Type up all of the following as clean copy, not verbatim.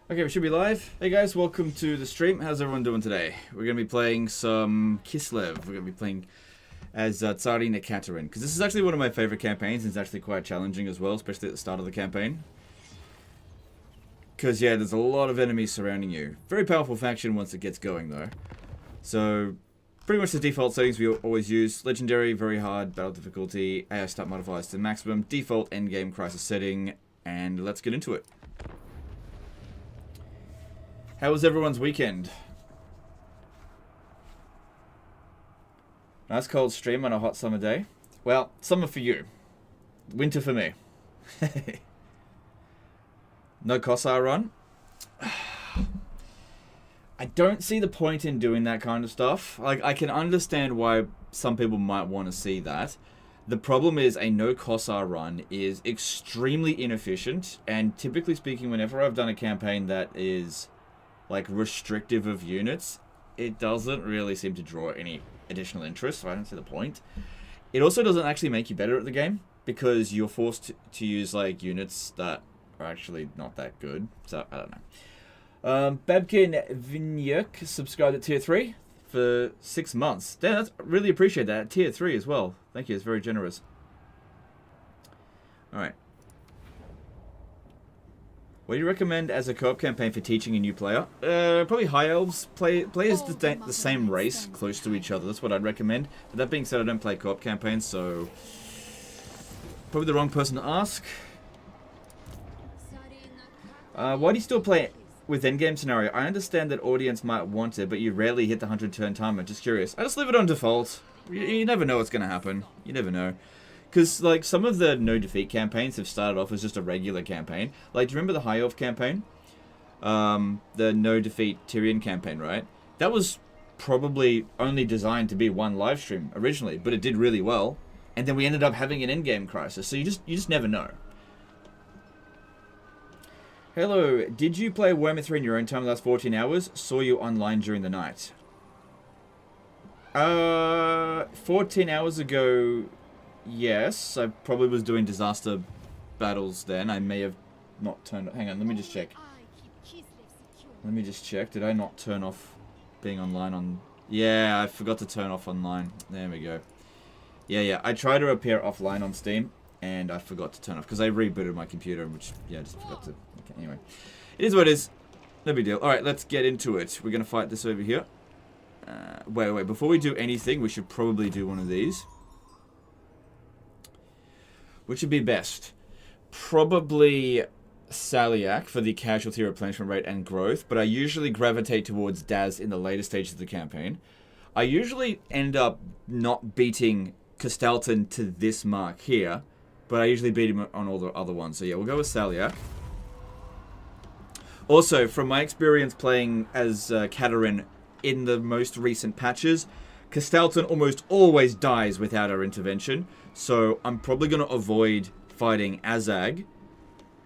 Okay, we should be live. Hey guys, welcome to the stream. How's everyone doing today? We're going to be playing some Kislev. We're going to be playing as Tzarina Katarin. Because this is actually one of my favorite campaigns, and it's actually quite challenging as well, especially at the start of the campaign. Because, yeah, there's a lot of enemies surrounding you. Very powerful faction once it gets going, though. So, pretty much the default settings we always use. Legendary, very hard, battle difficulty, AI stat modifiers to maximum, default endgame crisis setting, and let's get into it. How was everyone's weekend? Nice cold stream on a hot summer day. Well, summer for you. Winter for me. No Kossar run? I don't see the point in doing that kind of stuff. Like, I can understand why some people might want to see that. The problem is a no Kossar run is extremely inefficient, and typically speaking, whenever I've done a campaign that is like restrictive of units, it doesn't really seem to draw any additional interest, so I don't see the point. It also doesn't actually make you better at the game, because you're forced to use like units that are actually not that good, so I don't know. Babkin Vinyuk subscribed at tier 3 for 6 months. Damn, that's, really appreciate that. Tier 3 as well. Thank you, it's very generous. Alright. What do you recommend as a co-op campaign for teaching a new player? Probably High Elves. Players the same race, close to each other. That's what I'd recommend. But that being said, I don't play co-op campaigns, so probably the wrong person to ask. Why do you still play with endgame scenario? I understand that audience might want it, but you rarely hit the 100-turn timer. Just curious. I just leave it on default. You never know what's going to happen. You never know. Because, like, some of the no-defeat campaigns have started off as just a regular campaign. Like, do you remember the High Elf campaign? The no-defeat Tyrion campaign, right? That was probably only designed to be one live stream originally, but it did really well. And then we ended up having an endgame crisis, so you just never know. Hello, did you play Warhammer 3 in your own time the last 14 hours? Saw you online during the night. 14 hours ago... Yes, I probably was doing disaster battles then. I may have not turned... Hang on, let me just check. Let me just check. Did I not turn off being online on... Yeah, I forgot to turn off online. There we go. Yeah. I tried to appear offline on Steam, and I forgot to turn off, because I rebooted my computer, which, yeah, I just forgot to... Okay, anyway. It is what it is. No big deal. Alright, let's get into it. We're going to fight this over here. Wait. Before we do anything, we should probably do one of these. Which would be best? Probably Saliak for the casualty replenishment rate and growth, but I usually gravitate towards Daz in the later stages of the campaign. I usually end up not beating Castalton to this mark here, but I usually beat him on all the other ones. So yeah, we'll go with Saliak. Also, from my experience playing as Katarin in the most recent patches, Castalton almost always dies without our intervention, so I'm probably going to avoid fighting Azag.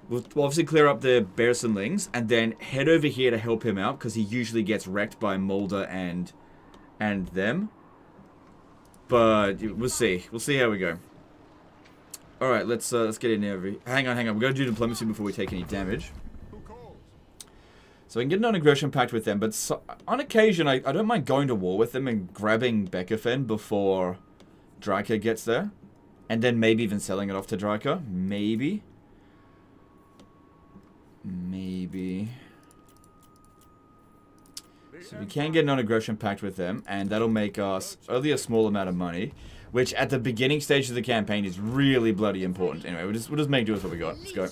We'll obviously clear up the Bearsenlings, and then head over here to help him out, because he usually gets wrecked by Mulder and them. But we'll see. We'll see how we go. Alright, let's get in there. Hang on. We're going to do diplomacy before we take any damage. So I can get an non-aggression pact with them, but on occasion I don't mind going to war with them and grabbing Beckerfen before Dryka gets there. And then maybe even selling it off to Dryka. Maybe. So we can get a non-aggression pact with them, and that'll make us only a small amount of money, which at the beginning stage of the campaign is really bloody important. Anyway, we'll just make do with what we got. Let's go.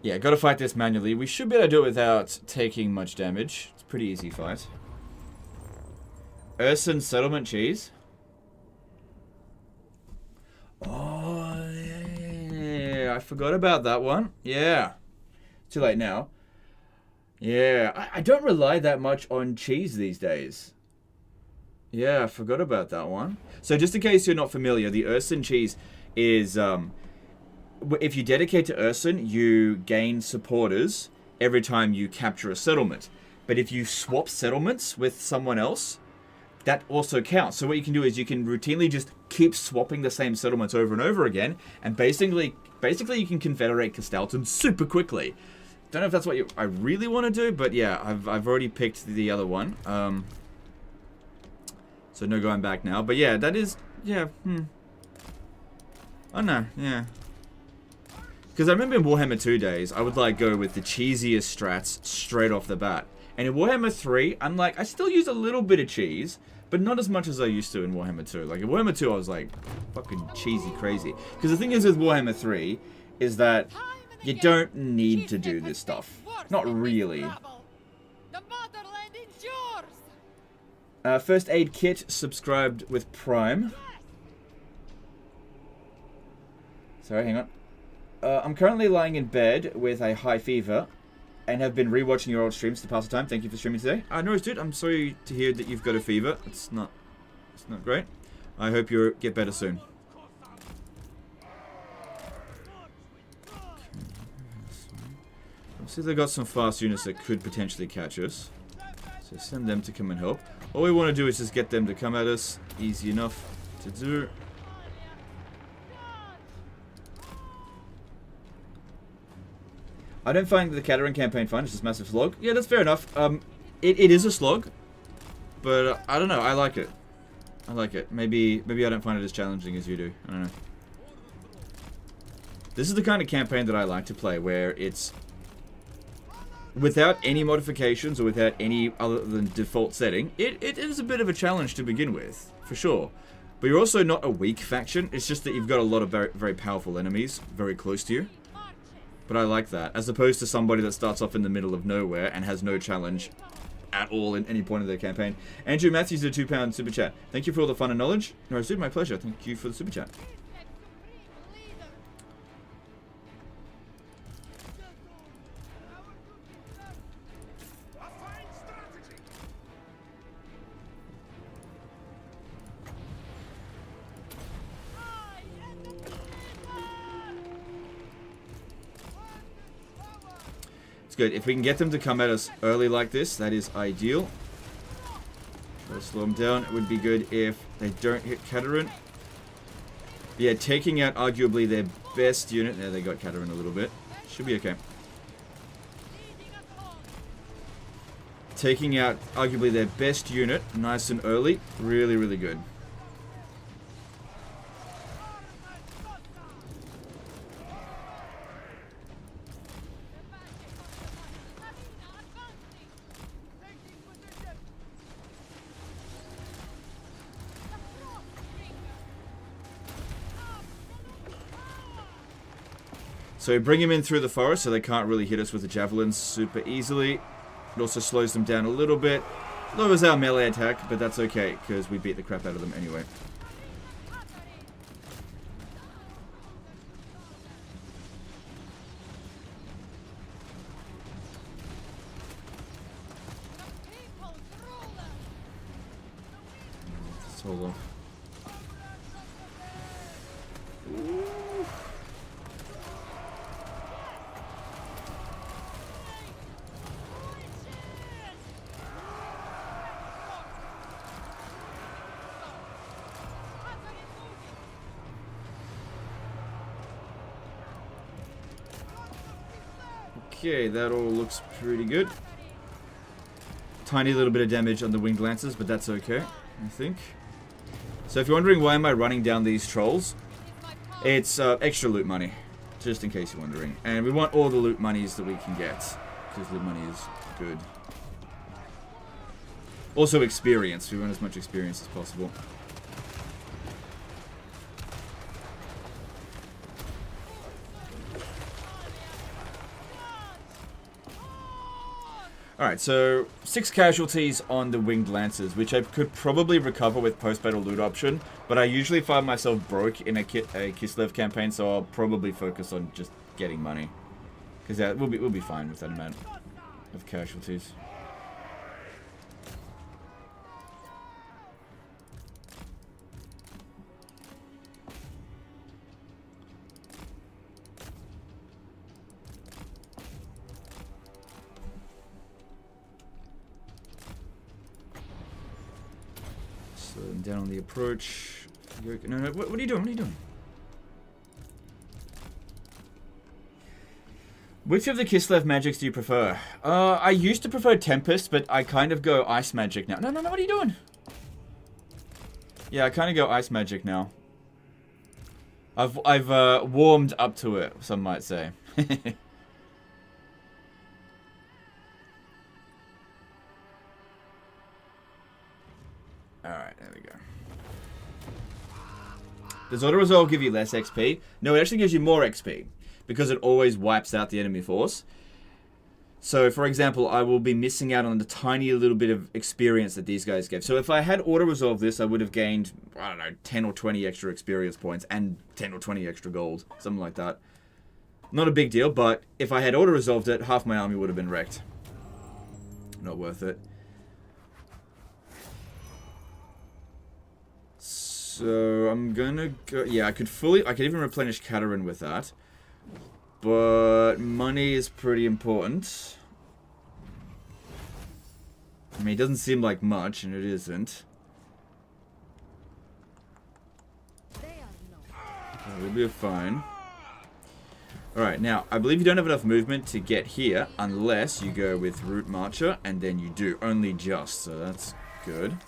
Yeah, gotta fight this manually. We should be able to do it without taking much damage. It's a pretty easy fight. Urson Settlement Cheese. Oh, yeah. I forgot about that one. Yeah. Too late now. Yeah. I don't rely that much on cheese these days. Yeah, I forgot about that one. So just in case you're not familiar, the Urson cheese is... if you dedicate to Urson, you gain supporters every time you capture a settlement. But if you swap settlements with someone else, that also counts. So what you can do is you can routinely just keep swapping the same settlements over and over again, and basically you can confederate Castalton super quickly. Don't know if that's what I really want to do, but yeah, I've already picked the other one. So no going back now. But yeah, that is, yeah, Oh no, yeah. Because I remember in Warhammer 2 days, I would like go with the cheesiest strats straight off the bat. And in Warhammer 3, I'm like, I still use a little bit of cheese, but not as much as I used to in Warhammer 2. Like in Warhammer 2, I was like, fucking cheesy crazy. Because the thing is with Warhammer 3, is that you don't need to do this stuff. Not really. First aid kit subscribed with Prime. Sorry, hang on. I'm currently lying in bed with a high fever and have been rewatching your old streams to pass the time. Thank you for streaming today. No worries, dude. I'm sorry to hear that you've got a fever. It's not great. I hope you get better soon. See, they've got some fast units that could potentially catch us. So send them to come and help. All we want to do is just get them to come at us. Easy enough to do. I don't find the Katarin campaign fun. It's just a massive slog. Yeah, that's fair enough. It is a slog. But I don't know. I like it. I like it. Maybe I don't find it as challenging as you do. I don't know. This is the kind of campaign that I like to play, where it's without any modifications or without any other than default setting. It is a bit of a challenge to begin with, for sure. But you're also not a weak faction. It's just that you've got a lot of very, very powerful enemies very close to you. But I like that, as opposed to somebody that starts off in the middle of nowhere and has no challenge at all in any point of their campaign. Andrew Matthews did a £2 super chat. Thank you for all the fun and knowledge. No, it's my pleasure. Thank you for the super chat. It's good. If we can get them to come at us early like this, that is ideal. Try to slow them down. It would be good if they don't hit Katarin. Yeah, taking out arguably their best unit. There, they got Katarin a little bit. Should be okay. Taking out arguably their best unit nice and early. Really, really good. So we bring him in through the forest so they can't really hit us with the javelins super easily. It also slows them down a little bit. Lowers our melee attack, but that's okay because we beat the crap out of them anyway. Let's hold off. Okay, that all looks pretty good. Tiny little bit of damage on the winged lancers, but that's okay, I think. So if you're wondering why am I running down these trolls, it's extra loot money, just in case you're wondering. And we want all the loot monies that we can get, because loot money is good. Also experience, we want as much experience as possible. Alright, so 6 casualties on the Winged Lancers, which I could probably recover with post-battle loot option, but I usually find myself broke in a Kislev campaign, so I'll probably focus on just getting money. Because yeah, we'll be fine with that amount of casualties. So down on the approach. No, no, what are you doing? What are you doing? Which of the Kislev magics do you prefer? I used to prefer Tempest, but I kind of go Ice Magic now. No, no, no, what are you doing? Yeah, I kind of go Ice Magic now. I've warmed up to it, some might say. Alright, there we go. Does Auto Resolve give you less XP? No, it actually gives you more XP. Because it always wipes out the enemy force. So, for example, I will be missing out on the tiny little bit of experience that these guys gave. So if I had auto-resolve this, I would have gained, I don't know, 10 or 20 extra experience points and 10 or 20 extra gold. Something like that. Not a big deal, but if I had auto-resolved it, half my army would have been wrecked. Not worth it. So, I'm gonna go... Yeah, I could even replenish Katarin with that. But money is pretty important. I mean, it doesn't seem like much, and it isn't. We'll be fine. Alright, now, I believe you don't have enough movement to get here, unless you go with Root Marcher, and then you do. Only just, so that's good.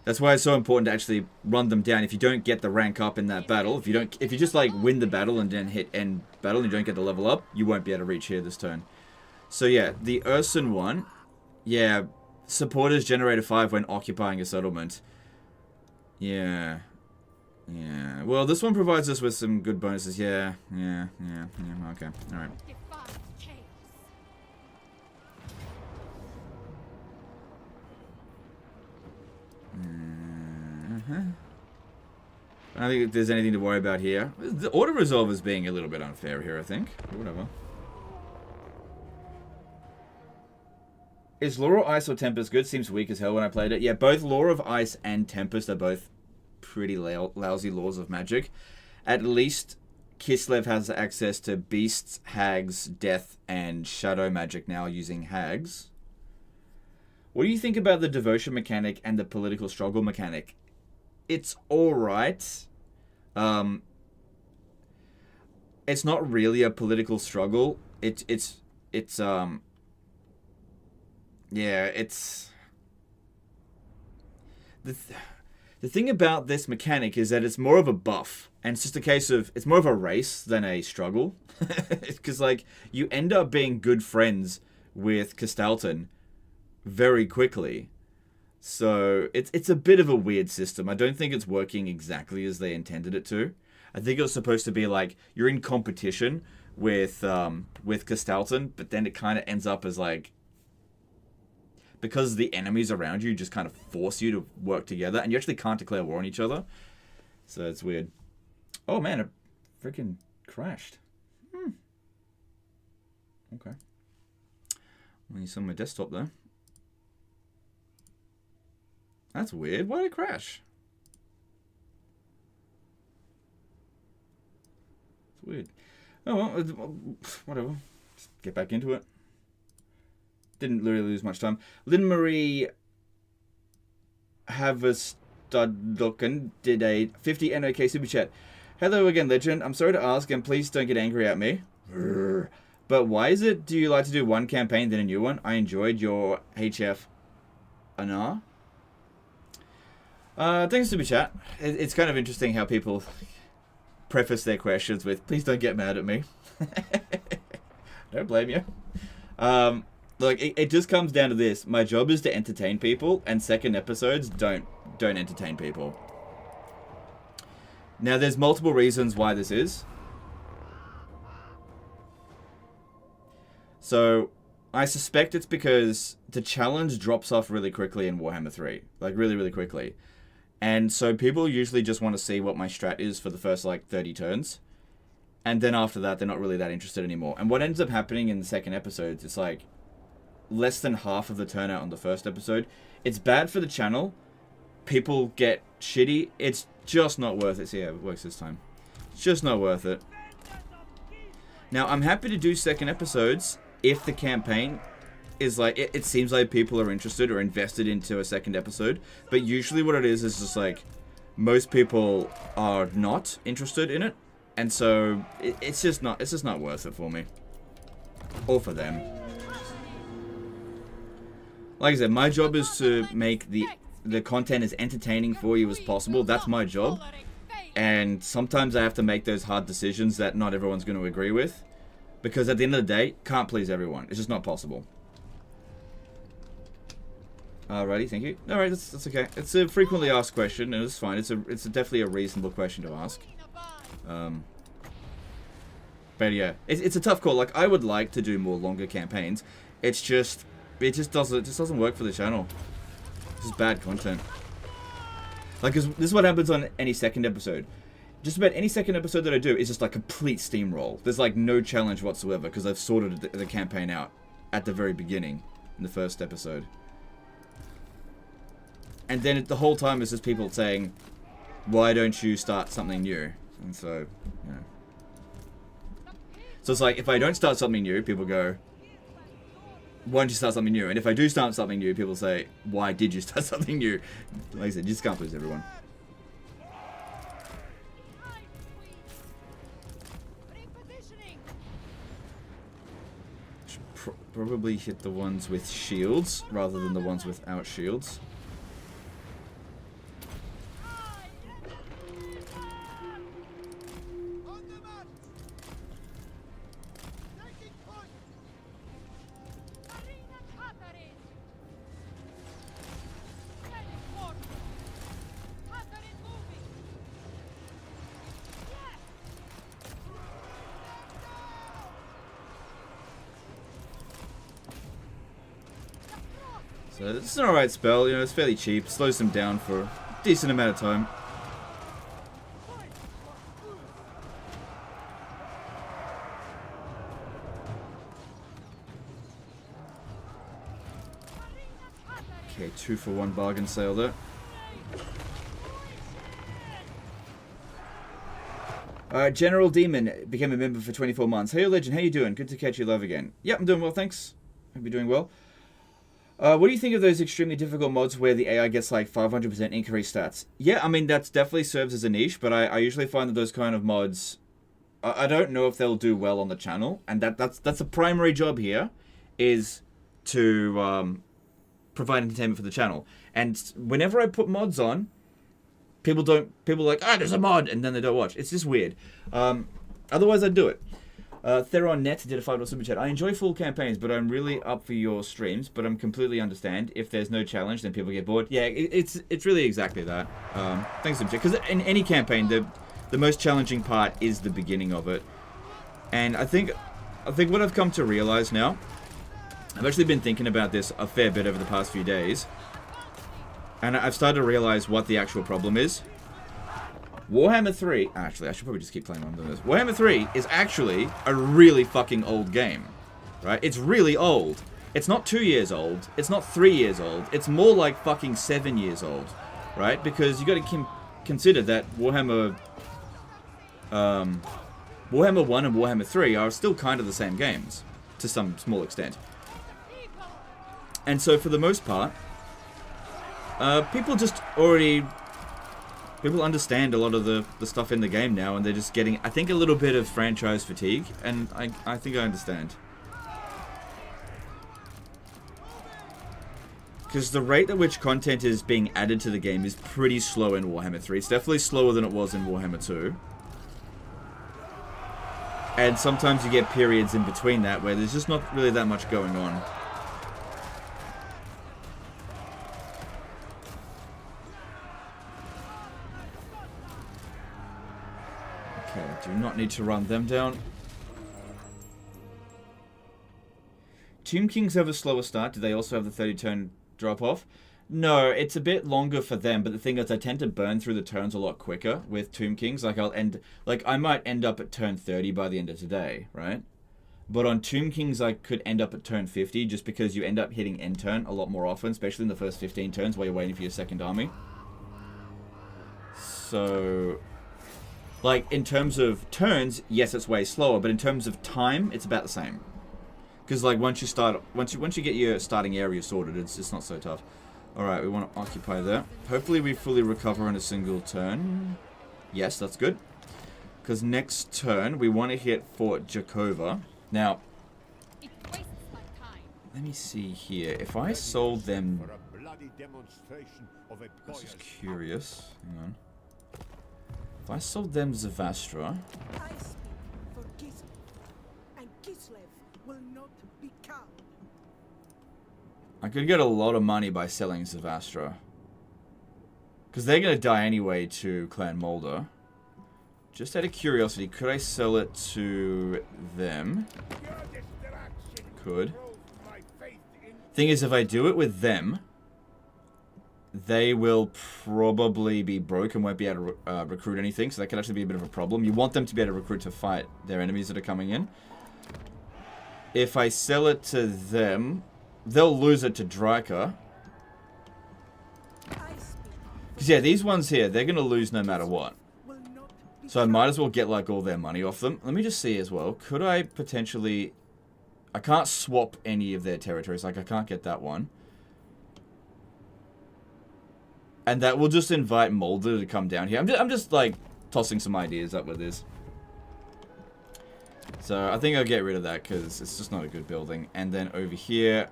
That's why it's so important to actually run them down. If you don't get the rank up in that battle, if you just like win the battle and then hit end battle and you don't get the level up, you won't be able to reach here this turn. So yeah, the Urson one, yeah, supporters generate a 5 when occupying a settlement. Yeah. Yeah. Well, this one provides us with some good bonuses. Yeah. Okay. All right. I don't think there's anything to worry about here. The auto-resolve is being a little bit unfair here, I think. But whatever. Is Law of Ice or Tempest good? Seems weak as hell when I played it. Yeah, both Law of Ice and Tempest are both pretty lousy laws of magic. At least Kislev has access to Beasts, Hags, Death, and Shadow magic now using Hags. What do you think about the devotion mechanic and the political struggle mechanic? It's alright. It's not really a political struggle. Yeah, it's... The thing about this mechanic is that it's more of a buff. And it's just a case of... It's more of a race than a struggle. Because, like, you end up being good friends with Castalton very quickly. So, it's a bit of a weird system. I don't think it's working exactly as they intended it to. I think it was supposed to be like, you're in competition with Castalton, but then it kind of ends up as like... Because the enemies around you just kind of force you to work together, and you actually can't declare war on each other. So it's weird. Oh man, it freaking crashed. Okay. Well, you saw my desktop though. That's weird. Why did it crash? It's weird. Oh well, whatever. Just get back into it. Didn't really lose much time. Lynn Marie Havestadloken did a 50 NOK super chat. Hello again, legend. I'm sorry to ask, and please don't get angry at me. But why is it do you like to do one campaign then a new one? I enjoyed your HF Anar. Thanks super chat. It's kind of interesting how people preface their questions with, please don't get mad at me. Don't blame you. Look, it just comes down to this. My job is to entertain people, and second episodes don't entertain people. Now, there's multiple reasons why this is. So, I suspect it's because the challenge drops off really quickly in Warhammer 3. Like, really, really quickly. And so people usually just want to see what my strat is for the first, like, 30 turns. And then after that, they're not really that interested anymore. And what ends up happening in the second episodes, it's like... less than half of the turnout on the first episode. It's bad for the channel. People get shitty. It's just not worth it. See how it works this time. It's just not worth it. Now, I'm happy to do second episodes if the campaign is like, it seems like people are interested or invested into a second episode, but usually what it is just like, most people are not interested in it, and so it's just not worth it for me. Or for them. Like I said, my job is to make the content as entertaining for you as possible. That's my job. And sometimes I have to make those hard decisions that not everyone's going to agree with. Because at the end of the day, can't please everyone. It's just not possible. Alrighty, thank you. Alright, that's okay. It's a frequently asked question, and it's fine. It's definitely a reasonable question to ask. But yeah, it's a tough call. Like, I would like to do more longer campaigns. It just doesn't work for the channel. This is bad content. Like, 'cause this is what happens on any second episode. Just about any second episode that I do is just like complete steamroll. There's like no challenge whatsoever because I've sorted the campaign out at the very beginning in the first episode. And then the whole time is just people saying, why don't you start something new? And so, yeah. So it's like, if I don't start something new, people go, why don't you start something new? And if I do start something new, people say, why did you start something new? Like I said, you just can't please everyone. Should probably hit the ones with shields rather than the ones without shields. So it's an alright spell, you know, it's fairly cheap, slows them down for a decent amount of time. Okay, 2-for-1 bargain sale there. General Demon became a member for 24 months. Hey, Legend, how you doing? Good to catch you live again. Yep, I'm doing well, thanks. Hope you're doing well. What do you think of those extremely difficult mods where the AI gets like 500% increased stats? Yeah, I mean, that definitely serves as a niche, but I usually find that those kind of mods, I don't know if they'll do well on the channel, and that's the primary job here, is to provide entertainment for the channel. And whenever I put mods on, people are like, there's a mod, and then they don't watch. It's just weird. Otherwise, I'd do it. Theron Net did a $5 super chat. I enjoy full campaigns, but I'm really up for your streams. But I'm completely understand if there's no challenge, then people get bored. Yeah, it's really exactly that. Thanks, super chat. Because in any campaign, the most challenging part is the beginning of it. And I think what I've come to realize now, I've actually been thinking about this a fair bit over the past few days, and I've started to realize what the actual problem is. Warhammer 3... Actually, I should probably just keep playing on this. Warhammer 3 is actually a really fucking old game. Right? It's really old. It's not 2 years old. It's not 3 years old. It's more like fucking 7 years old. Right? Because you got to consider that Warhammer 1 and Warhammer 3 are still kind of the same games. To some small extent. And so, for the most part, people understand a lot of the stuff in the game now, and they're just getting, I think, a little bit of franchise fatigue, and I think I understand. Because the rate at which content is being added to the game is pretty slow in Warhammer 3. It's definitely slower than it was in Warhammer 2. And sometimes you get periods in between that where there's just not really that much going on. Do not need to run them down. Tomb Kings have a slower start. Do they also have the 30-turn drop-off? No, it's a bit longer for them, but the thing is I tend to burn through the turns a lot quicker with Tomb Kings. Like, I might end up at turn 30 by the end of today, right? But on Tomb Kings, I could end up at turn 50 just because you end up hitting end turn a lot more often, especially in the first 15 turns while you're waiting for your second army. So... like, in terms of turns, yes, it's way slower, but in terms of time, it's about the same. Because like once you get your starting area sorted, it's not so tough. All right, we want to occupy that. Hopefully we fully recover in a single turn. Yes, that's good. Because next turn we want to hit Fort Jakova. Now, let me see here. If I sold them, I'm just curious. Hang on. If I sold them Zavastra. I could get a lot of money by selling Zavastra. Because they're going to die anyway to Clan Mulder. Just out of curiosity, could I sell it to them? Could. Thing is, if I do it with them, they will probably be broke and won't be able to recruit anything. So that could actually be a bit of a problem. You want them to be able to recruit to fight their enemies that are coming in. If I sell it to them, they'll lose it to Dryka. Because yeah, these ones here, they're going to lose no matter what. So I might as well get like all their money off them. Let me just see as well. Could I potentially... I can't swap any of their territories. Like I can't get that one. And that will just invite Mulder to come down here. I'm just like tossing some ideas up with this. So I think I'll get rid of that because it's just not a good building. And then over here...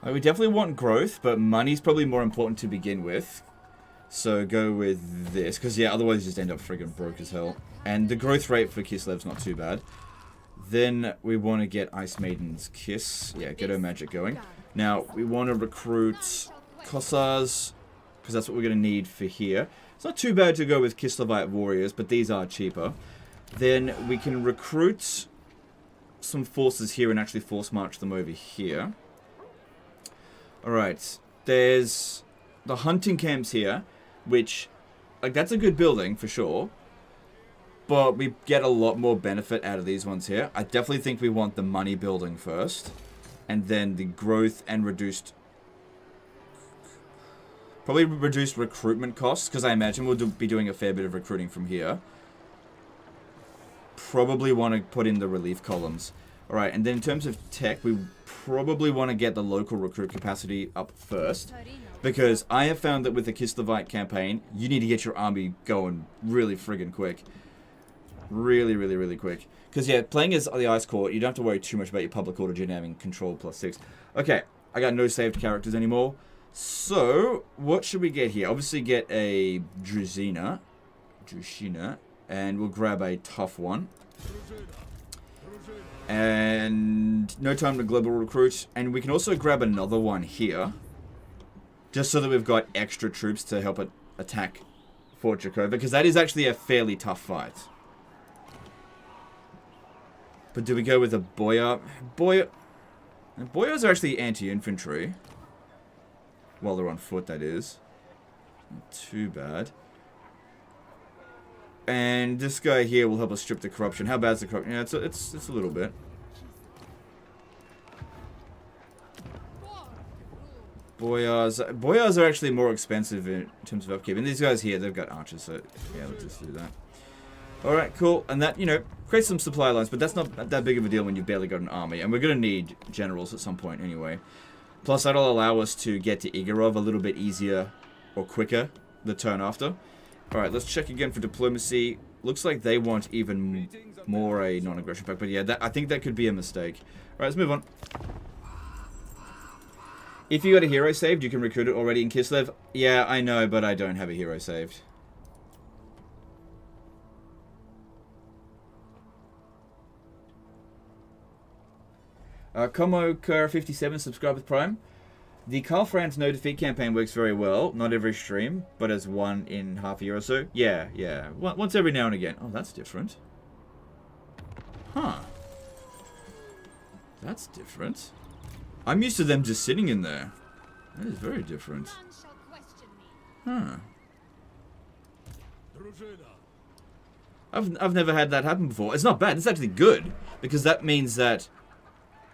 we definitely want growth, but money's probably more important to begin with. So go with this, because yeah, otherwise you just end up friggin' broke as hell. And the growth rate for Kislev's not too bad. Then we want to get Ice Maiden's Kiss. Yeah, get her magic going. Now, we want to recruit Kossars, because that's what we're going to need for here. It's not too bad to go with Kislevite warriors, but these are cheaper. Then we can recruit some forces here and actually force march them over here. Alright, there's the hunting camps here, which, like, that's a good building for sure. But we get a lot more benefit out of these ones here. I definitely think we want the money building first. And then the growth and reduced... probably reduced recruitment costs, because I imagine we'll be doing a fair bit of recruiting from here. Probably want to put in the relief columns. Alright, and then in terms of tech, we probably want to get the local recruit capacity up first. Because I have found that with the Kislevite campaign, you need to get your army going really friggin' quick. Really, really, really quick. Because, yeah, playing as the Ice Court, you don't have to worry too much about your public origin having control +6. Okay, I got no saved characters anymore. So, what should we get here? Obviously get a Tzarina. And we'll grab a tough one. And no time to global recruit. And we can also grab another one here. Just so that we've got extra troops to help it attack Fort Jakova. Because that is actually a fairly tough fight. But do we go with a Boyar? Boyars are actually anti-infantry. While they're on foot, that is. Not too bad. And this guy here will help us strip the corruption. How bad is the corruption? Yeah, it's a little bit. Boyars are actually more expensive in terms of upkeep. And these guys here, they've got archers, so yeah, let's just do that. Alright, cool. And that, you know, creates some supply lines, but that's not that big of a deal when you've barely got an army. And we're going to need generals at some point anyway. Plus, that'll allow us to get to Igorov a little bit easier or quicker the turn after. Alright, let's check again for diplomacy. Looks like they want even more a non-aggression pact. But yeah, I think that could be a mistake. Alright, let's move on. If you got a hero saved, you can recruit it already in Kislev. Yeah, I know, but I don't have a hero saved. Komoker57 subscribe with Prime. The Carl Franz no defeat campaign works very well. Not every stream, but as one in half a year or so. Yeah, yeah. Once every now and again. Oh, that's different. Huh. That's different. I'm used to them just sitting in there. That is very different. Huh. I've never had that happen before. It's not bad. It's actually good. Because that means that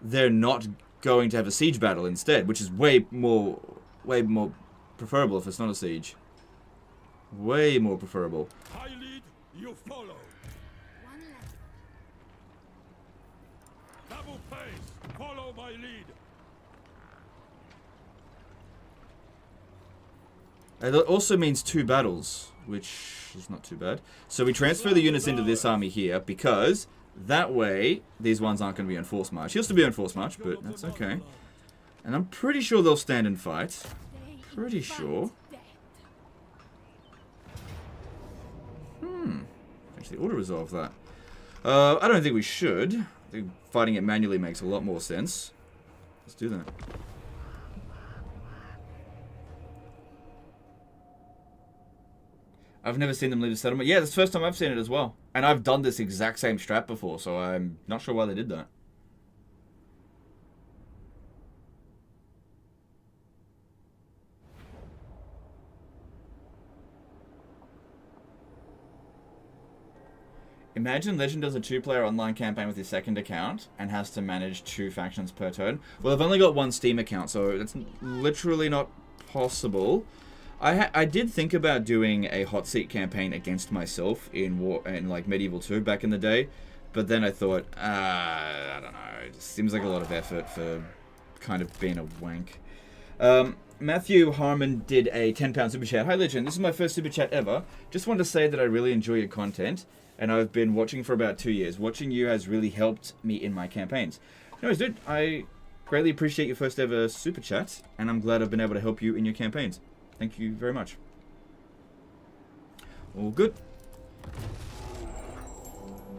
they're not going to have a siege battle instead, which is way more preferable if it's not a siege. Way more preferable. I lead, you follow. Double pace. Follow my lead. That also means 2 battles, which is not too bad. So we transfer the units into this army here, because that way these ones aren't going to be on force march. He'll still be on force march, but that's okay. And I'm pretty sure they'll stand and fight. Pretty sure. Actually, auto-resolve that. I don't think we should. I think fighting it manually makes a lot more sense. Let's do that. I've never seen them leave the settlement. Yeah, that's the first time I've seen it as well. And I've done this exact same strat before, so I'm not sure why they did that. Imagine Legend does a 2-player online campaign with his second account and has to manage 2 factions per turn. Well, I've only got 1 Steam account, so that's literally not possible. I did think about doing a hot seat campaign against myself in like Medieval 2 back in the day, but then I thought, I don't know, it just seems like a lot of effort for kind of being a wank. Matthew Harmon did a £10 super chat. Hi Legend, this is my first super chat ever. Just wanted to say that I really enjoy your content, and I've been watching for about 2 years. Watching you has really helped me in my campaigns. Anyways, dude, I greatly appreciate your first ever super chat, and I'm glad I've been able to help you in your campaigns. Thank you very much. All good.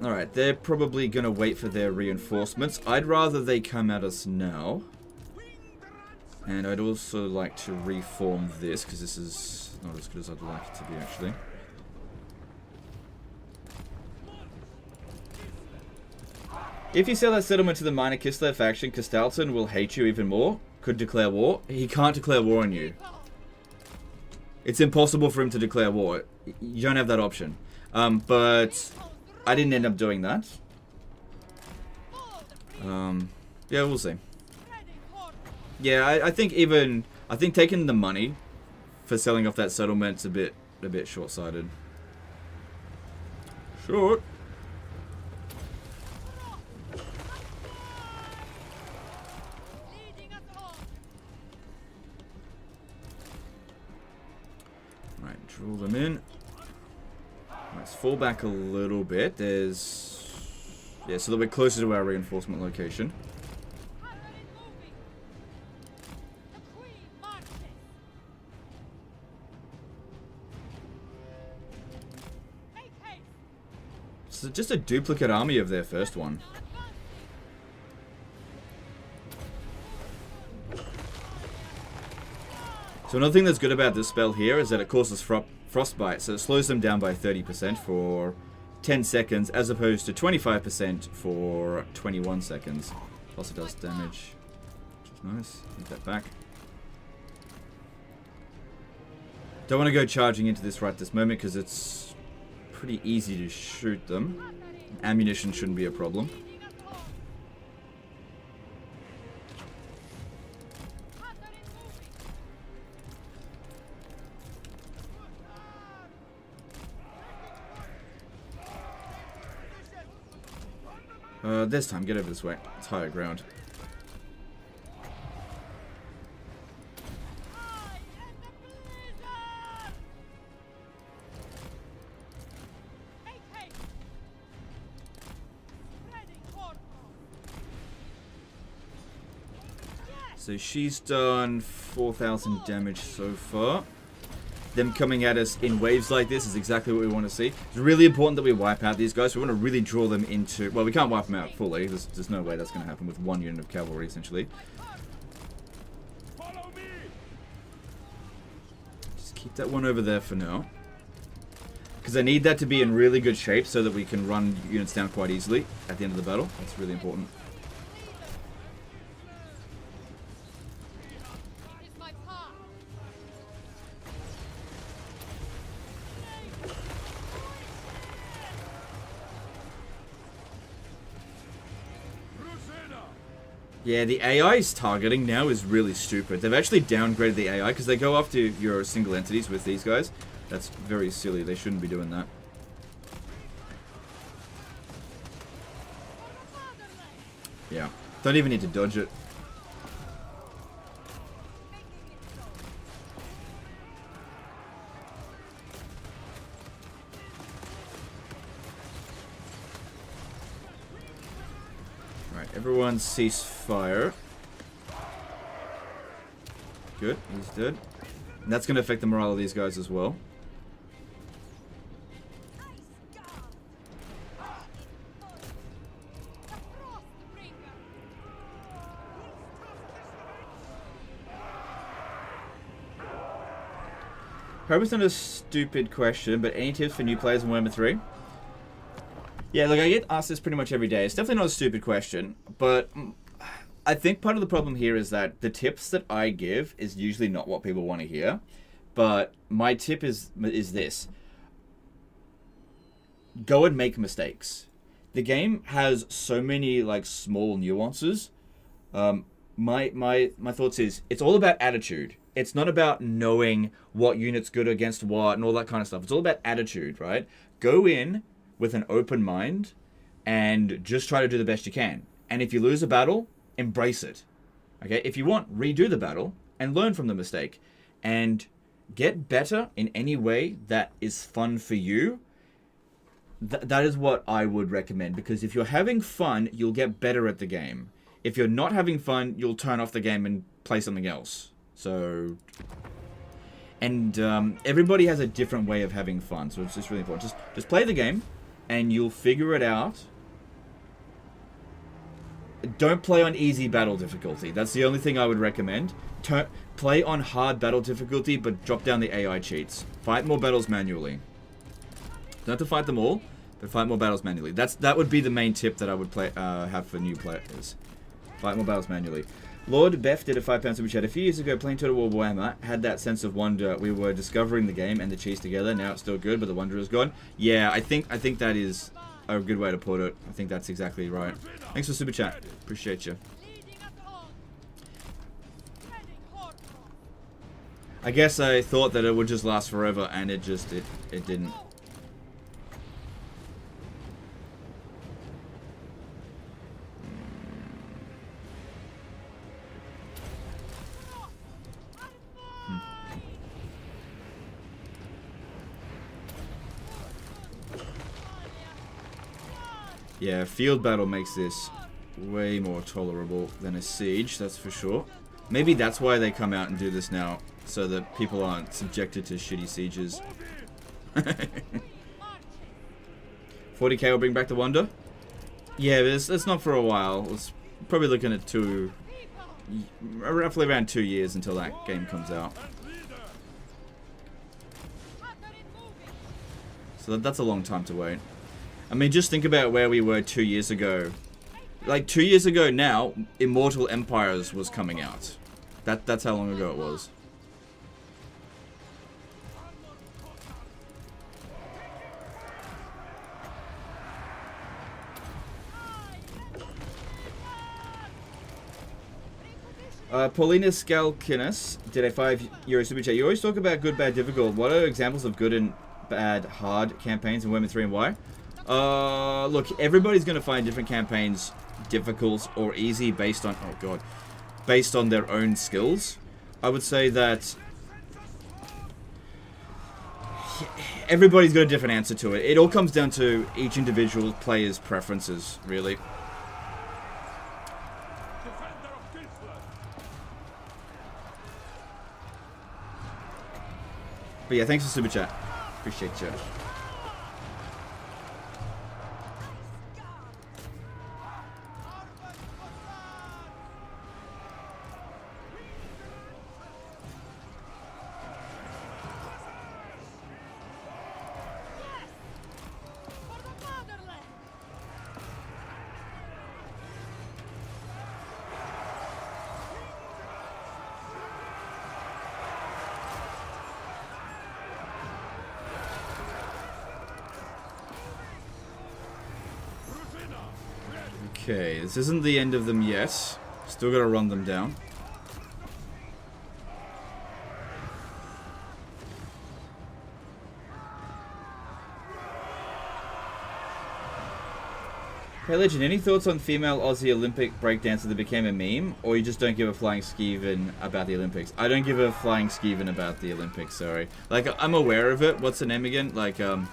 Alright, they're probably going to wait for their reinforcements. I'd rather they come at us now. And I'd also like to reform this, because this is not as good as I'd like it to be, actually. If you sell that settlement to the Minor Kislev faction, Kastalton will hate you even more. Could declare war. He can't declare war on you. It's impossible for him to declare war. You don't have that option. But I didn't end up doing that. Yeah, we'll see. Yeah, I think taking the money for selling off that settlement's a bit short-sighted. Short. Right, draw them in. Let's fall back a little bit. Yeah, so that we're closer to our reinforcement location. So just a duplicate army of their first one. So another thing that's good about this spell here is that it causes frostbite, so it slows them down by 30% for 10 seconds, as opposed to 25% for 21 seconds. Plus it does damage, which is nice. Take that back. Don't want to go charging into this right this moment, because it's pretty easy to shoot them. Ammunition shouldn't be a problem. This time, get over this way. It's higher ground. So she's done 4,000 damage so far. Them coming at us in waves like this is exactly what we want to see. It's really important that we wipe out these guys. We want to really draw them into... Well, we can't wipe them out fully. There's no way that's going to happen with one unit of cavalry, essentially. Just keep that one over there for now. Because I need that to be in really good shape so that we can run units down quite easily at the end of the battle. That's really important. Yeah, the AI's targeting now is really stupid. They've actually downgraded the AI because they go after your single entities with these guys. That's very silly. They shouldn't be doing that. Yeah. Don't even need to dodge it. Right, everyone cease fire. Good, he's dead. And that's going to affect the morale of these guys as well. Probably not a stupid question, but any tips for new players in Warhammer 3? Yeah, look, I get asked this pretty much every day. It's definitely not a stupid question, but I think part of the problem here is that the tips that I give is usually not what people want to hear. But my tip is this. Go and make mistakes. The game has so many like small nuances. My thoughts is it's all about attitude. It's not about knowing what unit's good against what and all that kind of stuff. It's all about attitude, right? Go in with an open mind and just try to do the best you can. And if you lose a battle, embrace it. Okay? If you want, redo the battle and learn from the mistake. And get better in any way that is fun for you. That is what I would recommend. Because if you're having fun, you'll get better at the game. If you're not having fun, you'll turn off the game and play something else. So, and everybody has a different way of having fun, so it's just really important. Just play the game, and you'll figure it out. Don't play on easy battle difficulty. That's the only thing I would recommend. Play on hard battle difficulty, but drop down the AI cheats. Fight more battles manually. Don't have to fight them all, but fight more battles manually. That would be the main tip that I would have for new players. Fight more battles manually. Lord Beth did a £5 super chat. A few years ago, playing Total War Warhammer had that sense of wonder. We were discovering the game and the cheese together. Now it's still good, but the wonder is gone. Yeah, I think that is a good way to put it. I think that's exactly right. Thanks for super chat. Appreciate you. I guess I thought that it would just last forever, and it didn't. Yeah, field battle makes this way more tolerable than a siege, that's for sure. Maybe that's why they come out and do this now, so that people aren't subjected to shitty sieges. 40k will bring back the wonder? Yeah, but it's not for a while. It's probably looking at roughly around 2 years until that game comes out. So that's a long time to wait. I mean, just think about where we were 2 years ago. Like, 2 years ago now, Immortal Empires was coming out. That's how long ago it was. Paulina Skalkinas did a €5 super chat. You always talk about good, bad, difficult. What are examples of good and bad, hard campaigns in Warhammer 3 and why? Look, everybody's going to find different campaigns difficult or easy based on, based on their own skills. I would say that everybody's got a different answer to it. It all comes down to each individual player's preferences, really. But yeah, thanks for super chat. Appreciate you. Okay, this isn't the end of them yet. Still gotta run them down. Hey Legend, any thoughts on female Aussie Olympic breakdancer that became a meme? Or you just don't give a flying skeeven about the Olympics? I don't give a flying skeeven about the Olympics, sorry. Like, I'm aware of it. What's the name again? Like, I'm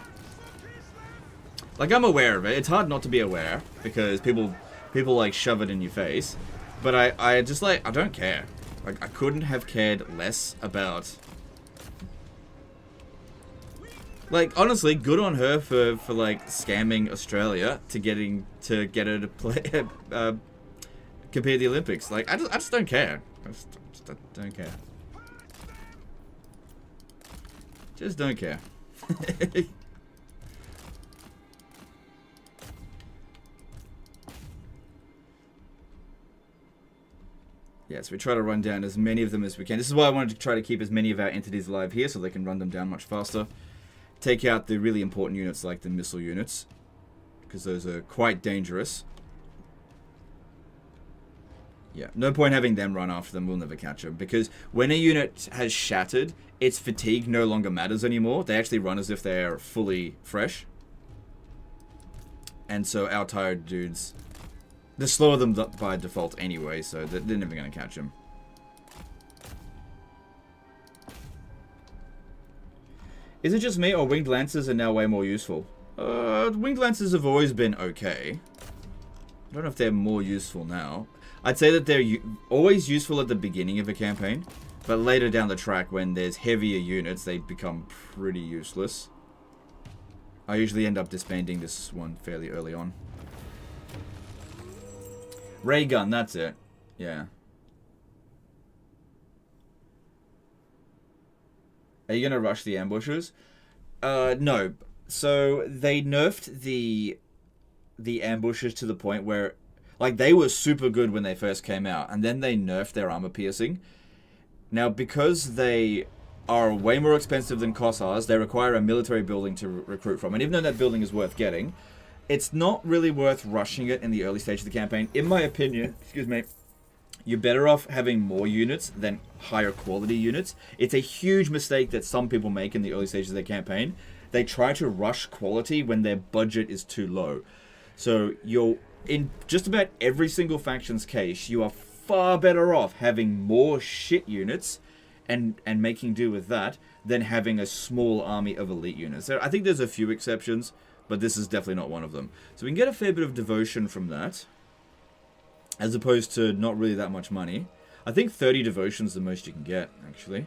aware of it. It's hard not to be aware, because people like, shove it in your face. But I just, like, I don't care. Like, I couldn't have cared less about... Like, honestly, good on her for like, scamming Australia to get her to play, compete at the Olympics. Like, I just don't care. I just don't care. Just don't care. Yes, we try to run down as many of them as we can. This is why I wanted to try to keep as many of our entities alive here, so they can run them down much faster. Take out the really important units like the missile units, because those are quite dangerous. Yeah, no point having them run after them. We'll never catch them, because when a unit has shattered, its fatigue no longer matters anymore. They actually run as if they're fully fresh. And so our tired dudes, they're slower than by default anyway, so they're never going to catch them. Is it just me, or winged lancers are now way more useful? Winged lancers have always been okay. I don't know if they're more useful now. I'd say that they're always useful at the beginning of a campaign, but later down the track, when there's heavier units, they become pretty useless. I usually end up disbanding this one fairly early on. Ray gun, that's it. Yeah. Are you going to rush the ambushes? No. So, they nerfed the ambushes to the point where... Like, they were super good when they first came out, and then they nerfed their armor piercing. Now, because they are way more expensive than Kossars, they require a military building to recruit from. And even though that building is worth getting, it's not really worth rushing it in the early stage of the campaign. In my opinion, excuse me, you're better off having more units than higher quality units. It's a huge mistake that some people make in the early stages of their campaign. They try to rush quality when their budget is too low. So you're in just about every single faction's case, you are far better off having more shit units and making do with that than having a small army of elite units. So I think there's a few exceptions, but this is definitely not one of them. So we can get a fair bit of devotion from that, as opposed to not really that much money. I think 30 devotion is the most you can get, actually.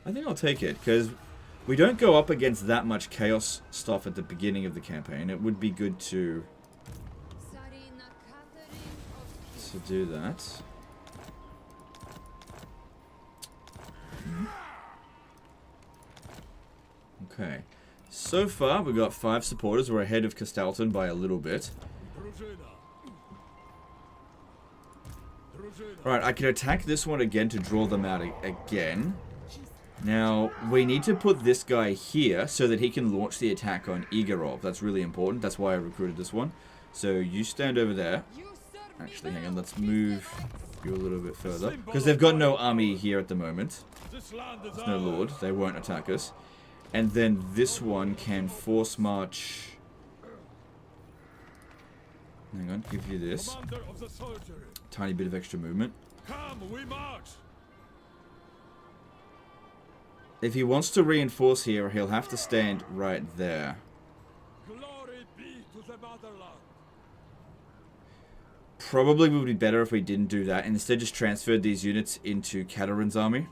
I think I'll take it, because we don't go up against that much chaos stuff at the beginning of the campaign. It would be good to do that. Okay. So far, we've got 5 supporters. We're ahead of Castalton by a little bit. Alright, I can attack this one again to draw them out again. Now, we need to put this guy here so that he can launch the attack on Igorov. That's really important. That's why I recruited this one. So, you stand over there. Actually, hang on. Let's move you a little bit further. Because they've got no army here at the moment. There's no lord. They won't attack us. And then this one can force march... Hang on, give you this. Tiny bit of extra movement. If he wants to reinforce here, he'll have to stand right there. Probably would be better if we didn't do that. Instead, just transferred these units into Katarin's army.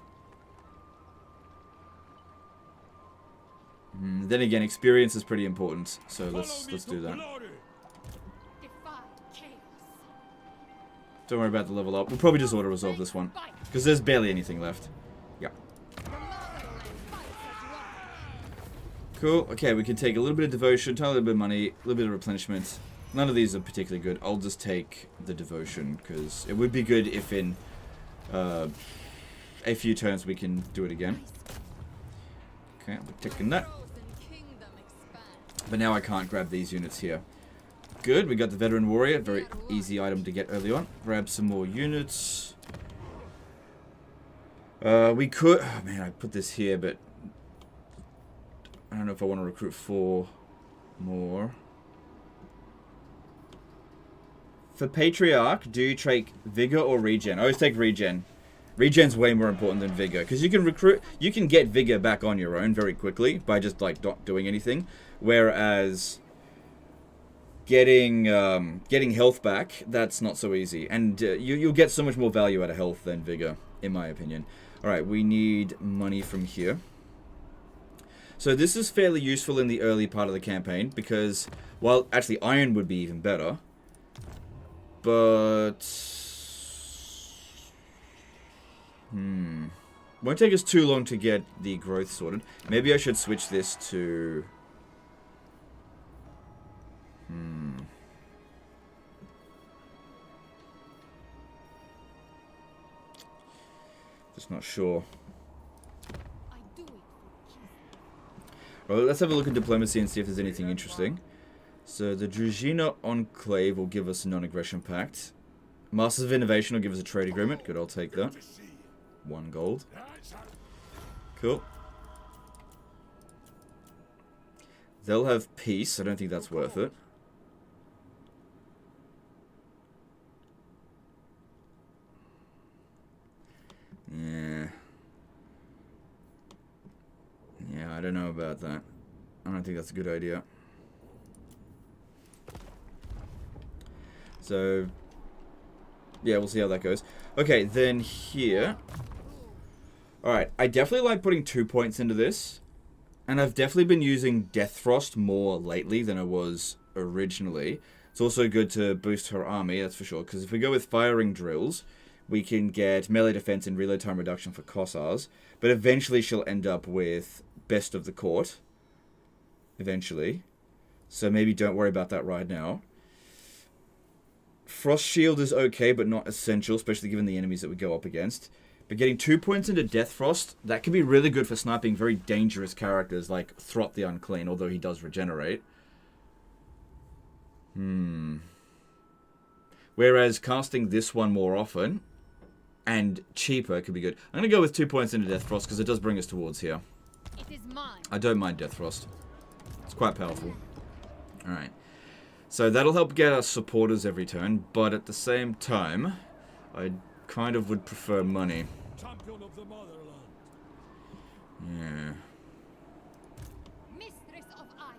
Then again, experience is pretty important, so let's do that. Don't worry about the level up. We'll probably just auto-resolve this one, because there's barely anything left. Yeah. Cool. Okay, we can take a little bit of devotion, tiny little bit of money, a little bit of replenishment. None of these are particularly good. I'll just take the devotion, because it would be good if in a few turns we can do it again. Okay, we're taking that. But now I can't grab these units here. Good, we got the Veteran Warrior. Very easy item to get early on. Grab some more units. We could... Oh man, I put this here, but... I don't know if I want to recruit 4 more. For Patriarch, do you take Vigor or Regen? I always take Regen. Regen's way more important than Vigor, because you can get Vigor back on your own very quickly by just like not doing anything, whereas getting health back, that's not so easy, and you'll get so much more value out of health than Vigor, in my opinion. All right, we need money from here. So this is fairly useful in the early part of the campaign because, well, actually iron would be even better, but won't take us too long to get the growth sorted. Maybe I should switch this to just not sure. Well, let's have a look at diplomacy and see if there's anything interesting. So the Tzarina Enclave will give us a non-aggression pact. Masters of Innovation will give us a trade agreement. Good, I'll take that. 1 gold. Cool. They'll have peace. I don't think that's worth it. Yeah. Yeah, I don't know about that. I don't think that's a good idea. So, yeah, we'll see how that goes. Okay, then here. Alright, I definitely like putting 2 points into this. And I've definitely been using Death Frost more lately than I was originally. It's also good to boost her army, that's for sure. Because if we go with firing drills, we can get melee defense and reload time reduction for Kossars. But eventually she'll end up with Best of the Court. Eventually. So maybe don't worry about that right now. Frost Shield is okay, but not essential, especially given the enemies that we go up against. But getting 2 points into Death Frost, that can be really good for sniping very dangerous characters like Throt the Unclean, although he does regenerate. Whereas casting this one more often and cheaper could be good. I'm going to go with 2 points into Death Frost because it does bring us towards here. It is mine. I don't mind Death Frost. It's quite powerful. Alright. So that'll help get us supporters every turn, but at the same time, I kind of would prefer money. Champion of the motherland. Yeah. Mistress of ice.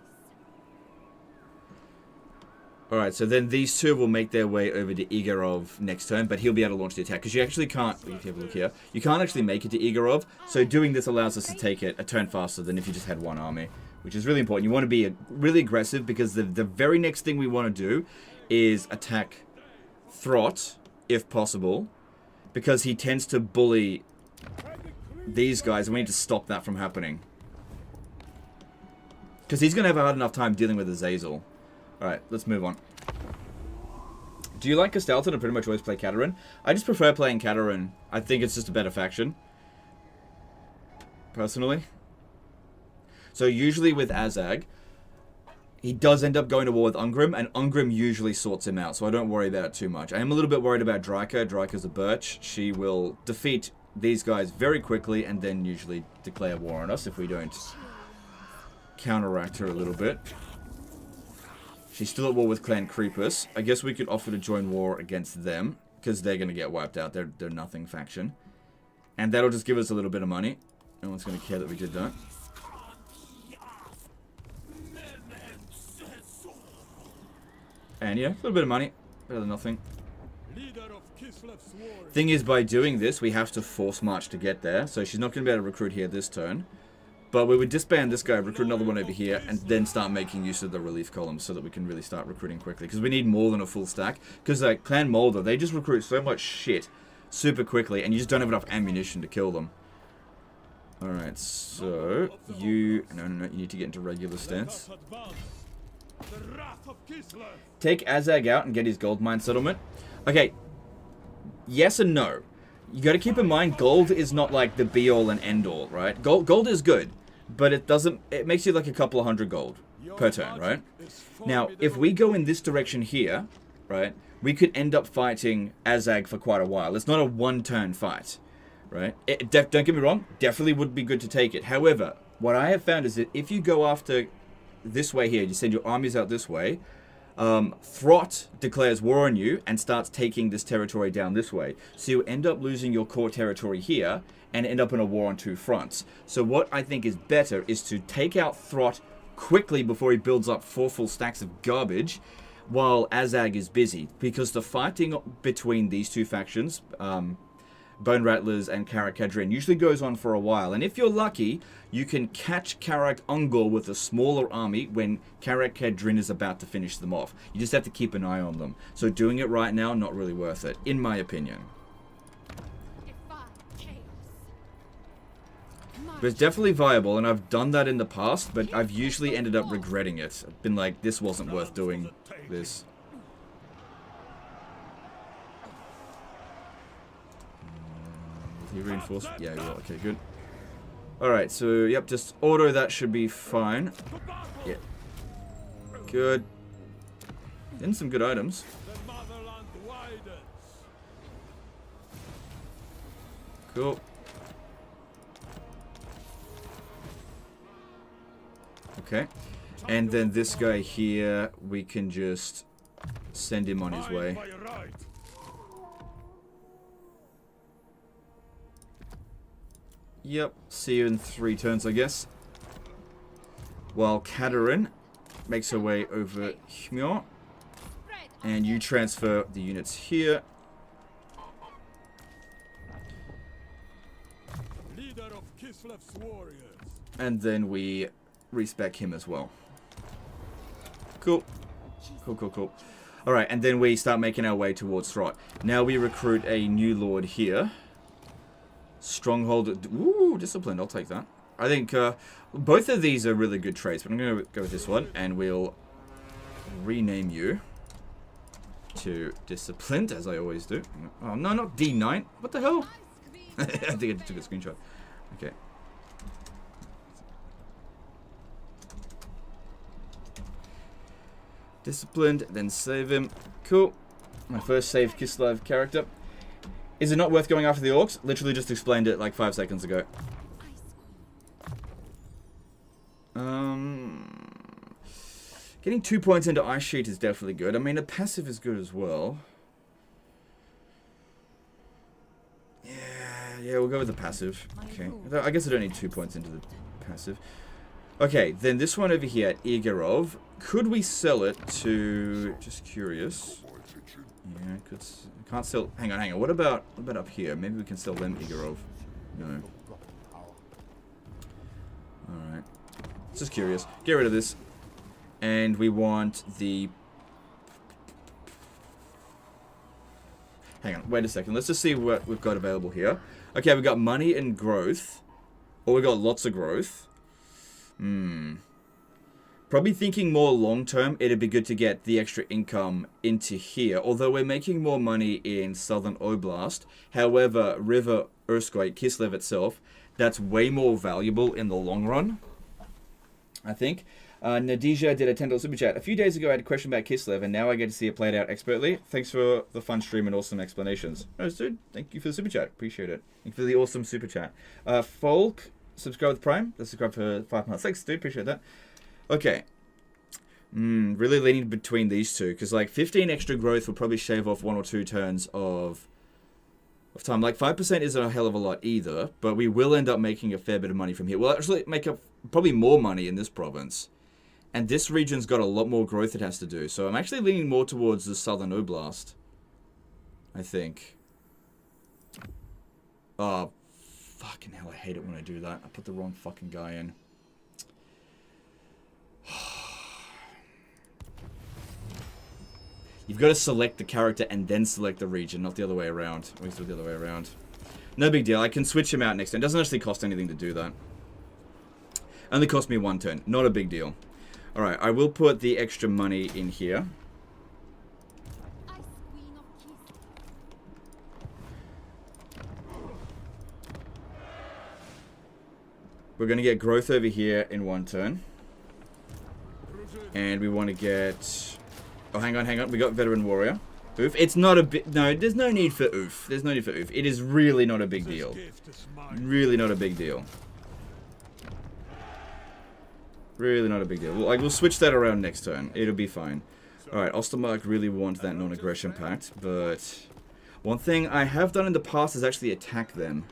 Alright, so then these two will make their way over to Igorov next turn, but he'll be able to launch the attack. Because you actually can't, if you have a look here, you can't actually make it to Igorov, so doing this allows us to take it a turn faster than if you just had one army. Which is really important. You want to be really aggressive because the very next thing we want to do is attack Throt, if possible. Because he tends to bully these guys, and we need to stop that from happening. Because he's going to have a hard enough time dealing with Azazel. Alright, let's move on. Do you like Castalton or pretty much always play Katarin? I just prefer playing Katarin. I think it's just a better faction. Personally. So usually with Azag, he does end up going to war with Ungrim, and Ungrim usually sorts him out, so I don't worry about it too much. I am a little bit worried about Dryka. Dryka's a birch. She will defeat these guys very quickly and then usually declare war on us if we don't counteract her a little bit. She's still at war with Clan Creepus. I guess we could offer to join war against them, because they're going to get wiped out. They're nothing faction. And that'll just give us a little bit of money. No one's going to care that we did that. And yeah, a little bit of money. Better than nothing. Thing is, by doing this, we have to force march to get there. So she's not going to be able to recruit here this turn. But we would disband this guy, recruit another one over here, and then start making use of the relief columns so that we can really start recruiting quickly. Because we need more than a full stack. Because like Clan Molder, they just recruit so much shit super quickly, and you just don't have enough ammunition to kill them. Alright, so you... No, you need to get into regular stance. Take Azag out and get his gold mine settlement. Okay, yes and no. You got to keep in mind, gold is not like the be-all and end-all, right? Gold is good, but it doesn't... It makes you like a couple of 100 gold per turn, right? Now, if we go in this direction here, right, we could end up fighting Azag for quite a while. It's not a one-turn fight, right? Don't get me wrong, definitely would be good to take it. However, what I have found is that if you go after... this way here, you send your armies out this way, Throt declares war on you and starts taking this territory down this way. So you end up losing your core territory here and end up in a war on two fronts. So what I think is better is to take out Throt quickly before he builds up 4 full stacks of garbage while Azag is busy. Because the fighting between these two factions, Bone Rattlers and Karak Kadrin, usually goes on for a while. And if you're lucky, you can catch Karak Ungor with a smaller army when Karak Kadrin is about to finish them off. You just have to keep an eye on them. So doing it right now, not really worth it, in my opinion. But it's definitely viable, and I've done that in the past, but I've usually ended up regretting it. I've been like, this wasn't worth doing this. He reinforced? Yeah, he will. Okay, good. Alright, so, yep, just auto that should be fine. Yeah. Good. Then some good items. Cool. Okay. And then this guy here, we can just send him on his way. Yep, see you in 3 turns, I guess. While Katarin makes her way over here. And you transfer the units here. And then we respec him as well. Cool. Cool, cool, cool. Alright, and then we start making our way towards Throt. Now we recruit a new lord here. Stronghold. Ooh, disciplined. I'll take that. I think both of these are really good traits, but I'm going to go with this one, and we'll rename you to disciplined, as I always do. Oh, no, not D9. What the hell? I think I took a screenshot. Okay. Disciplined, then save him. Cool. My first save Kislev character. Is it not worth going after the orcs? Literally just explained it like 5 seconds ago. Getting 2 points into Ice Sheet is definitely good. I mean, a passive is good as well. Yeah, we'll go with the passive. Okay. I guess I don't need 2 points into the passive. Okay, then this one over here, Igorov. Could we sell it to... Just curious. Yeah, can't sell... Hang on. What about up here? Maybe we can sell them Igorov. No. Alright. Just curious. Get rid of this. And we want the... Hang on, wait a second. Let's just see what we've got available here. Okay, we've got money and growth. Or we've got lots of growth. Probably thinking more long-term, it'd be good to get the extra income into here. Although we're making more money in Southern Oblast. However, River Earthquake, Kislev itself, that's way more valuable in the long run, I think. Nadija did a $10 super chat. A few days ago, I had a question about Kislev, and now I get to see it played out expertly. Thanks for the fun stream and awesome explanations. No, dude, thank you for the super chat. Appreciate it. Thank you for the awesome super chat. Folk, subscribe with Prime. Let's subscribe for 5 months. Thanks, dude. Appreciate that. Okay. Really leaning between these two, because like 15 extra growth will probably shave off 1 or 2 turns of time. Like 5% isn't a hell of a lot either, but we will end up making a fair bit of money from here. We'll actually make up probably more money in this province. And this region's got a lot more growth it has to do. So I'm actually leaning more towards the Southern Oblast, I think. Oh, fucking hell, I hate it when I do that. I put the wrong fucking guy in. You've got to select the character and then select the region, not the other way around. Always do it the other way around. No big deal. I can switch him out next turn. It doesn't actually cost anything to do that. Only cost me 1 turn. Not a big deal. Alright, I will put the extra money in here. We're going to get growth over here in 1 turn. And we want to get... Oh, hang on. We got Veteran Warrior. Oof. It's not a bit... No, there's no need for oof. There's no need for oof. It is really not a big deal. Really not a big deal. Really not a big deal. We'll switch that around next turn. It'll be fine. Alright, Ostermark really want that non-aggression pact, but one thing I have done in the past is actually attack them.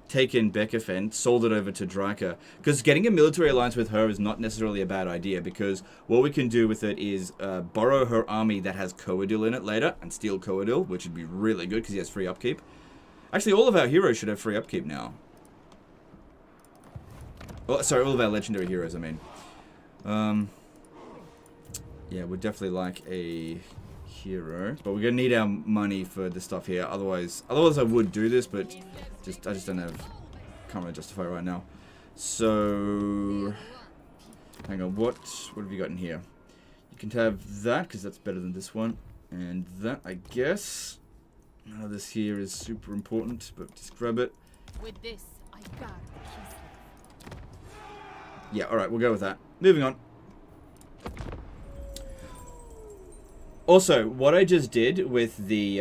Taken Beckerfen, sold it over to Draca. Because getting a military alliance with her is not necessarily a bad idea, because what we can do with it is borrow her army that has Coadil in it later, and steal Coadil, which would be really good because he has free upkeep. Actually, all of our heroes should have free upkeep now. Oh, sorry, all of our legendary heroes, I mean. Yeah, we'd definitely like a hero, but we're gonna need our money for the stuff here. Otherwise I would do this, but I just don't have. Can't really justify it right now. So, hang on. What have you got in here? You can have that because that's better than this one, and that I guess. None of this here is super important, but just grab it. With this, I guard Kislev. Yeah, alright, we'll go with that. Moving on. Also, what I just did with the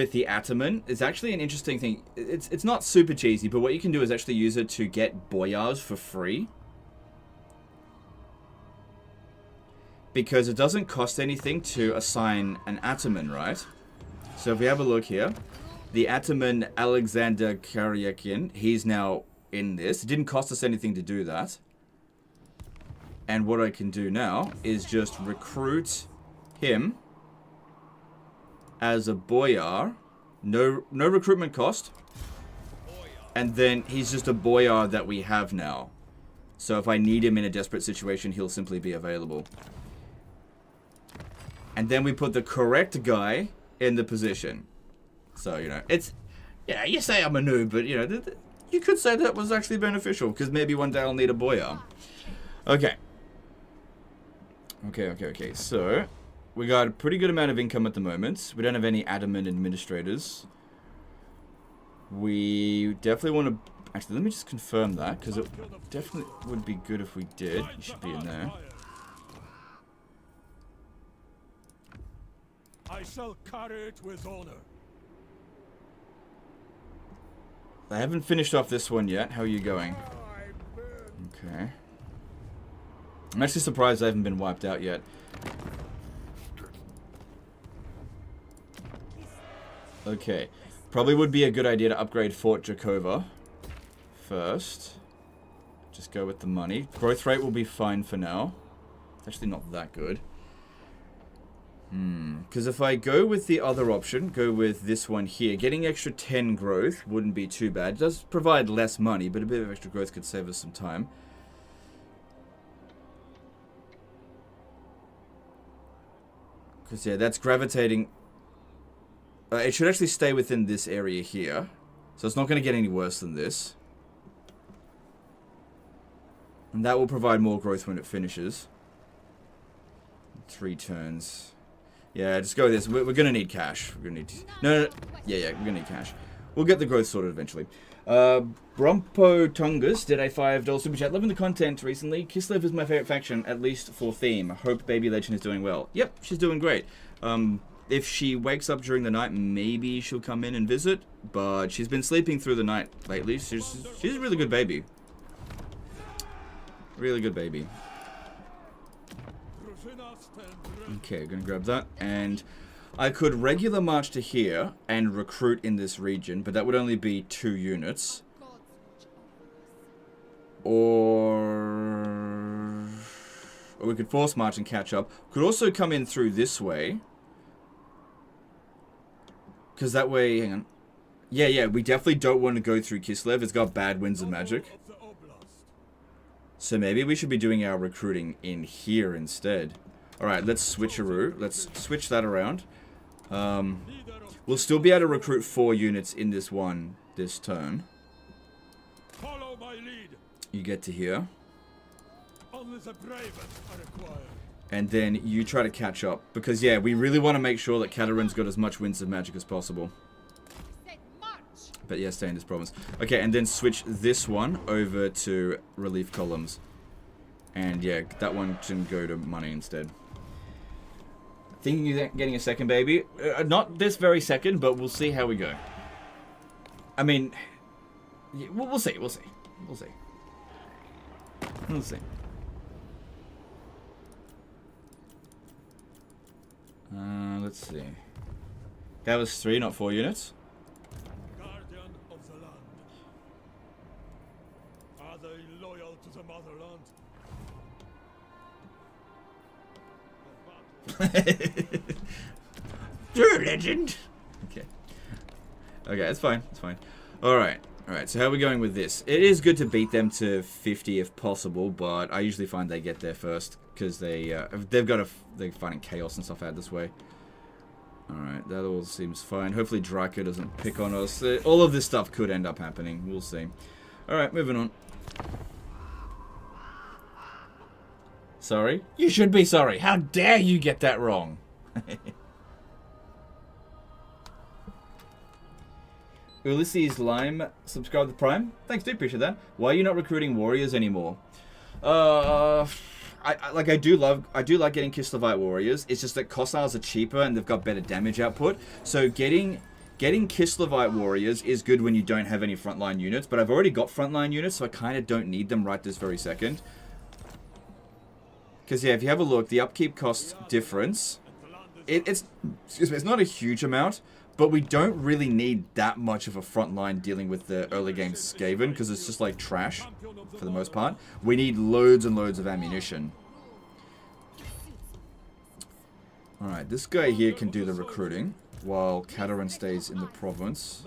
Ataman is actually an interesting thing. It's not super cheesy, but what you can do is actually use it to get boyars for free. Because it doesn't cost anything to assign an Ataman, right? So if we have a look here, the Ataman Alexander Karyakin, he's now in this. It didn't cost us anything to do that. And what I can do now is just recruit him as a boyar. No recruitment cost. And then he's just a boyar that we have now. So if I need him in a desperate situation, he'll simply be available. And then we put the correct guy in the position. So, you know, it's... Yeah, you say I'm a noob, but, you know, you could say that was actually beneficial. Because maybe one day I'll need a boyar. Okay. Okay. So, we got a pretty good amount of income at the moment. We don't have any adamant administrators. We definitely want to... Actually, let me just confirm that, because it definitely would be good if we did. You should be in there. I shall carry it with honor. I haven't finished off this one yet. How are you going? Okay. I'm actually surprised I haven't been wiped out yet. Okay. Probably would be a good idea to upgrade Fort Jakova first. Just go with the money. Growth rate will be fine for now. It's actually not that good. Because if I go with the other option, go with this one here, getting extra 10 growth wouldn't be too bad. It does provide less money, but a bit of extra growth could save us some time. Because, yeah, that's gravitating... it should actually stay within this area here. So it's not going to get any worse than this. And that will provide more growth when it finishes. 3 turns. Yeah, just go with this. We're going to need cash. We're going to need... No. Yeah, we're going to need cash. We'll get the growth sorted eventually. Brompo Tungus did a $5 super chat. Loving the content recently. Kislev is my favorite faction, at least for theme. Hope Baby Legend is doing well. Yep, she's doing great. If she wakes up during the night, maybe she'll come in and visit. But she's been sleeping through the night lately. She's a really good baby. Really good baby. Okay, gonna grab that. And I could regular march to here and recruit in this region, but that would only be 2 units. Or we could force march and catch up. Could also come in through this way. Because that way, hang on. Yeah, we definitely don't want to go through Kislev. It's got bad winds of magic. So maybe we should be doing our recruiting in here instead. Alright, let's switcheroo. Let's switch that around. We'll still be able to recruit 4 units in this turn. Follow my lead. You get to here. Only the bravest are required. And then you try to catch up. Because, yeah, we really want to make sure that Katarin's got as much winds of magic as possible. But, yeah, stay in this province. Okay, and then switch this one over to relief columns. And, yeah, that one can go to money instead. Thinking you're getting a second baby? Not this very second, but we'll see how we go. I mean, yeah, we'll see. We'll see. Let's see. That was 3, not 4 units. Guardian of the land. Are they loyal to the motherland? True legend. Okay. Okay, it's fine. It's fine. Alright. Alright, so how are we going with this? It is good to beat them to 50 if possible, but I usually find they get there first because they're fighting chaos and stuff out this way. Alright, that all seems fine. Hopefully Draco doesn't pick on us. All of this stuff could end up happening. We'll see. Alright, moving on. Sorry? You should be sorry. How dare you get that wrong? Ulysses Lime, subscribe to Prime. Thanks, dude. Appreciate that. Why are you not recruiting warriors anymore? I do like getting Kislevites warriors. It's just that Kossars are cheaper and they've got better damage output. So getting Kislevites warriors is good when you don't have any frontline units. But I've already got frontline units, so I kind of don't need them right this very second. Because yeah, if you have a look, the upkeep cost difference, it's not a huge amount. But we don't really need that much of a front line dealing with the early game Skaven, because it's just like trash, for the most part. We need loads and loads of ammunition. Alright, this guy here can do the recruiting, while Katarin stays in the province.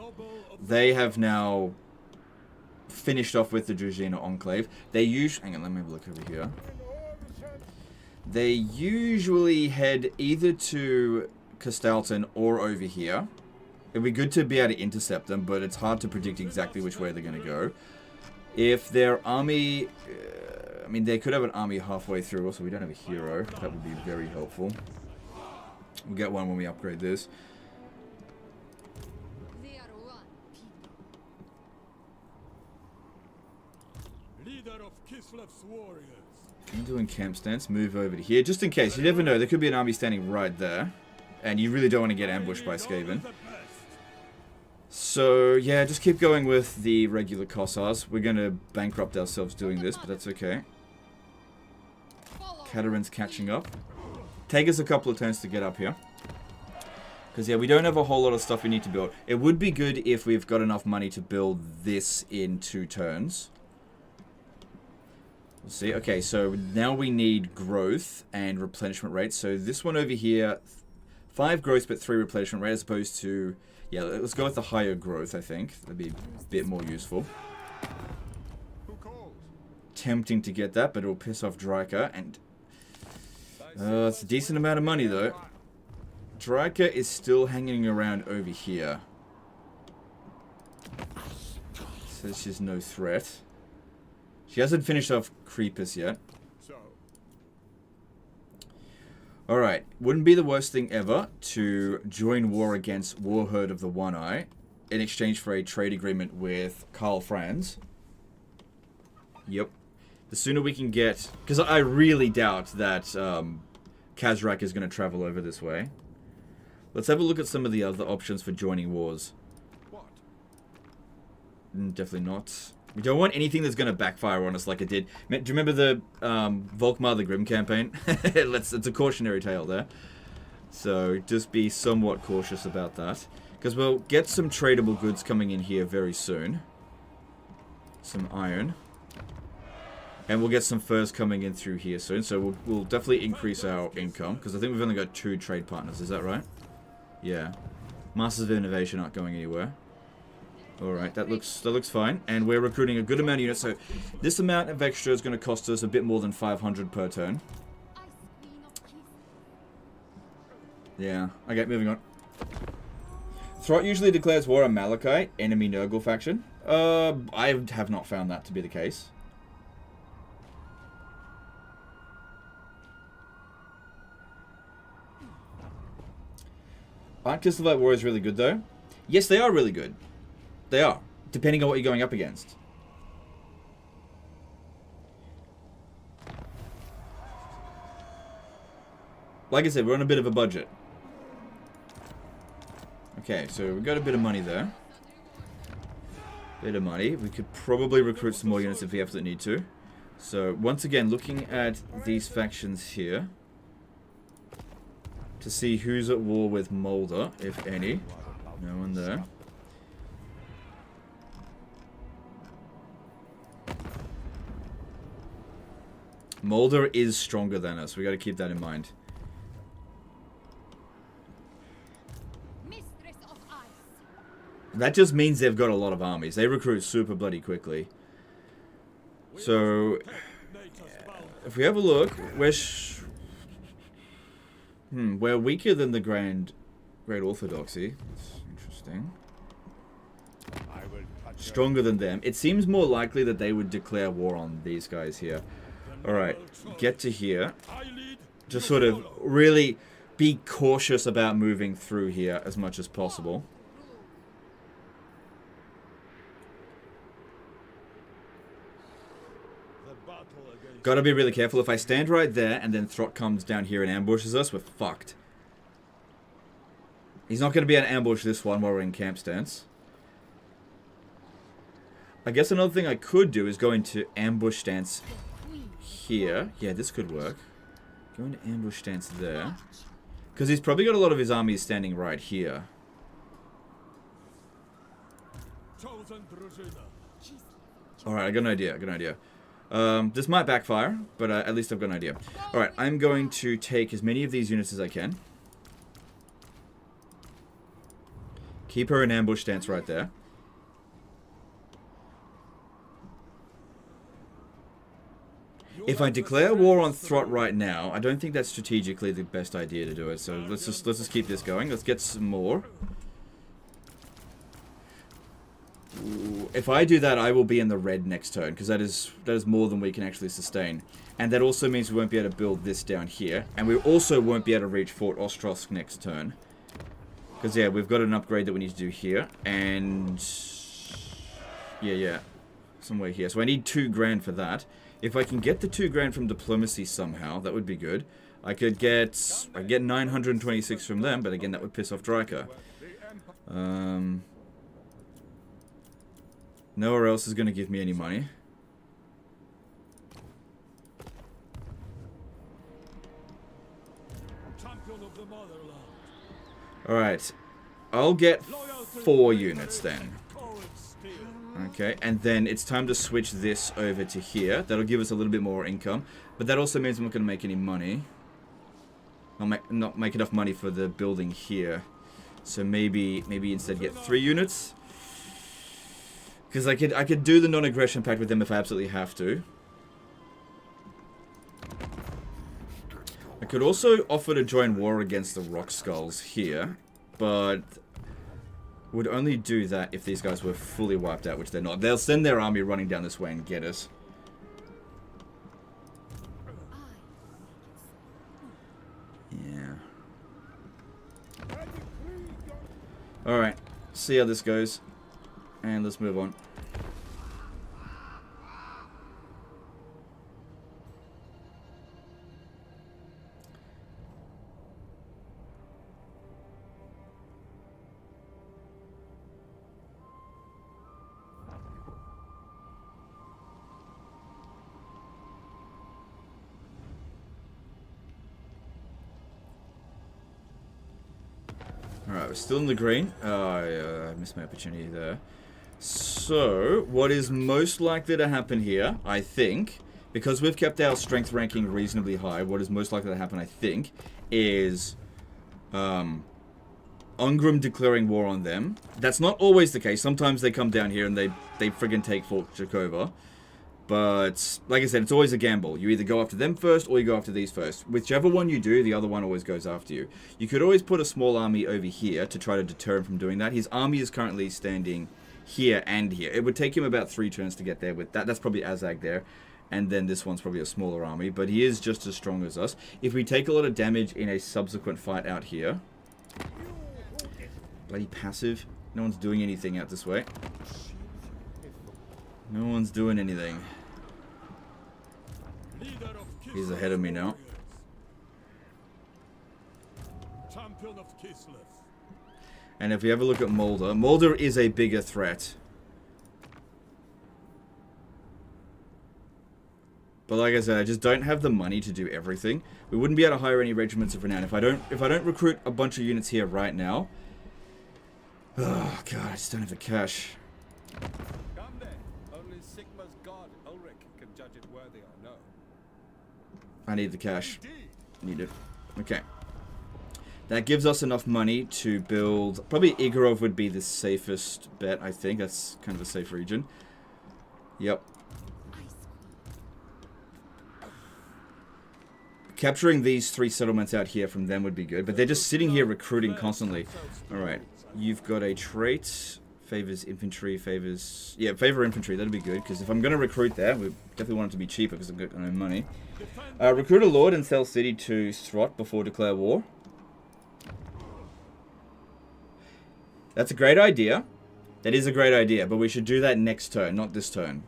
They have now finished off with the Tzarina Enclave. They usually... Hang on, let me have a look over here. They usually head either to Castalton or over here. It'd be good to be able to intercept them, but it's hard to predict exactly which way they're going to go. If their army... I mean, they could have an army halfway through. Also, we don't have a hero. That would be very helpful. We'll get one when we upgrade this. Leader of Kislev's warriors. I'm doing camp stance. Move over to here. Just in case. You never know. There could be an army standing right there. And you really don't want to get ambushed by Skaven. So, yeah, just keep going with the regular Kossars. We're going to bankrupt ourselves doing this, but that's okay. Katarin's catching up. Take us a couple of turns to get up here. Because, yeah, we don't have a whole lot of stuff we need to build. It would be good if we've got enough money to build this in 2 turns. We'll see. Okay, so now we need growth and replenishment rate. So this one over here... 5 growth, but 3 replenishment rate, as opposed to... Yeah, let's go with the higher growth, I think. That'd be a bit more useful. Tempting to get that, but it'll piss off Draika, and... it's a decent amount of money, though. Draika is still hanging around over here. Says she's no threat. She hasn't finished off Creepus yet. Alright, wouldn't be the worst thing ever to join war against Warherd of the One Eye in exchange for a trade agreement with Karl Franz. Yep. The sooner we can get... Because I really doubt that Kazrak is going to travel over this way. Let's have a look at some of the other options for joining wars. What? Definitely not. We don't want anything that's going to backfire on us like it did. Do you remember the Volkmar the Grim campaign? It's a cautionary tale there. So just be somewhat cautious about that. Because we'll get some tradable goods coming in here very soon. Some iron. And we'll get some furs coming in through here soon. So we'll definitely increase our income. Because I think we've only got 2 trade partners. Is that right? Yeah. Masters of Innovation aren't going anywhere. Alright, that looks fine. And we're recruiting a good amount of units, so this amount of extra is going to cost us a bit more than 500 per turn. Yeah. Okay, moving on. Throt usually declares war on Malachite, enemy Nurgle faction. I have not found that to be the case. Aren't Kislevites warriors really good, though? Yes, they are really good. They are, depending on what you're going up against. Like I said, we're on a bit of a budget. Okay, so we've got a bit of money there. Bit of money. We could probably recruit some more units if we absolutely need to. So, once again, looking at these factions here. to see who's at war with Mulder, if any. No one there. Mulder is stronger than us. We got to keep that in mind. Mistress of ice. That just means they've got a lot of armies. They recruit super bloody quickly. So, if we have a look, we're weaker than the Great Orthodoxy. That's interesting. Stronger than them. It seems more likely that they would declare war on these guys here. Alright, get to here. Just sort of really be cautious about moving through here as much as possible. Gotta be really careful. If I stand right there and then Throt comes down here and ambushes us, we're fucked. He's not gonna be able to ambush this one while we're in camp stance. I guess another thing I could do is go into ambush stance here. Yeah, this could work. Go into ambush stance there. Because he's probably got a lot of his armies standing right here. Alright, I got an idea. This might backfire, but at least I've got an idea. Alright, I'm going to take as many of these units as I can. Keep her in ambush stance right there. If I declare war on Throt right now, I don't think that's strategically the best idea to do it. So let's just keep this going. Let's get some more. Ooh, if I do that, I will be in the red next turn because that is more than we can actually sustain, and that also means we won't be able to build this down here, and we also won't be able to reach Fort Ostrosk next turn. Because yeah, we've got an upgrade that we need to do here, and yeah, somewhere here. So I need 2 grand for that. If I can get the 2 grand from diplomacy somehow, that would be good. I get 926 from them, but again, that would piss off Dryker. Nowhere else is going to give me any money. Alright. I'll get 4 units then. Okay, and then it's time to switch this over to here. That'll give us a little bit more income. But that also means I'm not going to make any money. Not make enough money for the building here. So maybe instead get 3 units. Because I could do the non-aggression pact with them if I absolutely have to. I could also offer to join war against the Rock Skulls here, but would only do that if these guys were fully wiped out, which they're not. They'll send their army running down this way and get us. Yeah. Alright, see how this goes. And let's move on. Alright, we're still in the green. I missed my opportunity there. So, what is most likely to happen here, I think, because we've kept our strength ranking reasonably high, what is most likely to happen, I think, is Ungrim declaring war on them. That's not always the case. Sometimes they come down here and they friggin' take Fort Jakova. But, like I said, it's always a gamble. You either go after them first or you go after these first. Whichever one you do, the other one always goes after you. You could always put a small army over here to try to deter him from doing that. His army is currently standing here and here. It would take him about 3 turns to get there with that. That's probably Azag there. And then this one's probably a smaller army. But he is just as strong as us. If we take a lot of damage in a subsequent fight out here... Bloody passive. No one's doing anything out this way. No one's doing anything. He's ahead of me now. And if we have a look at Mulder, Mulder is a bigger threat. But like I said, I just don't have the money to do everything. We wouldn't be able to hire any regiments of renown if I don't recruit a bunch of units here right now. Oh god, I just don't have the cash. Come then. Only Sigma's god Ulrich can judge it worthy or no. I need the cash. Need it. Okay. That gives us enough money to build... Probably Igorov would be the safest bet, I think. That's kind of a safe region. Yep. Capturing these 3 settlements out here from them would be good. But they're just sitting here recruiting constantly. Alright. You've got a trait. Favors infantry, favors... Yeah, favor infantry. That'd be good. Because if I'm going to recruit that, we definitely want it to be cheaper because I've got no money. Recruit a lord and sell city to Throt before declare war. That's a great idea. That is a great idea, but we should do that next turn, not this turn.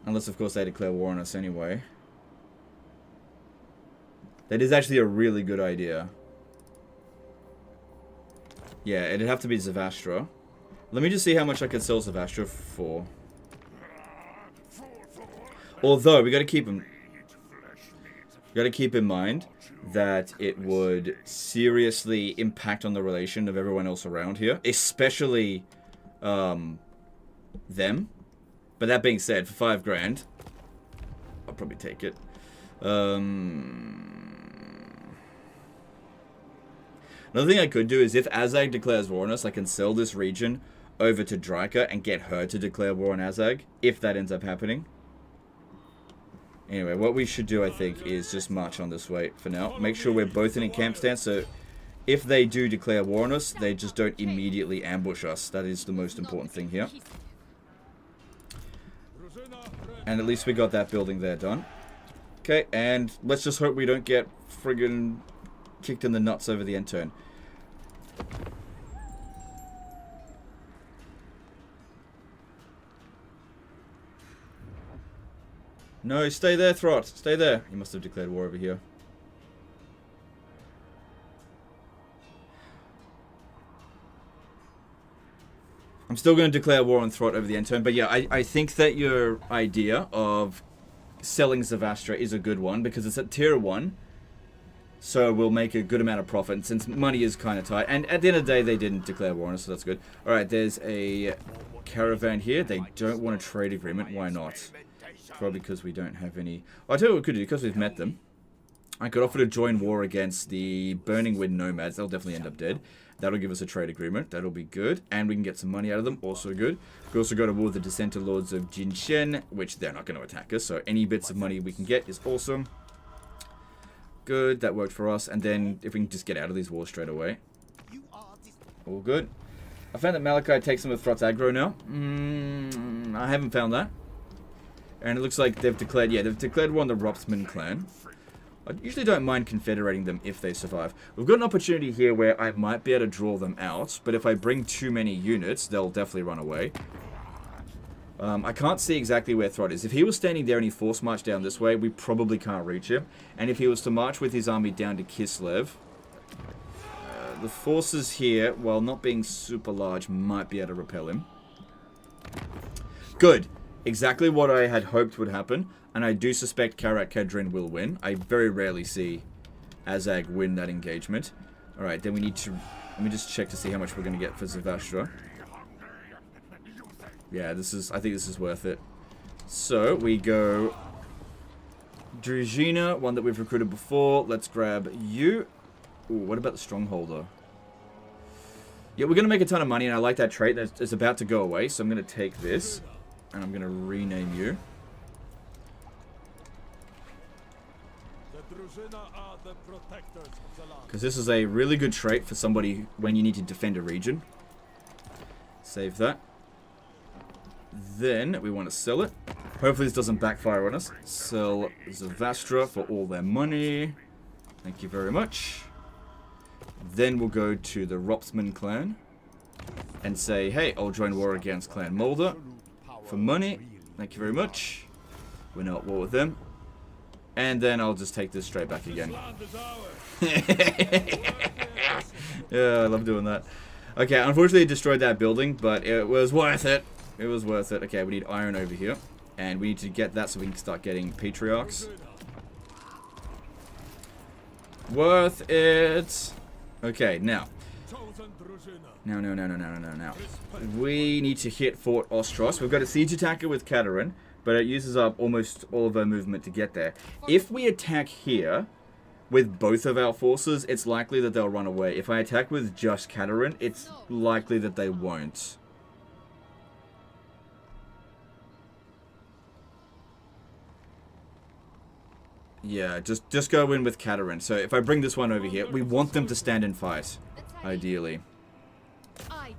Unless, of course, they declare war on us anyway. That is actually a really good idea. Yeah, it'd have to be Zavastra. Let me just see how much I could sell Zavastra for. Although, we got to keep him... Got to keep in mind that it would seriously impact on the relation of everyone else around here, especially them. But that being said, for 5 grand, I'll probably take it. Another thing I could do is if Azag declares war on us, I can sell this region over to Draika and get her to declare war on Azag, if that ends up happening. Anyway, what we should do, I think, is just march on this way for now. Make sure we're both in a camp stance, so if they do declare war on us, they just don't immediately ambush us. That is the most important thing here. And at least we got that building there done. Okay, and let's just hope we don't get friggin' kicked in the nuts over the end turn. No, stay there, Throt. Stay there. He must have declared war over here. I'm still going to declare war on Throt over the end turn. But yeah, I think that your idea of selling Zavastra is a good one. Because it's at tier 1. So we'll make a good amount of profit. And since money is kind of tight. And at the end of the day, they didn't declare war on us. So that's good. Alright, there's a caravan here. They don't want a trade agreement. Why not? Probably because we don't have any... Oh, I'll tell you what we could do, because we've met them. I could offer to join war against the Burning Wind Nomads. They'll definitely end up dead. That'll give us a trade agreement. That'll be good. And we can get some money out of them. Also good. We can also go to war with the Dissenter Lords of Jinshen, which they're not going to attack us. So any bits of money we can get is awesome. Good. That worked for us. And then if we can just get out of these wars straight away. All good. I found that Malachi takes them with Throt's aggro now. I haven't found that. And it looks like they've declared, yeah, they've declared war on the Ropsman clan. I usually don't mind confederating them if they survive. We've got an opportunity here where I might be able to draw them out, but if I bring too many units, they'll definitely run away. I can't see exactly where Throt is. If he was standing there and he force marched down this way, we probably can't reach him. And if he was to march with his army down to Kislev, the forces here, while not being super large, might be able to repel him. Good. Exactly what I had hoped would happen, and I do suspect Tzarina Katarin will win. I very rarely see Azag win that engagement. Alright, then we need to... Let me just check to see how much we're going to get for Zavastra. Yeah, this is... I think this is worth it. So, we go... Tzarina, one that we've recruited before. Let's grab you. Ooh, what about the Strongholder? Yeah, we're going to make a ton of money, and I like that trait. It's about to go away, so I'm going to take this. And I'm going to rename you. Because this is a really good trait for somebody when you need to defend a region. Save that. Then we want to sell it. Hopefully this doesn't backfire on us. Sell Zavastra for all their money. Thank you very much. Then we'll go to the Ropsman clan. And say, hey, I'll join war against Clan Mulder. For money. Thank you very much. We're not at war with them. And then I'll just take this straight back again. Yeah, I love doing that. Okay, unfortunately it destroyed that building, but it was worth it. It was worth it. Okay, we need iron over here. And we need to get that so we can start getting Patriarchs. Worth it. Okay, now. Now. We need to hit Fort Ostros. We've got a siege attacker with Katarin, but it uses up almost all of our movement to get there. If we attack here with both of our forces, it's likely that they'll run away. If I attack with just Katarin, it's likely that they won't. Yeah, just go in with Katarin. So if I bring this one over here, we want them to stand and fight, ideally. I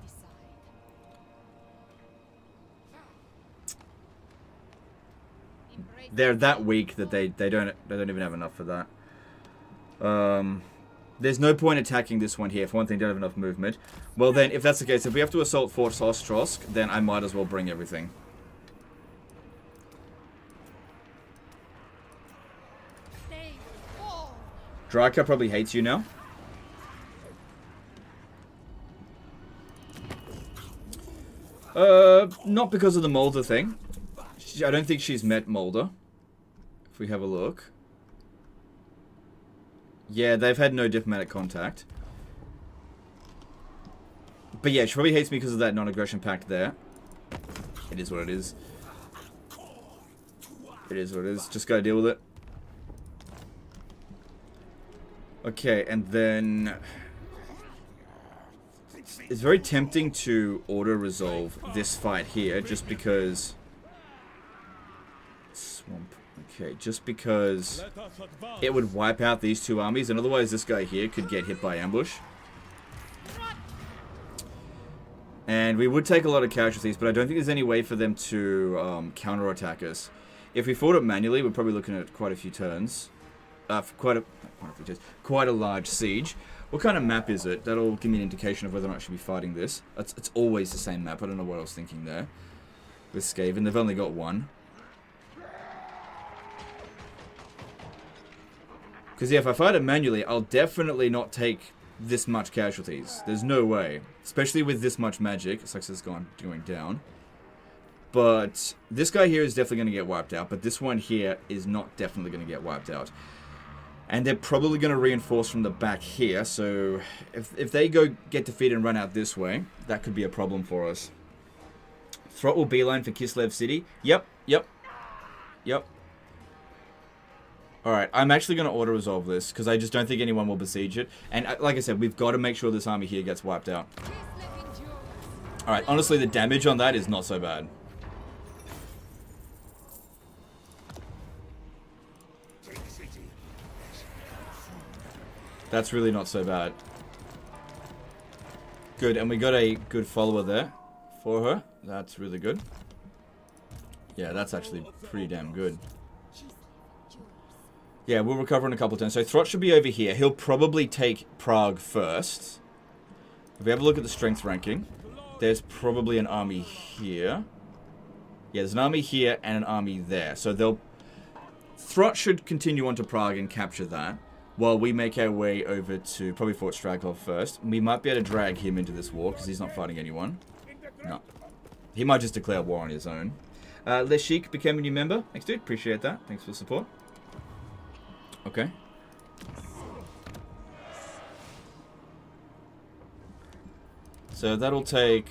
decide. They're that weak that they don't even have enough for that. There's no point attacking this one here if one thing don't have enough movement. Well then, if that's the case, if we have to assault Fort Ostrosk, then I might as well bring everything. Draka probably hates you now. Not because of the Mulder thing. I don't think she's met Mulder. If we have a look. Yeah, they've had no diplomatic contact. But yeah, she probably hates me because of that non-aggression pact there. It is what it is. It is what it is. Just gotta deal with it. Okay, and then... It's very tempting to auto-resolve this fight here, just because... Swamp. Okay, just because it would wipe out these two armies, and otherwise this guy here could get hit by ambush. And we would take a lot of casualties, but I don't think there's any way for them to counter-attack us. If we fought it manually, we're probably looking at quite a few turns. Quite a large siege. What kind of map is it? That'll give me an indication of whether or not I should be fighting this. It's always the same map. I don't know what I was thinking there. With Skaven, they've only got one. Because yeah, if I fight it manually, I'll definitely not take this much casualties. There's no way. Especially with this much magic. Success is going down. But this guy here is definitely going to get wiped out. But this one here is not definitely going to get wiped out. And they're probably going to reinforce from the back here. So if they get defeated and run out this way, that could be a problem for us. Throt will beeline for Kislev City. Yep. Alright, I'm actually going to auto-resolve this, because I just don't think anyone will besiege it. And like I said, we've got to make sure this army here gets wiped out. Alright, honestly, the damage on that is not so bad. That's really not so bad. Good, and we got a good follower there for her. That's really good. Yeah, that's actually pretty damn good. Yeah, we'll recover in a couple of turns. So Throt should be over here. He'll probably take Prague first. If we have a look at the strength ranking, there's probably an army here. Yeah, there's an army here and an army there. So Throt should continue on to Prague and capture that, while we make our way over to probably Fort Stragov first. We might be able to drag him into this war, because he's not fighting anyone. No. He might just declare war on his own. Leshik became a new member. Thanks, dude. Appreciate that. Thanks for the support. Okay. So that'll take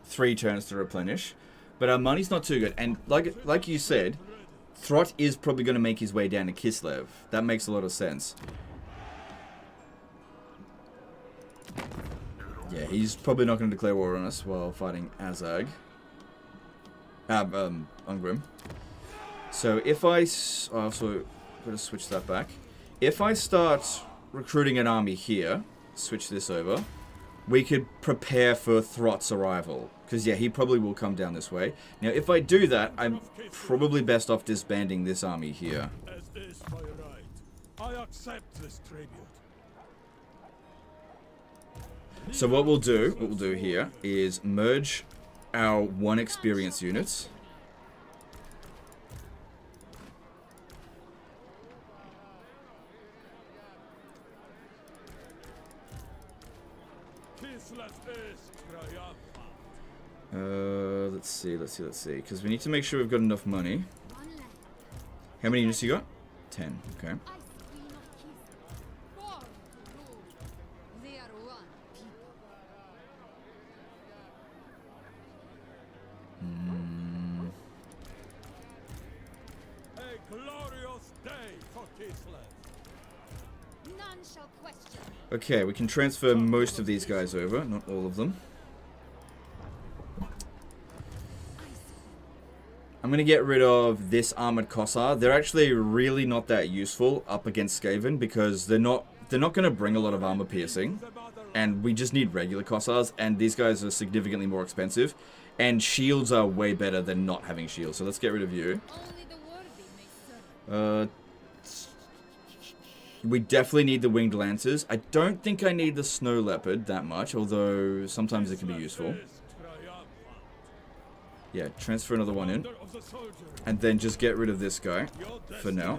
3 turns to replenish. But our money's not too good. And like you said, Throt is probably going to make his way down to Kislev. That makes a lot of sense. Yeah, he's probably not going to declare war on us while fighting Azag. Ungrim. So if I... also got to switch that back. If I start recruiting an army here, switch this over, we could prepare for Throt's arrival. Because, yeah, he probably will come down this way. Now, if I do that, I'm probably best off disbanding this army here. As is my right. I accept this tribute. So what we'll do here is merge our 1 experience units. Let's see. Because we need to make sure we've got enough money. How many units you got? 10. Okay. A glorious day for Kislev. None shall question me. Okay, we can transfer most of these guys over, not all of them. I'm going to get rid of this Armored Kossar. They're actually really not that useful up against Skaven because they're not going to bring a lot of armor piercing. And we just need regular Kossars, and these guys are significantly more expensive. And shields are way better than not having shields, so let's get rid of you. Only the worthy may serve. We definitely need the Winged Lancers. I don't think I need the Snow Leopard that much, although sometimes it can be useful. Yeah, transfer another one in. And then just get rid of this guy for now.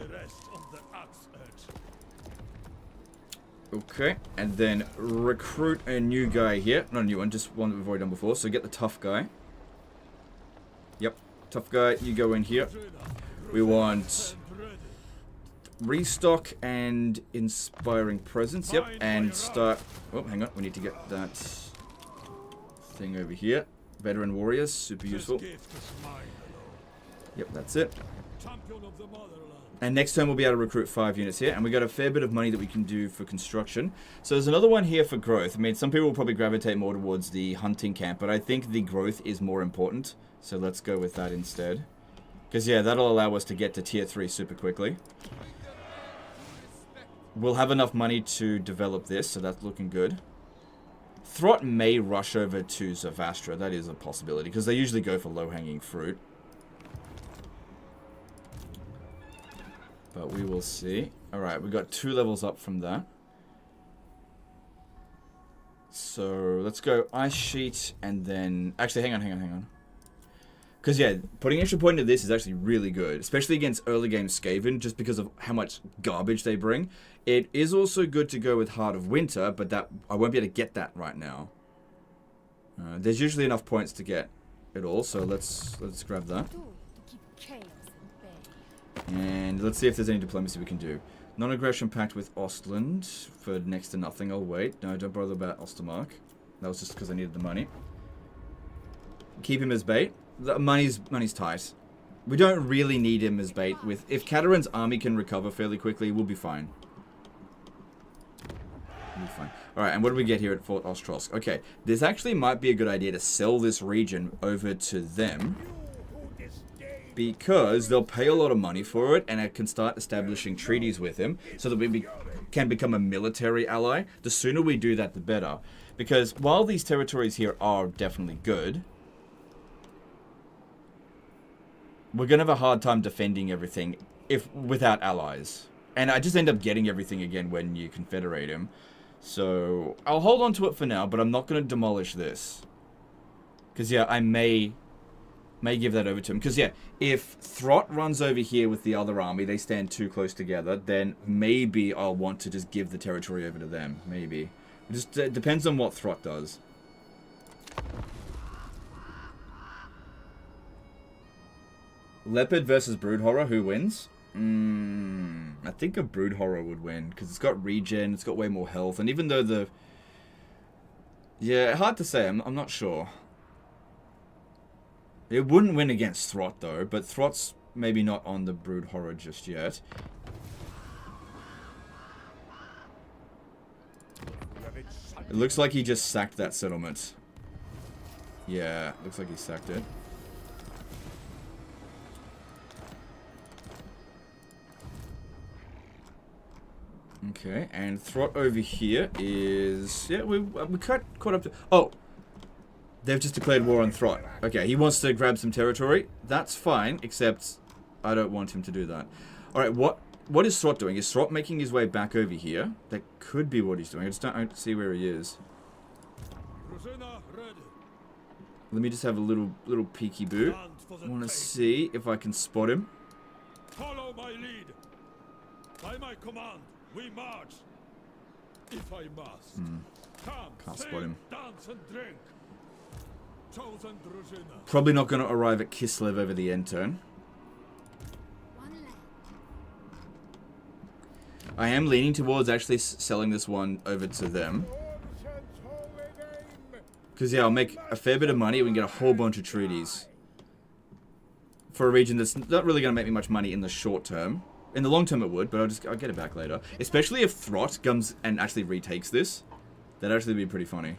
Okay, and then recruit a new guy here. Not a new one, just one that we've already done before. So get the tough guy. Yep, tough guy, you go in here. We want restock and inspiring presence. Yep, and start. Oh, hang on, we need to get that thing over here. Veteran warriors, super useful. Yep, that's it. And next turn we'll be able to recruit 5 units here, and we got a fair bit of money that we can do for construction. So there's another one here for growth. I mean, some people will probably gravitate more towards the hunting camp, but I think the growth is more important. So let's go with that instead. Because yeah, that'll allow us to get to tier 3 super quickly. We'll have enough money to develop this, so that's looking good. Throt may rush over to Zavastra. That is a possibility, because they usually go for low-hanging fruit. But we will see. Alright, we got 2 levels up from that. So, let's go Ice Sheet, and then... Actually, hang on. Because, yeah, putting extra point into this is actually really good. Especially against early game Skaven, just because of how much garbage they bring. It is also good to go with Heart of Winter, but that I won't be able to get that right now. There's usually enough points to get it all, so let's grab that. And let's see if there's any diplomacy we can do. Non-aggression pact with Ostland for next to nothing. I'll wait. No, don't bother about Ostermark. That was just because I needed the money. Keep him as bait. The money's tight. We don't really need him as bait. If Katarin's army can recover fairly quickly, we'll be fine. Alright, and what do we get here at Fort Ostrosk? Okay, this actually might be a good idea to sell this region over to them. Because they'll pay a lot of money for it, and it can start establishing treaties with him, so that we can become a military ally. The sooner we do that, the better. Because while these territories here are definitely good, we're going to have a hard time defending everything without allies. And I just end up getting everything again when you confederate him. So, I'll hold on to it for now, but I'm not going to demolish this. Because, yeah, I may give that over to him. Because, yeah, if Throt runs over here with the other army, they stand too close together, then maybe I'll want to just give the territory over to them. Maybe. It just depends on what Throt does. Leopard versus Brood Horror, who wins? I think a Brood Horror would win, because it's got regen, it's got way more health, and even though the... Yeah, hard to say, I'm not sure. It wouldn't win against Throt, though, but Throt's maybe not on the Brood Horror just yet. It looks like he just sacked that settlement. Yeah, looks like he sacked it. Okay, and Throt over here is... Yeah, we caught up to... Oh! They've just declared war on Throt. Okay, he wants to grab some territory. That's fine, except I don't want him to do that. Alright, what is Throt doing? Is Throt making his way back over here? That could be what he's doing. I just don't see where he is. Let me just have a little peeky boo. I want to see if I can spot him. Follow my lead. By my command, we march. If I must. Come, Can't spot him. Dance and drink. chosen Tzarina. Probably not going to arrive at Kislev over the end turn. One leg. I am leaning towards actually selling this one over to them. Because, yeah, I'll make a fair bit of money. We can get a whole bunch of treaties. For a region that's not really going to make me much money in the short term. In the long term it would, but I'll get it back later. Especially if Throt comes and actually retakes this. That'd actually be pretty funny.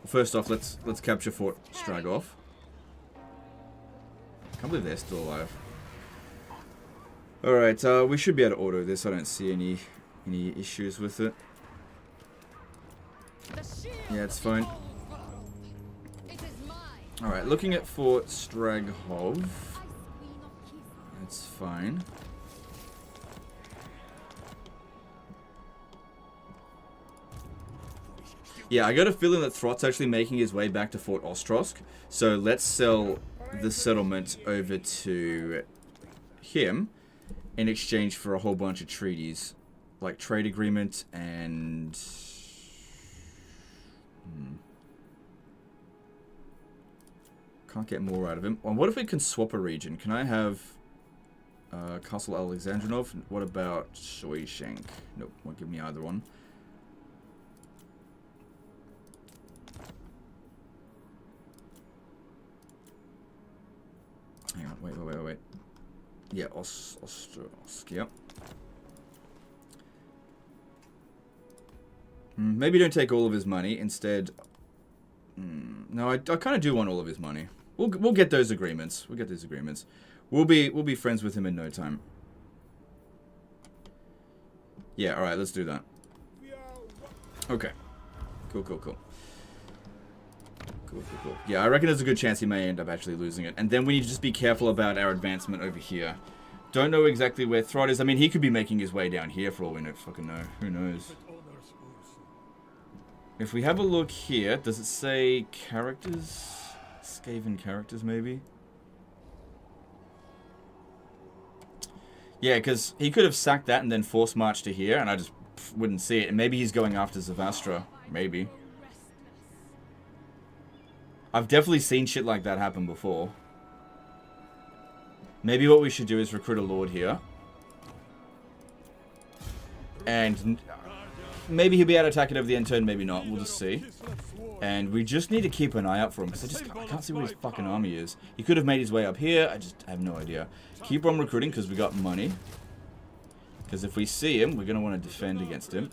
First off, let's capture Fort Stragov. Can't believe they're still alive. Alright, we should be able to auto this. I don't see any issues with it. Yeah, it's fine. Alright, looking at Fort Straghov. That's fine. Yeah, I got a feeling that Throt's actually making his way back to Fort Ostrosk. So let's sell the settlement over to him in exchange for a whole bunch of treaties. Like trade agreement and... Can't get more out of him. Well, what if we can swap a region? Can I have Castle Alexandrinov? What about Shoishank? Nope, won't give me either one. Hang on, wait. Yeah, Ostrosk, yep. Maybe don't take all of his money. Instead, no, I kind of do want all of his money. We'll get those agreements. We'll get those agreements. We'll be friends with him in no time. Yeah, all right, let's do that. Okay. Cool. Yeah, I reckon there's a good chance he may end up actually losing it. And then we need to just be careful about our advancement over here. Don't know exactly where Throt is. I mean, he could be making his way down here for all we know. Fucking know. Who knows? If we have a look here, does it say characters? Skaven characters, maybe? Yeah, because he could have sacked that and then force marched to here, and I just wouldn't see it. And maybe he's going after Zavastra. Maybe. I've definitely seen shit like that happen before. Maybe what we should do is recruit a lord here. And maybe he'll be able to attack it over the end turn, maybe not. We'll just see. And we just need to keep an eye out for him, because I can't see where his fucking army is. He could have made his way up here. I just have no idea. Keep on recruiting, because we got money. Because if we see him, we're going to want to defend against him.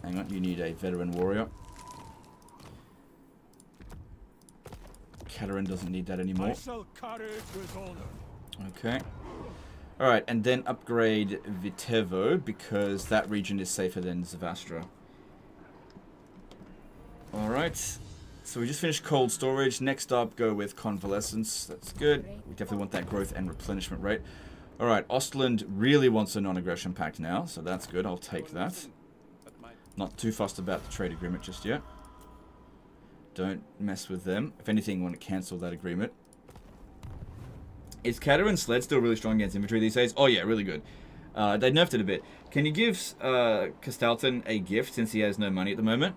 Hang on, you need a veteran warrior. Katarin doesn't need that anymore. Okay. Alright, and then upgrade Vitevo, because that region is safer than Zavastra. Alright. So we just finished cold storage. Next up, go with convalescence. That's good. We definitely want that growth and replenishment rate. Alright, Ostland really wants a non-aggression pact now, so that's good. I'll take that. Not too fussed about the trade agreement just yet. Don't mess with them. If anything, want to cancel that agreement. Is Katarin's sled still really strong against infantry these days? Oh yeah, really good. They nerfed it a bit. Can you give Castalton a gift since he has no money at the moment?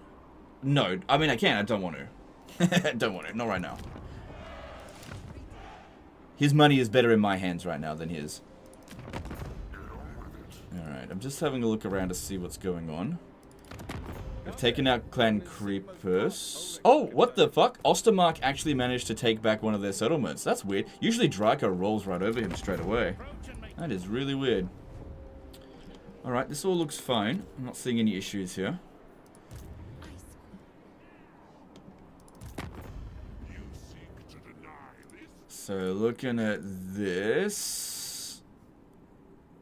No. I mean, I can. I don't want to. Don't want to. Not right now. His money is better in my hands right now than his. Alright, I'm just having a look around to see what's going on. We've taken out Clan Creepers. Oh, what the fuck? Ostermark actually managed to take back one of their settlements. That's weird. Usually Draco rolls right over him straight away. That is really weird. Alright, this all looks fine. I'm not seeing any issues here. So, looking at this...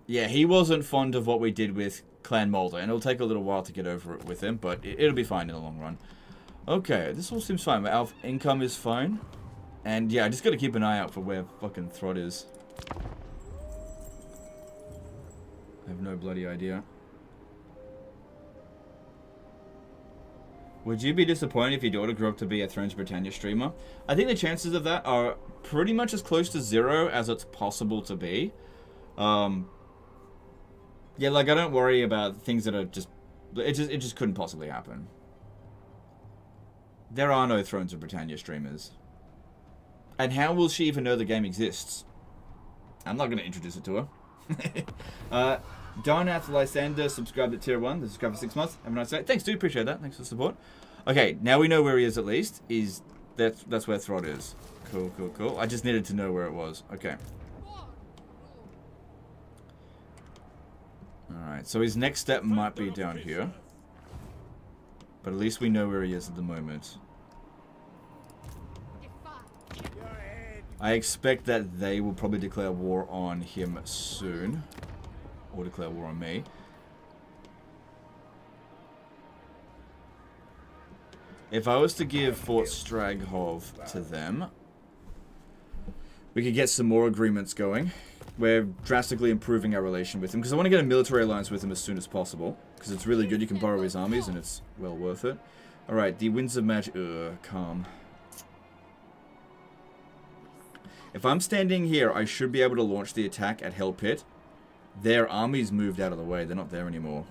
Yeah, he wasn't fond of what we did with Clan Mulder, and it'll take a little while to get over it with him, but it'll be fine in the long run. Okay, this all seems fine. Our income is fine. And yeah, I just gotta keep an eye out for where fucking Throt is. I have no bloody idea. Would you be disappointed if your daughter grew up to be a Thrones Britannia streamer? I think the chances of that are pretty much as close to 0 as it's possible to be. Yeah, like, I don't worry about things that are just... It just couldn't possibly happen. There are no Thrones of Britannia streamers. And how will she even know the game exists? I'm not going to introduce it to her. Donath Lysander subscribed at tier 1. This is subscribed for 6 months. Have a nice day. Thanks, dude. Appreciate that. Thanks for the support. Okay, now we know where he is at least. That's where Throt is. Cool, cool, cool. I just needed to know where it was. Okay. Alright, so his next step might be down here. But at least we know where he is at the moment. I expect that they will probably declare war on him soon. Or declare war on me. If I was to give Fort Straghov to them, we could get some more agreements going. We're drastically improving our relation with him, because I want to get a military alliance with him as soon as possible. Because it's really good, you can borrow his armies, and it's well worth it. Alright, the Winds of Magic... calm. If I'm standing here, I should be able to launch the attack at Hell Pit. Their armies moved out of the way, they're not there anymore.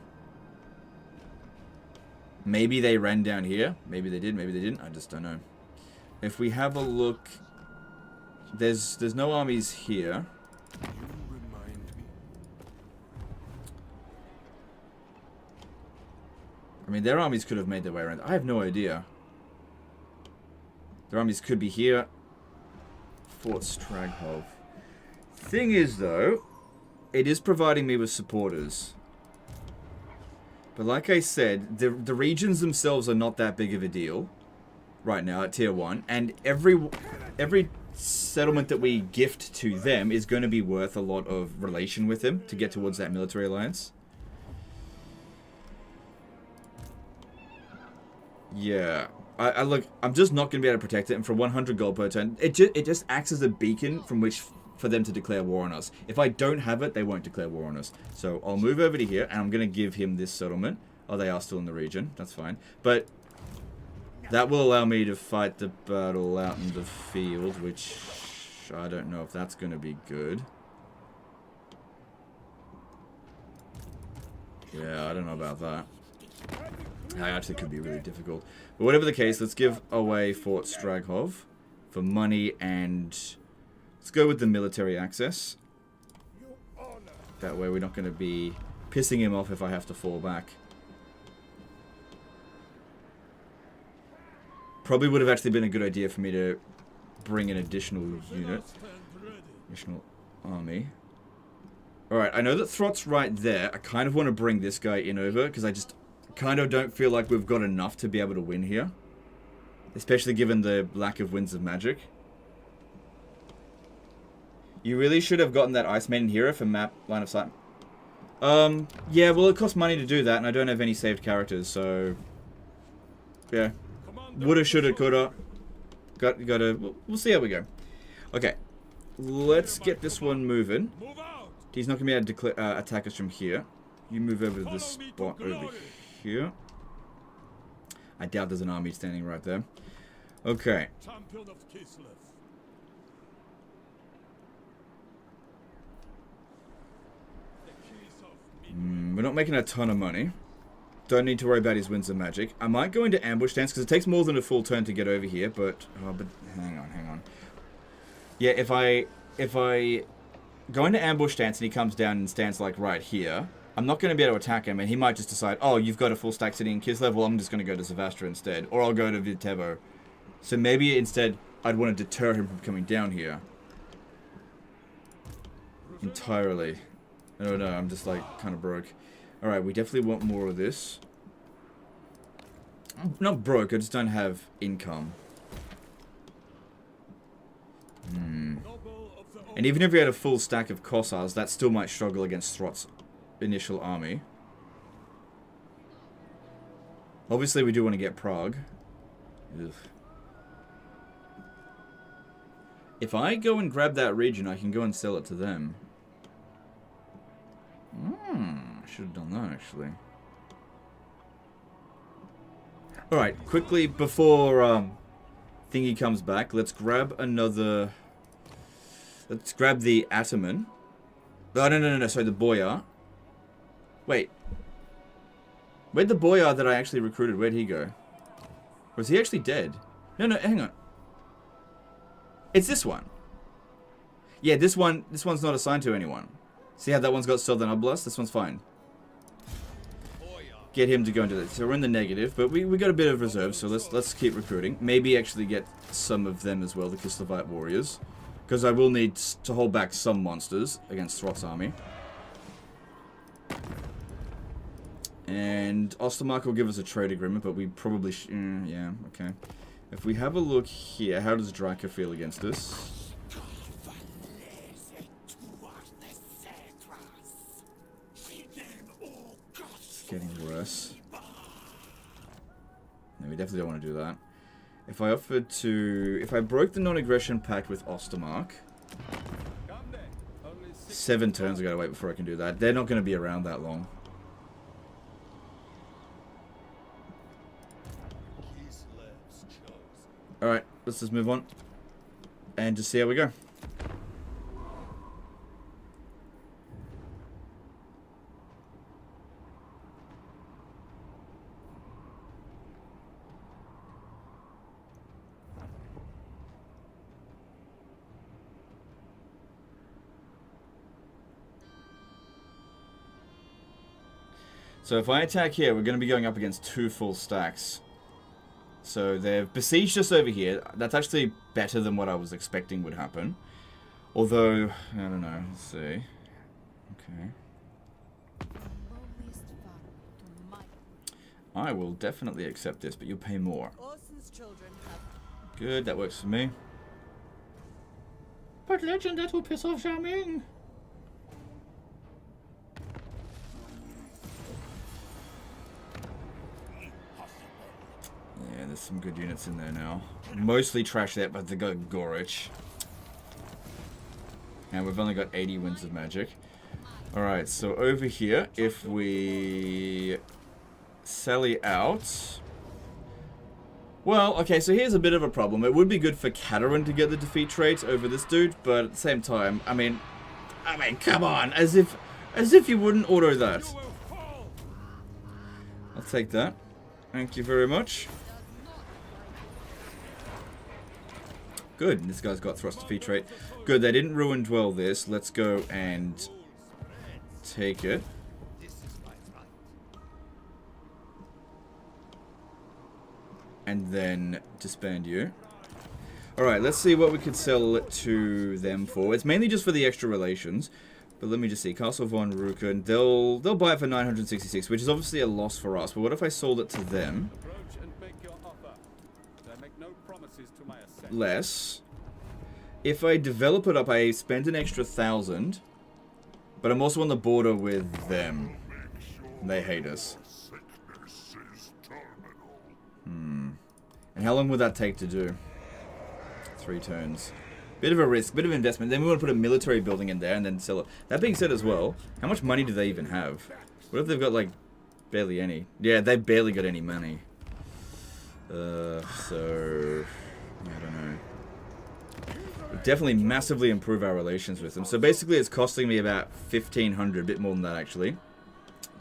Maybe they ran down here. Maybe they did, maybe they didn't. I just don't know. If we have a look... There's no armies here. I mean, their armies could have made their way around. I have no idea. Their armies could be here. Fort Straghov. Thing is, though, it is providing me with supporters. But like I said, the regions themselves are not that big of a deal right now at tier 1. And every settlement that we gift to them is going to be worth a lot of relation with them to get towards that military alliance. Yeah. Look, I'm just not going to be able to protect it, and for 100 gold per turn, it just acts as a beacon from which for them to declare war on us. If I don't have it, they won't declare war on us. So I'll move over to here, and I'm going to give him this settlement. Oh, they are still in the region. That's fine. But that will allow me to fight the battle out in the field, which I don't know if that's going to be good. Yeah, I don't know about that. That actually could be really difficult. But whatever the case, let's give away Fort Straghov for money, and let's go with the military access. That way we're not going to be pissing him off if I have to fall back. Probably would have actually been a good idea for me to bring an additional unit. Additional army. Alright, I know that Throt's right there. I kind of want to bring this guy in over, because I just kind of don't feel like we've got enough to be able to win here. Especially given the lack of Winds of Magic. You really should have gotten that Ice Maiden hero for map line of sight. Yeah, well it costs money to do that, and I don't have any saved characters, so... Yeah. Woulda, shoulda, coulda. Gotta... We'll see how we go. Okay. Let's get this one moving. He's not going to be able to declare, attack us from here. You move over to this spot over here. I doubt there's an army standing right there. Okay. We're not making a ton of money. Don't need to worry about his Winds of Magic. I might go into ambush stance because it takes more than a full turn to get over here, but hang on. Yeah, if I go into ambush stance and he comes down and stands like right here, I'm not going to be able to attack him, and he might just decide, oh, you've got a full stack sitting in Kislev, well, I'm just going to go to Zavastra instead, or I'll go to Vitevo. So maybe instead I'd want to deter him from coming down here. Entirely. I don't know, I'm just like kind of broke. Alright, we definitely want more of this. I'm not broke, I just don't have income. And even if we had a full stack of Kossars, that still might struggle against Throt's initial army. Obviously, we do want to get Prague. Ugh. If I go and grab that region, I can go and sell it to them. I should have done that, actually. Alright, quickly, before Thingy comes back, let's grab another... Let's grab the Ataman. Oh, no, sorry, the Boyar. Wait. Where'd the Boyar that I actually recruited, where'd he go? Or is he actually dead? No, hang on. It's this one. Yeah, this one's not assigned to anyone. See how that one's got Southern Oblast? This one's fine. Get him to go into that. So we're in the negative, but we got a bit of reserve, so let's keep recruiting. Maybe actually get some of them as well, the Kislevites warriors. Because I will need to hold back some monsters against Throt's army. And Ostermark will give us a trade agreement, but we probably yeah, okay. If we have a look here, how does Draka feel against us? It's getting worse. No, we definitely don't want to do that. If I broke the non-aggression pact with Ostermark, 7 turns I gotta wait before I can do that. They're not going to be around that long. Alright, let's just move on and just see how we go. So if I attack here, we're going to be going up against 2 full stacks. So they've besieged us over here. That's actually better than what I was expecting would happen. Although, I don't know. Let's see. Okay. I will definitely accept this, but you'll pay more. Good, that works for me. But legend, that will piss off Xiaoming. Yeah, there's some good units in there now. Mostly trash that, but they got Gorich. And we've only got 80 Winds of Magic. Alright, so over here, if we sally out... Well, okay, so here's a bit of a problem. It would be good for Katarin to get the defeat trait over this dude, but at the same time, I mean, come on, as if you wouldn't auto that. I'll take that. Thank you very much. Good, this guy's got thrust defeat trait. Good, they didn't ruin dwell this. Let's go and take it. And then disband you. Alright, let's see what we could sell it to them for. It's mainly just for the extra relations. But let me just see. Castle von Ruken, they'll buy it for 966, which is obviously a loss for us. But what if I sold it to them? Less. If I develop it up, I spend an extra 1,000. But I'm also on the border with them. They hate us. And how long would that take to do? 3 turns. Bit of a risk, bit of investment. Then we want to put a military building in there and then sell it. That being said as well, how much money do they even have? What if they've got like barely any? Yeah, they barely got any money. So I don't know. We'll definitely massively improve our relations with them. So basically it's costing me about 1,500, a bit more than that actually,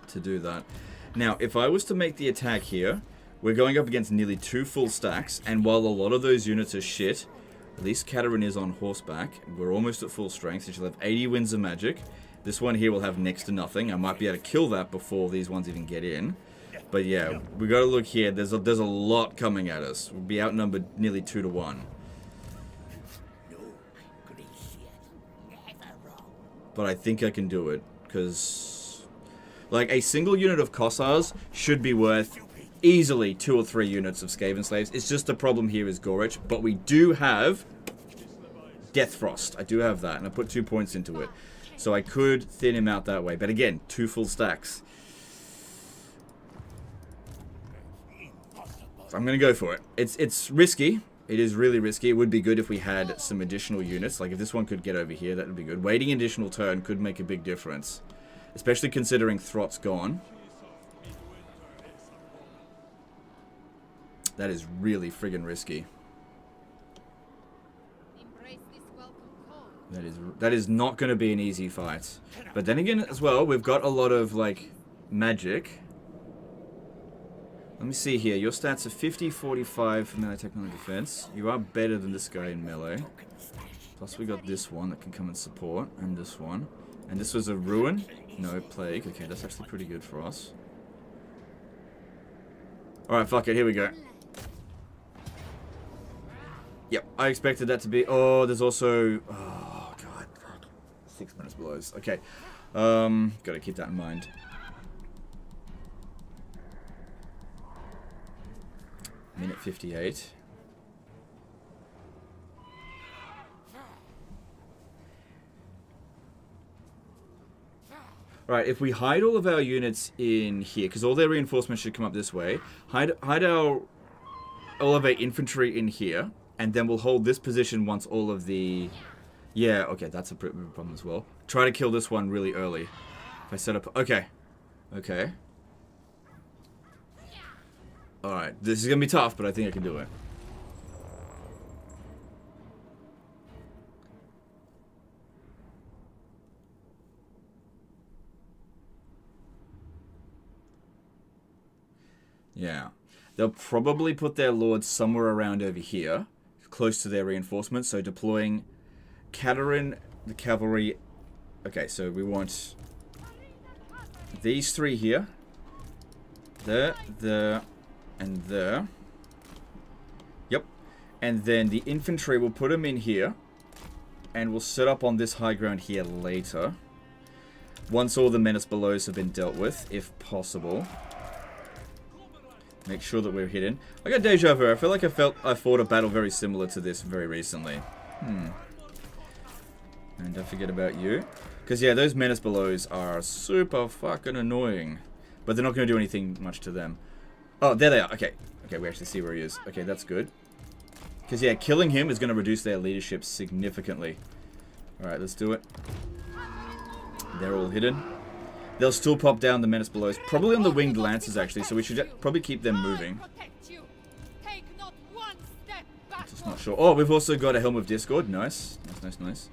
to do that. Now, if I was to make the attack here, we're going up against nearly 2 full stacks, and while a lot of those units are shit, at least Katarin is on horseback. We're almost at full strength, so she'll have 80 Winds of Magic. This one here will have next to nothing. I might be able to kill that before these ones even get in. But yeah, we got to look here. There's a lot coming at us. We'll be outnumbered nearly 2 to 1. But I think I can do it, because like a single unit of Kossars should be worth easily 2 or 3 units of Skaven Slaves. It's just the problem here is Gorich, but we do have Death Frost. I do have that, and I put 2 points into it. So I could thin him out that way. But again, 2 full stacks. So I'm going to go for it. It's risky. It is really risky. It would be good if we had some additional units. Like if this one could get over here, that would be good. Waiting an additional turn could make a big difference. Especially considering Throt's gone. That is really friggin' risky. That is not going to be an easy fight. But then again, as well, we've got a lot of like magic. Let me see here. Your stats are 50, 45 for melee attack, melee defense. You are better than this guy in melee. Plus we got this one that can come and support, and this one. And this was a ruin? No, plague. Okay, that's actually pretty good for us. Alright, fuck it. Here we go. Yep, I expected that to be... Oh, there's also... Oh, God. 6 minutes below. Okay. Gotta keep that in mind. Minute 58. Right, if we hide all of our units in here, because all their reinforcements should come up this way, hide all of our infantry in here, and then we'll hold this position once all of the... Yeah, okay, that's a problem as well. Try to kill this one really early. If I set up... Okay. Okay. Alright, this is going to be tough, but I think I can do it. Yeah. They'll probably put their lords somewhere around over here, close to their reinforcements, so deploying Katarin, the cavalry... Okay, so we want these three here. There, and there. Yep. And then the infantry, will put them in here. And we'll set up on this high ground here later. Once all the menace belows have been dealt with, if possible. Make sure that we're hidden. I got deja vu. I feel like I fought a battle very similar to this very recently. And don't forget about you. Because, yeah, those menace belows are super fucking annoying. But they're not going to do anything much to them. Oh, there they are. Okay. Okay, we actually see where he is. Okay, that's good. Because, yeah, killing him is going to reduce their leadership significantly. Alright, let's do it. They're all hidden. They'll still pop down the menace below. Probably on the winged lances, actually, so we should probably keep them moving. Just not sure. Oh, we've also got a Helm of Discord. Nice. Nice.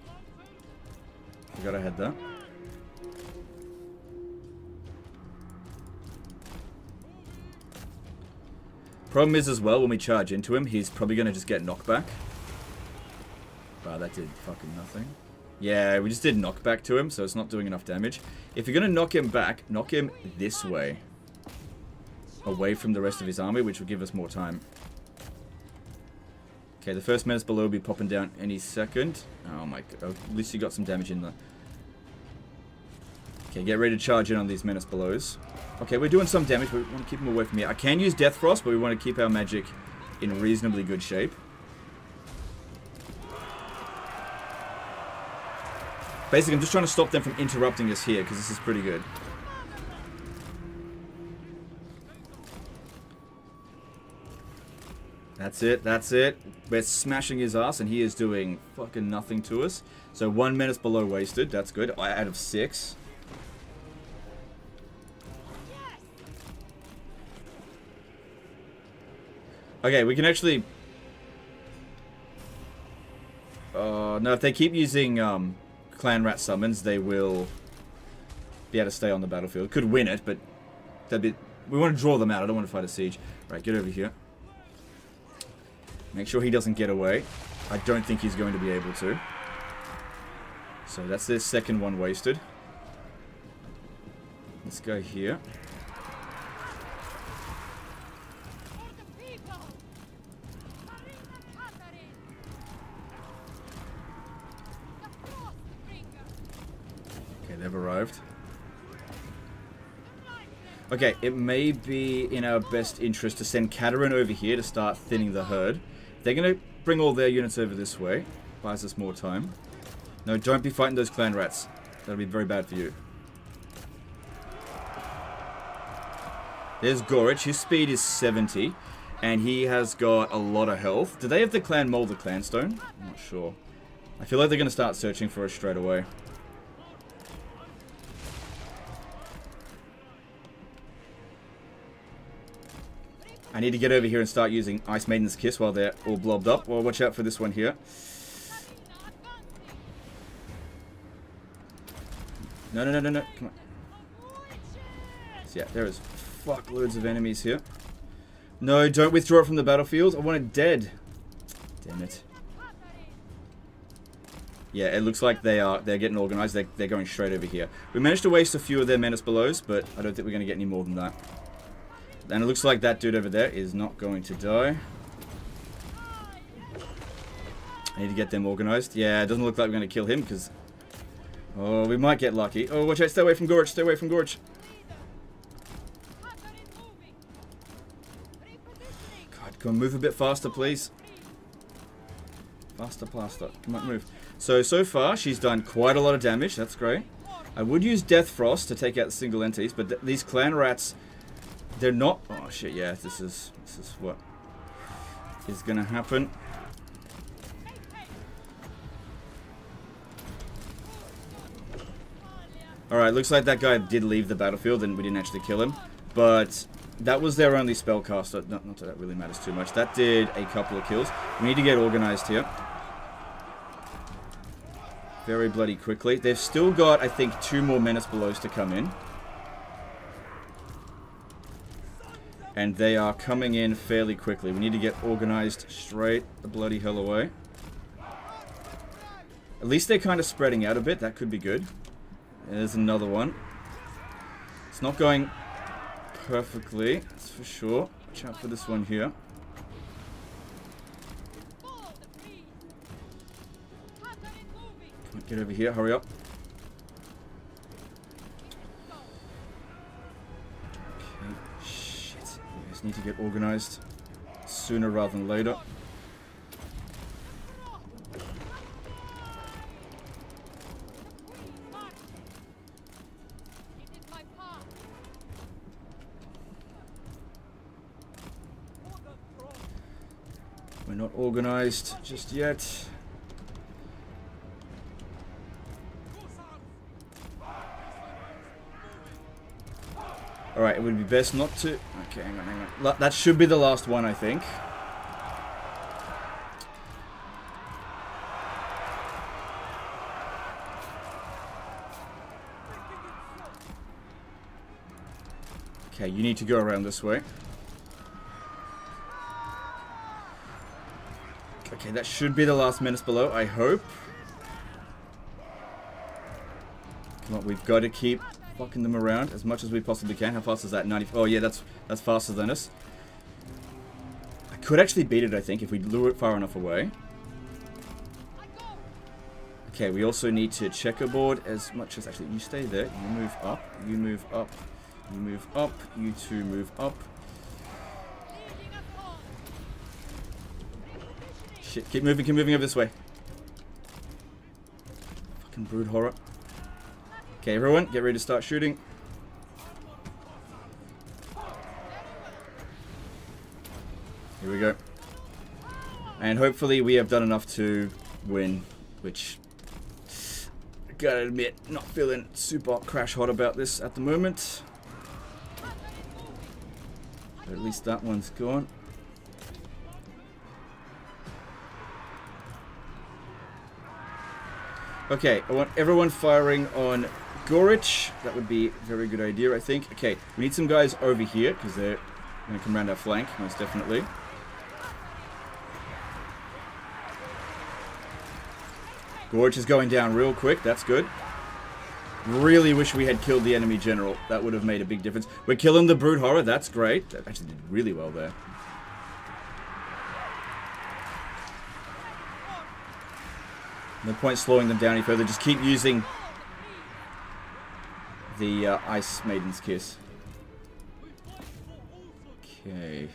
Forgot I had that. Problem is as well, when we charge into him, he's probably going to just get knockback. Wow, that did fucking nothing. Yeah, we just did knockback to him, so it's not doing enough damage. If you're going to knock him back, knock him this way. Away from the rest of his army, which will give us more time. Okay, the first menace below will be popping down any second. Oh my god, at least you got some damage in there. Okay, get ready to charge in on these menace belows. Okay, we're doing some damage, but we want to keep them away from here. I can use Death Frost, but we want to keep our magic in reasonably good shape. Basically, I'm just trying to stop them from interrupting us here, because this is pretty good. That's it. We're smashing his ass, and he is doing fucking nothing to us. So 1 menace below wasted, that's good. Out of 6. Okay, we can actually... no, if they keep using clan rat summons, they will be able to stay on the battlefield. Could win it, but that'd be... We want to draw them out. I don't want to fight a siege. Right, get over here. Make sure he doesn't get away. I don't think he's going to be able to. So that's their second one wasted. Let's go here. Okay, they've arrived. Okay, it may be in our best interest to send Katarin over here to start thinning the herd. They're going to bring all their units over this way. Buys us more time. No, don't be fighting those clan rats. That'll be very bad for you. There's Gorich. His speed is 70. And he has got a lot of health. Do they have the clan mold, the clan stone? I'm not sure. I feel like they're going to start searching for us straight away. I need to get over here and start using Ice Maiden's Kiss while they're all blobbed up. Well, watch out for this one here. No. Come on. So yeah, there is fuckloads of enemies here. No, don't withdraw it from the battlefield. I want it dead. Damn it. Yeah, it looks like they're getting organized. They're going straight over here. We managed to waste a few of their menace belows, but I don't think we're going to get any more than that. And it looks like that dude over there is not going to die. I need to get them organized. Yeah, it doesn't look like we're going to kill him because... Oh, we might get lucky. Oh, watch out. Stay away from Gorge. Stay away from Gorge. God, come on. Move a bit faster, please. Faster, faster. Come on, move. So far, she's done quite a lot of damage. That's great. I would use Death Frost to take out the single entities, but these clan rats, they're not... Oh, shit, yeah. This is what is going to happen. Alright, looks like that guy did leave the battlefield and we didn't actually kill him. But that was their only spellcaster. Not that that really matters too much. That did a couple of kills. We need to get organized here. Very bloody quickly. They've still got, I think, 2 more menace belows to come in. And they are coming in fairly quickly. We need to get organized straight the bloody hell away. At least they're kind of spreading out a bit. That could be good. There's another one. It's not going perfectly, that's for sure. Watch out for this one here. Come on, get over here, hurry up. Okay, shit. You guys need to get organized sooner rather than later. We're not organized just yet. Alright, it would be best not to... Okay, hang on. That should be the last one, I think. Okay, you need to go around this way. Okay, that should be the last menace below, I hope. Come on, we've got to keep fucking them around as much as we possibly can. How fast is that? 90. Oh yeah, that's faster than us. I could actually beat it, I think, if we lure it far enough away. Okay, we also need to checkerboard as much as... Actually, you stay there. You move up. You move up. You move up. You two move up. Shit, keep moving over this way. Fucking brood horror. Okay, everyone, get ready to start shooting. Here we go. And hopefully we have done enough to win, which, I gotta admit, not feeling super crash hot about this at the moment. But at least that one's gone. Okay, I want everyone firing on Gorich. That would be a very good idea, I think. Okay, we need some guys over here, because they're going to come around our flank, most definitely. Gorich is going down real quick, that's good. Really wish we had killed the enemy general. That would have made a big difference. We're killing the brood horror, that's great. That actually did really well there. No point slowing them down any further. Just keep using the Ice Maiden's Kiss. Okay.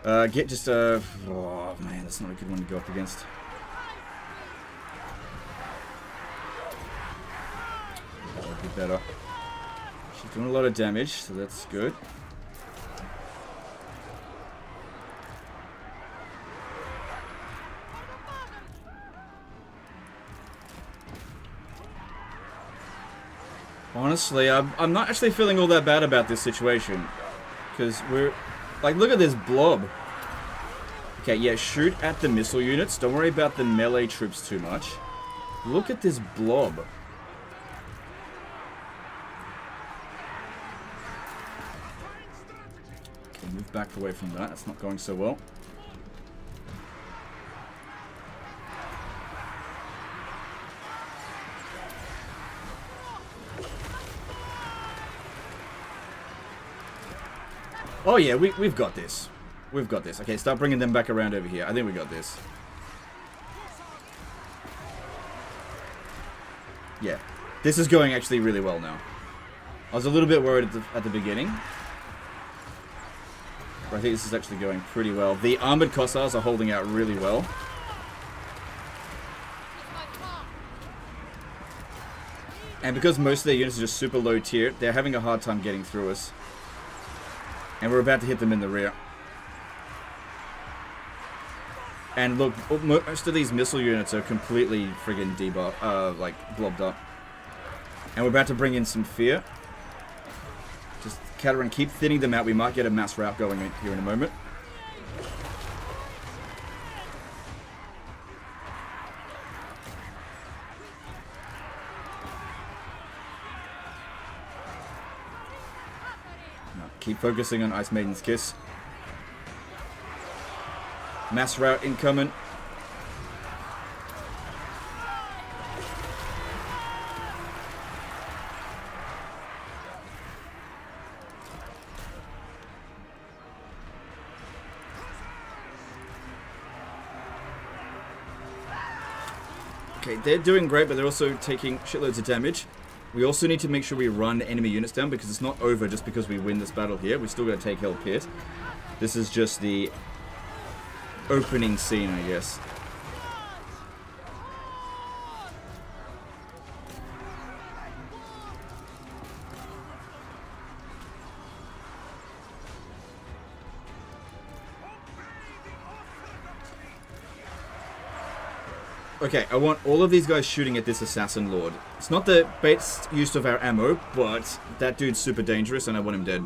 Get just a... Oh, man, that's not a good one to go up against. That would be better. She's doing a lot of damage, so that's good. Honestly, I'm not actually feeling all that bad about this situation. Because we're... Like, look at this blob. Okay, yeah, shoot at the missile units. Don't worry about the melee troops too much. Look at this blob. Okay, Move back away from that. That's not going so well. Oh yeah, we've got this. We've got this. Okay, start bringing them back around over here. I think we got this. Yeah. This is going actually really well now. I was a little bit worried at the beginning. But I think this is actually going pretty well. The armored Kossars are holding out really well. And because most of their units are just super low tier, they're having a hard time getting through us. And we're about to hit them in the rear. And look, most of these missile units are completely friggin' like, blobbed up. And we're about to bring in some fear. Just, Katarin, keep thinning them out. We might get a mass rout going here in a moment. No, keep focusing on Ice Maiden's Kiss. Mass rout incoming. Okay, they're doing great, but they're also taking shitloads of damage. We also need to make sure we run enemy units down because it's not over just because we win this battle here. We're still going to take Hell Pit. This is just the opening scene, I guess. Okay, I want all of these guys shooting at this Assassin Lord. It's not the best use of our ammo, but that dude's super dangerous and I want him dead.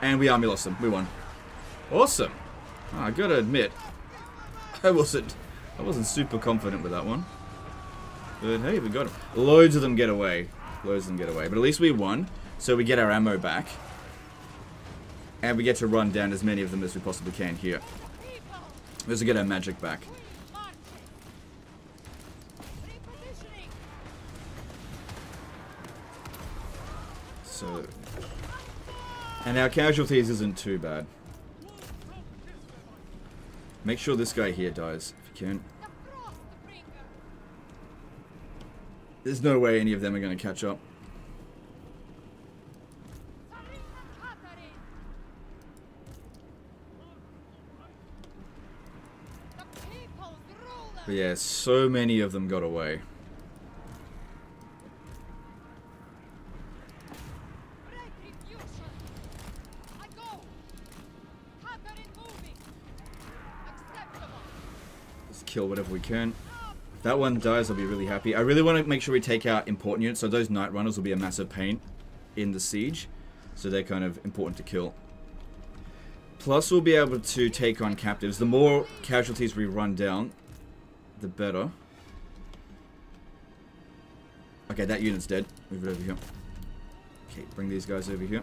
And we army lost them. We won. Awesome. Oh, I gotta admit, I wasn't super confident with that one. But hey, we got them. Loads of them get away. Loads of them get away. But at least we won, so we get our ammo back. And we get to run down as many of them as we possibly can here. Let's get our magic back. So... And our casualties isn't too bad. Make sure this guy here dies, if you can. There's no way any of them are going to catch up. But yeah, so many of them got away. Let's kill whatever we can. If that one dies, I'll be really happy. I really want to make sure we take out important units, so those Night Runners will be a massive pain in the siege. So they're kind of important to kill. Plus, we'll be able to take on captives. The more casualties we run down, the better. Okay, that unit's dead. Move it over here. Okay, bring these guys over here.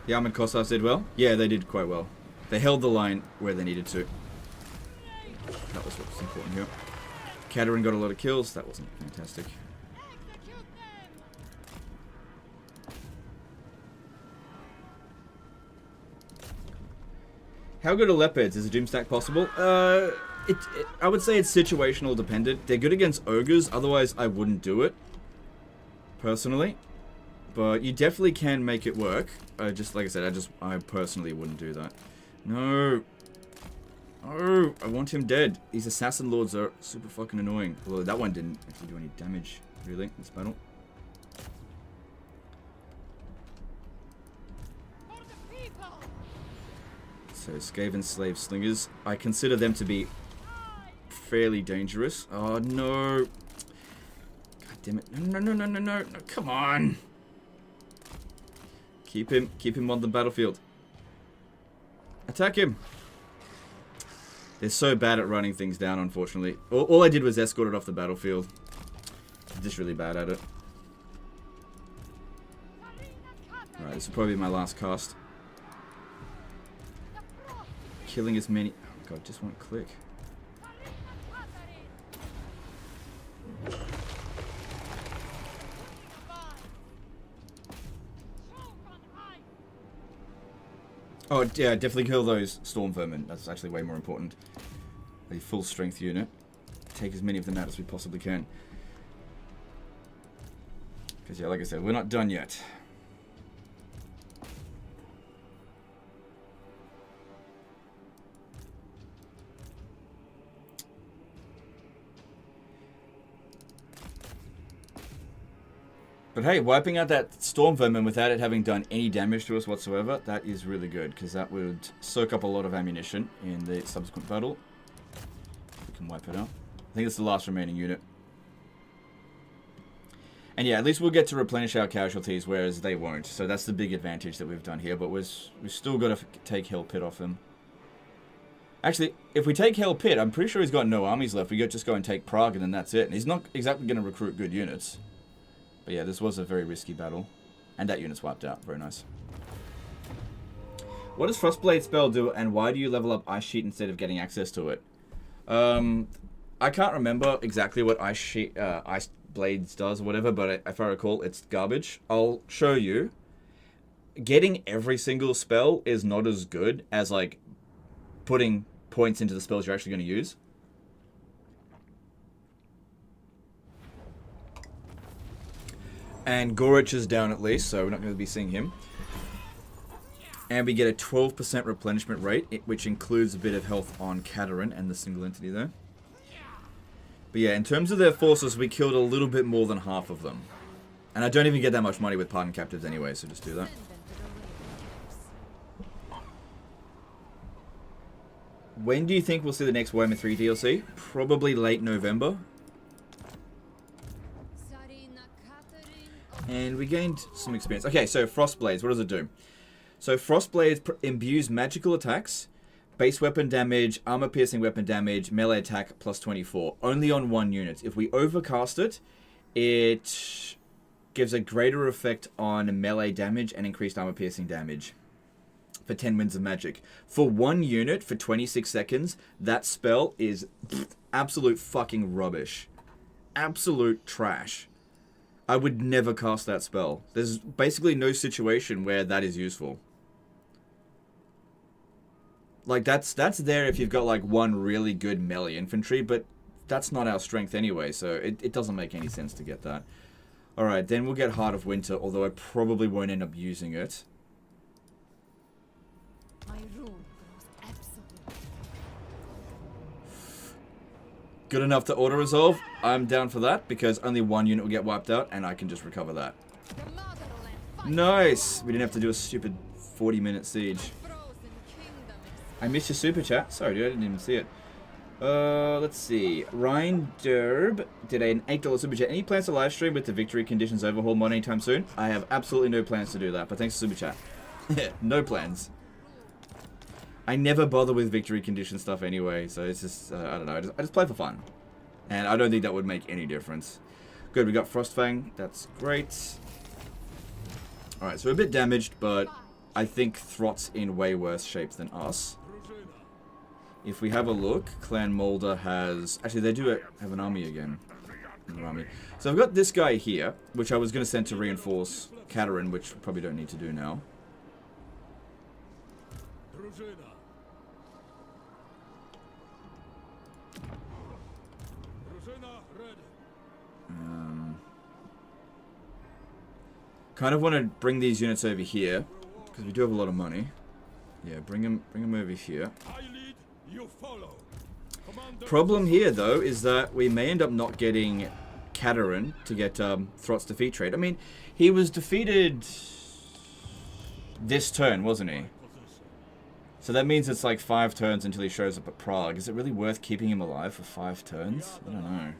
The armored Kossars did well? Yeah, they did quite well. They held the line where they needed to. That was what was important here. Katarin got a lot of kills. That wasn't fantastic. How good are leopards? Is a doomstack possible? I would say it's situational dependent. They're good against ogres, otherwise I wouldn't do it. Personally. But you definitely can make it work. Just like I said, I personally wouldn't do that. No. Oh, I want him dead. These assassin lords are super fucking annoying. Although that one didn't actually do any damage, really, in this battle. So, Skaven Slave Slingers. I consider them to be fairly dangerous. Oh, no. God damn it. No, come on. Keep him on the battlefield. Attack him. They're so bad at running things down, unfortunately. All I did was escort it off the battlefield. I'm just really bad at it. Alright, this will probably be my last cast. Killing as many... Oh god, just won't click. Oh, yeah, definitely kill those storm vermin. That's actually way more important. A full strength unit. Take as many of them out as we possibly can. Because, yeah, like I said, we're not done yet. But hey, wiping out that storm vermin without it having done any damage to us whatsoever, that is really good, because that would soak up a lot of ammunition in the subsequent battle. We can wipe it out. I think it's the last remaining unit. And yeah, at least we'll get to replenish our casualties, whereas they won't. So that's the big advantage that we've done here, but we've still got to take Hell Pit off him. Actually, if we take Hell Pit, I'm pretty sure he's got no armies left. We just go and take Prague, and then that's it. And he's not exactly going to recruit good units. But yeah, this was a very risky battle. And that unit's wiped out. Very nice. What does Frostblade spell do, and why do you level up Ice Sheet instead of getting access to it? I can't remember exactly what Ice Blades does or whatever, but if I recall, it's garbage. I'll show you. Getting every single spell is not as good as, like, putting points into the spells you're actually going to use. And Gorich is down at least, so we're not going to be seeing him. And we get a 12% replenishment rate, which includes a bit of health on Katarin and the single entity there. But yeah, in terms of their forces, we killed a little bit more than half of them. And I don't even get that much money with Pardon Captives anyway, so just do that. When do you think we'll see the next Warhammer 3 DLC? Probably late November. And we gained some experience. Okay, so Frostblades, what does it do? So Frostblades imbues magical attacks, base weapon damage, armor piercing weapon damage, melee attack plus 24. Only on one unit. If we overcast it, it gives a greater effect on melee damage and increased armor piercing damage for 10 winds of magic. For one unit, for 26 seconds, that spell is absolute fucking rubbish. Absolute trash. I would never cast that spell. There's basically no situation where that is useful. Like, that's there if you've got, like, one really good melee infantry, but that's not our strength anyway, so it doesn't make any sense to get that. Alright, then we'll get Heart of Winter, although I probably won't end up using it. My rune grows absolute. Good enough to auto-resolve. I'm down for that, because only one unit will get wiped out, and I can just recover that. Nice! We didn't have to do a stupid 40-minute siege. I missed your super chat. Sorry, dude, I didn't even see it. Let's see. Ryan Derb did an $8 super chat. Any plans to live stream with the Victory Conditions Overhaul mod anytime soon? I have absolutely no plans to do that, but thanks for super chat. No plans. I never bother with Victory Condition stuff anyway, so it's just, I don't know, I just play for fun. And I don't think that would make any difference. Good, we got Frostfang. That's great. Alright, so we're a bit damaged, but I think Throt's in way worse shape than us. If we have a look, Clan Mulder has... Actually, they do have an army again. So I've got this guy here, which I was going to send to reinforce Katarin, which we probably don't need to do now. Kind of want to bring these units over here, because we do have a lot of money. Yeah, bring them over here. Problem here, though, is that we may end up not getting Katarin to get Throt's defeat trade. I mean, he was defeated this turn, wasn't he? So that means it's like 5 turns until he shows up at Prague. Is it really worth keeping him alive for 5 turns? I don't know.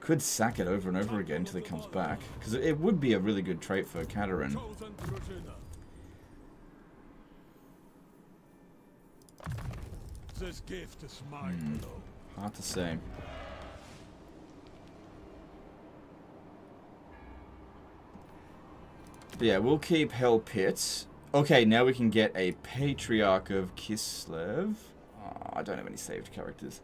Could sack it over and over again until he comes back. Because it would be a really good trait for Katarin. This gift is mine alone. Hard to say. But yeah, we'll keep Hell Pit. Okay, now we can get a Patriarch of Kislev. Oh, I don't have any saved characters.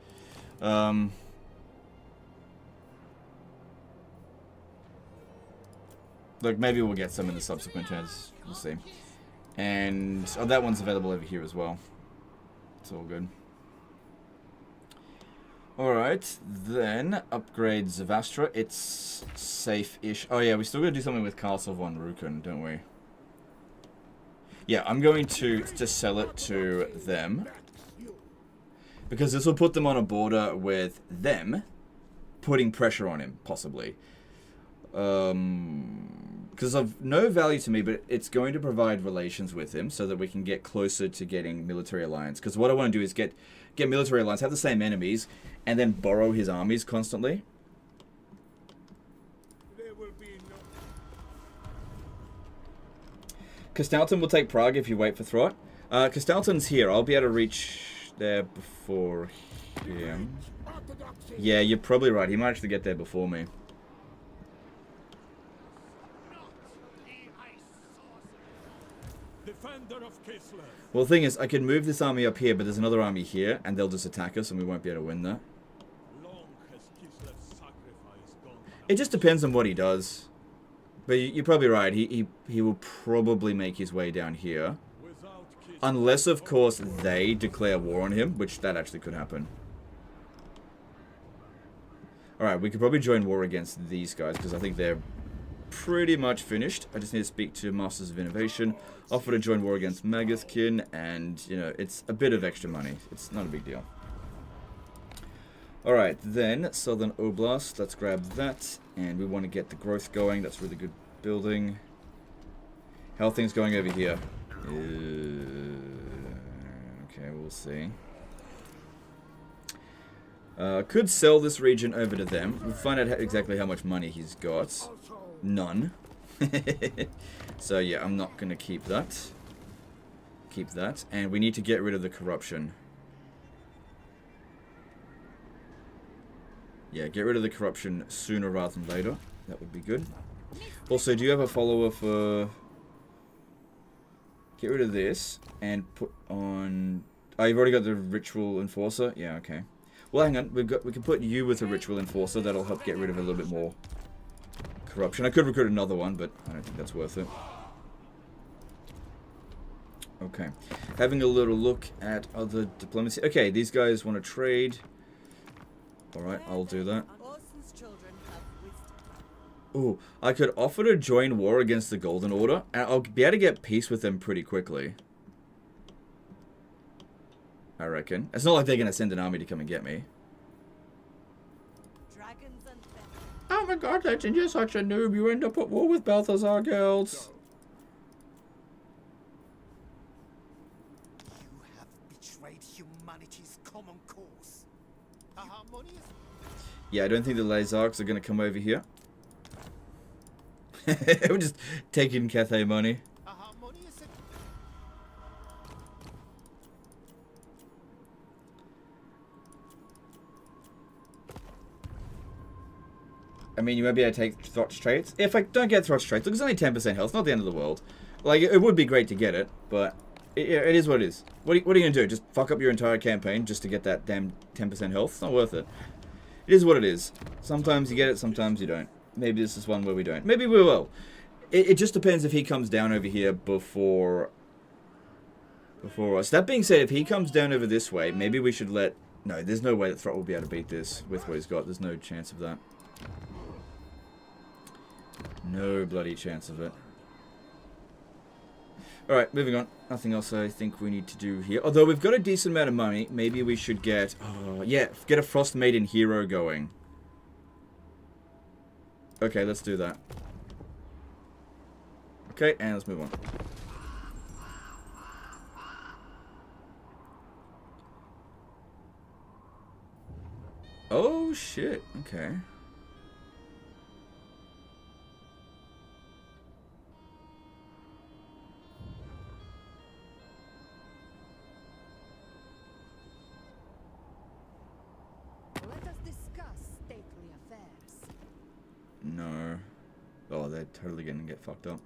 Look, maybe we'll get some in the subsequent turns. We'll see. And oh, that one's available over here as well. It's all good. Alright, then upgrade Zavastra. It's safe-ish. Oh yeah, we still gotta do something with Castle von Ruken, don't we? Yeah, I'm going to sell it to them. Because this will put them on a border with them, putting pressure on him, possibly. Because of no value to me, but it's going to provide relations with him so that we can get closer to getting military alliance. Because what I want to do is get military alliance, have the same enemies, and then borrow his armies constantly. There will be no... Castalton will take Prague if you wait for Throt. Castalton's here. I'll be able to reach there before him. Yeah, you're probably right. He might actually get there before me. Defender of Kislev. Well, the thing is, I can move this army up here, but there's another army here, and they'll just attack us, and we won't be able to win that. Long has Kislev's sacrifice gone. It just depends on what he does. But you're probably right. He will probably make his way down here. Without Kislev, Unless, of course, they declare war on him, which that actually could happen. Alright, we could probably join war against these guys, because I think they're pretty much finished. I just need to speak to Masters of Innovation, offer to join war against Magathkin, and, you know, it's a bit of extra money. It's not a big deal. Alright, then, Southern Oblast, let's grab that, and we want to get the growth going. That's really good building. How are things going over here? Okay, we'll see. Could sell this region over to them. We'll find out exactly how much money he's got. None. So yeah, I'm not going to keep that. Keep that. And we need to get rid of the corruption. Yeah, get rid of the corruption sooner rather than later. That would be good. Also, do you have a follower for... Get rid of this and put on... Oh, you've already got the Ritual Enforcer? Yeah, okay. Well, hang on. We can put you with a Ritual Enforcer. That'll help get rid of a little bit more corruption. I could recruit another one, but I don't think that's worth it. Okay. Having a little look at other diplomacy. Okay, these guys want to trade. Alright, I'll do that. Ooh, I could offer to join war against the Golden Order, and I'll be able to get peace with them pretty quickly. I reckon. It's not like they're going to send an army to come and get me. Oh my god, Legend, you're such a noob. You end up at war with Balthazar girls. You have betrayed humanity's common cause. A harmonious... Yeah, I don't think the Lazarks are going to come over here. We're just taking Cathay money. A harmonious... I mean, you might be able to take Throt's traits. If I don't get Throt's traits, look, it's only 10% health. Not the end of the world. Like, it would be great to get it, but it is what it is. What are you going to do? Just fuck up your entire campaign just to get that damn 10% health? It's not worth it. It is what it is. Sometimes you get it, sometimes you don't. Maybe this is one where we don't. Maybe we will. It just depends if he comes down over here before us. That being said, if he comes down over this way, maybe we should let... No, there's no way that Throt will be able to beat this with what he's got. There's no chance of that. No bloody chance of it. Alright, moving on. Nothing else I think we need to do here. Although we've got a decent amount of money. Maybe we should get... Oh, yeah, get a Frost Maiden hero going. Okay, let's do that. Okay, and let's move on. Oh, shit. Okay. totally gonna get fucked up.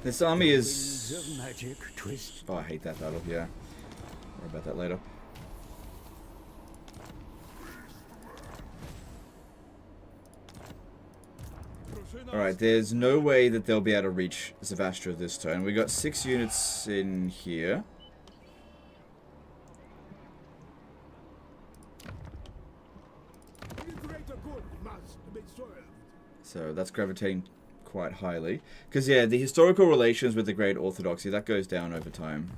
This army is... Magic twist. Oh, I hate that battle, yeah. Worry about that later. Alright, there's no way that they'll be able to reach Zavastra this turn. We got 6 units in here. So that's gravitating quite highly. Because, yeah, the historical relations with the Great Orthodoxy, that goes down over time.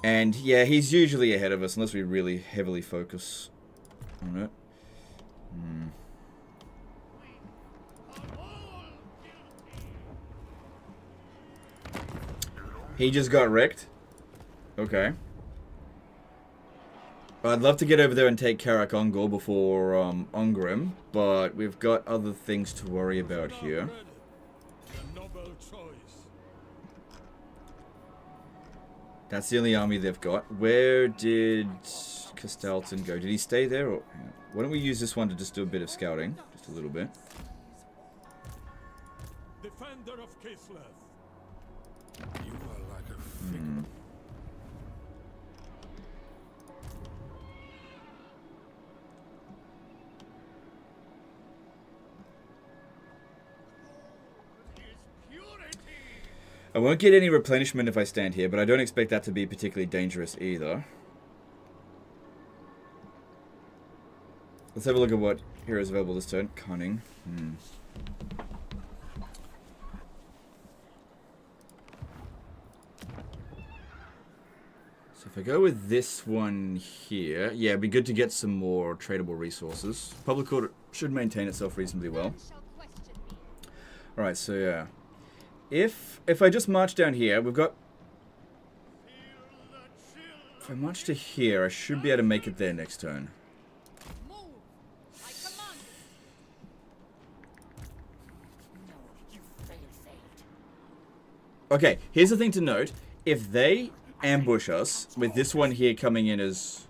And, yeah, he's usually ahead of us unless we really heavily focus on it. He just got wrecked. Okay. I'd love to get over there and take Karak Ungor before Ungrim, but we've got other things to worry about here. That's the only army they've got. Where did Castalton go? Did he stay there? Or why don't we use this one to just do a bit of scouting? Just a little bit. Defender of Kislev. You are like a figure. I won't get any replenishment if I stand here, but I don't expect that to be particularly dangerous either. Let's have a look at what heroes available this turn. Cunning. So if I go with this one here, yeah, it'd be good to get some more tradable resources. Public order should maintain itself reasonably well. Alright, so yeah. If I just march down here, we've got... If I march to here, I should be able to make it there next turn. Okay, here's the thing to note. If they ambush us, with this one here coming in as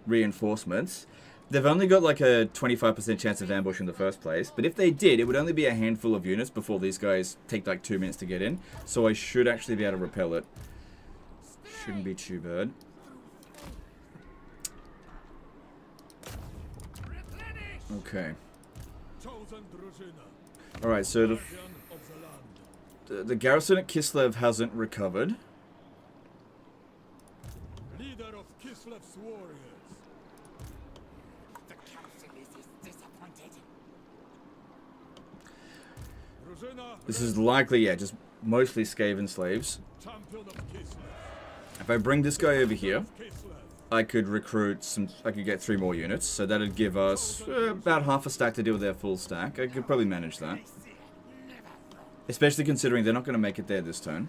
reinforcements, they've only got like a 25% chance of ambush in the first place. But if they did, it would only be a handful of units before these guys take like 2 minutes to get in. So I should actually be able to repel it. Shouldn't be too bad. Okay. Alright, so the garrison at Kislev hasn't recovered. Leader of Kislev's warriors. The council is disappointed. This is likely, yeah, just mostly Skaven slaves. Champion of Kislev. If I bring this guy over here, Kislev. I could recruit some, I could get 3 more units, so that'd give us about half a stack to deal with their full stack. I could probably manage that. Especially considering they're not going to make it there this turn.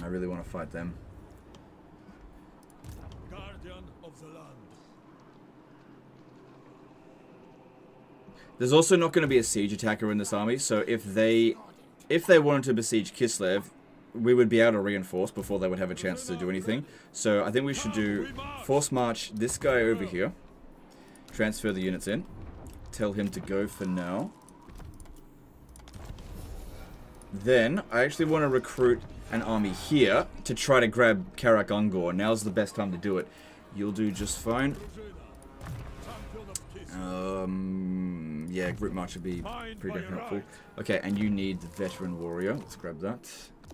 I really want to fight them. Guardian of the land. There's also not going to be a siege attacker in this army, so if they wanted to besiege Kislev, we would be able to reinforce before they would have a chance to do anything. So I think we should do force march this guy over here, transfer the units in, tell him to go for now. Then I actually want to recruit an army here to try to grab Karak Ungor. Now's the best time to do it. You'll do just fine. Yeah, group march would be pretty damn helpful. Okay, and you need the veteran warrior. Let's grab that.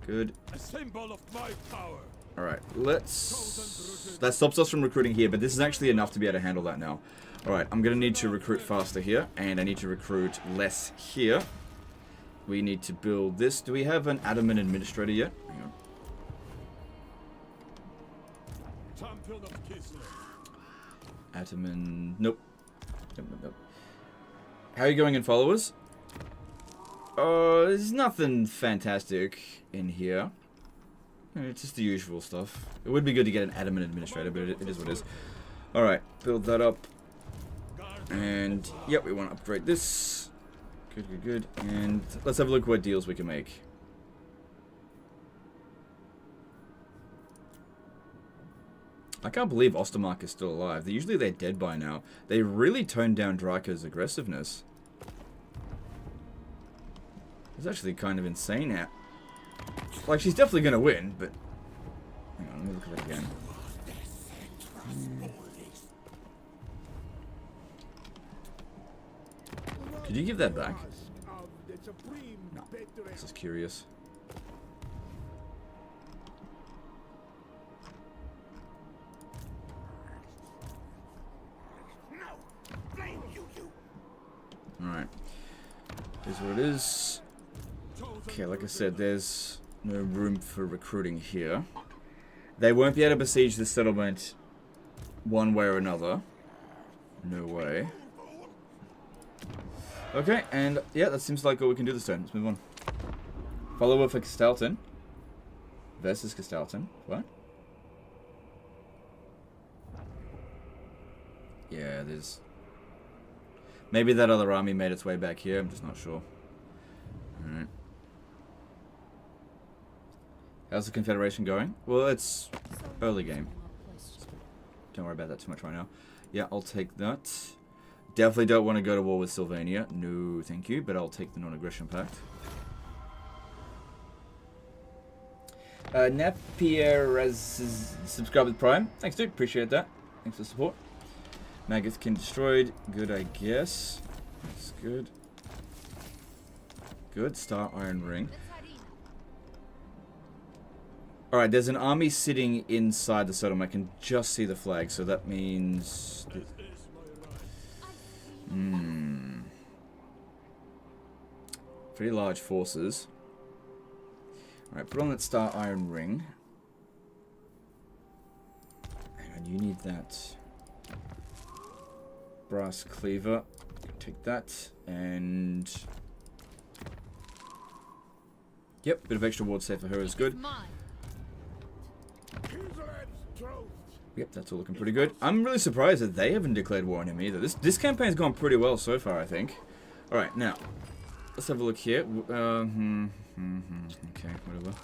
Good. A symbol of my power. Alright, let's... That stops us from recruiting here, but this is actually enough to be able to handle that now. Alright, I'm going to need to recruit faster here, and I need to recruit less here. We need to build this. Do we have an adamant administrator yet? Hang on. Champion of Kislev. Ataman... Nope. Nope. How are you going in followers? There's nothing fantastic in here. It's just the usual stuff. It would be good to get an adamant administrator, but it is what it is. Alright, build that up. And, yep, we want to upgrade this. Good, good, good. And let's have a look what deals we can make. I can't believe Ostermark is still alive. Usually they're dead by now. They really toned down Draco's aggressiveness. It's actually kind of insane now. Like, she's definitely going to win, but... Hang on, let me look at that again. Did you give that back? No. This is curious. Alright. Here's what it is. Okay, like I said, there's no room for recruiting here. They won't be able to besiege this settlement one way or another. No way. Okay, and yeah, that seems like all we can do this turn. Let's move on. Follower for Castalton. Versus Castalton. What? Yeah, there's... Maybe that other army made its way back here. I'm just not sure. Alright. How's the Confederation going? Well, it's early game. Don't worry about that too much right now. Yeah, I'll take that. Definitely don't want to go to war with Sylvania. No, thank you. But I'll take the non-aggression pact. Napier has subscribed with Prime. Thanks, dude. Appreciate that. Thanks for the support. Magathkin destroyed. Good, I guess. That's good. Good. Star Iron Ring. Alright, there's an army sitting inside the settlement. I can just see the flag, so that means... Pretty large forces. Alright, put on that Star Iron Ring. And you need that Brass Cleaver. Take that, and... Yep, bit of extra ward save for her is good. Yep, that's all looking pretty good. I'm really surprised that they haven't declared war on him either. This campaign's gone pretty well so far, I think. Alright, now, let's have a look here. Okay, whatever.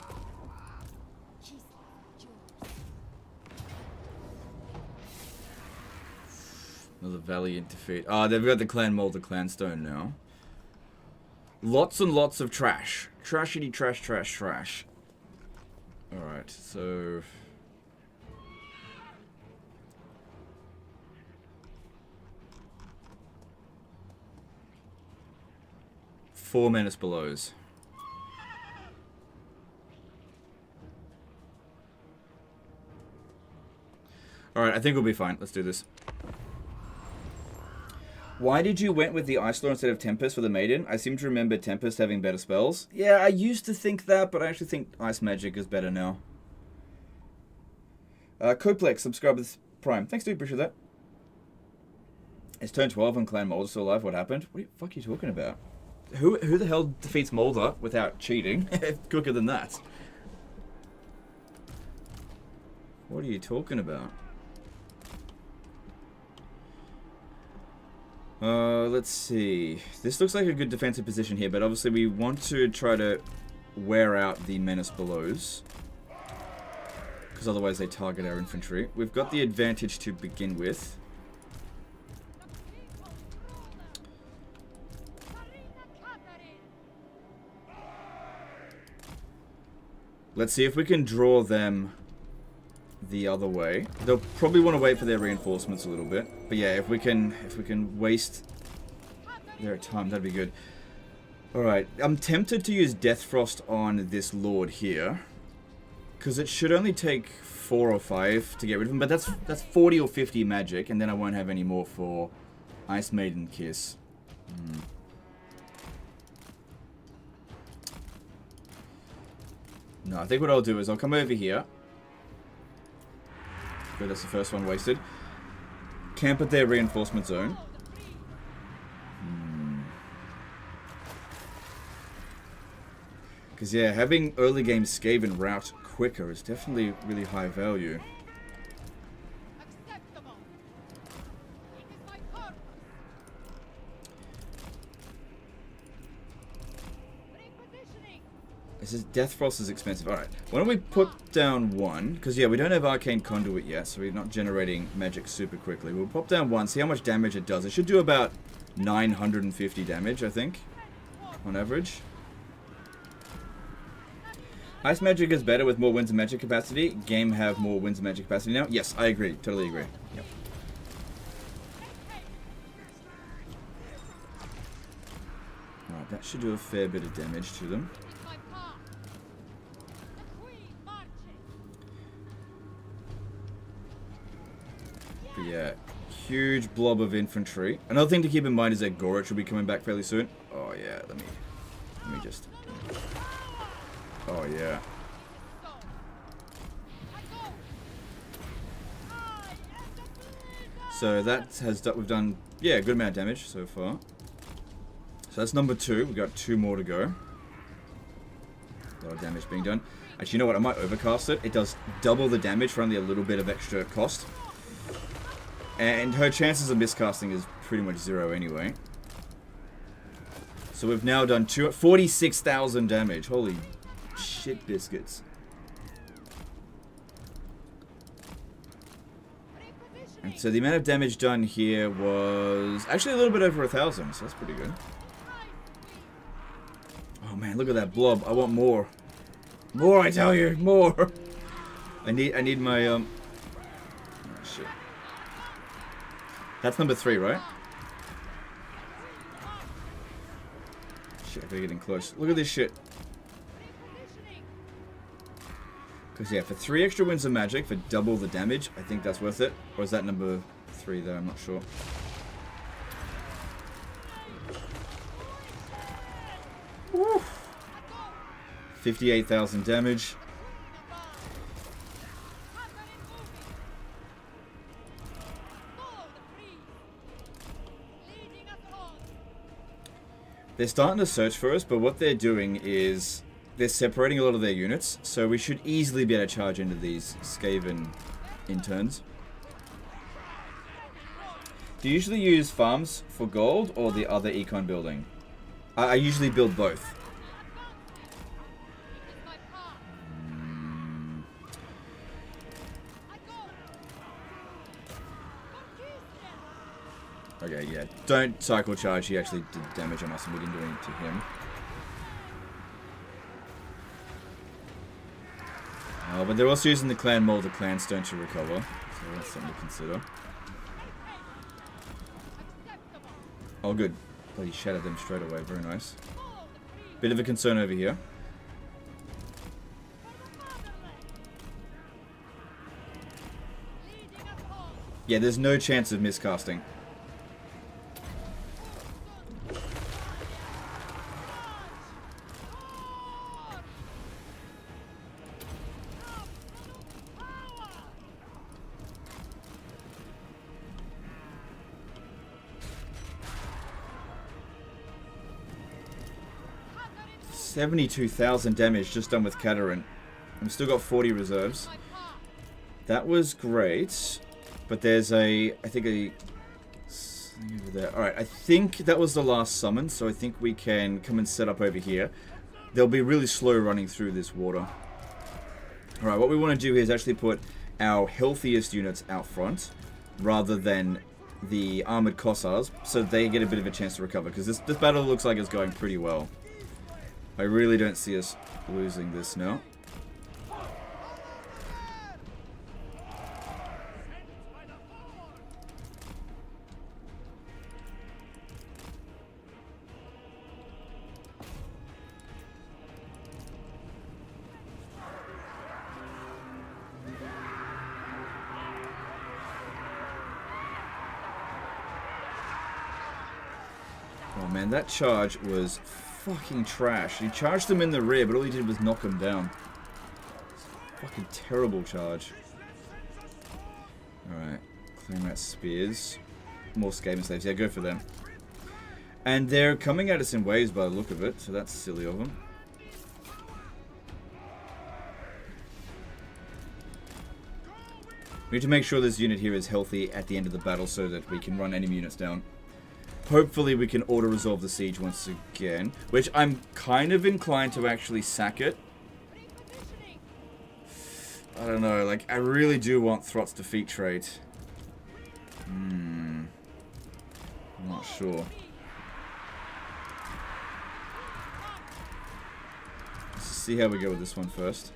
Another valiant defeat. Ah, they've got the Clan Molder Clanstone now. Lots and lots of trash. Trashity trash, trash, trash. Alright, so... Four Menace Belows. Alright, I think we'll be fine. Let's do this. Why did you went with the Ice Lord instead of Tempest for the Maiden? I seem to remember Tempest having better spells. Yeah, I used to think that, but I actually think Ice Magic is better now. Coplex, subscribe with Prime. Thanks, dude. Appreciate that. It's turn 12 and Clan Molder still alive. What happened? What the fuck are you talking about? Who the hell defeats Molder without cheating? Quicker than that. What are you talking about? Let's see. This looks like a good defensive position here, but obviously we want to try to wear out the Menace Belows, because otherwise they target our infantry. We've got the advantage to begin with. Let's see if we can draw them the other way. They'll probably want to wait for their reinforcements a little bit. But yeah, if we can waste their time, that'd be good. Alright, I'm tempted to use Death Frost on this Lord here, because it should only take 4 or 5 to get rid of him, but that's 40 or 50 magic, and then I won't have any more for Ice Maiden Kiss. No, I think what I'll do is I'll come over here. Good, that's the first one wasted. Camp at their reinforcement zone. Because, yeah, having early game Skaven route quicker is definitely really high value. This is Death Frost is expensive. Alright, why don't we put down 1? Because, yeah, we don't have Arcane Conduit yet, so we're not generating magic super quickly. We'll pop down 1, see how much damage it does. It should do about 950 damage, I think, on average. Ice magic is better with more winds of magic capacity. Game have more winds of magic capacity now. Yes, I agree. Totally agree. Yep. Alright, that should do a fair bit of damage to them. But yeah, huge blob of infantry. Another thing to keep in mind is that Gorich will be coming back fairly soon. Oh yeah, let me just... Oh yeah. So that has we've done, yeah, a good amount of damage so far. So that's number 2. We've got 2 more to go. A lot of damage being done. Actually, you know what? I might overcast it. It does double the damage for only a little bit of extra cost. And her chances of miscasting is pretty much 0 anyway. So we've now done 46,000 damage. Holy shit biscuits. And so the amount of damage done here was actually a little bit over 1,000, so that's pretty good. Oh man, look at that blob. I want more. More, I tell you, more. I need my oh shit. That's number 3, right? Shit, I gotta get in close. Look at this shit. Because, yeah, for 3 extra winds of magic, for double the damage, I think that's worth it. Or is that number 3 there? I'm not sure. Woo. 58,000 damage. They're starting to search for us, but what they're doing is they're separating a lot of their units, so we should easily be able to charge into these Skaven interns. Do you usually use farms for gold or the other econ building? I usually build both. Okay, yeah. Don't cycle charge. He actually did damage on us and we didn't do anything to him. But they're also using the clan mold, the clan stone to recover. So that's something to consider. Oh, good. Bloody shattered them straight away. Very nice. Bit of a concern over here. Yeah, there's no chance of miscasting. $72,000 damage just done with Katarin. I've still got 40 reserves. That was great, but there's I think over there. All right, I think that was the last summon, so I think we can come and set up over here. They'll be really slow running through this water. All right, what we want to do here is actually put our healthiest units out front, rather than the armored Kossars, so they get a bit of a chance to recover, because this battle looks like it's going pretty well. I really don't see us losing this now. Oh man, that charge was fucking trash. He charged them in the rear, but all he did was knock them down. Fucking terrible charge. Alright, clearing out spears. More Skaven slaves. Yeah, go for them. And they're coming at us in waves by the look of it, so that's silly of them. We need to make sure this unit here is healthy at the end of the battle so that we can run enemy units down. hopefully we can auto-resolve the siege once again. Which I'm kind of inclined to actually sack it. I don't know, like, I really do want Throt's defeat trait. I'm not sure. Let's see how we go with this one first.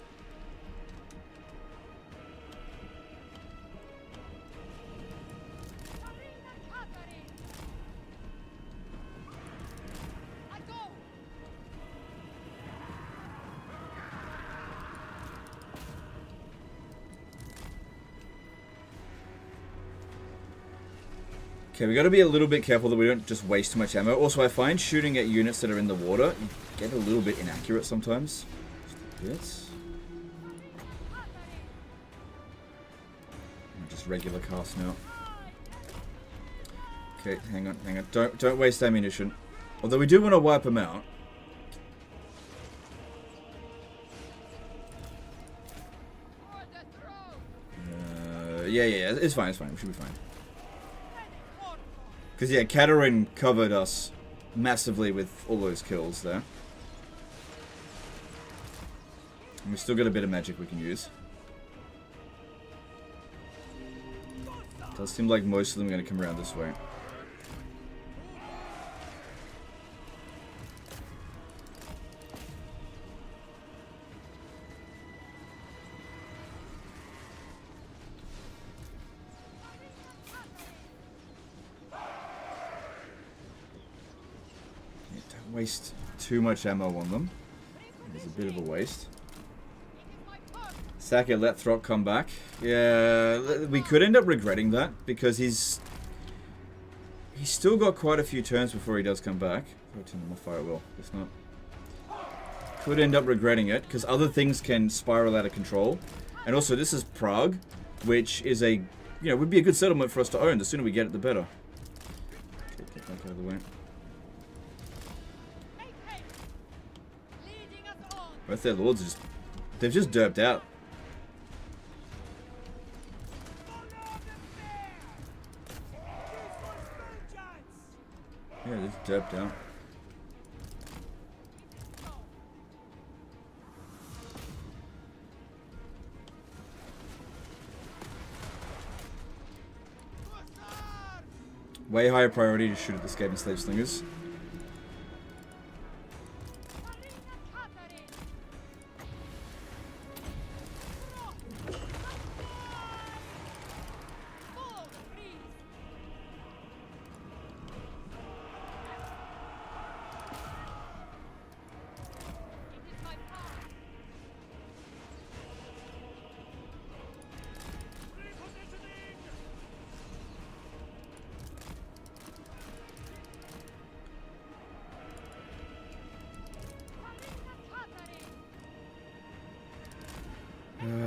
Okay, we got to be a little bit careful that we don't just waste too much ammo. Also, I find shooting at units that are in the water, you get a little bit inaccurate sometimes. Just a bit. Just regular cast now. Okay, hang on. Don't waste ammunition. Although we do want to wipe them out. Yeah, it's fine. We should be fine. Because, yeah, Katarin covered us massively with all those kills there. And we still got a bit of magic we can use. Does seem like most of them are going to come around this way. Waste too much ammo on them. It's a bit of a waste. Sack it, let Throt come back. Yeah, we could end up regretting that because he's still got quite a few turns before he does come back. I'll turn on my firewall. It's not. Could end up regretting it because other things can spiral out of control. And also, this is Prague, which is a, would be a good settlement for us to own. The sooner we get it, the better. Okay, get that out of the way. Both their lords they've just derped out. Yeah, they've derped out. Way higher priority to shoot at the escaping slave slingers.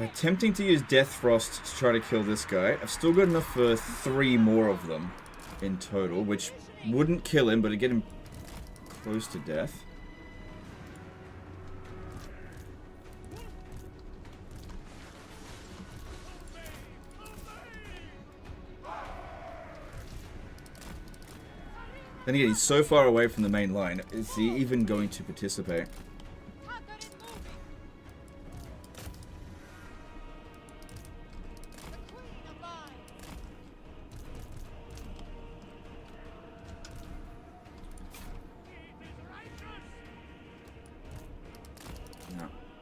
Attempting to use Death Frost to try to kill this guy. I've still got enough for 3 more of them in total, which wouldn't kill him, but it'd get him close to death. Then again, he's so far away from the main line. Is he even going to participate?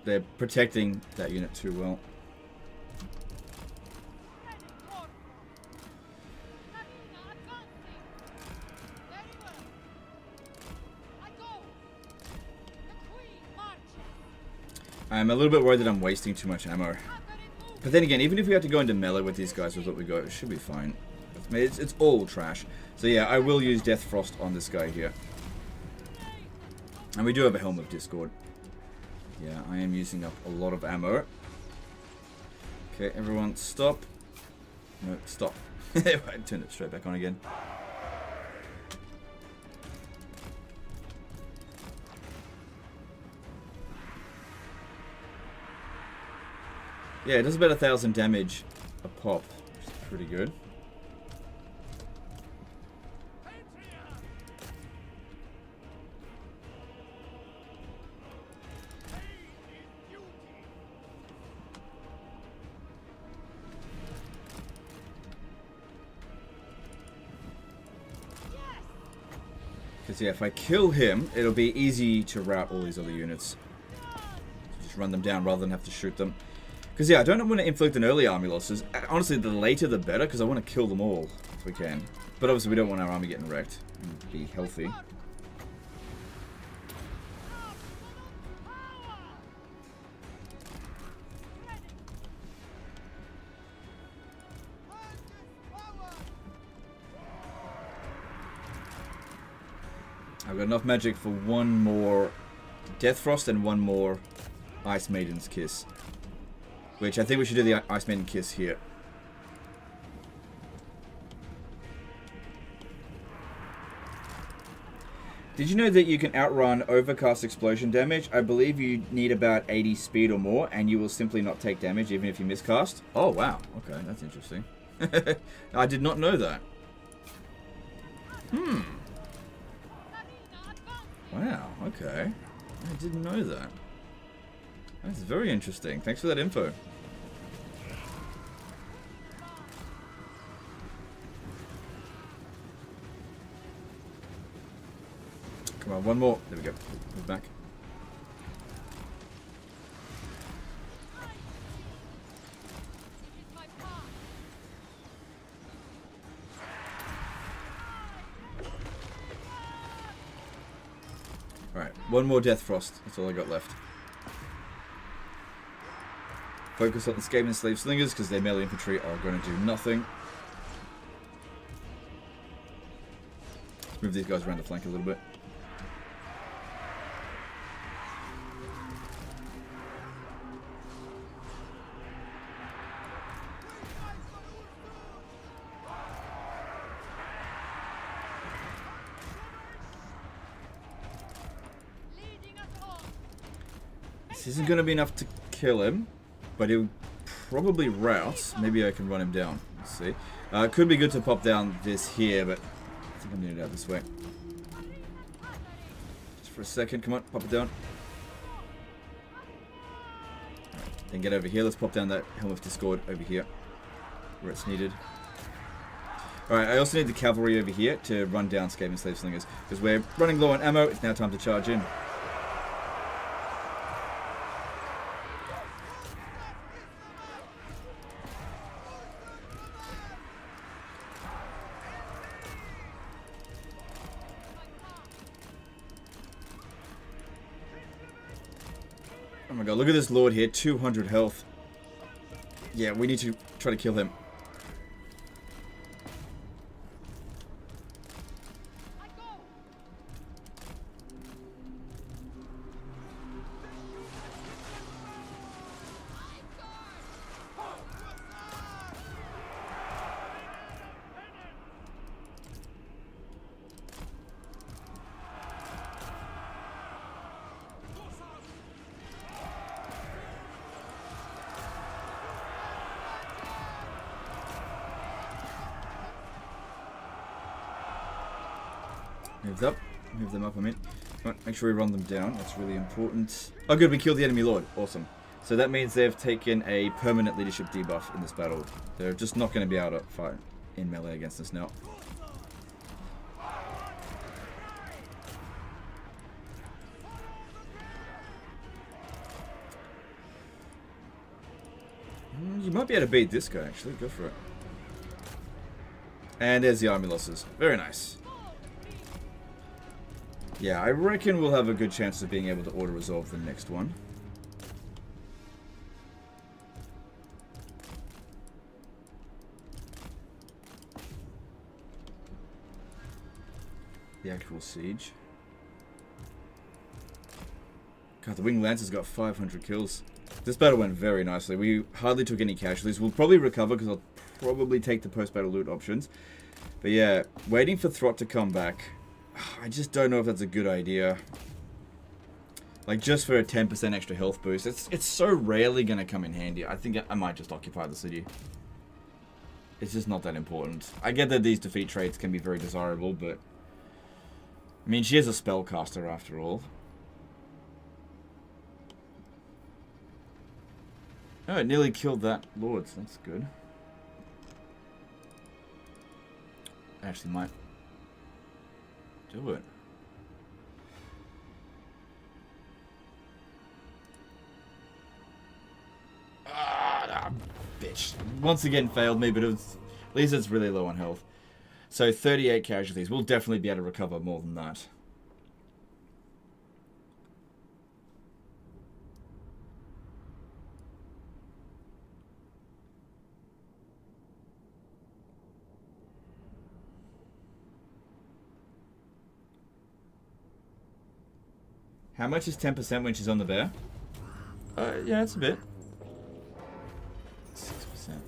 They're protecting that unit too well. I'm a little bit worried that I'm wasting too much ammo. But then again, even if we have to go into melee with these guys with what we got, it should be fine. I mean, it's all trash. So yeah, I will use Death Frost on this guy here. And we do have a Helm of Discord. Yeah, I am using up a lot of ammo. Okay, everyone stop. No, stop. I turned it straight back on again. Yeah, it does about 1,000 damage a pop, which is pretty good. Because, yeah, if I kill him, it'll be easy to rout all these other units. Just run them down rather than have to shoot them. Because, yeah, I don't want to inflict an early army losses. Honestly, the later the better, because I want to kill them all if we can. But obviously, we don't want our army getting wrecked. And be healthy. I've got enough magic for one more Death Frost and one more Ice Maiden's Kiss. Which I think we should do the Ice Maiden Kiss here. Did you know that you can outrun overcast explosion damage? I believe you need about 80 speed or more, and you will simply not take damage even if you miscast. Oh, wow. Okay, that's interesting. I did not know that. Wow, okay. I didn't know that. That's very interesting. Thanks for that info. Come on, one more. There we go. Move back. Alright, one more Death Frost. That's all I got left. Focus on the Skaven Slave Slingers because their melee infantry are going to do nothing. Move these guys around the flank a little bit. This isn't going to be enough to kill him, but he'll probably rout. Maybe I can run him down. Let's see. It could be good to pop down this here, but I think I'm going to do it out this way. Just for a second. Come on, pop it down. Right, then get over here. Let's pop down that Helm of Discord over here, where it's needed. Alright, I also need the cavalry over here to run down Skaven Slave Slingers, because we're running low on ammo. It's now time to charge in. Oh my god, look at this lord here, 200 health. Yeah, we need to try to kill him. Move them up, I mean. Right, make sure we run them down, that's really important. Oh good, we killed the enemy lord, awesome. So that means they've taken a permanent leadership debuff in this battle. They're just not going to be able to fight in melee against us now. You might be able to beat this guy actually, go for it. And there's the army losses, very nice. Yeah, I reckon we'll have a good chance of being able to auto-resolve the next one. The actual siege. God, the Winged Lancer's got 500 kills. This battle went very nicely. We hardly took any casualties. We'll probably recover because I'll probably take the post-battle loot options. But yeah, waiting for Throt to come back. I just don't know if that's a good idea. Like, just for a 10% extra health boost. It's so rarely going to come in handy. I think I might just occupy the city. It's just not that important. I get that these defeat traits can be very desirable, but... I mean, she is a spellcaster after all. Oh, it nearly killed that lord, so that's good. Actually might... do it. bitch. Once again failed me, but it was, at least it's really low on health. So 38 casualties. We'll definitely be able to recover more than that. How much is 10% when she's on the bear? Yeah, it's a bit. 6%.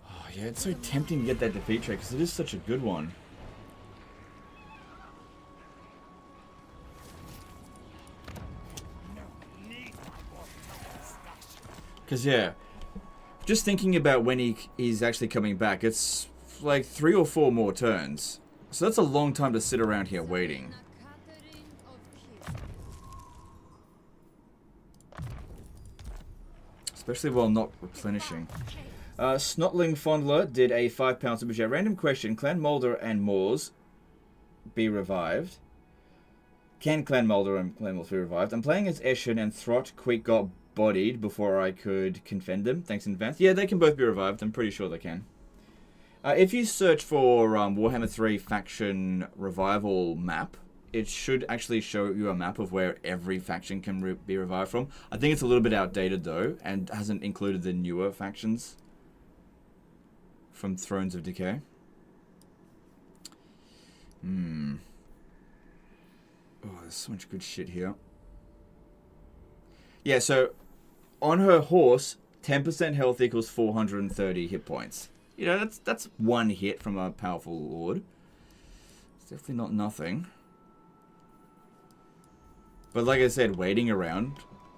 Oh, yeah, it's so tempting to get that defeat trait because it is such a good one. Because, yeah, just thinking about when he's actually coming back, it's like 3 or 4 more turns. So that's a long time to sit around here waiting. Especially while not replenishing. Snotling Fondler did a £5 superchat. Random question. Clan Mulder and Moors be revived? Can Clan Mulder and Clan Moors be revived? I'm playing as Eshin and Throt quick got bodied before I could confend them. Thanks in advance. Yeah, they can both be revived. I'm pretty sure they can. If you search for Warhammer 3 faction revival map, it should actually show you a map of where every faction can be revived from. I think it's a little bit outdated though, and hasn't included the newer factions from Thrones of Decay. Oh, there's so much good shit here. Yeah, so on her horse, 10% health equals 430 hit points. You know, that's one hit from a powerful lord. It's definitely not nothing. But like I said, waiting around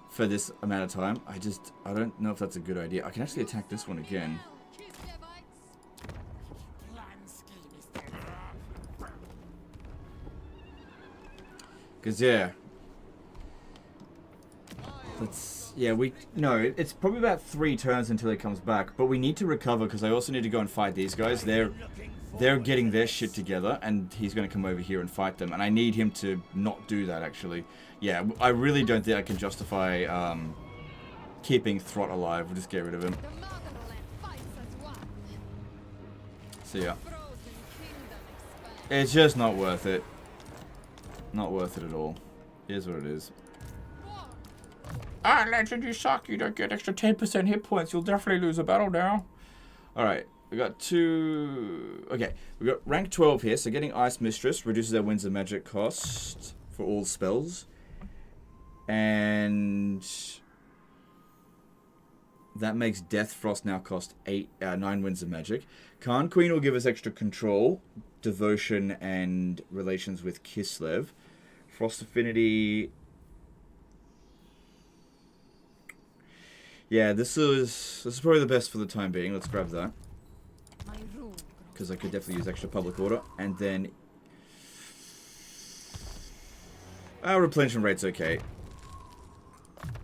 for this amount of time, I don't know if that's a good idea. I can actually attack this one again. Because, yeah. It's probably about 3 turns until he comes back. But we need to recover because I also need to go and fight these guys. They're getting their shit together, and he's going to come over here and fight them. And I need him to not do that, actually. Yeah, I really don't think I can justify keeping Throt alive. We'll just get rid of him. So, yeah. It's just not worth it. Not worth it at all. Here's what it is. Ah, Legend, you suck. You don't get extra 10% hit points. You'll definitely lose a battle now. Alright. We got 2... Okay, we got rank 12 here, so getting Ice Mistress reduces our Winds of Magic cost for all spells. And that makes Death Frost now cost 9 Winds of Magic. Khan Queen will give us extra control, devotion, and relations with Kislev. Frost Affinity... Yeah, this is probably the best for the time being. Let's grab that. Because I could definitely use extra public order. And then... our replenishment rate's okay.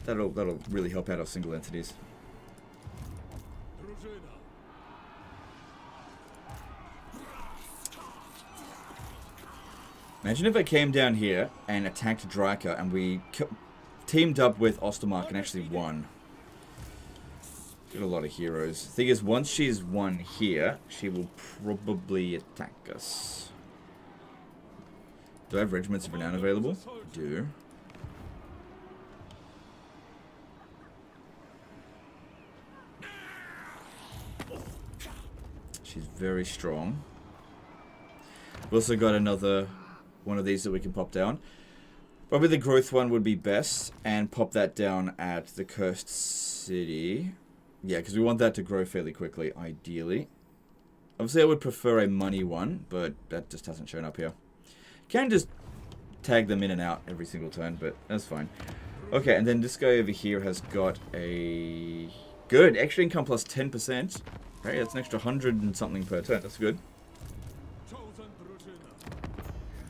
That'll really help out our single entities. Imagine if I came down here and attacked Dryka and we teamed up with Ostermark and actually won. Got a lot of heroes. Thing is, once she's won here, she will probably attack us. Do I have Regiments of Renown available? I do. She's very strong. We've also got another one of these that we can pop down. Probably the growth one would be best, and pop that down at the Cursed City. Yeah, because we want that to grow fairly quickly, ideally. Obviously, I would prefer a money one, but that just hasn't shown up here. Can just tag them in and out every single turn, but that's fine. Okay, and then this guy over here has got a... Good, extra income plus 10%. Okay, that's an extra 100 and something per turn, that's good.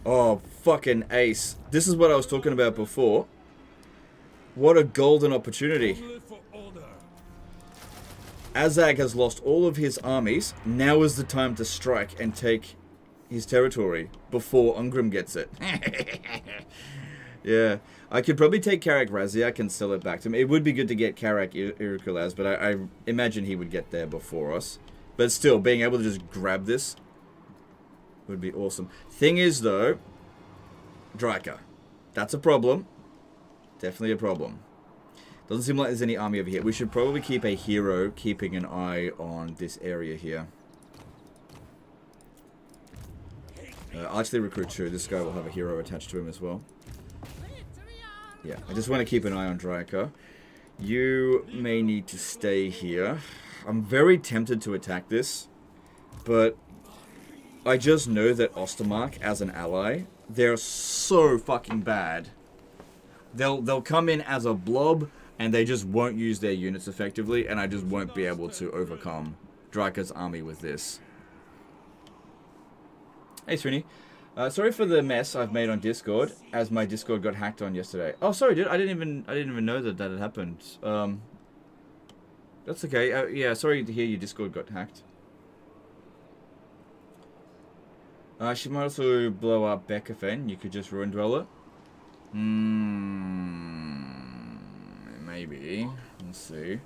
Oh, fucking ace. This is what I was talking about before. What a golden opportunity. Azag has lost all of his armies. Now is the time to strike and take his territory before Ungrim gets it. Yeah, I could probably take Karak Raziak and sell it back to him. It would be good to get Karak Irikulaz, but I imagine he would get there before us. But still, being able to just grab this would be awesome. Thing is, though, Dryka. That's a problem. Definitely a problem. Doesn't seem like there's any army over here. We should probably keep a hero keeping an eye on this area here. I'll actually recruit 2. This guy will have a hero attached to him as well. Yeah, I just want to keep an eye on Dryka. You may need to stay here. I'm very tempted to attack this, but I just know that Ostermark, as an ally, they're so fucking bad. They'll come in as a blob, and they just won't use their units effectively, and I just won't be able to overcome Dryka's army with this. Hey, Srini. Sorry for the mess I've made on Discord, as my Discord got hacked on yesterday. Oh, sorry, dude. I didn't even know that had happened. That's okay. Yeah, sorry to hear your Discord got hacked. She might also blow up Beckafen. You could just ruin dwell it. Maybe. Let's see.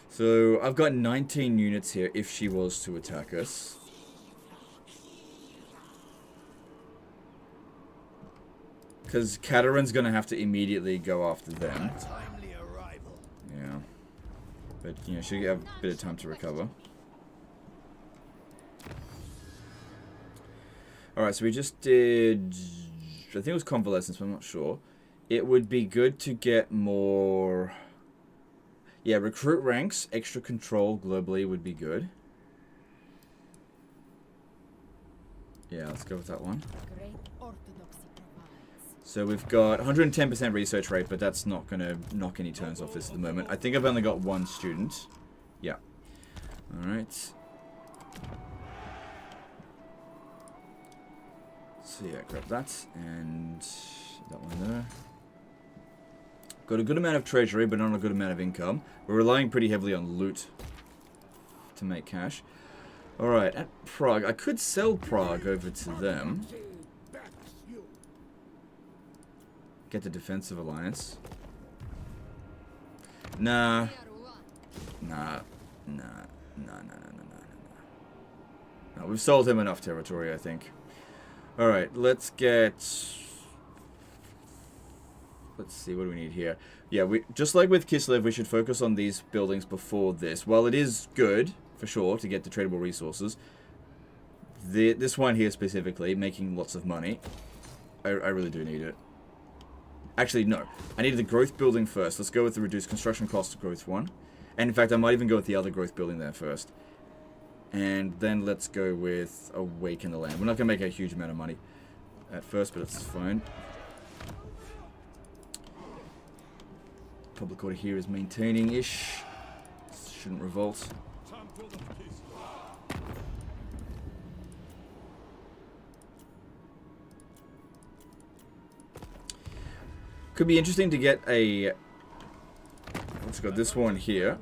So I've got 19 units here. If she was to attack us. Because Katarin's going to have to immediately go after them. Yeah. But, you know, she'll have a bit of time to recover. Alright, so we just did... I think it was Convalescence, but I'm not sure. It would be good to get more... Yeah, recruit ranks, extra control globally would be good. Yeah, let's go with that one. So we've got 110% research rate, but that's not going to knock any turns off this at the moment. I think I've only got 1 student. Yeah. Alright. So yeah, grab that, and that one there. Got a good amount of treasury, but not a good amount of income. We're relying pretty heavily on loot to make cash. Alright, at Prague. I could sell Prague over to them. Get the defensive alliance. Nah. No, we've sold him enough territory, I think. Alright, let's get... Let's see, what do we need here? Yeah, we just like with Kislev, we should focus on these buildings before this. While it is good, for sure, to get the tradable resources, this one here specifically, making lots of money, I really do need it. Actually, no. I need the growth building first. Let's go with the reduced construction cost growth one. And in fact, I might even go with the other growth building there first. And then let's go with Awaken the Land. We're not going to make a huge amount of money at first, but it's fine. Public order here is maintaining-ish. Shouldn't revolt. Could be interesting to get a... Let's go this one here.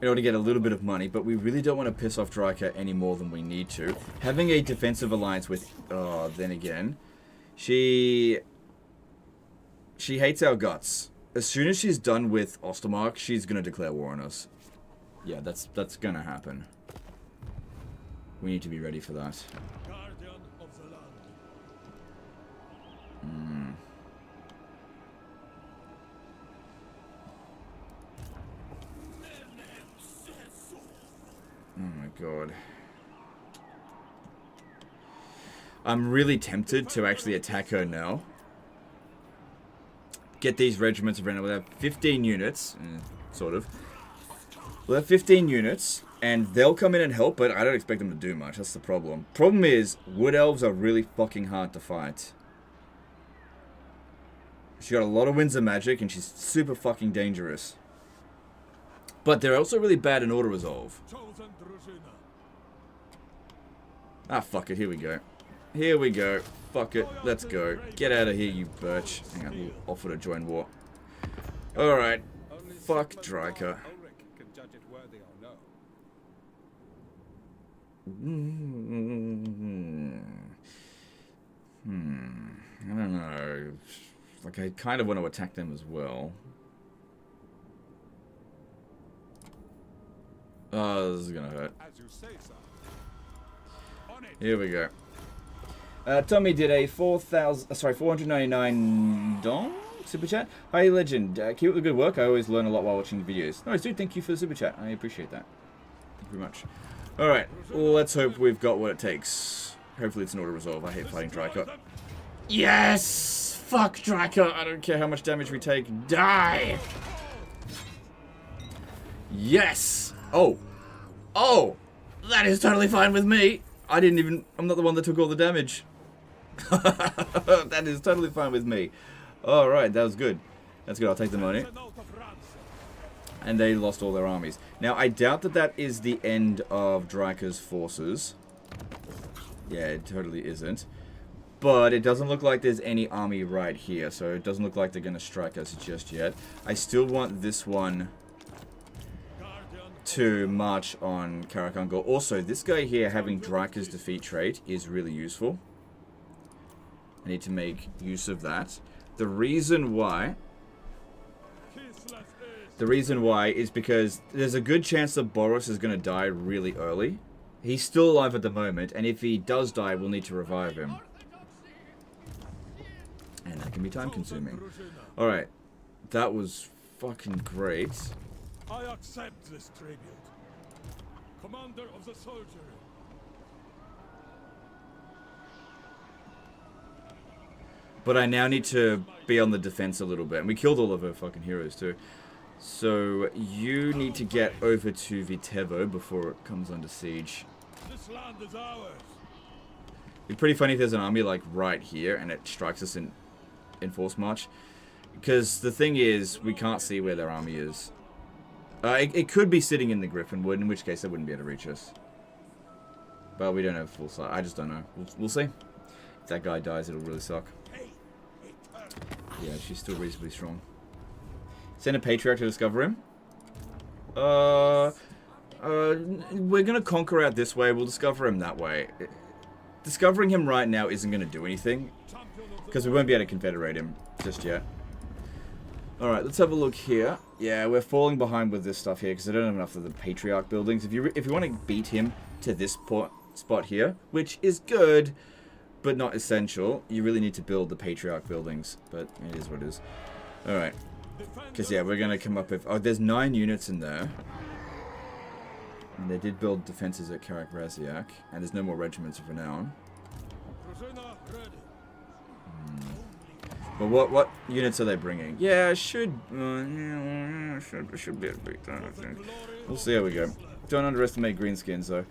In order to get a little bit of money, but we really don't want to piss off Dryka any more than we need to. Having a defensive alliance with... Oh, then again. She hates our guts. As soon as she's done with Ostermark, she's going to declare war on us. Yeah, that's going to happen. We need to be ready for that. Guardian of the land. Oh my god. I'm really tempted to actually attack her now. Get these regiments around. We'll have 15 units, sort of. We'll have 15 units, and they'll come in and help, but I don't expect them to do much. That's the problem. Problem is, Wood Elves are really fucking hard to fight. She's got a lot of winds of magic, and she's super fucking dangerous. But they're also really bad in auto resolve. Ah, fuck it. Here we go. Here we go. Fuck it. Let's go. Get out of here, you birch. Hang on, we'll offer to join war. Alright. Fuck Dryka. I don't know. Like, I kind of want to attack them as well. Oh, this is gonna hurt. As you say, sir. On it. Here we go. Tommy did a 499 dong super chat. Hi, legend. Keep up the good work. I always learn a lot while watching the videos. No, dude, thank you for the super chat. I appreciate that. Thank you very much. All right, let's hope we've got what it takes. Hopefully, it's an auto resolve. I hate fighting Drycut. Yes! Fuck Drycut. I don't care how much damage we take. Die! Yes! Oh! Oh! That is totally fine with me. I'm not the one that took all the damage. That is totally fine with me. Alright, that was good. That's good, I'll take the money. And they lost all their armies. Now, I doubt that that is the end of Dryker's forces. Yeah, it totally isn't. But it doesn't look like there's any army right here, so it doesn't look like they're going to strike us just yet. I still want this one to march on Karakungor. Also, this guy here having Dryker's defeat trait is really useful. I need to make use of that. The reason why is because there's a good chance that Boris is going to die really early. He's still alive at the moment, and if he does die, we'll need to revive him. And that can be time consuming. Alright, that was fucking great. I accept this tribute. Commander of the soldiery. But I now need to be on the defense a little bit. And we killed all of her fucking heroes too. So you need to get over to Vitevo before it comes under siege. This land is ours. It'd be pretty funny if there's an army like right here and it strikes us in force march. Because the thing is, we can't see where their army is. It could be sitting in the Griffin Wood, in which case they wouldn't be able to reach us. But we don't have full sight. I just don't know. We'll see. If that guy dies, it'll really suck. Yeah, she's still reasonably strong. Send a Patriarch to discover him. We're gonna conquer out this way. We'll discover him that way. Discovering him right now isn't gonna do anything. Because we won't be able to confederate him just yet. Alright, let's have a look here. Yeah, we're falling behind with this stuff here because I don't have enough of the Patriarch buildings. If you want to beat him to this spot here, which is good, but not essential, you really need to build the Patriarch buildings. But it is what it is. Alright. Because, yeah, we're going to come up with... Oh, there's 9 units in there. And they did build defenses at Karak Raziak. And there's no more regiments of renown. But what units are they bringing? Yeah, should be able to beat that, I think. We'll see how we go. Don't underestimate greenskins, though.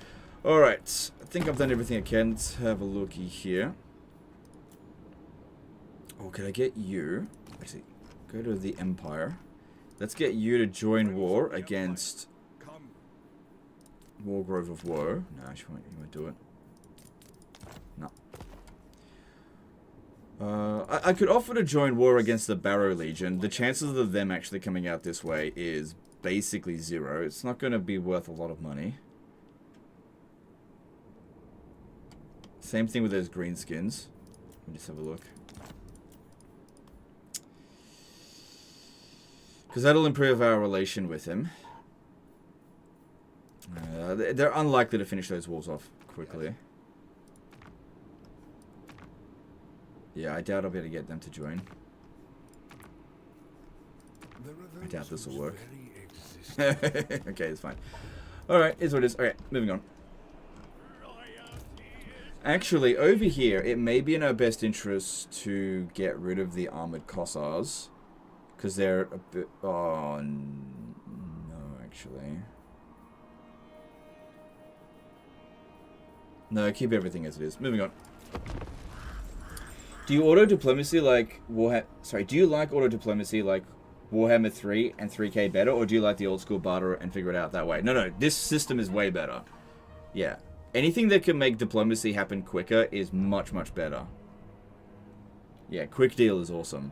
Alright, I think I've done everything I can. Let's have a looky here. Oh, can I get you? Actually, go to the Empire. Let's get you to join war against Wargrove of Woe. No, she won't do it. No. I could offer to join war against the Barrow Legion. The chances of them actually coming out this way is basically 0. It's not going to be worth a lot of money. Same thing with those greenskins. Let me just have a look. Because that'll improve our relation with him. They're unlikely to finish those walls off quickly. Yeah, I doubt I'll be able to get them to join. I doubt this will work. Okay, it's fine. Alright, is what it is. Okay, moving on. Actually, over here, it may be in our best interest to get rid of the armored Kossars. Because they're a bit... Oh, no, actually. No, keep everything as it is. Moving on. Do you auto diplomacy like Warhammer? Sorry, do you like auto diplomacy like Warhammer 3 and 3K better, or do you like the old school barter and figure it out that way? No, this system is way better. Yeah, anything that can make diplomacy happen quicker is much better. Yeah, quick deal is awesome.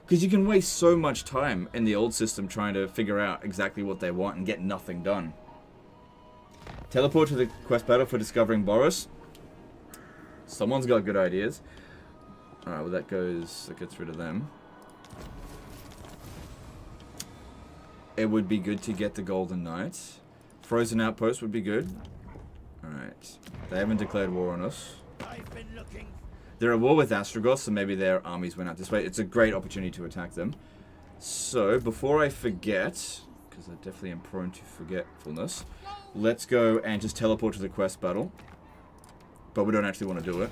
Because you can waste so much time in the old system trying to figure out exactly what they want and get nothing done. Teleport to the quest battle for discovering Boris. Someone's got good ideas. Alright, well that gets rid of them. It would be good to get the Golden Knight. Frozen Outpost would be good. Alright. They haven't declared war on us. I've been looking. They're at war with Ostrogoths, so maybe their armies went out this way. It's a great opportunity to attack them. So, before I forget, because I definitely am prone to forgetfulness, let's go and just teleport to the quest battle. But we don't actually want to do it.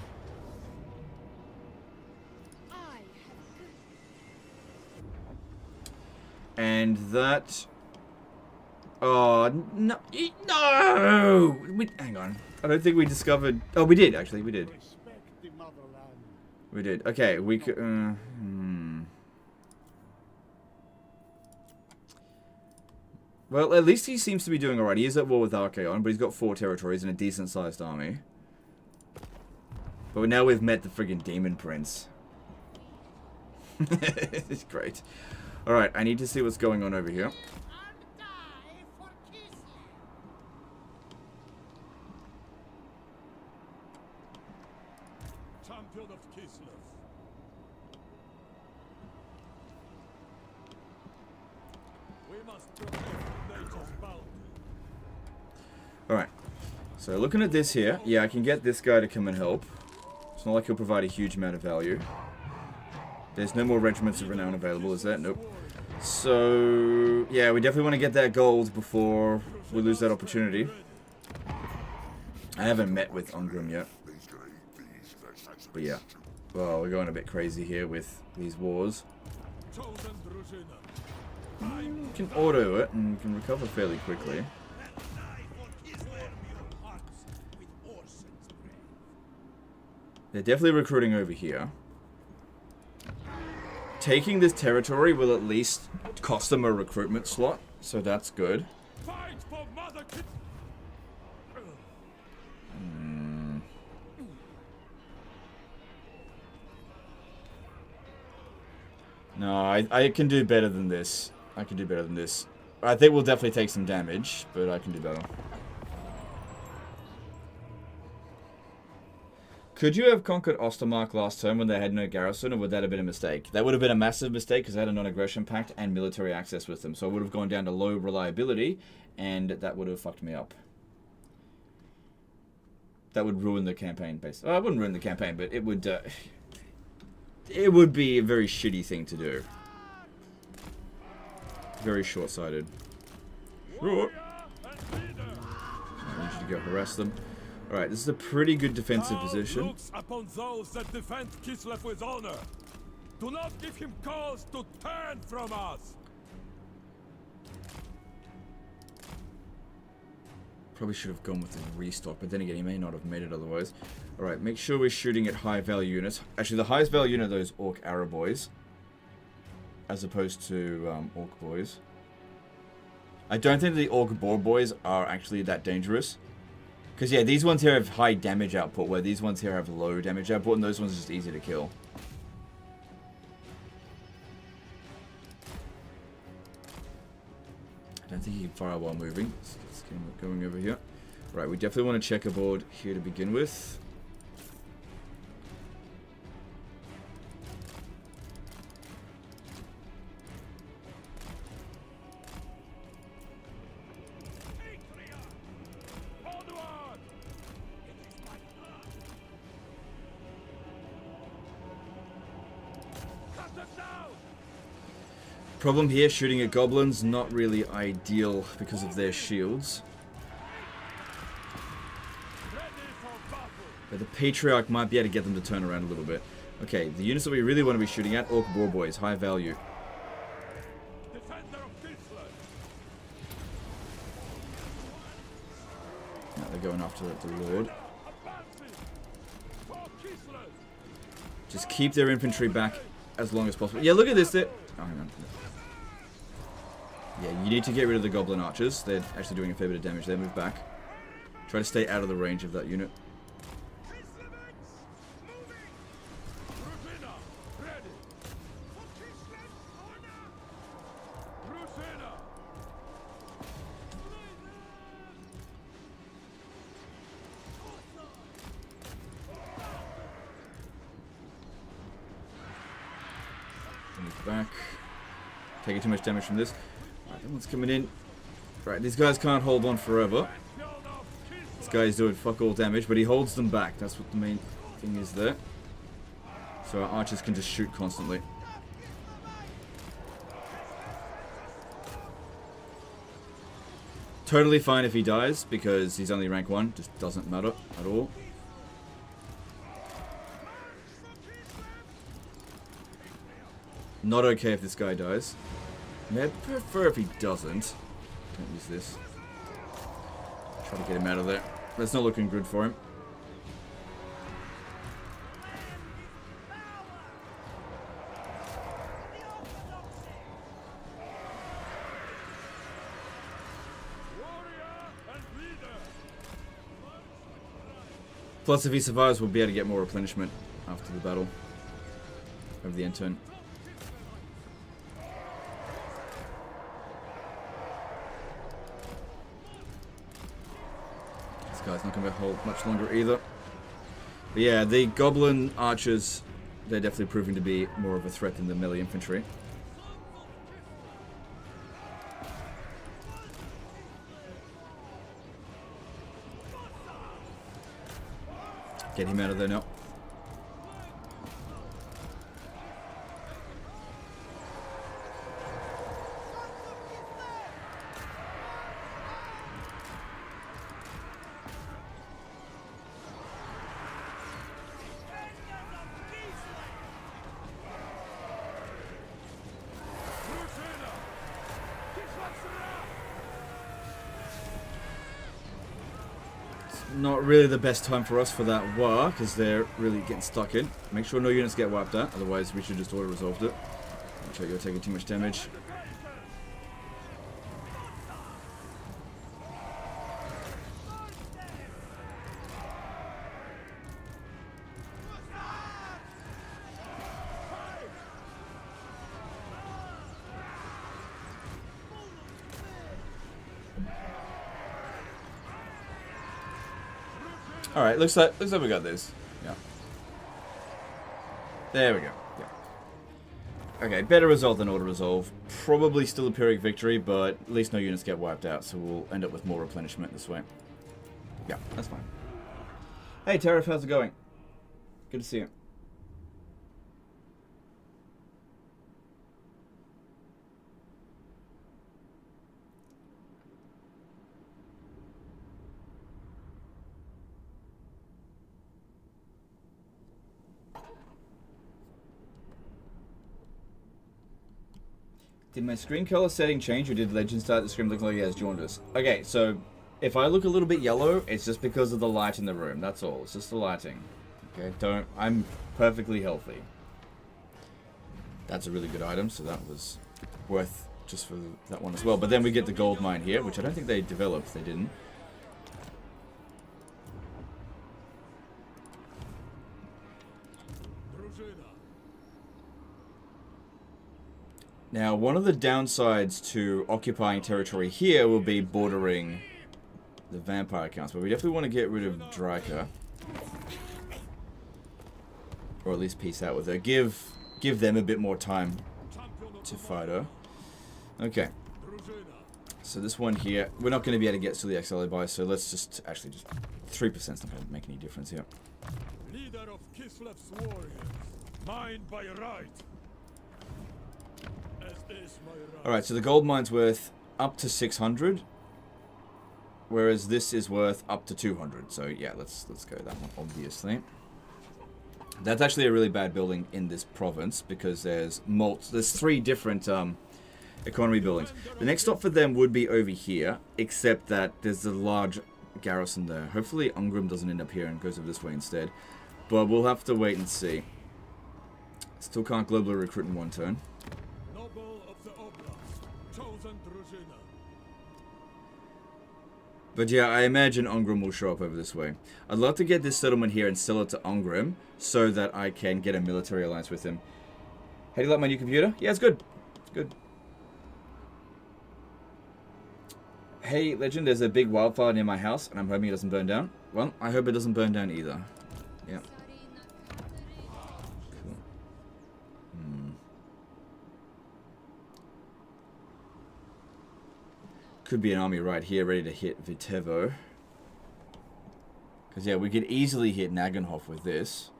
And that... Oh, no! No! Hang on. I don't think we discovered... Oh, we did, actually. We did. We did. Okay, we could... Well, at least he seems to be doing alright. He is at war with Archaon, but he's got 4 territories and a decent-sized army. But now we've met the friggin' Demon Prince. It's great. Alright, I need to see what's going on over here. Champion of Kislev. We must protect nature's bounty. Alright. So looking at this here, yeah, I can get this guy to come and help. It's not like he'll provide a huge amount of value. There's no more regiments of renown available, is there? Nope. So, yeah, we definitely want to get that gold before we lose that opportunity. I haven't met with Ungrim yet. But yeah. Well, we're going a bit crazy here with these wars. You can auto it and you can recover fairly quickly. They're definitely recruiting over here. Taking this territory will at least cost them a recruitment slot, so that's good. Fight for Mother No, I can do better than this. I can do better than this. I think we'll definitely take some damage, but I can do better. Could you have conquered Ostermark last turn when they had no garrison, or would that have been a mistake? That would have been a massive mistake because they had a non-aggression pact and military access with them. So I would have gone down to low reliability, and that would have fucked me up. That would ruin the campaign, basically. Well, it wouldn't ruin the campaign, but it would be a very shitty thing to do. Very short-sighted. Sure. I need you to go harass them. Alright, this is a pretty good defensive position. Looks upon those that defend Kislev with honor. Do not give him cause to turn from us. Probably should have gone with the restock, but then again, he may not have made it otherwise. Alright, make sure we're shooting at high value units. Actually, the highest value unit are those Orc Arrow boys, as opposed to Orc boys. I don't think the Orc Boar boys are actually that dangerous. Because, yeah, these ones here have high damage output, where these ones here have low damage output, and those ones are just easy to kill. I don't think he can fire while moving. Let's get him going over here. Right, we definitely want to check a board here to begin with. Problem here, shooting at goblins, not really ideal because of their shields. But the Patriarch might be able to get them to turn around a little bit. Okay, the units that we really want to be shooting at, Orc Boar Boys, high value. Now they're going after the Lord. Just keep their infantry back as long as possible. Yeah, look at this. Oh, hang on. Yeah, you need to get rid of the Goblin Archers. They're actually doing a fair bit of damage. They move back. Try to stay out of the range of that unit. back. Taking too much damage from this. Alright, that one's coming in. Right, these guys can't hold on forever. This guy's doing fuck all damage, but he holds them back. That's what the main thing is there. So our archers can just shoot constantly. Totally fine if he dies, because he's only rank 1. Just doesn't matter at all. Not okay if this guy dies. I'd prefer if he doesn't. Don't use this. Try to get him out of there. That's not looking good for him. Plus, if he survives, we'll be able to get more replenishment after the battle. Over the end turn. This guy's not going to hold much longer either. But yeah, the goblin archers, they're definitely proving to be more of a threat than the melee infantry. Get him out of there now. Not really the best time for us for that war, because they're really getting stuck in. Make sure no units get wiped out, otherwise we should just auto-resolved it. Make sure you're taking too much damage. Alright, looks like we got this. Yeah. There we go. Yeah. Okay, better result than auto-resolve. Probably still a Pyrrhic victory, but at least no units get wiped out, so we'll end up with more replenishment this way. Yeah, that's fine. Hey, Tariff, how's it going? Good to see you. Did my screen color setting change, or did Legend start the screen looking like he has jaundice? Okay, so if I look a little bit yellow, it's just because of the light in the room. That's all. It's just the lighting. Okay, I'm perfectly healthy. That's a really good item, so that was worth just for that one as well. But then we get the gold mine here, which I don't think they developed. They didn't. Now, one of the downsides to occupying territory here will be bordering the vampire counts, but we definitely want to get rid of Drika. Or at least peace out with her. Give them a bit more time to fight her. Okay. So this one here, we're not going to be able to get to the XLA by, so let's just, actually just, 3%'s not going to make any difference here. Leader of Kislev's warriors, mine by right. Alright, so the gold mine's worth up to 600, whereas this is worth up to 200. So yeah, let's go that one, obviously. That's actually a really bad building in this province, because there's 3 different economy buildings. The next stop for them would be over here, except that there's a large garrison there. Hopefully Ungrim doesn't end up here and goes over this way instead. But we'll have to wait and see. Still can't globally recruit in one turn. But yeah, I imagine Ungrim will show up over this way. I'd love to get this settlement here and sell it to Ungrim so that I can get a military alliance with him. How do you like my new computer? Yeah, it's good. It's good. Hey, Legend, there's a big wildfire near my house, and I'm hoping it doesn't burn down. Well, I hope it doesn't burn down either. Yeah. Cool. Could be an army right here ready to hit Vitevo. Because, yeah, we could easily hit Nagenhof with this.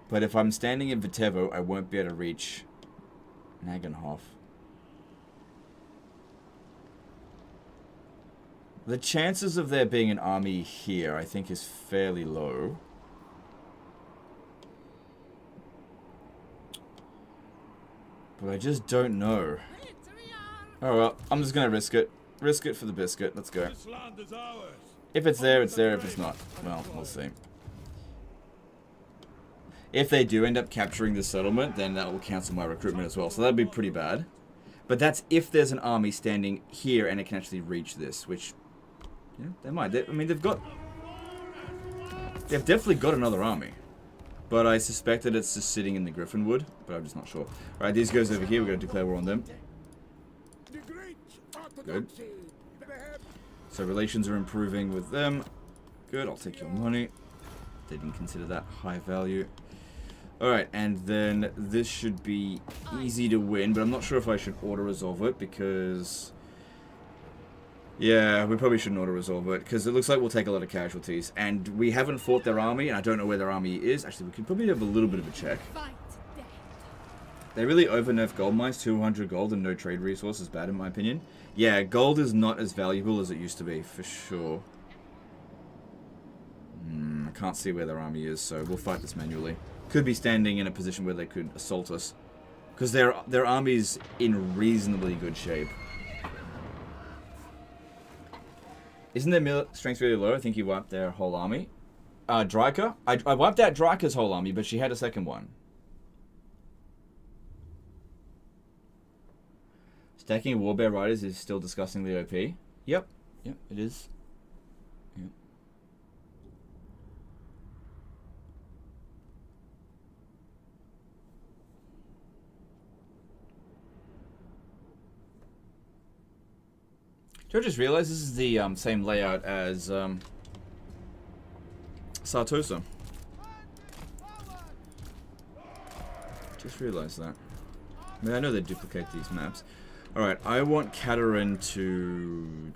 But if I'm standing in Vitevo, I won't be able to reach Nagenhof. The chances of there being an army here, I think, is fairly low. But I just don't know. Oh well, I'm just gonna risk it. Risk it for the biscuit. Let's go. This land is ours. If it's there, it's there. If it's not, well, we'll see. If they do end up capturing the settlement, then that will cancel my recruitment as well. So that'd be pretty bad. But that's if there's an army standing here and it can actually reach this, which, you know, they might. I mean, they've definitely got another army. But I suspect that it's just sitting in the Griffinwood, but I'm just not sure. Alright, these guys over here, we're going to declare war on them. Good. So relations are improving with them. Good, I'll take your money. They didn't consider that high value. Alright, and then this should be easy to win, but I'm not sure if I should auto-resolve it because... Yeah, we probably shouldn't auto-resolve it because it looks like we'll take a lot of casualties. And we haven't fought their army, and I don't know where their army is. Actually, we could probably have a little bit of a check. They really over-nerfed gold mines, 200 gold and no trade resource is bad in my opinion. Yeah, gold is not as valuable as it used to be, for sure. I can't see where their army is, so we'll fight this manually. Could be standing in a position where they could assault us. Because their army's in reasonably good shape. Isn't their strength really low? I think you wiped their whole army. Dryka? I wiped out Dryka's whole army, but she had a second one. Stacking Warbear Riders is still disgustingly OP. Yep, it is. Yep. Did I just realize this is the same layout as Sartosa? Just realized that. I mean, I know they duplicate these maps. Alright, I want Katarin to...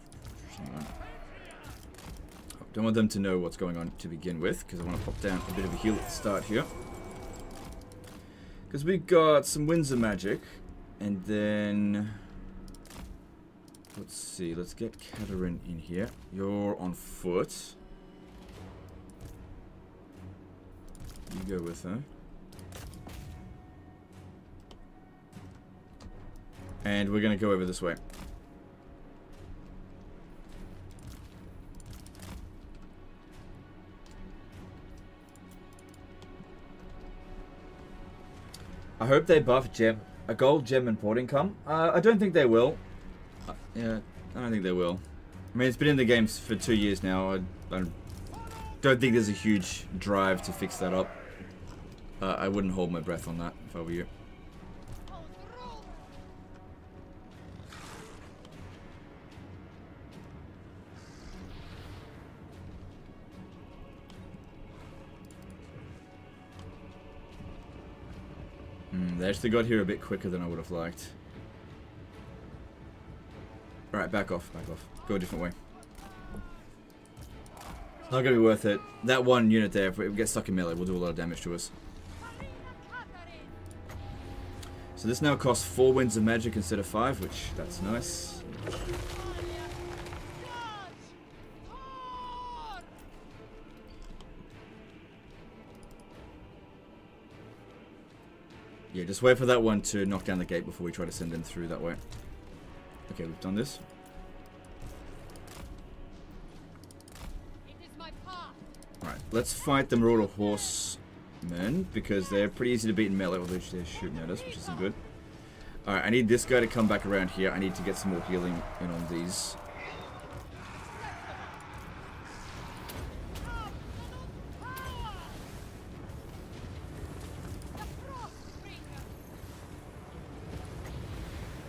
Don't want them to know what's going on to begin with, because I want to pop down a bit of a heal at the start here. Because we got some Windsor magic, and then... Let's see, let's get Katarin in here. You're on foot. You go with her. And we're going to go over this way. I hope they buff a gold gem importing come. I don't think they will. Yeah, I don't think they will. I mean, it's been in the games for 2 years now. I don't think there's a huge drive to fix that up. I wouldn't hold my breath on that if I were you. They actually got here a bit quicker than I would have liked. Alright, back off, back off. Go a different way. It's not going to be worth it. That one unit there, if we get stuck in melee, will do a lot of damage to us. So this now costs 4 winds of magic instead of 5, which, that's nice. Yeah, just wait for that one to knock down the gate before we try to send them through that way. Okay, we've done this. Alright, let's fight the Marauder Horsemen, because they're pretty easy to beat in melee, although they're shooting at us, which isn't good. Alright, I need this guy to come back around here. I need to get some more healing in on these.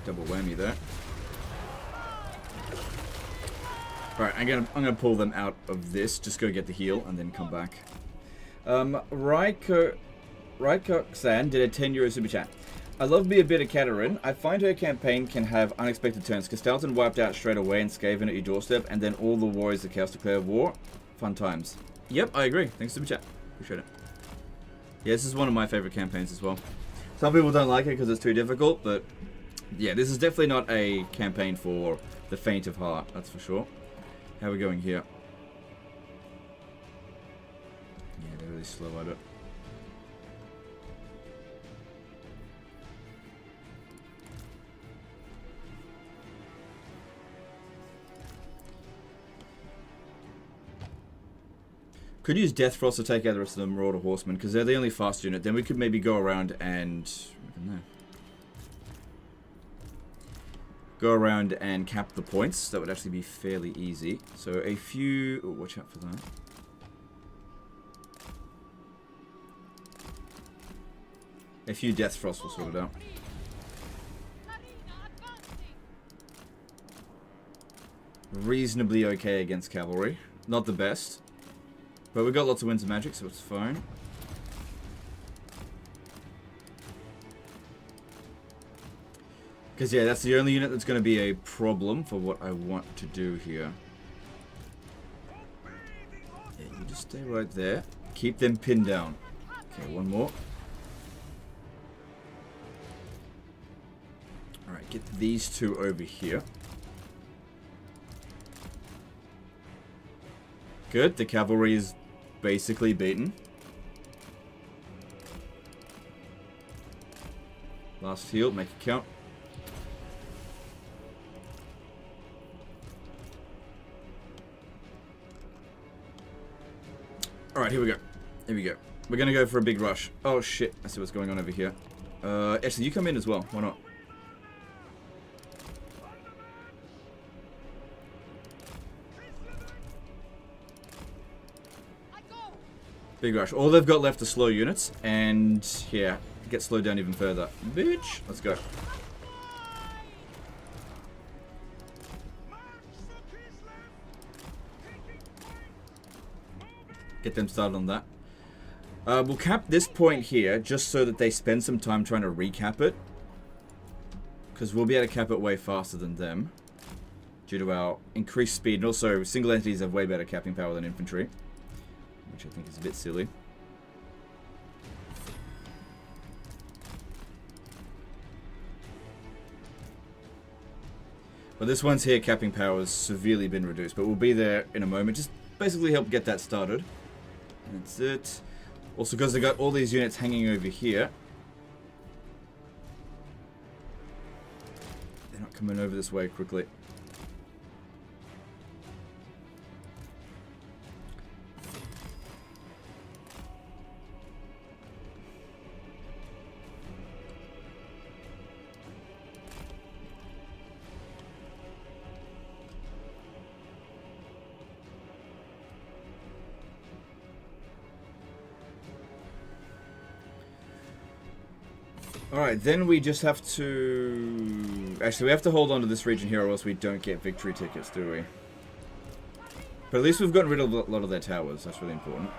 Double whammy there. Alright, I'm gonna pull them out of this, just go get the heal, and then come back. Raikok-san did a €10 super chat. I love me a bit of Katarin. I find her campaign can have unexpected turns. Castalton wiped out straight away and Skaven at your doorstep, and then all the warriors of Chaos declare war. Fun times. Yep, I agree. Thanks to the chat. Appreciate it. Yeah, this is one of my favorite campaigns as well. Some people don't like it because it's too difficult, but yeah, this is definitely not a campaign for the faint of heart, that's for sure. How are we going here? Yeah, they're really slow at it. Could use Death Frost to take out the rest of the Marauder Horsemen, because they're the only fast unit. Then we could maybe go around and... I don't know. Go around and cap the points. That would actually be fairly easy. So a few... Oh, watch out for that. A few Death Frost will sort it out. Reasonably okay against cavalry. Not the best. But we've got lots of Winds of Magic, so it's fine. Because, yeah, that's the only unit that's going to be a problem for what I want to do here. Yeah, you just stay right there. Keep them pinned down. Okay, one more. Alright, get these two over here. Good, the cavalry is basically beaten. Last heal, make it count. Alright, here we go. Here we go. We're gonna go for a big rush. Oh shit, I see what's going on over here. Actually, you come in as well. Why not? Big rush. All they've got left are slow units, and yeah, get slowed down even further. Bitch! Let's go. Get them started on that. We'll cap this point here, just so that they spend some time trying to recap it. Because we'll be able to cap it way faster than them. Due to our increased speed, and also single entities have way better capping power than infantry. Which I think is a bit silly. But this one's here, capping power has severely been reduced, but we'll be there in a moment. Just basically help get that started. That's it. Also, because they got all these units hanging over here, they're not coming over this way quickly. Alright, then we just have to... Actually, we have to hold on to this region here or else we don't get victory tickets, do we? But at least we've gotten rid of a lot of their towers. That's really important.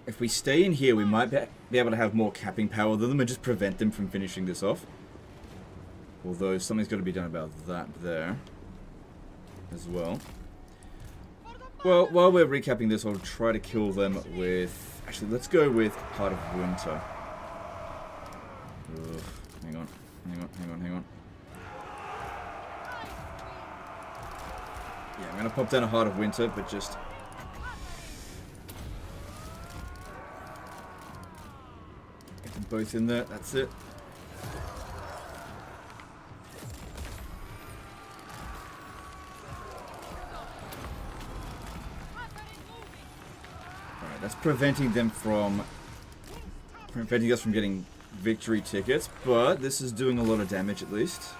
If we stay in here, we might be able to have more capping power than them and just prevent them from finishing this off. Although something's got to be done about that there as well. Well, while we're recapping this, I'll try to kill them with... Actually, let's go with Heart of Winter. Ugh, hang on. Yeah, I'm going to pop down a Heart of Winter, but just... Get them both in there, that's it. That's preventing them from... Preventing us from getting victory tickets, but this is doing a lot of damage at least.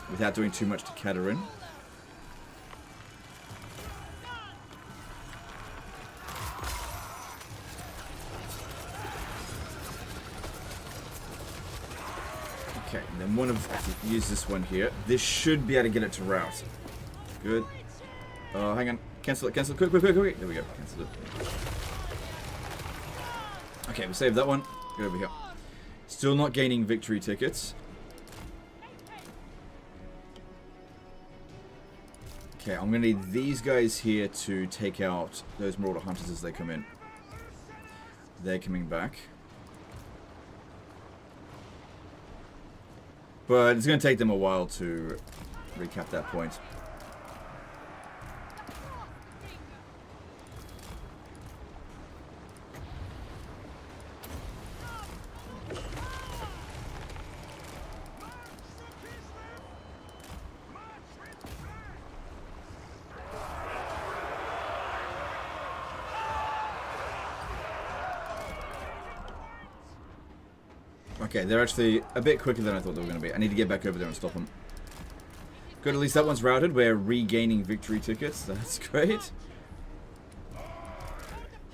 Without doing too much to Katarin. Okay, and then one of... Actually, use this one here. This should be able to get it to rout. Good. Oh, hang on. Cancel it, cancel it. Quick, quick, quick, quick. There we go. Cancel it. Okay, we saved that one. Get over here. Still not gaining victory tickets. Okay, I'm going to need these guys here to take out those Marauder Hunters as they come in. They're coming back. But it's going to take them a while to recap that point. Okay, they're actually a bit quicker than I thought they were going to be. I need to get back over there and stop them. Good, at least that one's routed. We're regaining victory tickets. That's great.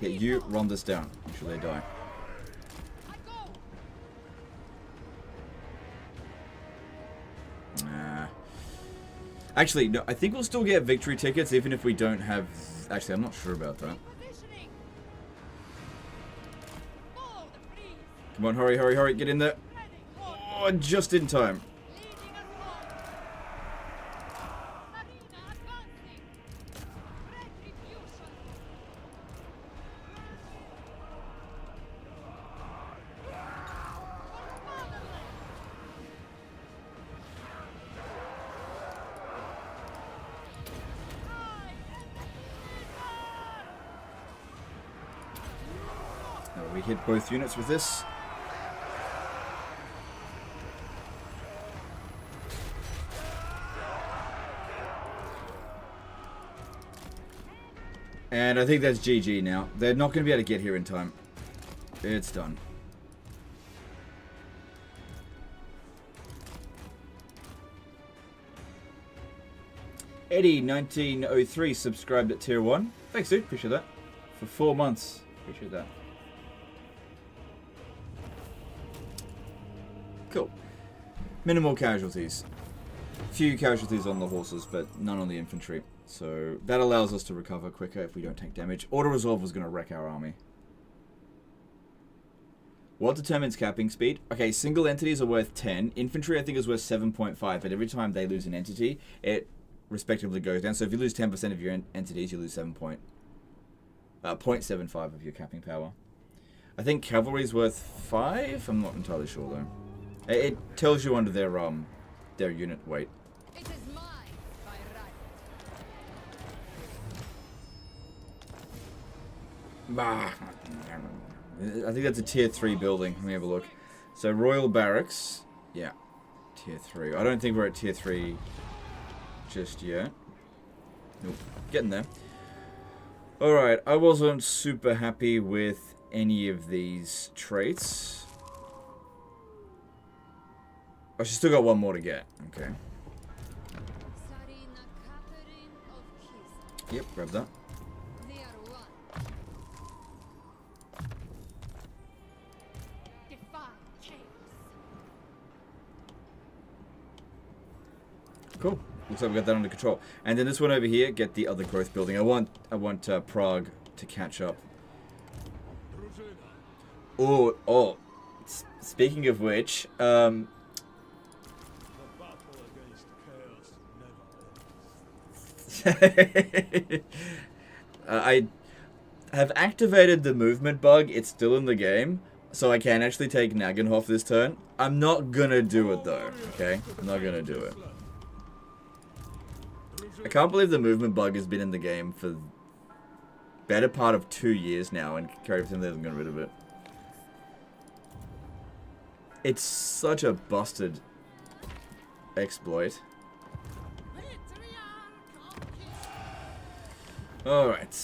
Yeah, you run this down. Make sure they die. Nah. Actually, no, I think we'll still get victory tickets even if we don't have... Actually, I'm not sure about that. Come on, hurry, hurry, hurry. Get in there. Oh, just in time. We hit both units with this. And I think that's GG now. They're not going to be able to get here in time. It's done. Eddie 1903 subscribed at tier 1. Thanks, dude. Appreciate that. For 4 months. Appreciate that. Cool. Minimal casualties. Few casualties on the horses, but none on the infantry. So that allows us to recover quicker if we don't take damage. Auto-resolve was going to wreck our army. What determines capping speed? Okay, single entities are worth 10. Infantry, I think, is worth 7.5. But every time they lose an entity, it respectively goes down. So if you lose 10% of your entities, you lose 0.75 of your capping power. I think cavalry is worth 5. I'm not entirely sure, though. It tells you under their unit weight. It is mine by right. Bah. I think that's a tier 3 building. Let me have a look. So Royal Barracks. Yeah. Tier 3. I don't think we're at tier 3 just yet. Nope. Getting there. Alright. I wasn't super happy with any of these traits. Oh, she's still got one more to get. Okay. Tzarina Katarin of Kisa. Yep, grab that. They are one. Defy chaos. Cool. Looks like we got that under control. And then this one over here, get the other growth building. I want Prague to catch up. Oh. Speaking of which, I have activated the movement bug. It's still in the game, so I can actually take Nagenhof this turn. I'm not gonna do it though, okay? I'm not gonna do it. I can't believe the movement bug has been in the game for better part of 2 years now, and everything they haven't got rid of it. It's such a busted exploit. Alright.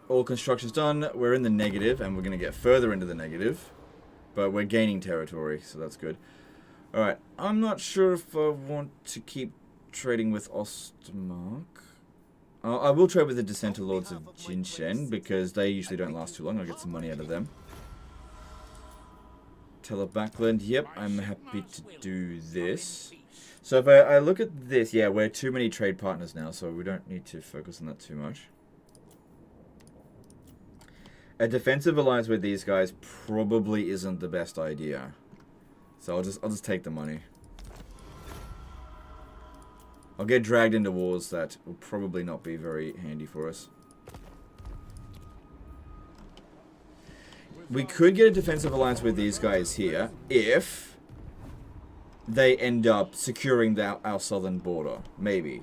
All construction's done. We're in the negative, and we're going to get further into the negative. But we're gaining territory, so that's good. Alright. I'm not sure if I want to keep trading with Ostmark. I will trade with the Dissenter Lords of Jinshen, because they usually don't last too long. I'll get some money out of them. Tele Backland. Yep, I'm happy to do this. So if I look at this, yeah, we're too many trade partners now, so we don't need to focus on that too much. A defensive alliance with these guys probably isn't the best idea. So I'll just take the money. I'll get dragged into wars that will probably not be very handy for us. We could get a defensive alliance with these guys here if they end up securing our southern border. Maybe.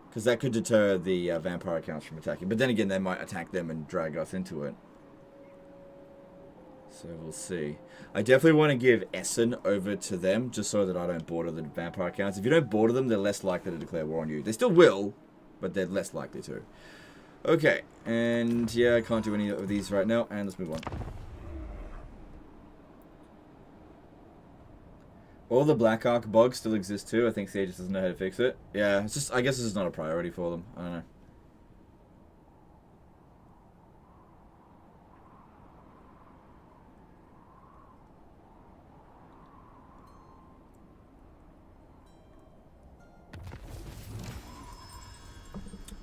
Because that could deter the vampire accounts from attacking. But then again, they might attack them and drag us into it. So we'll see. I definitely want to give Essen over to them, just so that I don't border the vampire accounts. If you don't border them, they're less likely to declare war on you. They still will, but they're less likely to. Okay, and yeah, I can't do any of these right now, and let's move on. All the Black Ark bugs still exist too. I think Sage just doesn't know how to fix it. Yeah, it's just, I guess this is not a priority for them. I don't know.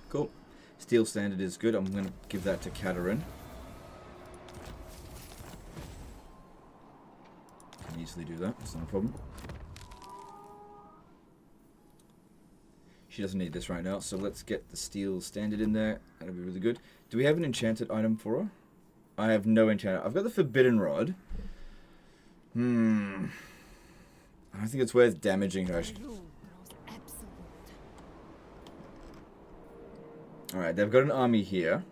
Cool. Steel standard is good. I'm going to give that to Katarin. Can easily do that. It's not a problem. She doesn't need this right now, so let's get the steel standard in there. That'll be really good. Do we have an enchanted item for her? I have no enchanted. I've got the forbidden rod. I don't think it's worth damaging her. Alright, they've got an army here.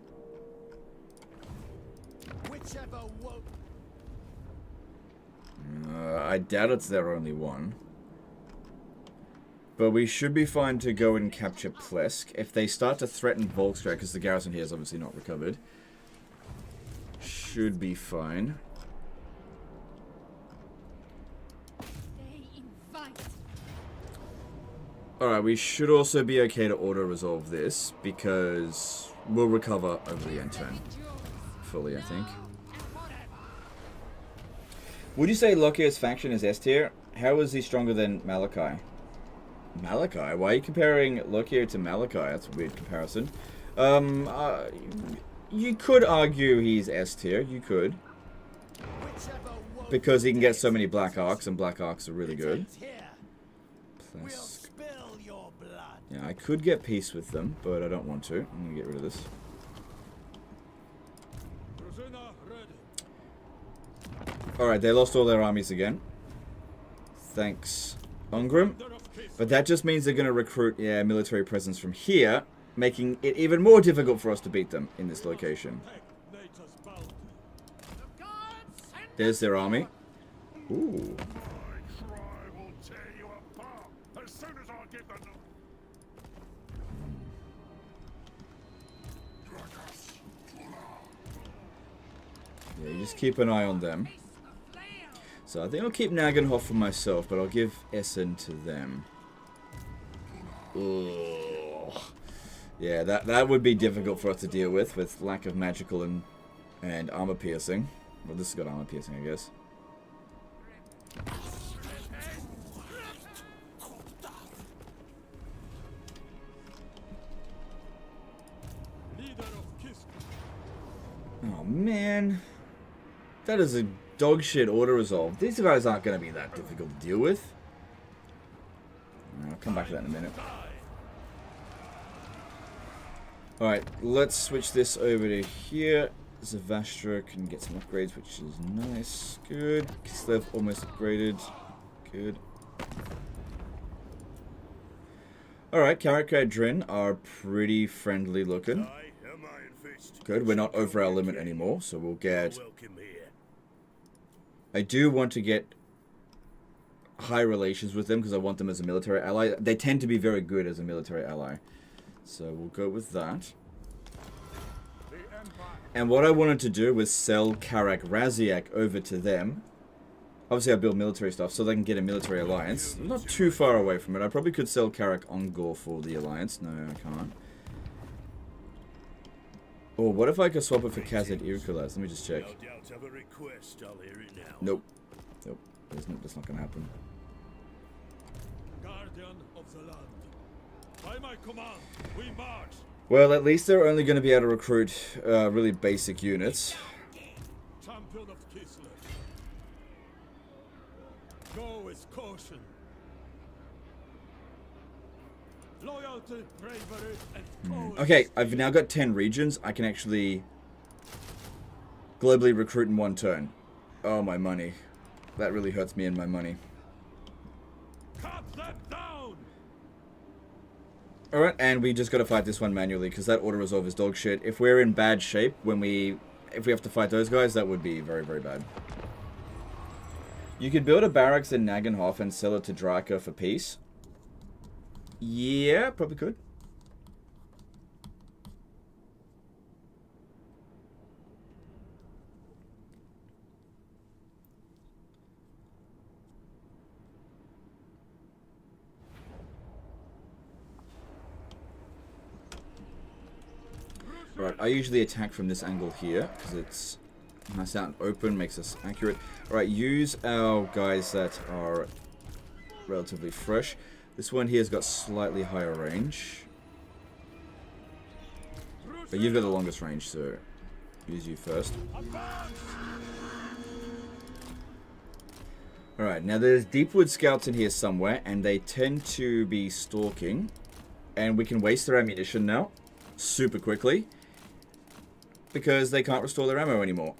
I doubt it's their only one. But we should be fine to go and capture Plesk. If they start to threaten Volkstrad, because the garrison here is obviously not recovered, should be fine. Alright, we should also be okay to auto-resolve this, because we'll recover over the end turn. Fully, I think. Would you say Lokier's faction is S tier? How is he stronger than Malachi? Malachi? Why are you comparing Lokier to Malachi? That's a weird comparison. You could argue he's S tier. You could. Because he can get so many Black Arcs, and Black Arcs are really good. Plesk. Yeah, I could get peace with them, but I don't want to. I'm going to get rid of this. Alright, they lost all their armies again. Thanks, Ungrim. But that just means they're going to recruit, yeah, military presence from here, making it even more difficult for us to beat them in this location. There's their army. Ooh. Yeah, you just keep an eye on them. So I think I'll keep Nagenhof for myself, but I'll give Essen to them. Ugh. Yeah, that would be difficult for us to deal with lack of magical and armor piercing. Well, this has got armor piercing, I guess. Oh man, that is a dog shit auto-resolve. These guys aren't going to be that difficult to deal with. I'll come back to that in a minute. Alright, let's switch this over to here. Zavastra can get some upgrades, which is nice. Good. Kislev almost upgraded. Good. Alright, Katarin are pretty friendly looking. Good, we're not over our limit anymore, so we'll get... I do want to get high relations with them because I want them as a military ally. They tend to be very good as a military ally. So we'll go with that. And what I wanted to do was sell Karak Raziak over to them. Obviously I build military stuff so they can get a military alliance. I'm not too far away from it. I probably could sell Karak Ongor for the alliance. No, I can't. Oh, what if I could swap it for Kazed Irkulas? Let me just check. No doubt of a request, I'll hear it now. Nope. Nope. That's not gonna happen. Guardian of the land. By my command, we march. Well, at least they're only going to be able to recruit really basic units. Champion of Kislev. Go with caution. Loyalty, bravery, and courage. Okay, I've now got 10 regions. I can actually globally recruit in one turn. Oh, my money. That really hurts me in my money. Cut them down. Alright, and we just got to fight this one manually, because that auto-resolve is dog shit. If we're in bad shape, if we have to fight those guys, that would be very, very bad. You could build a barracks in Nagenhof and sell it to Draka for peace. Yeah, probably could. Right, I usually attack from this angle here, because it's nice out and open, makes us accurate. Alright, use our guys that are relatively fresh. This one here has got slightly higher range. But you've got the longest range, so use you first. Alright, now there's Deepwood scouts in here somewhere, and they tend to be stalking. And we can waste their ammunition now, super quickly, because they can't restore their ammo anymore.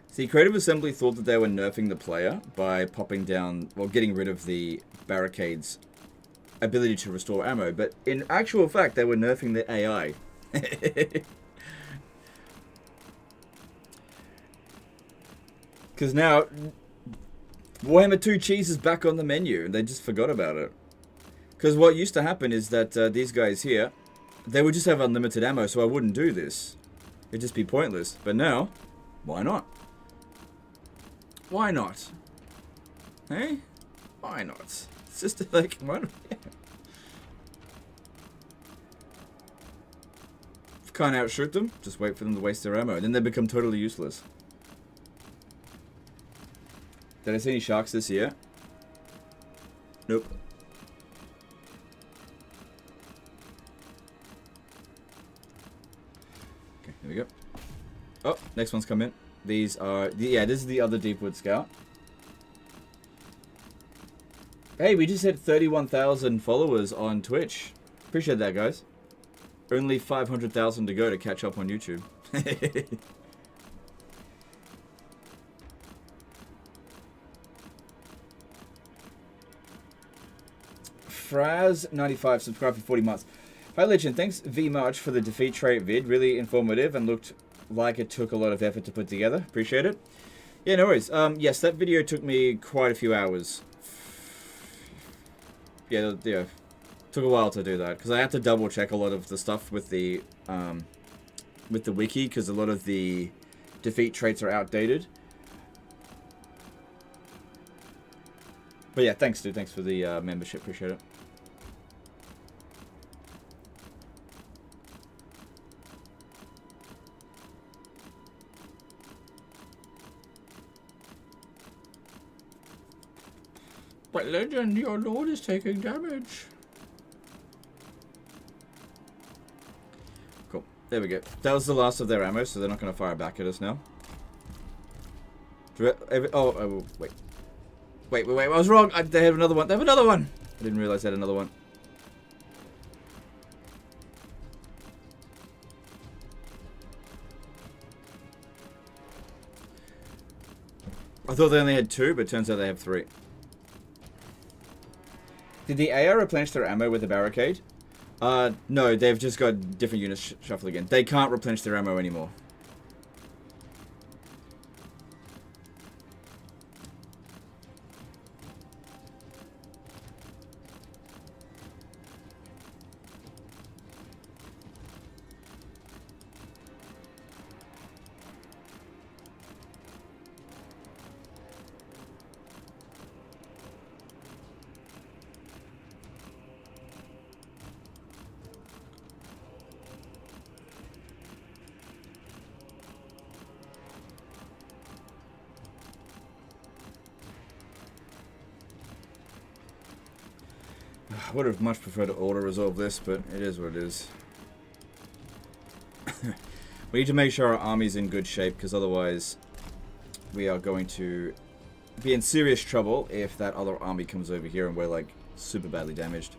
See, Creative Assembly thought that they were nerfing the player by popping down, well, getting rid of the barricade's ability to restore ammo, but in actual fact, they were nerfing the AI. Because now, Warhammer 2 cheese is back on the menu, and they just forgot about it. Because what used to happen is that these guys here, they would just have unlimited ammo, so I wouldn't do this. It'd just be pointless. But now, why not? Why not? Hey? Why not? It's just like, why not? Yeah. If you can't outshoot them, just wait for them to waste their ammo. Then they become totally useless. Did I see any sharks this year? Nope. Okay, here we go. Oh, next one's come in. These are, yeah, this is the other Deepwood Scout. Hey, we just hit 31,000 followers on Twitch. Appreciate that, guys. Only 500,000 to go to catch up on YouTube. Fraz95 subscribed for 40 months. Hi Legend, thanks V much for the defeat trait vid. Really informative and looked like it took a lot of effort to put together. Appreciate it. Yeah, no worries. Yes, that video took me quite a few hours. Yeah, took a while to do that because I had to double check a lot of the stuff with the wiki because a lot of the defeat traits are outdated. But yeah, thanks dude. Thanks for the membership. Appreciate it. But Legend, your lord is taking damage. Cool. There we go. That was the last of their ammo, so they're not going to fire back at us now. Oh, wait. Wait, I was wrong. They have another one. They have another one. I didn't realize they had another one. I thought they only had two, but it turns out they have three. Did the AI replenish their ammo with the barricade? No, they've just got different units shuffle again. They can't replenish their ammo anymore. would have much preferred to auto-resolve this, but it is what it is. We need to make sure our army's in good shape, because otherwise we are going to be in serious trouble if that other army comes over here and we're, like, super badly damaged.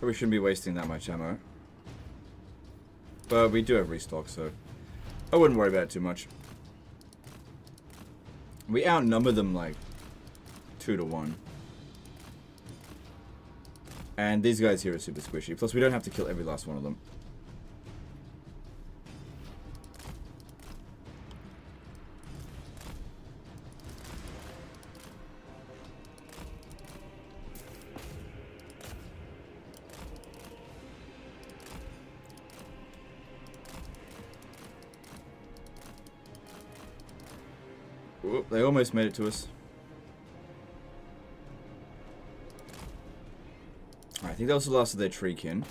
We shouldn't be wasting that much ammo. But we do have restock, so I wouldn't worry about it too much. We outnumber them like 2 to 1. And these guys here are super squishy. Plus we don't have to kill every last one of them. Whoop, they almost made it to us. I think that was the last of their treekin.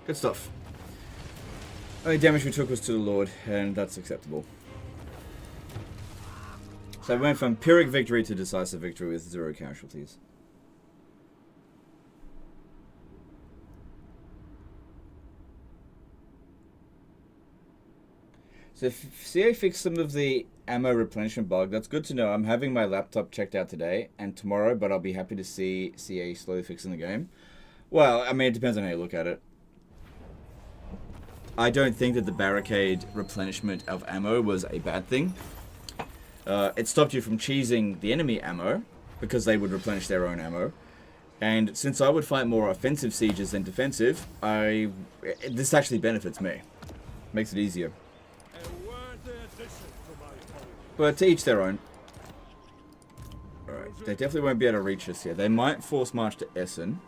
Good stuff. Only damage we took was to the Lord, and that's acceptable. So I went from Pyrrhic victory to decisive victory with 0 casualties. So CA fixed some of the ammo replenishment bug. That's good to know. I'm having my laptop checked out today and tomorrow, but I'll be happy to see CA slowly fixing the game. Well, I mean, it depends on how you look at it. I don't think that the barricade replenishment of ammo was a bad thing. It stopped you from cheesing the enemy ammo, because they would replenish their own ammo. And since I would fight more offensive sieges than defensive, this actually benefits me. Makes it easier. But to each their own. Alright, they definitely won't be able to reach us here. They might force march to Essen.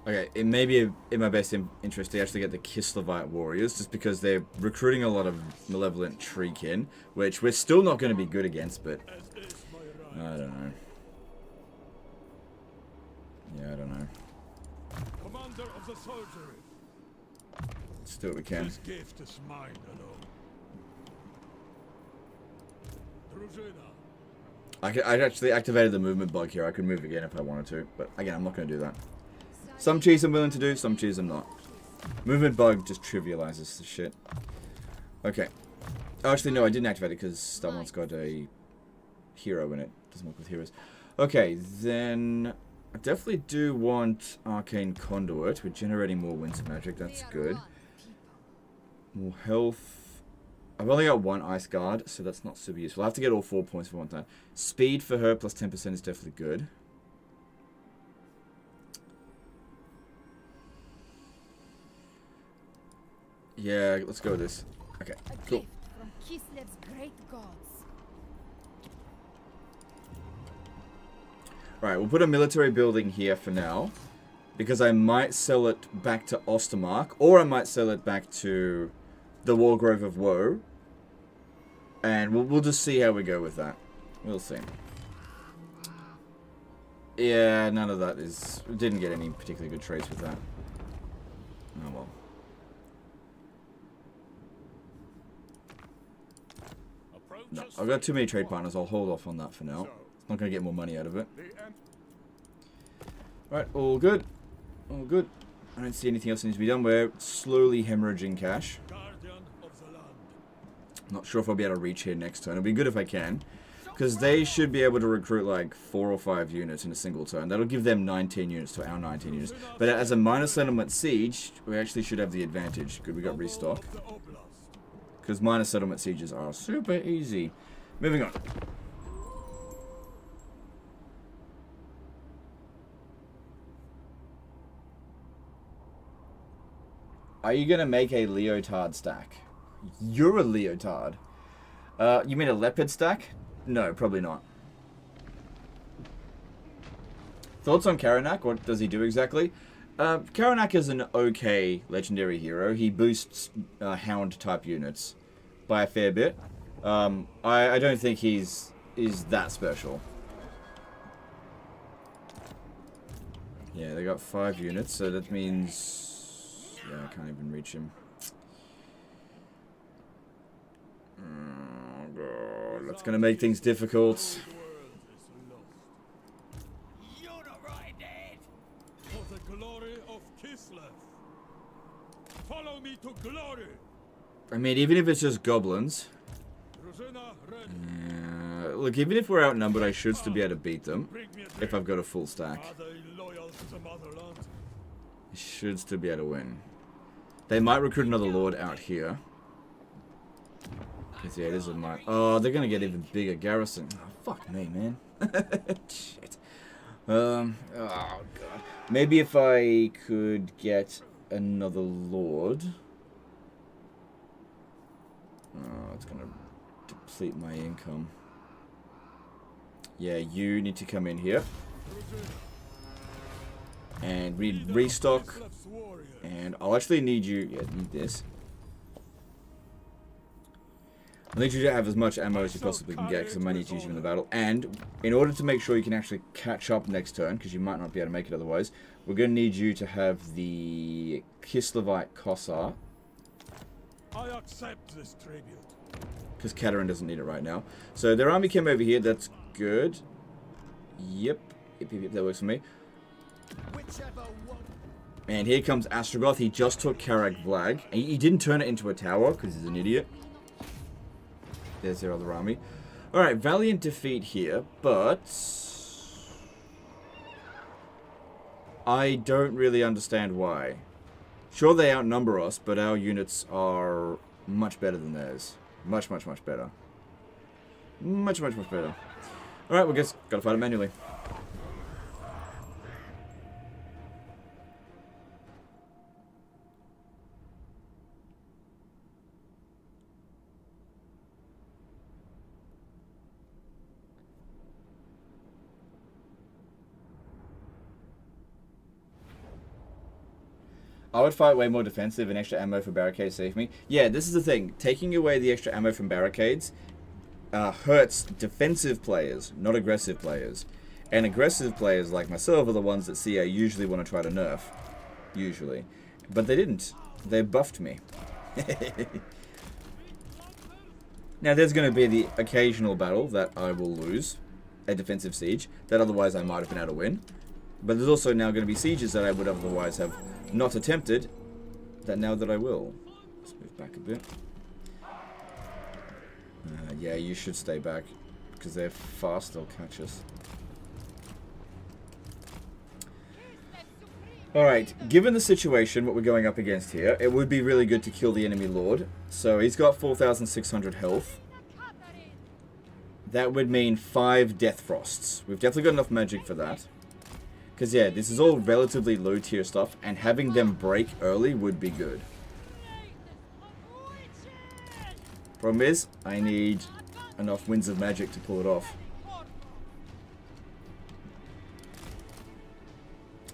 Okay, it may be in my best interest to actually get the Kislevite warriors, just because they're recruiting a lot of malevolent treekin, which we're still not going to be good against, but I don't know. Yeah, I don't know. Commander of the soldiery. Let's do what we can. This gift is mine alone. Tzarina. I actually activated the movement bug here. I could move again if I wanted to, but again, I'm not going to do that. Some cheese I'm willing to do, some cheese I'm not. Movement bug just trivializes the shit. Okay. Oh, actually, no, I didn't activate it because that one's got a hero in it. Doesn't work with heroes. Okay, then I definitely do want Arcane Conduit. We're generating more winter magic. That's good. More health. I've only got 1 Ice Guard, so that's not super useful. I have to get all 4 points for one time. Speed for her plus 10% is definitely good. Yeah, let's go with this. Okay, cool. From Kislev's great gods. Alright, we'll put a military building here for now. Because I might sell it back to Ostermark. Or I might sell it back to the Wargrove of Woe. And we'll just see how we go with that. We'll see. Yeah, none of that is... Didn't get any particularly good trades with that. Oh well. No, I've got too many trade partners. I'll hold off on that for now. Not going to get more money out of it. Right, all good. All good. I don't see anything else that needs to be done. We're slowly hemorrhaging cash. Not sure if I'll be able to reach here next turn. It'll be good if I can. Because they should be able to recruit like 4 or 5 units in a single turn. That'll give them 19 units to our 19 units. But as a minor settlement siege, we actually should have the advantage. Good, we got restock. Because minor settlement sieges are super easy. Moving on. Are you gonna make a leotard stack? You're a leotard. You mean a leopard stack? No, probably not. Thoughts on Karanak? What does he do exactly? Karanak is an okay legendary hero. He boosts hound type units by a fair bit. I don't think he's that special. Yeah, they got 5 units, so that means... Yeah, I can't even reach him. Oh god, that's gonna make things difficult. For the glory of Kislev. Follow me to glory. I mean, even if it's just goblins. Look, even if we're outnumbered, I should still be able to beat them. If I've got a full stack. Are they loyal to the motherland? I should still be able to win. They might recruit another lord out here. Because, yeah, it is a might. Oh, they're going to get even bigger garrison. Oh, fuck me, man. Shit. Oh, God. Maybe if I could get another lord. Oh, it's going to deplete my income. Yeah, you need to come in here. And we need restock. And I'll actually need you... Yeah, need this. I need you to have as much ammo as you possibly can get, because I might need to use you in the battle. And in order to make sure you can actually catch up next turn, because you might not be able to make it otherwise, we're going to need you to have the Kislevite Kossar. I accept this tribute. Because Katarin doesn't need it right now. So their army came over here. That's good. Yep. Yep, that works for me. And here comes Astrogoth. He just took Karak Vlag. He didn't turn it into a tower because he's an idiot. There's their other army. Alright, valiant defeat here, but... I don't really understand why. Sure, they outnumber us, but our units are much better than theirs. Much, much, much better. Much, much, much better. Alright, well, guess gotta fight it manually. I would fight way more defensive and extra ammo for barricades saved me. Yeah, this is the thing. Taking away the extra ammo from barricades hurts defensive players, not aggressive players. And aggressive players like myself are the ones that CA usually want to try to nerf. Usually. But they didn't. They buffed me. Now there's going to be the occasional battle that I will lose. A defensive siege. That otherwise I might have been able to win. But there's also now going to be sieges that I would otherwise have not attempted, that now that I will. Let's move back a bit. Yeah, you should stay back, because they're fast, they'll catch us. Alright, given the situation, what we're going up against here, it would be really good to kill the enemy lord. So he's got 4,600 health. That would mean 5 Death Frosts. We've definitely got enough magic for that. Because, yeah, this is all relatively low-tier stuff, and having them break early would be good. Problem is, I need enough Winds of Magic to pull it off.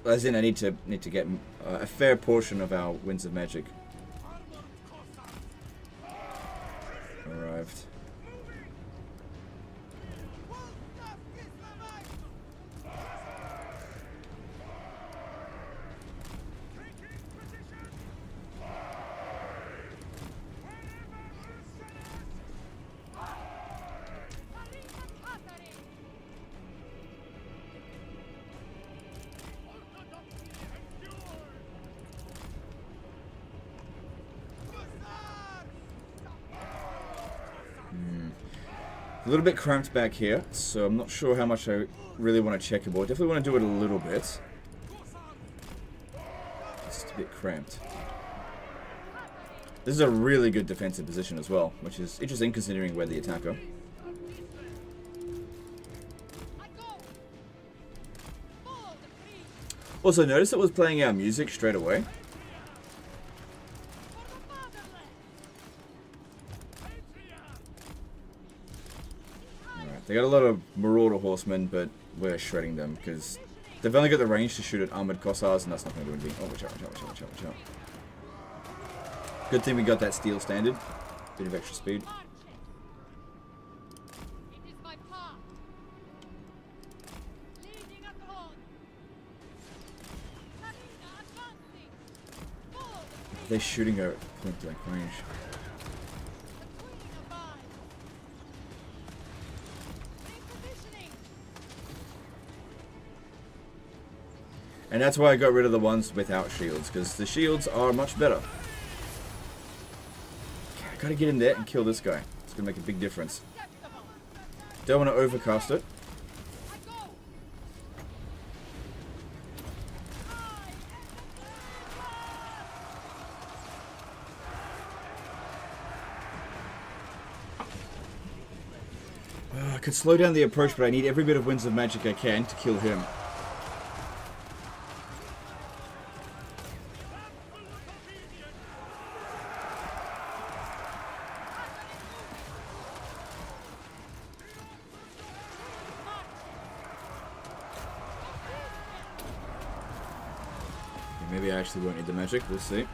As in, I need to get a fair portion of our Winds of Magic. Arrived. A little bit cramped back here, so I'm not sure how much I really want to checkerboard. Definitely want to do it a little bit. It's just a bit cramped. This is a really good defensive position as well, which is interesting considering we're the attacker. Also, notice it was playing our music straight away. They got a lot of Marauder horsemen, but we're shredding them because they've only got the range to shoot at armored Kossars, and that's not going to do anything. Oh, watch out, watch out, watch out, watch out, watch out. Good thing we got that steel standard. Bit of extra speed. It is my path. Leading at the horn. Tzarina advancing. Follow the They're shooting her at point blank range. queen abides. Repositioning. And that's why I got rid of the ones without shields, because the shields are much better. I gotta get in there and kill this guy. It's gonna make a big difference. Acceptable. Don't want to overcast it. I go. I could slow down the approach, but I need every bit of Winds of Magic I can to kill him. Maybe I actually won't need the magic, we'll see.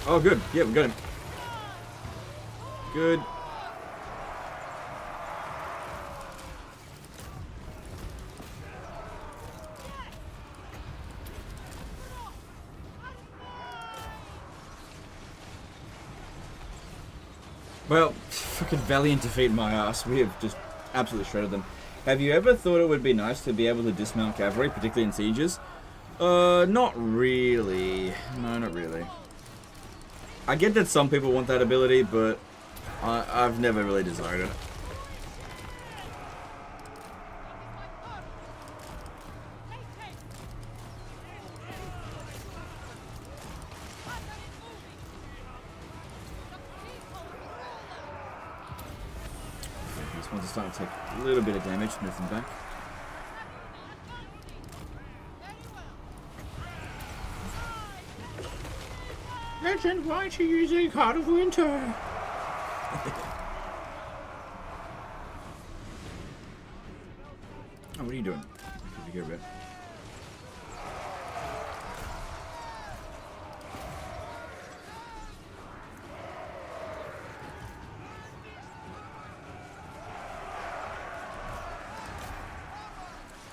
Oh, good. Yeah, we got him. Good. Well, fucking valiant defeat my ass. We have just absolutely shredded them. Have you ever thought it would be nice to be able to dismount cavalry, particularly in sieges? Not really. No, not really. I get that some people want that ability, but I've never really desired it. These ones are starting to take a little bit of damage, move them back. Legend, why aren't you using Heart of Winter? Oh, what are you doing? Did you hear a bit?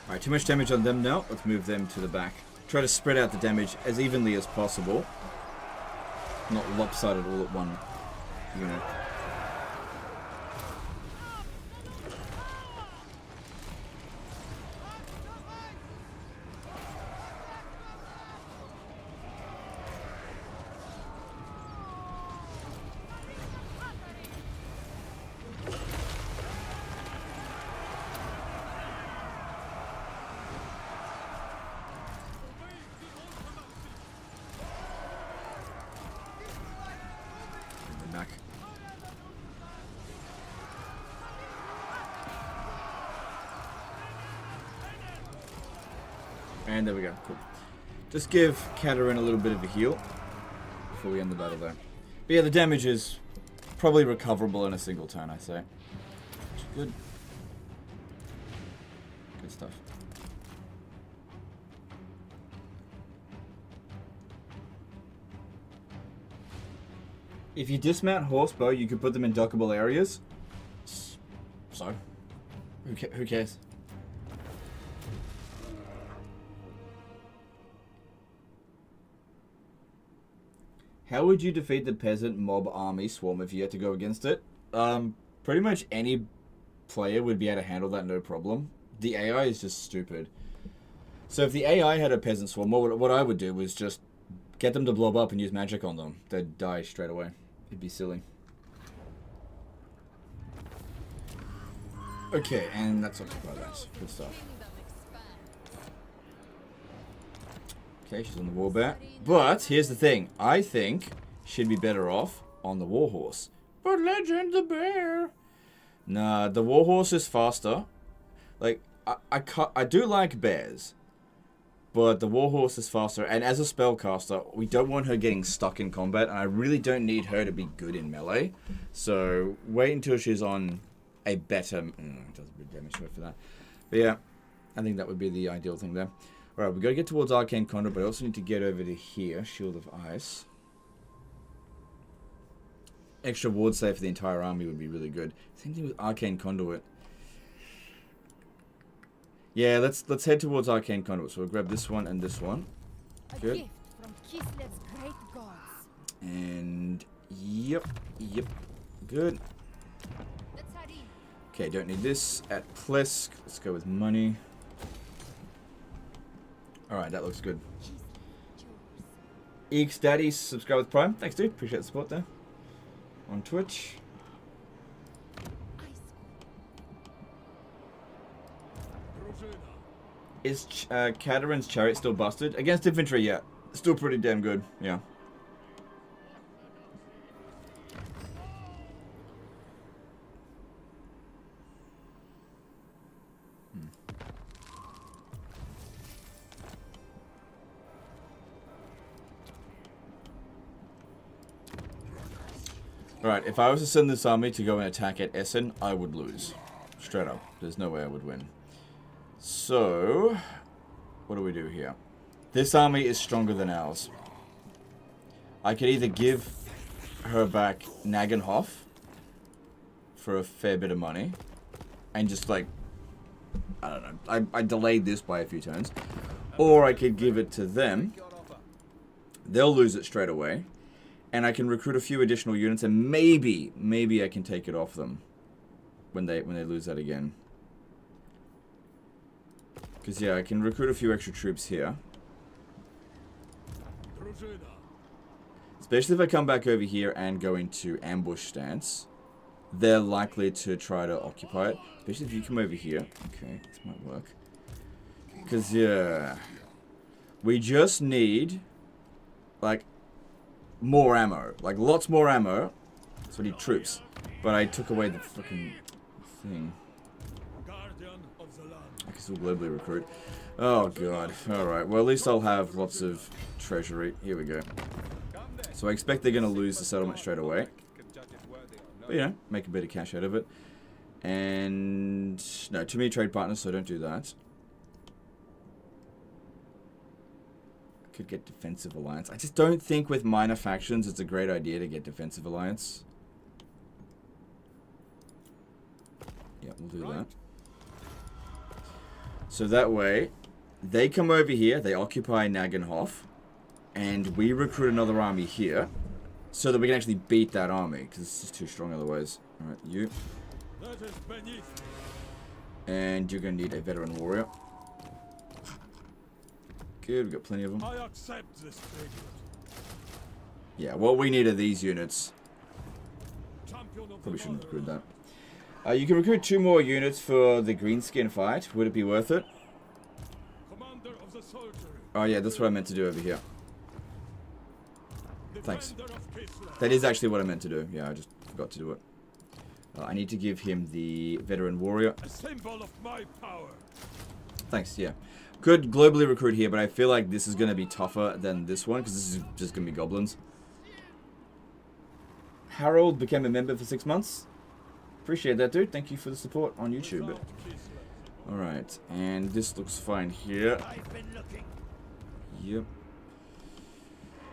Alright, too much damage on them now. Let's move them to the back. Try to spread out the damage as evenly as possible. Not lopsided all at one unit. Back. And there we go. Cool. Just give Katarin a little bit of a heal before we end the battle there. But yeah, the damage is probably recoverable in a single turn, I say. Which is good. Good stuff. If you dismount horsebow, you could put them in dockable areas. So, who cares? How would you defeat the peasant mob army swarm if you had to go against it? Pretty much any player would be able to handle that no problem. The AI is just stupid. So if the AI had a peasant swarm, what I would do was just get them to blob up and use magic on them. They'd die straight away. It'd be silly. Okay, and that's occupied that. Good stuff. Okay, she's on the warbear. But here's the thing. I think she'd be better off on the warhorse. But Legend the bear. Nah, the warhorse is faster. Like, I do like bears. but the Warhorse is faster, and as a spellcaster, we don't want her getting stuck in combat, and I really don't need her to be good in melee. So wait until she's on a better... it does a bit of damage to her for that. But yeah, I think that would be the ideal thing there. Alright, we've got to get towards Arcane Conduit, but I also need to get over to here, Shield of Ice. Extra ward save for the entire army would be really good. Same thing with Arcane Conduit. Yeah, let's head towards Arcane Conduit. So we'll grab this one and this one. Good. A gift from Kislev's great gods. And yep. Good. The Tzarina. Okay, don't need this at Plesk. Let's go with money. Alright, that looks good. Eeks Daddy, subscribe with Prime. Thanks, dude. Appreciate the support there. On Twitch. Is Katarin's chariot still busted? Against infantry, yeah. Still pretty damn good, yeah. Alright, if I was to send this army to go and attack at Essen, I would lose. Straight up. There's no way I would win. So, what do we do here? This army is stronger than ours. I could either give her back Nagenhof for a fair bit of money and just like, I don't know, I delayed this by a few turns. Or I could give it to them. They'll lose it straight away. And I can recruit a few additional units and maybe I can take it off them when they lose that again. Because, yeah, I can recruit a few extra troops here. Especially if I come back over here and go into ambush stance. They're likely to try to occupy it. Especially if you come over here. Okay, this might work. Because, yeah. We just need, like, more ammo. Like, lots more ammo. So we need troops. But I took away the fucking thing. I can still globally recruit. Oh, God. Alright, well, at least I'll have lots of treasury. Here we go. So I expect they're going to lose the settlement straight away. But, you know, make a bit of cash out of it. And... no, too many trade partners, so don't do that. Could get defensive alliance. I just don't think with minor factions it's a great idea to get defensive alliance. Yeah, we'll do that. So that way, they come over here, they occupy Nagenhof, and we recruit another army here, so that we can actually beat that army, because it's just too strong otherwise. Alright, you. And you're going to need a veteran warrior. Good, we've got plenty of them. I accept this tribute. Yeah, what we need are these units. Probably shouldn't recruit that. You can recruit 2 more units for the greenskin fight. Would it be worth it? Commander of the soldiery. Oh yeah, that's what I meant to do over here. Thanks. That is actually what I meant to do. Yeah, I just forgot to do it. I need to give him the veteran warrior. A symbol of my power. Thanks, yeah. Could globally recruit here, but I feel like this is going to be tougher than this one, because this is just going to be goblins. Harold became a member for 6 months. Appreciate that, dude. Thank you for the support on YouTube. Alright, and this looks fine here. Yep.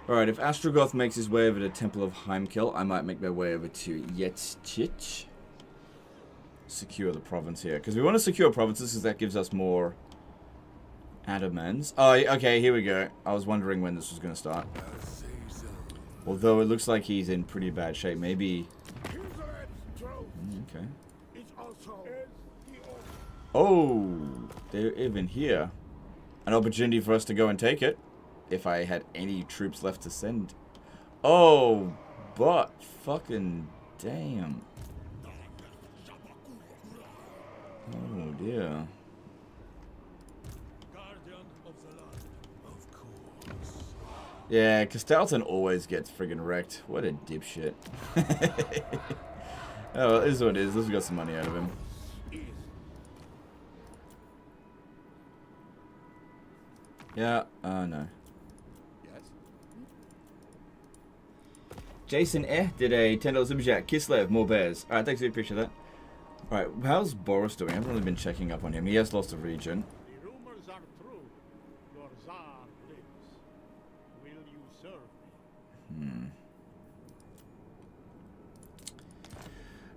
Alright, if Astrogoth makes his way over to Temple of Heimkel, I might make my way over to Yetzchich. Secure the province here. Because we want to secure provinces, because that gives us more adamants. Oh, okay, here we go. I was wondering when this was going to start. Although it looks like he's in pretty bad shape. Maybe... okay. Oh, they're even here. An opportunity for us to go and take it. If I had any troops left to send. Oh, but fucking damn. Oh dear. Yeah, Castalton always gets friggin' wrecked. What a dipshit. Oh, well, it is what it is. At least we got some money out of him. Yeah, no. Yes? Jason did a $10 super chat. Kislev, more bears. Alright, thanks, dude. Appreciate that. Alright, how's Boris doing? I haven't really been checking up on him. He has lost a region. The rumors are true. Your Tsar lives. Will you serve me?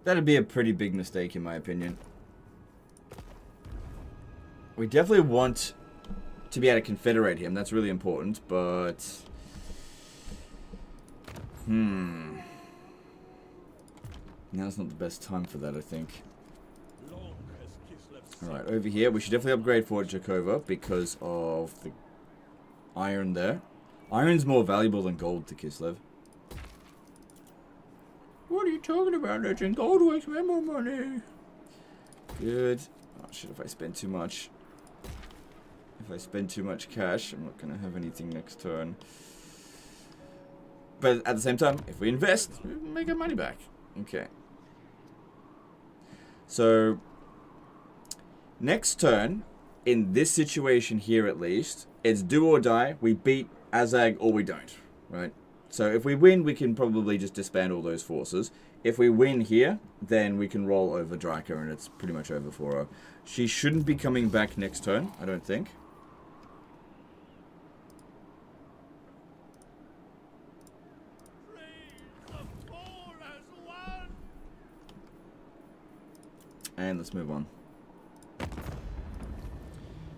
That'd be a pretty big mistake, in my opinion. We definitely want to be able to confederate him. That's really important, but... Now's not the best time for that, I think. Long has Kislev Alright, over here, we should definitely upgrade Fort Jakova because of the iron there. Iron's more valuable than gold to Kislev. What are you talking about, Legend? Gold makes way more money. Good. Oh shit, if I spend too much. If I spend too much cash, I'm not going to have anything next turn. But at the same time, if we invest, we make our money back. Okay. So, next turn, in this situation here at least, it's do or die. We beat Azag or we don't, right? So if we win, we can probably just disband all those forces. If we win here, then we can roll over Draco and it's pretty much over for her. She shouldn't be coming back next turn, I don't think. And let's move on.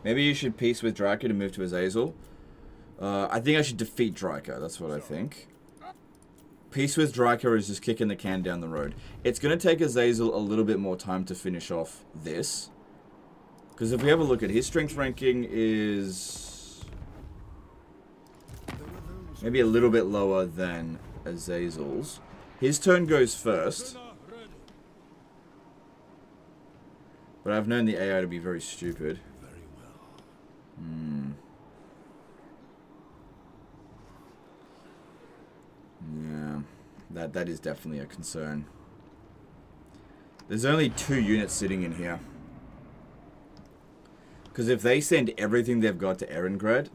Maybe you should peace with Draco to move to Azazel. I think I should defeat Draco. That's what I think. Peace with Draco is just kicking the can down the road. It's going to take Azazel a little bit more time to finish off this. Because if we have a look at his strength ranking is... maybe a little bit lower than Azazel's. His turn goes first. But I've known the AI to be very stupid. Very well. Yeah, that is definitely a concern. There's only 2 units sitting in here. Because if they send everything they've got to Erengrad...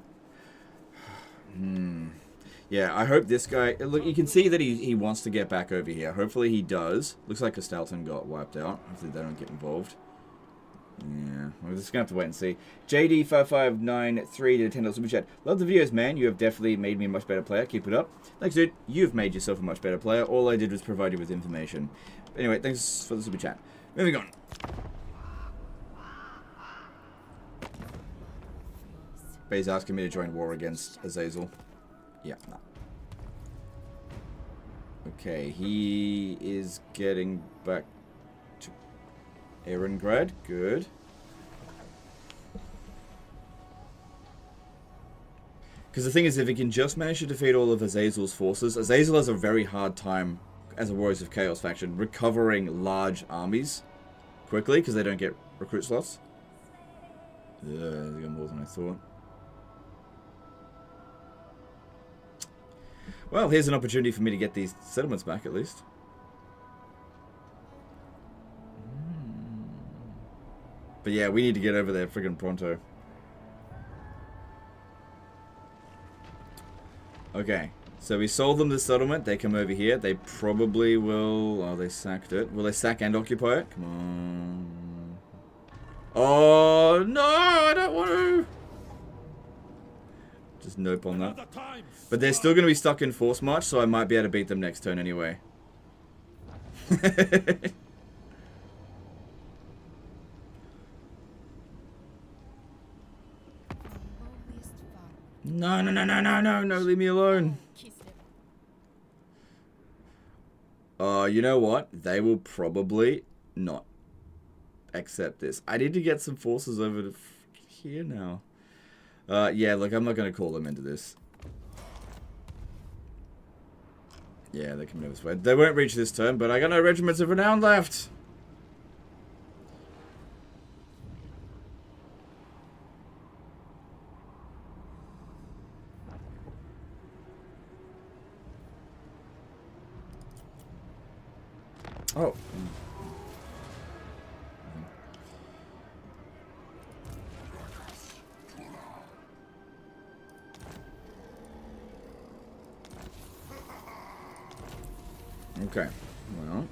Yeah, I hope this guy... Look, you can see that he wants to get back over here. Hopefully he does. Looks like Castalton got wiped out. Hopefully they don't get involved. Yeah, we're just going to have to wait and see. JD5593 did a $10 super chat. Love the videos, man. You have definitely made me a much better player. Keep it up. Thanks, dude. You've made yourself a much better player. All I did was provide you with information. Anyway, thanks for the super chat. Moving on. Bay's asking me to join war against Azazel. Yeah, no. Okay, he is getting back to Erengrad. Good. Because the thing is, if he can just manage to defeat all of Azazel's forces, Azazel has a very hard time, as a Warriors of Chaos faction, recovering large armies quickly, because they don't get recruit slots. Yeah, they got more than I thought. Well, here's an opportunity for me to get these settlements back, at least. But yeah, we need to get over there friggin' pronto. Okay, so we sold them the settlement. They come over here. They probably will... Oh, they sacked it. Will they sack and occupy it? Come on. Oh, no, I don't want to. Just nope on that. But they're still going to be stuck in force march, so I might be able to beat them next turn anyway. No, no, no, no, no, no, no, leave me alone. You know what? They will probably not accept this. I need to get some forces over to here now. Yeah, look, I'm not going to call them into this. Yeah, they're coming over this way. They won't reach this turn, but I got no regiments of renown left. Oh. Okay. Well.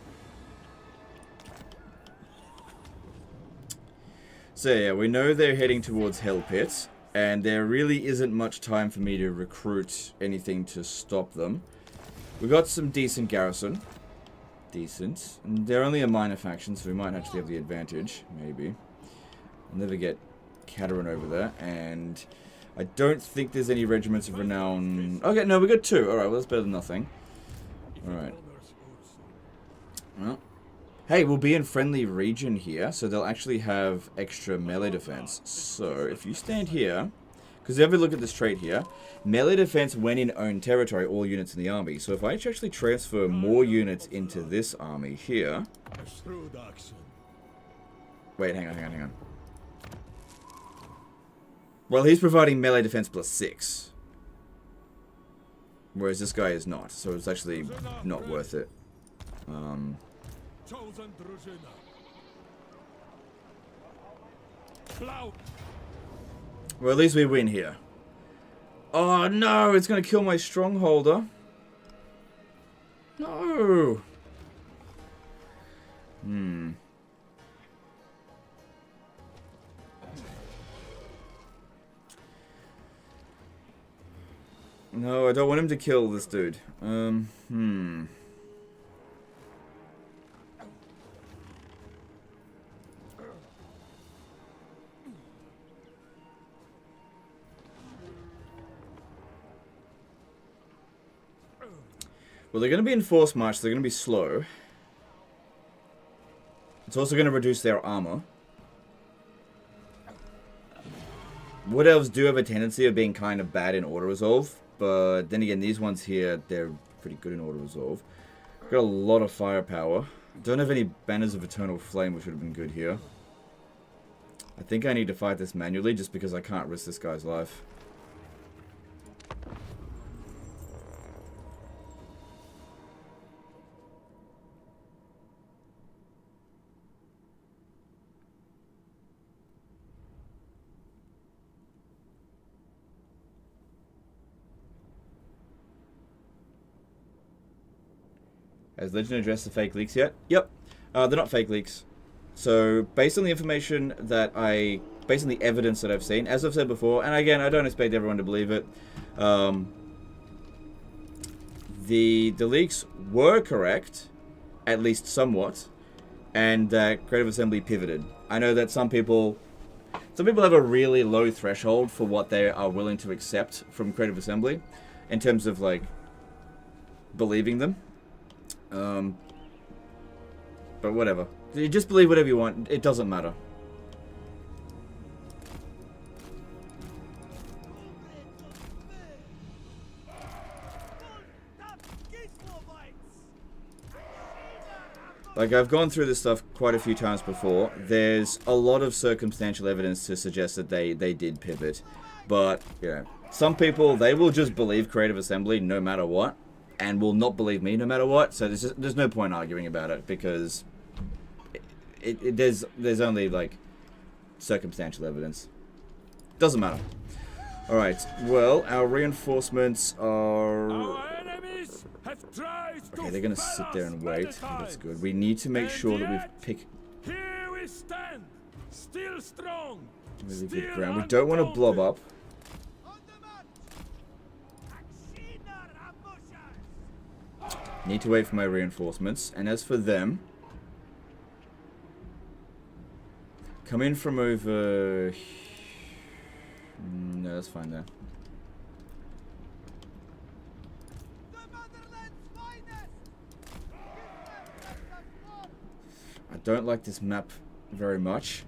So yeah, we know they're heading towards Hell Pit, and there really isn't much time for me to recruit anything to stop them. We got some decent garrison. Decent. And they're only a minor faction, so we might actually have the advantage. Maybe. I'll never get Katarin over there, and I don't think there's any regiments of renown. Okay, no, we got 2. Alright, well that's better than nothing. Alright. Well. Hey, we'll be in friendly region here, so they'll actually have extra melee defense. So, if you stand here, because if you look at this trait here, melee defense when in own territory, all units in the army. So if I actually transfer more units into this army here... Wait, hang on. Well, he's providing melee defense +6. Whereas this guy is not, so it's actually not worth it. Well, at least we win here. Oh no, it's gonna kill my strongholder. No. No, I don't want him to kill this dude. Well, they're going to be in force march, so they're going to be slow. It's also going to reduce their armor. Wood elves do have a tendency of being kind of bad in auto-resolve, but then again, these ones here, they're pretty good in auto-resolve. Got a lot of firepower. Don't have any banners of eternal flame, which would have been good here. I think I need to fight this manually, just because I can't risk this guy's life. Has Legend addressed the fake leaks yet? Yep. They're not fake leaks. So, based on the information that based on the evidence that I've seen, as I've said before, and again, I don't expect everyone to believe it, the leaks were correct, at least somewhat, and that Creative Assembly pivoted. I know that some people have a really low threshold for what they are willing to accept from Creative Assembly, in terms of, like, believing them. But whatever. You just believe whatever you want. It doesn't matter. Like, I've gone through this stuff quite a few times before. There's a lot of circumstantial evidence to suggest that they did pivot. But, you know, some people, they will just believe Creative Assembly no matter what, and will not believe me no matter what. So there's no point arguing about it, because there's only, like, circumstantial evidence. Doesn't matter. Alright, well, our reinforcements are... Okay, they're gonna sit there and wait. That's good. We need to make sure that we've picked here we stand, still strong, really good ground. We don't want to blob up. Need to wait for my reinforcements. And as for them, come in from over... No, that's fine there. I don't like this map very much.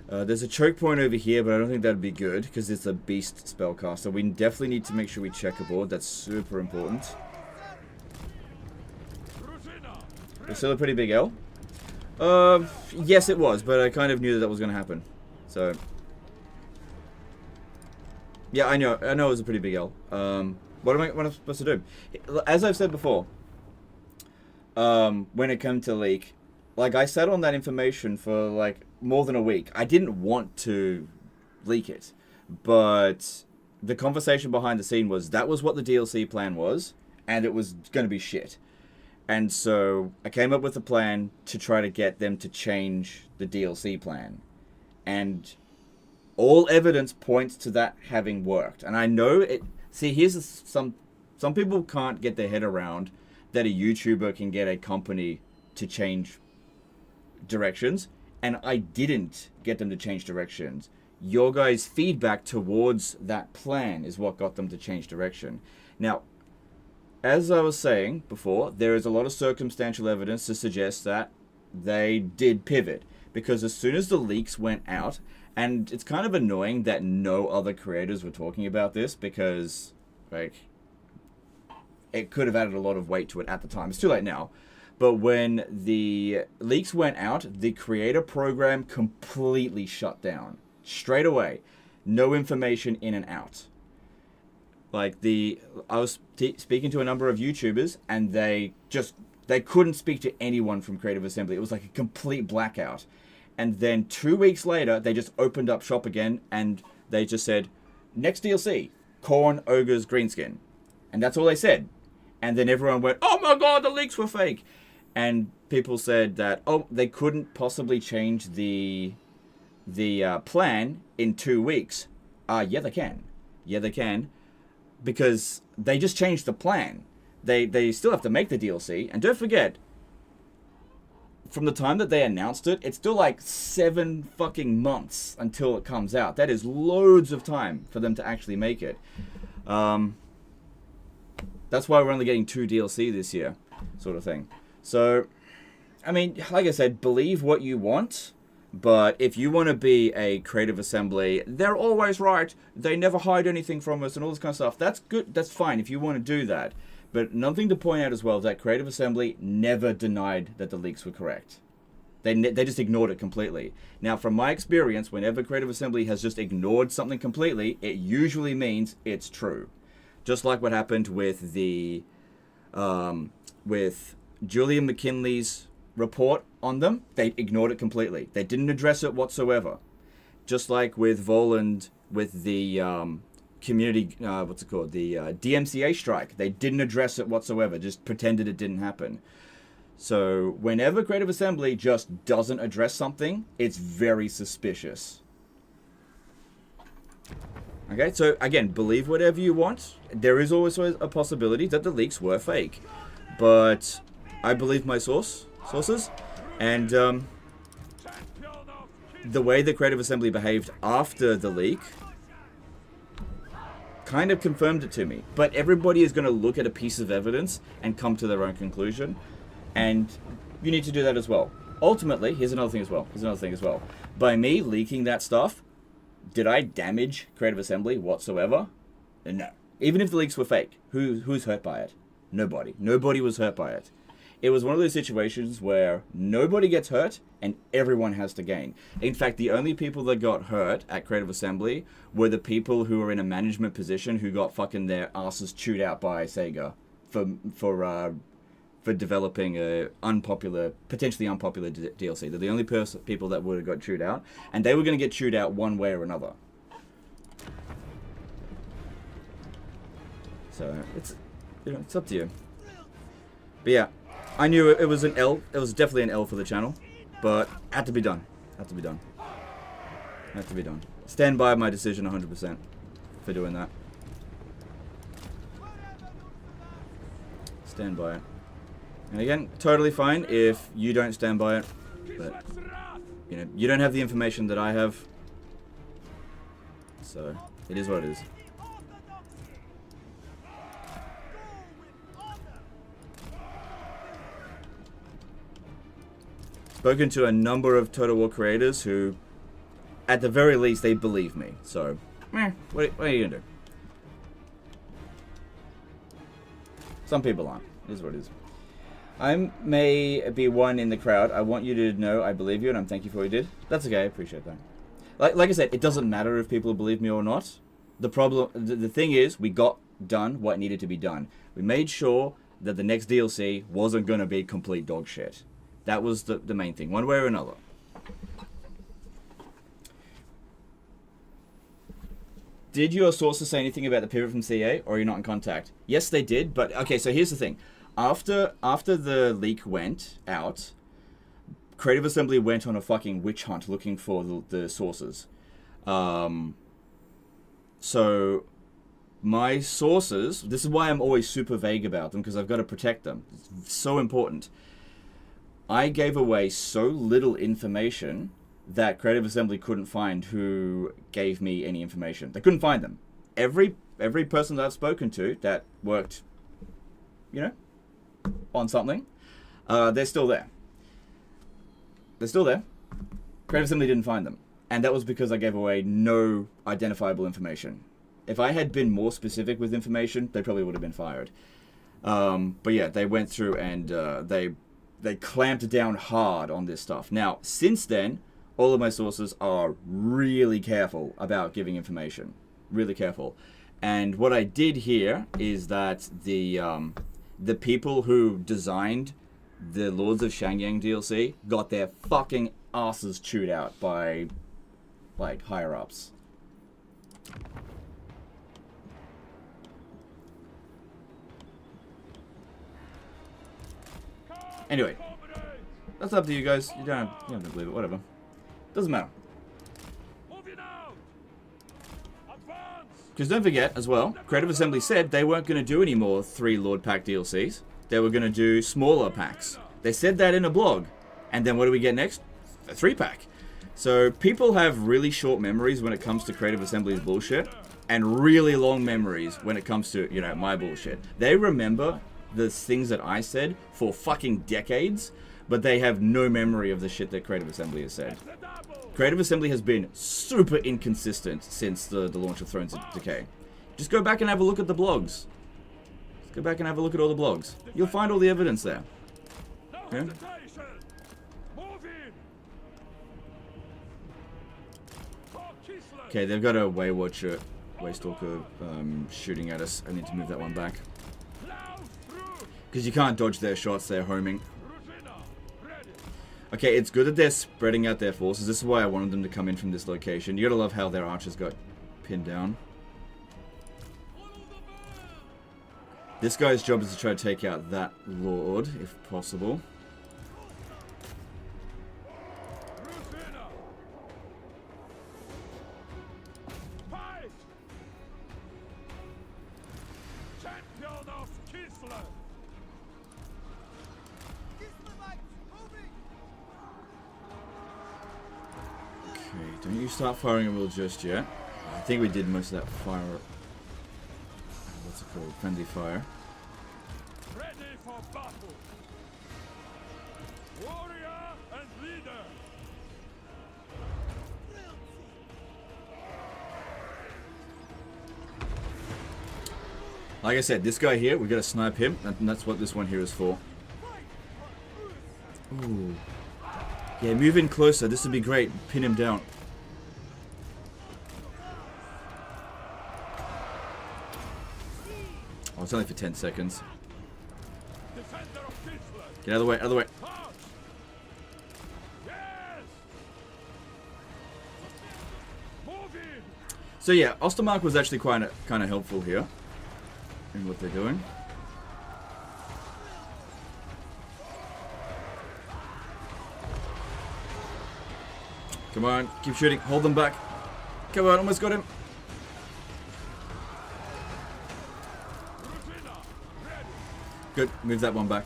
There's a choke point over here, but I don't think that'd be good, because it's a beast spellcaster. We definitely need to make sure we check a board. That's super important. It's still a pretty big L. Yes it was, but I kind of knew that was going to happen. So... yeah, I know it was a pretty big L. What am I supposed to do? As I've said before, when it came to leak, like, I sat on that information for, like, more than a week. I didn't want to leak it, but the conversation behind the scene was that was what the DLC plan was, and it was going to be shit. And so I came up with a plan to try to get them to change the DLC plan. And all evidence points to that having worked. And I know it... See, here's some people can't get their head around that a YouTuber can get a company to change directions. And I didn't get them to change directions. Your guys' feedback towards that plan is what got them to change direction. Now, as I was saying before, there is a lot of circumstantial evidence to suggest that they did pivot. Because as soon as the leaks went out, and it's kind of annoying that no other creators were talking about this, because, like, it could have added a lot of weight to it at the time. It's too late now. But when the leaks went out, the creator program completely shut down. Straight away. No information in and out. Like, I was speaking to a number of YouTubers, and they couldn't speak to anyone from Creative Assembly. It was like a complete blackout. And then 2 weeks later, they just opened up shop again, and they just said, next DLC, Khorne, Ogres, Greenskin. And that's all they said. And then everyone went, oh my god, the leaks were fake. And people said that, oh, they couldn't possibly change the plan in 2 weeks. Yeah, they can. Yeah, they can. Because they just changed the plan. They still have to make the DLC. And don't forget, from the time that they announced it, it's still like 7 fucking months until it comes out. That is loads of time for them to actually make it. That's why we're only getting 2 DLC this year, sort of thing. So, I mean, like I said, believe what you want. But if you want to be a Creative Assembly, they're always right. They never hide anything from us and all this kind of stuff. That's good. That's fine if you want to do that. But another thing to point out as well is that Creative Assembly never denied that the leaks were correct. They just ignored it completely. Now, from my experience, whenever Creative Assembly has just ignored something completely, it usually means it's true. Just like what happened with with Julian McKinley's report on them, they ignored it completely. They didn't address it whatsoever. Just like with Voland, with the community, what's it called? The DMCA strike. They didn't address it whatsoever, just pretended it didn't happen. So whenever Creative Assembly just doesn't address something, it's very suspicious. Okay, so again, believe whatever you want. There is always a possibility that the leaks were fake. But I believe my sources. And the way the Creative Assembly behaved after the leak kind of confirmed it to me. But everybody is going to look at a piece of evidence and come to their own conclusion. And you need to do that as well. Ultimately, here's another thing as well. By me leaking that stuff, did I damage Creative Assembly whatsoever? No. Even if the leaks were fake, who's hurt by it? Nobody. Nobody was hurt by it. It was one of those situations where nobody gets hurt and everyone has to gain. In fact, the only people that got hurt at Creative Assembly were the people who were in a management position who got fucking their asses chewed out by Sega for developing a potentially unpopular DLC. They're the only people that would have got chewed out, and they were going to get chewed out one way or another. So it's up to you. But yeah, I knew it was an L. It was definitely an L for the channel, but had to be done. Had to be done. Stand by my decision 100% for doing that. Stand by it. And again, totally fine if you don't stand by it, but you don't have the information that I have, so it is what it is. Spoken to a number of Total War creators who, at the very least, they believe me. So, what are you gonna do? Some people aren't. It is what it is. I may be one in the crowd. I want you to know I believe you, and I'm thank you for what you did. That's okay. I appreciate that. Like I said, it doesn't matter if people believe me or not. The thing is, we got done what needed to be done. We made sure that the next DLC wasn't going to be complete dog shit. That was the main thing, one way or another. Did your sources say anything about the pivot from CA, or are you not in contact? Yes, they did, but okay, so here's the thing. after the leak went out, Creative Assembly went on a fucking witch hunt looking for the sources. So my sources, this is why I'm always super vague about them, because I've got to protect them. It's so important. I gave away so little information that Creative Assembly couldn't find who gave me any information. They couldn't find them. Every person that I've spoken to that worked, you know, on something, they're still there. They're still there. Creative Assembly didn't find them. And that was because I gave away no identifiable information. If I had been more specific with information, they probably would have been fired. But yeah, they went through and they clamped down hard on this stuff. Now, since then, all of my sources are really careful about giving information. Really careful. And what I did here is that the people who designed the Lords of Shangyang DLC got their fucking asses chewed out by, like, higher-ups. Anyway, that's up to you guys. You don't have to believe it, whatever. Doesn't matter. Because don't forget, as well, Creative Assembly said they weren't going to do any more 3 Lord Pack DLCs. They were going to do smaller packs. They said that in a blog. And then what do we get next? A 3-pack. So people have really short memories when it comes to Creative Assembly's bullshit, and really long memories when it comes to, you know, my bullshit. They remember the things that I said for fucking decades, but they have no memory of the shit that Creative Assembly has said. Creative Assembly has been super inconsistent since the launch of Thrones of Decay. Just go back and have a look at the blogs. Just go back and have a look at all the blogs. You'll find all the evidence there. Yeah? Okay, they've got a Waywatcher, Waystalker shooting at us. I need to move that one back. Because you can't dodge their shots, they're homing. Okay, it's good that they're spreading out their forces. This is why I wanted them to come in from this location. You gotta love how their archers got pinned down. This guy's job is to try to take out that lord, if possible. Don't you start firing a wheel just yet. I think we did most of that fire. What's it called? Friendly fire. Ready for battle. Warrior and leader. Like I said, this guy here, we gotta snipe him, and that's what this one here is for. Ooh. Yeah, move in closer. This would be great. Pin him down. Oh, it's only for 10 seconds. Get out of the way, out of the way. So yeah, Ostermark was actually kind of helpful here in what they're doing. Come on, keep shooting. Hold them back. Come on, almost got him. Good, move that one back.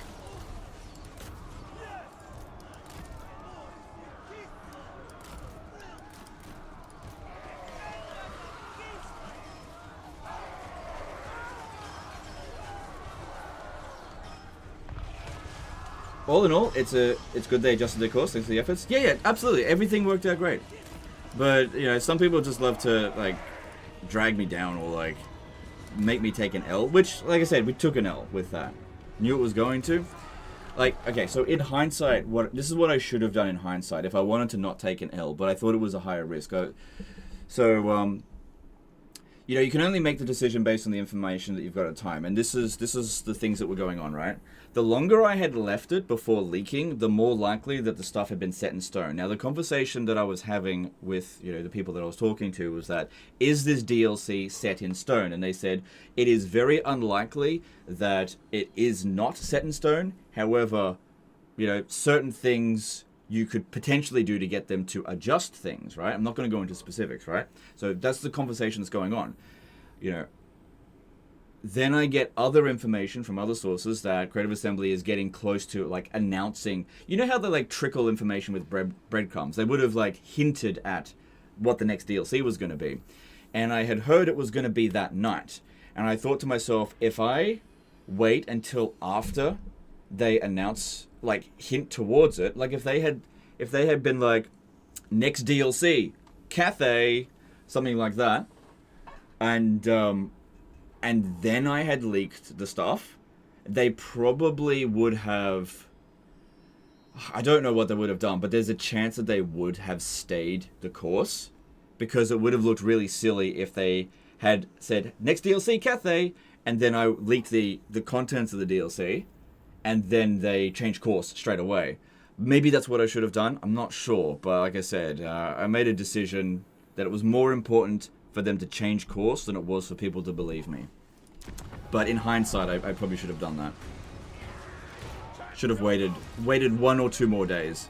All in all, it's good they adjusted their course thanks to the efforts. Yeah, absolutely. Everything worked out great. But, you know, some people just love to, like, drag me down or, like, make me take an L. Which, like I said, we took an L with that. Knew it was going to. Like, okay, so in hindsight, this is what I should have done in hindsight if I wanted to not take an L, but I thought it was a higher risk. You you know, you can only make the decision based on the information that you've got at the time. And this is the things that were going on, right? The longer I had left it before leaking, the more likely that the stuff had been set in stone. Now, the conversation that I was having with, you know, the people that I was talking to was that, is this DLC set in stone? And they said, it is very unlikely that it is not set in stone. However, you know, certain things you could potentially do to get them to adjust things, right? I'm not going to go into specifics, right? So that's the conversation that's going on. You know, then I get other information from other sources that Creative Assembly is getting close to, like, announcing. You know how they, like, trickle information with breadcrumbs? They would have, like, hinted at what the next DLC was going to be. And I had heard it was going to be that night. And I thought to myself, if I wait until after they announce, like, hint towards it, like, if they had been like, next DLC, Cathay, something like that, and then I had leaked the stuff, they probably would have, I don't know what they would have done, but there's a chance that they would have stayed the course, because it would have looked really silly if they had said, next DLC, Cathay, and then I leaked the contents of the DLC, and then they changed course straight away. Maybe that's what I should have done. I'm not sure, but like I said, I made a decision that it was more important for them to change course than it was for people to believe me. But in hindsight, I probably should have done that. Should have waited 1 or 2 more days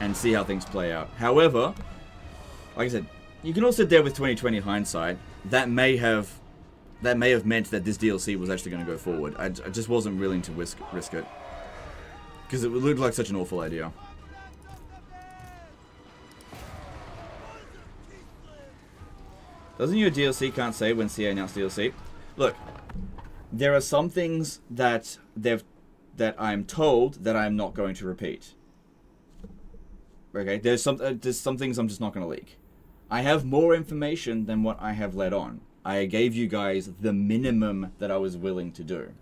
and see how things play out. However, like I said, you can also sit there with 2020 hindsight. That may have meant that this DLC was actually going to go forward. I just wasn't willing to risk it. Because it looked like such an awful idea. Doesn't your DLC can't say when CA announced DLC? Look, there are some things that I'm told that I'm not going to repeat. Okay, there's some things I'm just not going to leak. I have more information than what I have let on. I gave you guys the minimum that I was willing to do.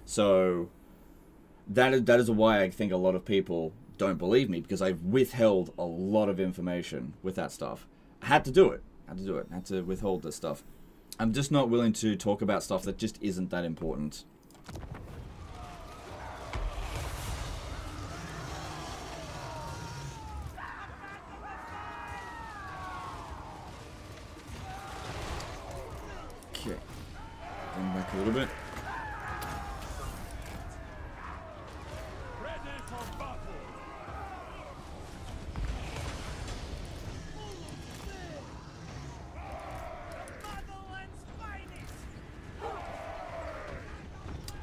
So that is why I think a lot of people don't believe me, because I've withheld a lot of information with that stuff. I had to do it. I had to withhold this stuff. I'm just not willing to talk about stuff that just isn't that important. Okay. Going back a little bit. Ready for battle!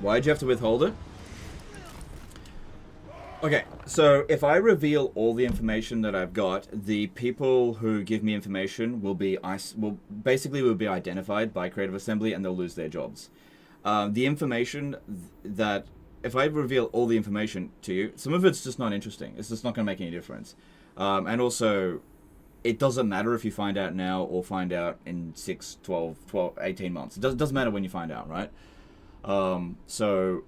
Why'd you have to withhold it? Okay, so if I reveal all the information that I've got, the people who give me information will be identified by Creative Assembly, and they'll lose their jobs. The information that, if I reveal all the information to you, some of it's just not interesting. It's just not going to make any difference. And also, it doesn't matter if you find out now or find out in 6, 12, 18 months. It doesn't matter when you find out, right? So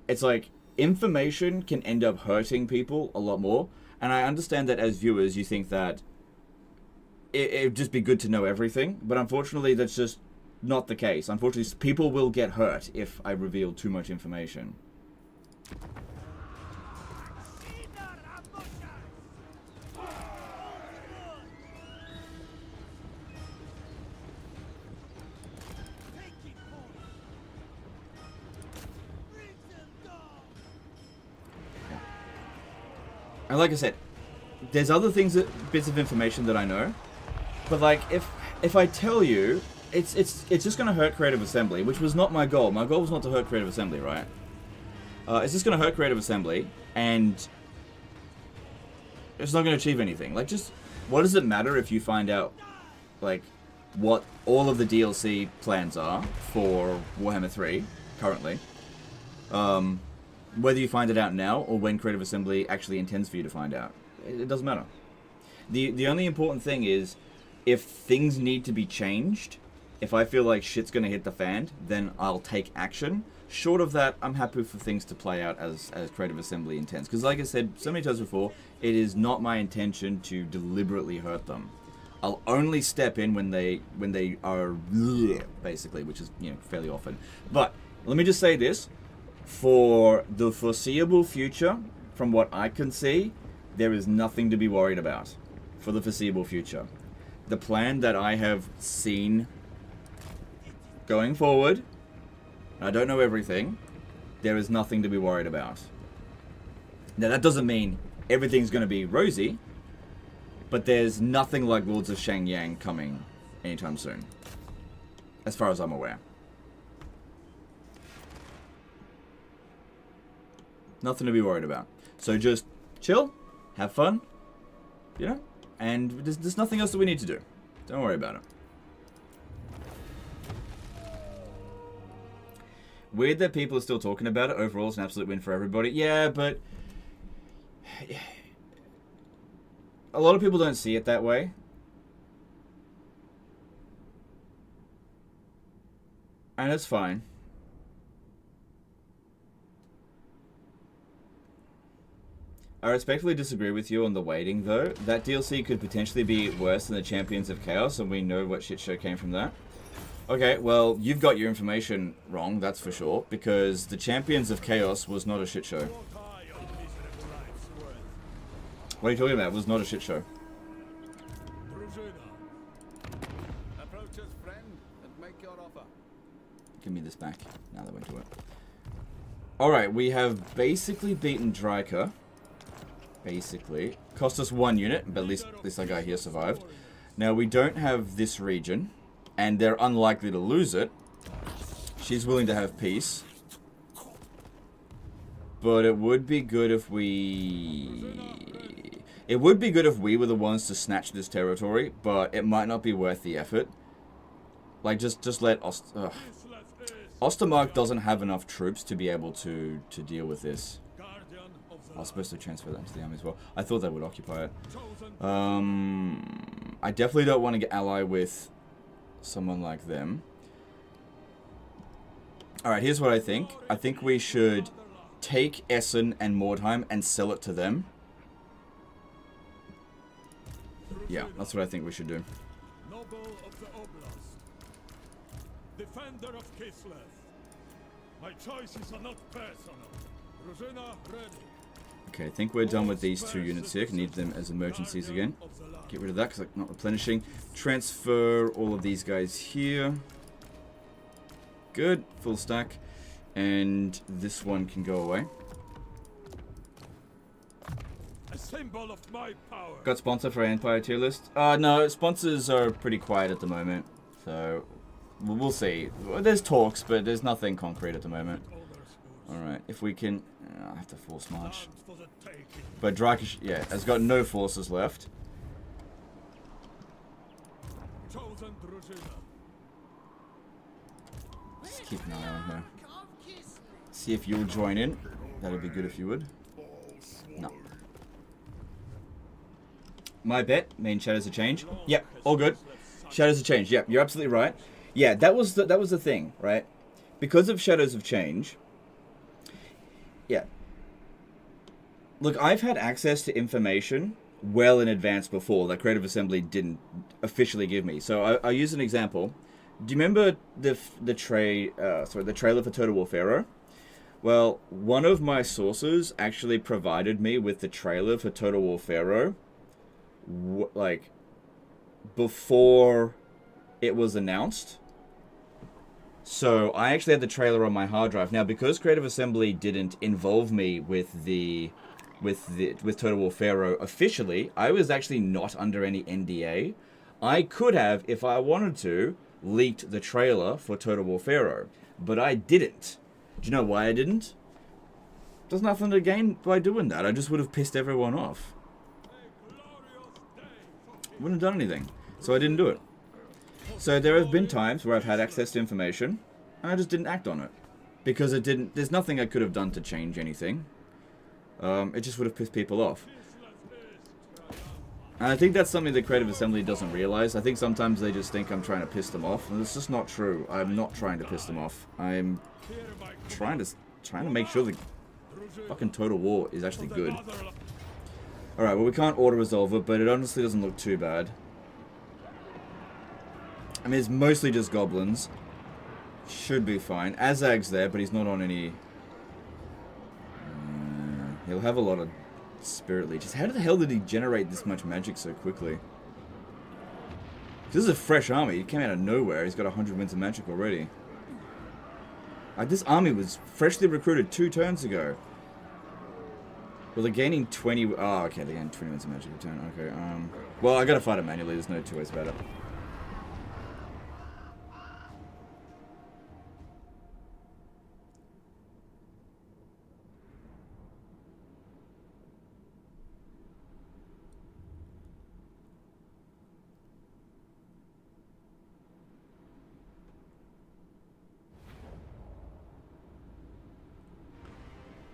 it's like, information can end up hurting people a lot more. And I understand that as viewers, you think that it'd just be good to know everything. But unfortunately, that's just not the case. Unfortunately, people will get hurt if I reveal too much information. And like I said, there's other things, bits of information that I know, but like if I tell you, it's just gonna hurt Creative Assembly, which was not my goal. My goal was not to hurt Creative Assembly, right? It's just gonna hurt Creative Assembly, and it's not gonna achieve anything. Like, just what does it matter if you find out, like, what all of the DLC plans are for Warhammer 3 currently? Whether you find it out now or when Creative Assembly actually intends for you to find out. It doesn't matter. The only important thing is, if things need to be changed, if I feel like shit's going to hit the fan, then I'll take action. Short of that, I'm happy for things to play out as Creative Assembly intends. Because like I said so many times before, it is not my intention to deliberately hurt them. I'll only step in when they are basically, which is, you know, fairly often. But let me just say this: for the foreseeable future, from what I can see, there is nothing to be worried about for the foreseeable future. The plan that I have seen going forward, I don't know everything, there is nothing to be worried about. Now, that doesn't mean everything's going to be rosy, but there's nothing like Lords of Shangyang coming anytime soon, as far as I'm aware. Nothing to be worried about. So just chill, have fun, you know, and there's nothing else that we need to do. Don't worry about it. Weird that people are still talking about it. Overall, it's an absolute win for everybody. Yeah, but a lot of people don't see it that way. And it's fine. I respectfully disagree with you on the waiting, though. That DLC could potentially be worse than the Champions of Chaos, and we know what shit show came from that. Okay, well, you've got your information wrong, that's for sure, because the Champions of Chaos was not a shit show. What are you talking about? It was not a shit show. Approach us, friend, and make your offer. Give me this back, now that we're into it. Alright, we have basically beaten Dryka. Basically. Cost us 1 unit, but at least our guy here survived. Now, we don't have this region, and they're unlikely to lose it. She's willing to have peace. But it would be good if we... It would be good if we were the ones to snatch this territory, but it might not be worth the effort. Like, just let Ostermark doesn't have enough troops to be able to deal with this. I was supposed to transfer that to the army as well. I thought they would occupy it. I definitely don't want to get ally with someone like them. Alright, here's what I think. I think we should take Essen and Mordheim and sell it to them. Yeah, that's what I think we should do. Noble of the Oblast, defender of Kislev. My choices are not personal. Ruzina ready. Okay, I think we're done with these 2 units here. Need them as emergencies again. Get rid of that because I'm not replenishing. Transfer all of these guys here. Good, full stack. And this one can go away. A symbol of my power. Got sponsor for Empire tier list? No, sponsors are pretty quiet at the moment. So, we'll see. There's talks, but there's nothing concrete at the moment. Alright, if we can... I have to force march. But Drakish, yeah, has got no forces left. Just keep an eye on her. See if you'll join in. That'd be good if you would. No. My bet, main Shadows of Change. Yep, all good. Shadows of Change, yep, you're absolutely right. Yeah, that was the thing, right? Because of Shadows of Change... Yeah. Look, I've had access to information well in advance before that Creative Assembly didn't officially give me. So I'll use an example. Do you remember the trailer for Total War Pharaoh? Well, one of my sources actually provided me with the trailer for Total War Pharaoh, like, before it was announced. So I actually had the trailer on my hard drive. Now, because Creative Assembly didn't involve me with Total War Pharaoh officially, I was actually not under any NDA. I could have, if I wanted to, leaked the trailer for Total War Pharaoh, but I didn't. Do you know why I didn't? There's nothing to gain by doing that. I just would have pissed everyone off. Wouldn't have done anything. So I didn't do it. So there have been times where I've had access to information, and I just didn't act on it. Because it didn't... There's nothing I could have done to change anything. It just would have pissed people off. And I think that's something that Creative Assembly doesn't realize. I think sometimes they just think I'm trying to piss them off, and it's just not true. I'm not trying to piss them off. I'm trying to make sure the fucking Total War is actually good. Alright, well, we can't auto-resolve it, but it honestly doesn't look too bad. I mean, it's mostly just goblins. Should be fine. Azag's there, but he's not on any... he'll have a lot of spirit leeches. How the hell did he generate this much magic so quickly? This is a fresh army. He came out of nowhere. He's got 100 winds of magic already. Like, this army was freshly recruited 2 turns ago. Well, they're gaining 20... Oh, okay, they're gaining 20 winds of magic a turn. Okay, well, I gotta fight it manually. There's no 2 ways about it.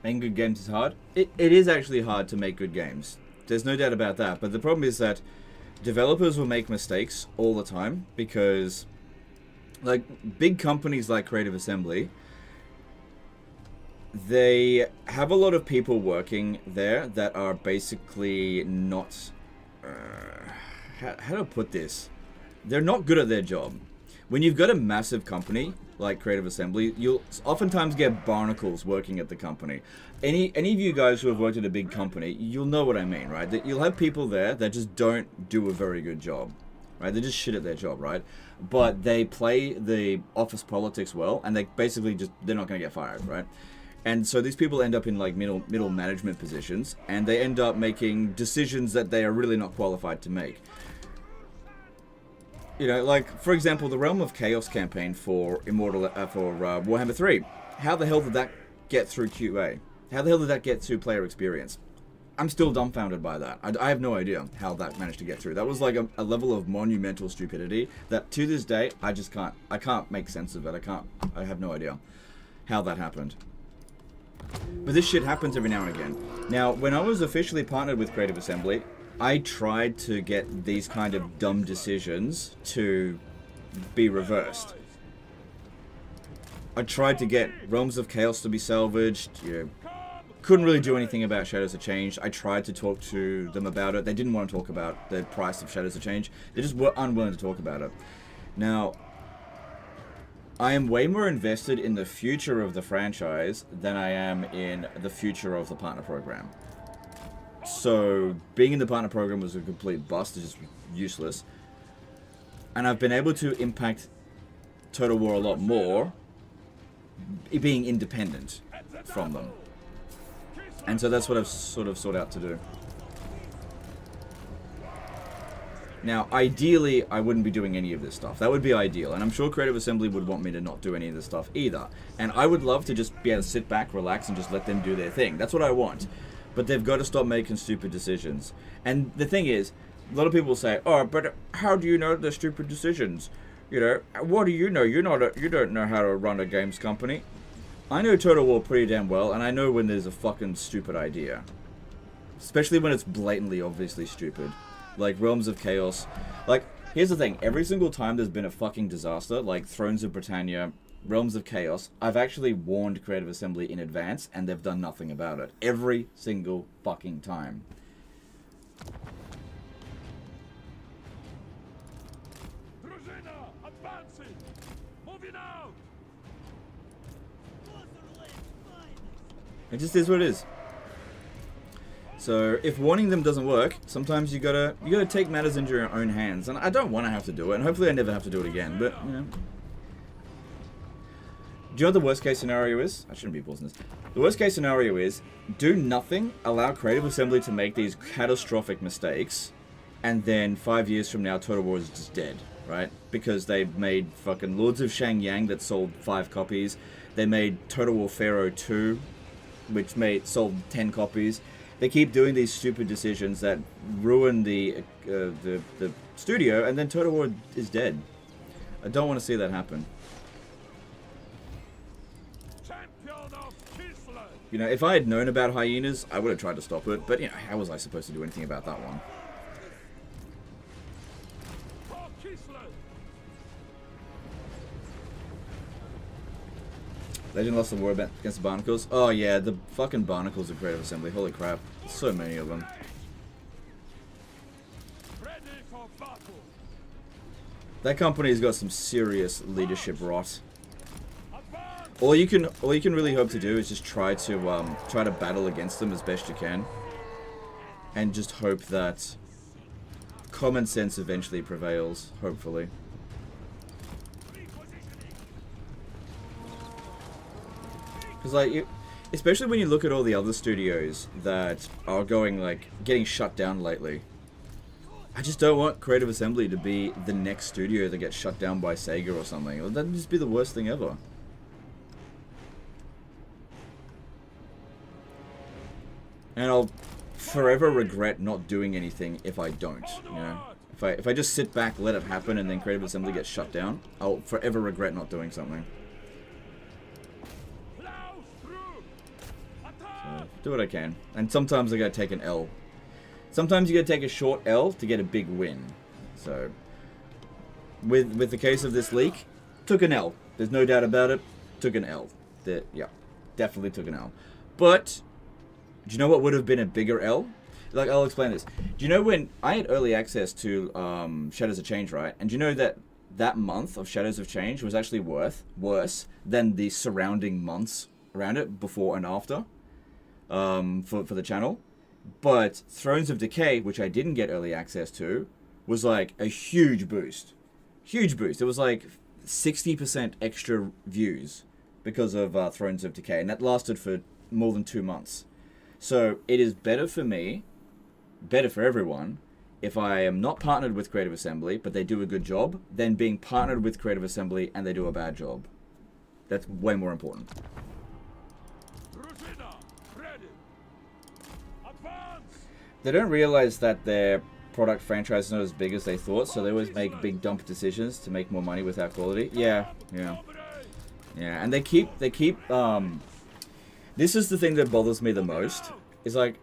Making good games is hard. It is actually hard to make good games. There's no doubt about that. But the problem is that developers will make mistakes all the time because, like, big companies like Creative Assembly, they have a lot of people working there that are basically not... how do I put this? They're not good at their job. When you've got a massive company like Creative Assembly, you'll oftentimes get barnacles working at the company. Any of you guys who have worked at a big company, you'll know what I mean, right? That you'll have people there that just don't do a very good job, right? They're just shit at their job, right? But they play the office politics well, and they basically just, they're not going to get fired, right? And so these people end up in like middle management positions, and they end up making decisions that they are really not qualified to make. You know, like, for example, the Realm of Chaos campaign for Immortal, for Warhammer 3. How the hell did that get through QA? How the hell did that get to player experience? I'm still dumbfounded by that. I have no idea how that managed to get through. That was like a level of monumental stupidity that to this day, I can't make sense of it. I have no idea how that happened. But this shit happens every now and again. Now, when I was officially partnered with Creative Assembly, I tried to get these kind of dumb decisions to be reversed. I tried to get Realms of Chaos to be salvaged, you know, couldn't really do anything about Shadows of Change. I tried to talk to them about it. They didn't want to talk about the price of Shadows of Change. They just were unwilling to talk about it. Now, I am way more invested in the future of the franchise than I am in the future of the partner program. So, being in the partner program was a complete bust. It's just useless. And I've been able to impact Total War a lot more, being independent from them. And so that's what I've sort of sought out to do. Now, ideally, I wouldn't be doing any of this stuff. That would be ideal. And I'm sure Creative Assembly would want me to not do any of this stuff either. And I would love to just be able to sit back, relax, and just let them do their thing. That's what I want. But they've got to stop making stupid decisions. And the thing is, a lot of people say, "Oh, but how do you know they're stupid decisions? You know, what do you know? You don't know how to run a games company." I know Total War pretty damn well, and I know when there's a fucking stupid idea. Especially when it's blatantly, obviously stupid. Like Realms of Chaos. Like, here's the thing. Every single time there's been a fucking disaster, like Thrones of Britannia, Realms of Chaos, I've actually warned Creative Assembly in advance, and they've done nothing about it. Every single fucking time. Tzarina, advancing! Moving out! It just is what it is. So if warning them doesn't work, sometimes you gotta take matters into your own hands. And I don't want to have to do it, and hopefully I never have to do it again. But you know, do you know what the worst case scenario is? I shouldn't be pausing this. The worst case scenario is do nothing, allow Creative Assembly to make these catastrophic mistakes, and then 5 years from now, Total War is just dead, right? Because they made fucking Lords of Shangyang that sold 5 copies. They made Total War Pharaoh 2, which sold 10 copies. They keep doing these stupid decisions that ruin the studio, and then Total War is dead. I don't want to see that happen. You know, if I had known about hyenas, I would have tried to stop it, but you know, how was I supposed to do anything about that one? Legend lost the war against the barnacles. Oh yeah, the fucking barnacles of Creative Assembly. Holy crap. There's so many of them. That company's got some serious leadership rot. All you can really hope to do is just try to battle against them as best you can, and just hope that common sense eventually prevails. Hopefully. Because like, especially when you look at all the other studios that are getting shut down lately. I just don't want Creative Assembly to be the next studio that gets shut down by Sega or something. That'd just be the worst thing ever. And I'll forever regret not doing anything if I don't, you know. If I just sit back, let it happen, and then Creative Assembly gets shut down, I'll forever regret not doing something. So, do what I can. And sometimes I gotta take an L. Sometimes you gotta take a short L to get a big win. So, with the case of this leak, took an L. There's no doubt about it. Took an L. Yeah, definitely took an L. But do you know what would have been a bigger L? Like, I'll explain this. Do you know when I had early access to Shadows of Change, right? And do you know that that month of Shadows of Change was actually worse than the surrounding months around it, before and after, for the channel? But Thrones of Decay, which I didn't get early access to, was like a huge boost. Huge boost. It was like 60% extra views because of Thrones of Decay. And that lasted for more than 2 months. So it is better for me, better for everyone, if I am not partnered with Creative Assembly, but they do a good job, than being partnered with Creative Assembly and they do a bad job. That's way more important. They don't realize that their product franchise is not as big as they thought, so they always make big dump decisions to make more money without quality. Yeah. And they keep this is the thing that bothers me the most, is like,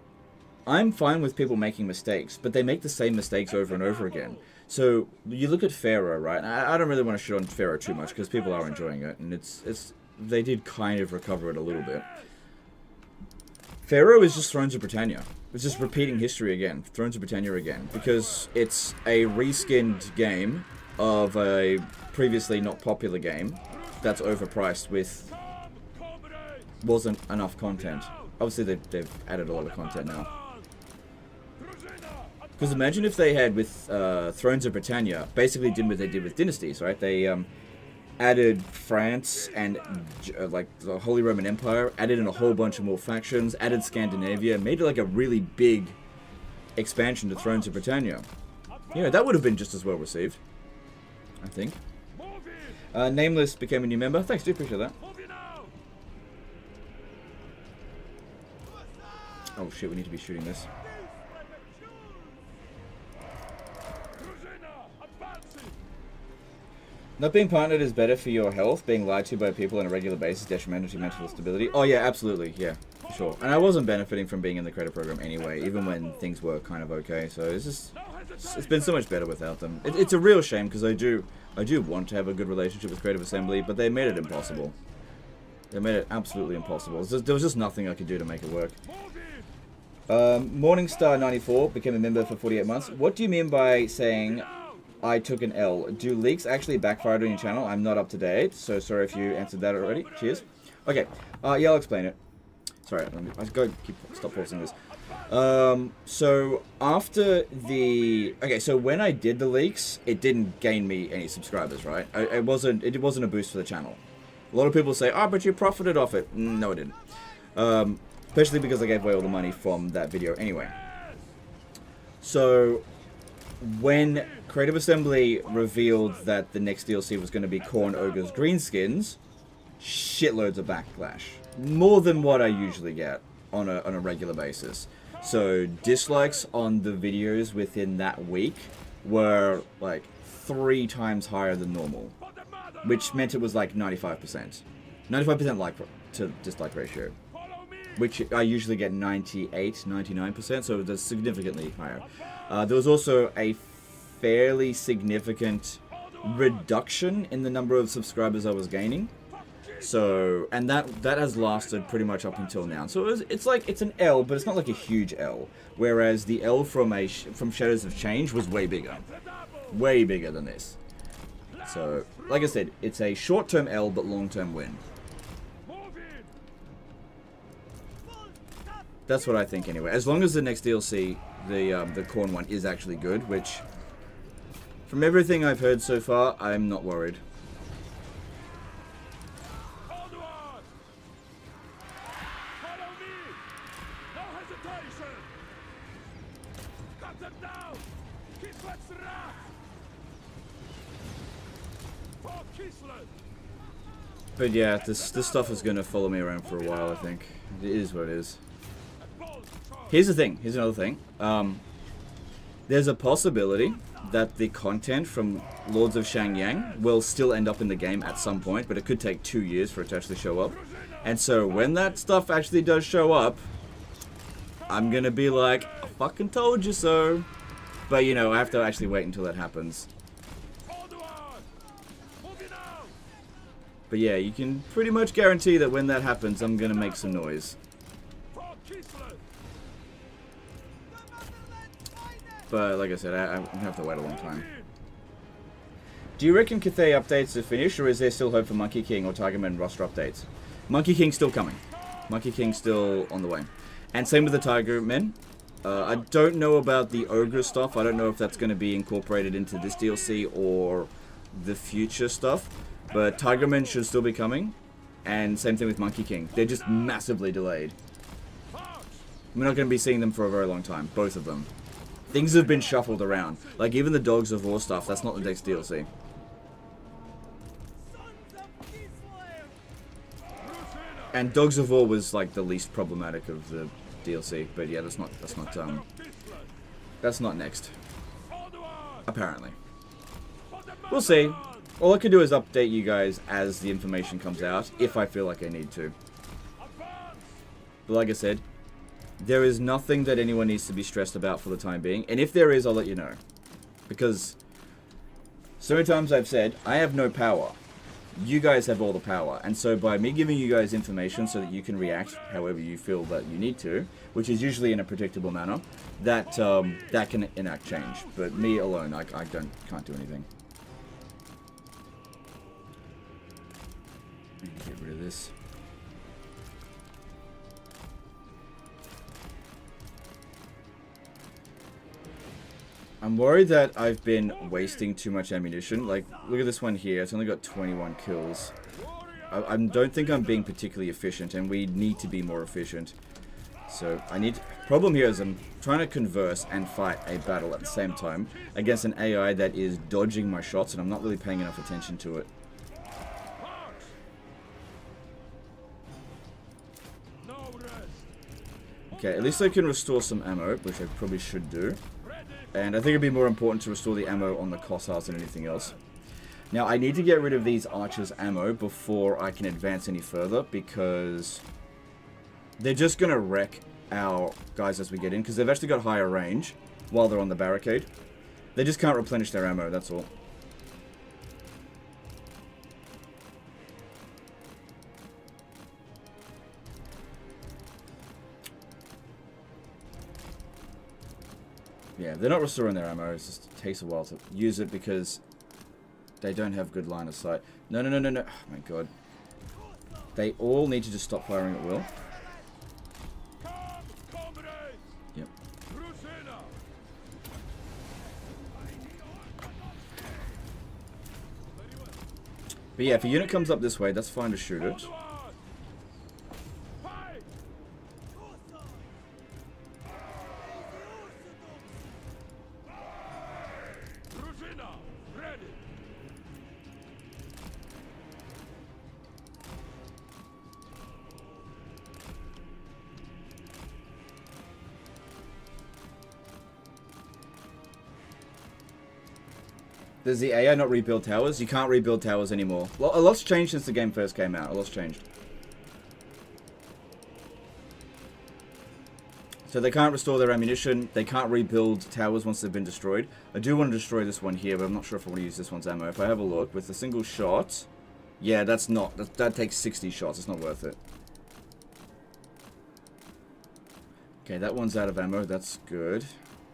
I'm fine with people making mistakes, but they make the same mistakes over and over again. So, you look at Pharaoh, right? And I don't really want to shit on Pharaoh too much, because people are enjoying it, and they did kind of recover it a little bit. Pharaoh is just Thrones of Britannia. It's just repeating history again. Thrones of Britannia again. Because it's a reskinned game of a previously not popular game that's overpriced with wasn't enough content. Obviously they've added a lot of content now. Because imagine if they had, with Thrones of Britannia, basically did what they did with Dynasties, right? They added France and like the Holy Roman Empire, added in a whole bunch of more factions, added Scandinavia, made it like a really big expansion to Thrones of Britannia. You know, that would have been just as well received, I think. Nameless became a new member. Thanks, dude. Appreciate that. Oh shit, we need to be shooting this. Not being partnered is better for your health. Being lied to by people on a regular basis detrimental to mental stability. Oh yeah, absolutely. Yeah, for sure. And I wasn't benefiting from being in the credit program anyway, even when things were kind of okay. So it's been so much better without them. It's a real shame, because I do want to have a good relationship with Creative Assembly, but they made it impossible. They made it absolutely impossible. There was just nothing I could do to make it work. Morningstar94 became a member for 48 months. What do you mean by saying I took an L? Do leaks actually backfired on your channel? I'm not up to date, so sorry if you answered that already. Cheers. Okay, yeah, I'll explain it. Sorry, stop pausing this. So after the... Okay, so when I did the leaks, it didn't gain me any subscribers, right? It wasn't a boost for the channel. A lot of people say, oh, but you profited off it. No, I didn't. Especially because I gave away all the money from that video anyway. So when Creative Assembly revealed that the next DLC was going to be Khorne Ogre's Greenskins, shitloads of backlash. More than what I usually get on a regular basis. So dislikes on the videos within that week were like 3 times higher than normal, which meant it was like 95%. 95% like to dislike ratio, which I usually get 98, 99%, so that's significantly higher. There was also a fairly significant reduction in the number of subscribers I was gaining. So, and that has lasted pretty much up until now. So it's an L, but it's not like a huge L. Whereas the L from Shadows of Change was way bigger than this. So, like I said, it's a short-term L but long-term win. That's what I think anyway. As long as the next DLC, the corn one, is actually good, which, from everything I've heard so far, I'm not worried. But yeah, this stuff is going to follow me around for a while, I think. It is what it is. Here's the thing. Here's another thing. There's a possibility that the content from Lords of Shangyang will still end up in the game at some point, but it could take 2 years for it to actually show up. And so when that stuff actually does show up, I'm going to be like, I fucking told you so. But, you know, I have to actually wait until that happens. But yeah, you can pretty much guarantee that when that happens, I'm going to make some noise. But like I said, I'm going to have to wait a long time. Do you reckon Cathay updates are finished, or is there still hope for Monkey King or Tigerman roster updates? Monkey King's still coming. Monkey King's still on the way. And same with the Tigermen. I don't know about the Ogre stuff. I don't know if that's going to be incorporated into this DLC or the future stuff. But Tigermen should still be coming. And same thing with Monkey King. They're just massively delayed. We're not going to be seeing them for a very long time. Both of them. Things have been shuffled around. Like even the Dogs of War stuff, that's not the next DLC. And Dogs of War was like the least problematic of the DLC. But yeah, that's not next. Apparently. We'll see. All I can do is update you guys as the information comes out, if I feel like I need to. But like I said, there is nothing that anyone needs to be stressed about for the time being. And if there is, I'll let you know. Because so many times I've said, I have no power. You guys have all the power. And so by me giving you guys information so that you can react however you feel that you need to, which is usually in a predictable manner, that can enact change. But me alone, I can't do anything. Get rid of this. I'm worried that I've been wasting too much ammunition. Like, look at this one here. It's only got 21 kills. I don't think I'm being particularly efficient, and we need to be more efficient. So, problem here is I'm trying to converse and fight a battle at the same time against an AI that is dodging my shots, and I'm not really paying enough attention to it. Okay, at least I can restore some ammo, which I probably should do. And I think it'd be more important to restore the ammo on the Cossars than anything else. Now, I need to get rid of these archers' ammo before I can advance any further, because they're just going to wreck our guys as we get in, because they've actually got higher range while they're on the barricade. They just can't replenish their ammo, that's all. Yeah, they're not restoring their ammo. It just takes a while to use it because they don't have good line of sight. No. Oh my god. They all need to just stop firing at will. Yep. But yeah, if a unit comes up this way, that's fine to shoot it. Does the AI not rebuild towers? You can't rebuild towers anymore. A lot's changed since the game first came out. A lot's changed. So they can't restore their ammunition. They can't rebuild towers once they've been destroyed. I do want to destroy this one here, but I'm not sure if I want to use this one's ammo. If I have a look, with a single shot... Yeah, that's not... That takes 60 shots. It's not worth it. Okay, that one's out of ammo. That's good.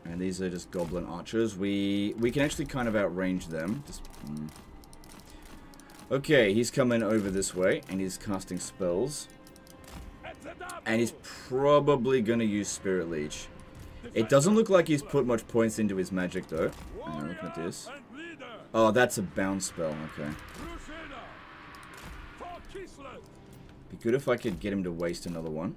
And these are just goblin archers. We can actually kind of outrange them. Just, Okay, he's coming over this way, and he's casting spells. And he's probably going to use Spirit Leech. It doesn't look like he's put much points into his magic, though. I'm looking at this. Oh, that's a bounce spell. Okay. Be good if I could get him to waste another one.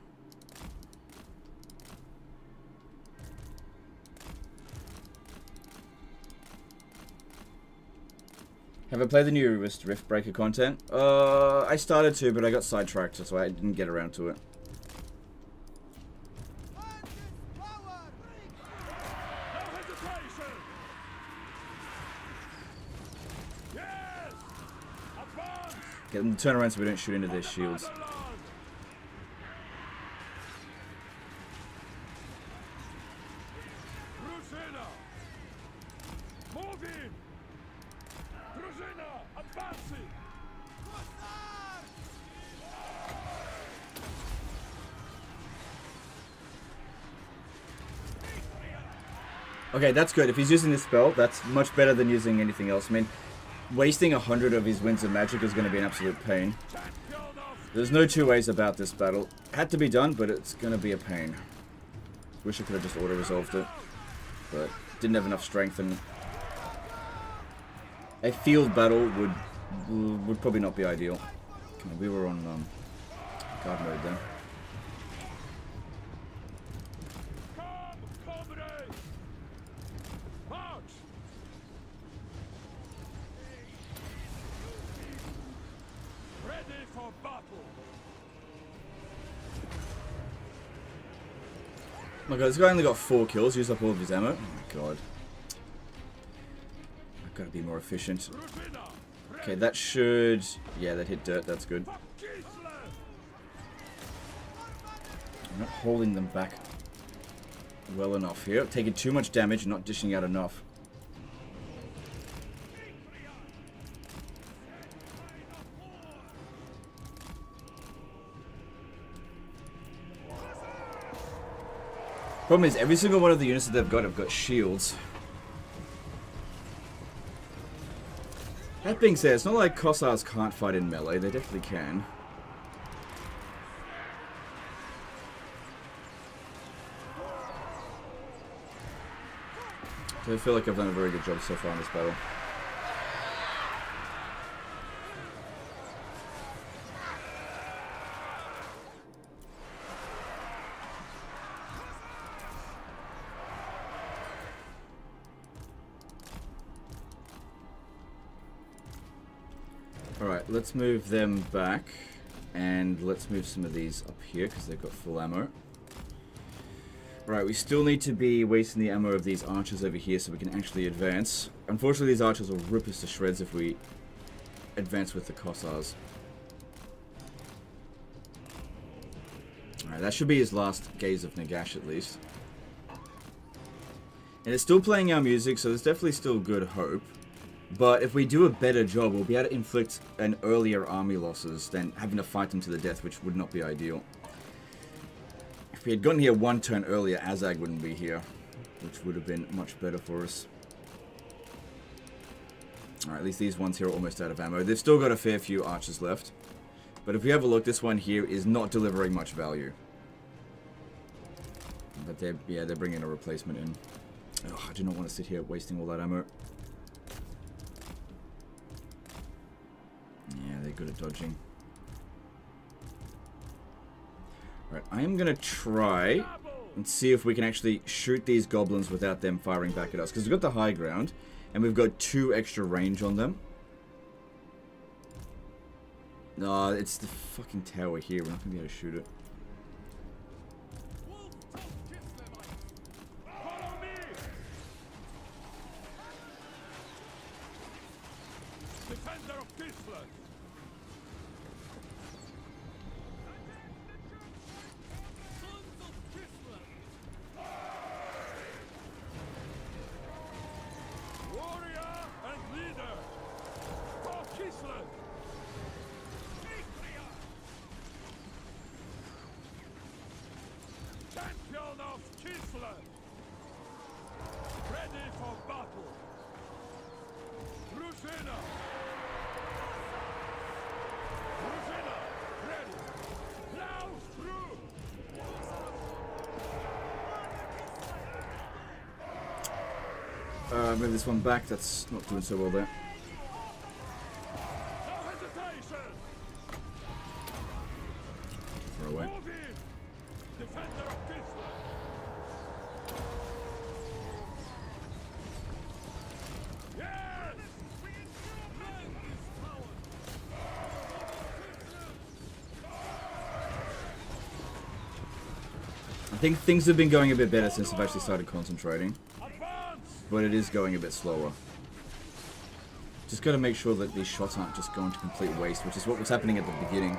Have I played the new Rift Breaker content? I started to, but I got sidetracked, so I didn't get around to it. Get them to turn around so we don't shoot into their shields. Okay, that's good. If he's using this spell, that's much better than using anything else. I mean, wasting 100 of his Winds of Magic is going to be an absolute pain. There's no two ways about this battle. Had to be done, but it's going to be a pain. Wish I could have just auto-resolved it. But didn't have enough strength, and a field battle would probably not be ideal. Okay, we were on guard mode then. Oh my god, this guy only got 4 kills, used up all of his ammo. Oh my god. I've got to be more efficient. Okay, that should... Yeah, that hit dirt, that's good. I'm not holding them back well enough here. Taking too much damage, not dishing out enough. Problem is, every single one of the units that they've got have got shields. That being said, it's not like Kossars can't fight in melee. They definitely can. So I feel like I've done a very good job so far in this battle. Alright, let's move them back, and let's move some of these up here, because they've got full ammo. Right, we still need to be wasting the ammo of these archers over here so we can actually advance. Unfortunately, these archers will rip us to shreds if we advance with the Kossars. Alright, that should be his last gaze of Nagash at least. And it's still playing our music, so there's definitely still good hope. But if we do a better job, we'll be able to inflict an earlier army losses than having to fight them to the death, which would not be ideal. If we had gotten here one turn earlier, Azag wouldn't be here, which would have been much better for us. Alright, at least these ones here are almost out of ammo. They've still got a fair few archers left. But if we have a look, this one here is not delivering much value. But they're bringing a replacement in. Oh, I do not want to sit here wasting all that ammo. Yeah, they're good at dodging. Alright, I am going to try and see if we can actually shoot these goblins without them firing back at us. Because we've got the high ground, and we've got 2 extra range on them. No, it's the fucking tower here. We're not going to be able to shoot it. Move this one back. That's not doing so well there. No hesitation! Throw away. Move in! Defender of Kislev! Yes! Rend this tower! I think things have been going a bit better since I've actually started concentrating, Advance! but it is going a bit slower. Just got to make sure that these shots aren't just going to complete waste, which is what was happening at the beginning.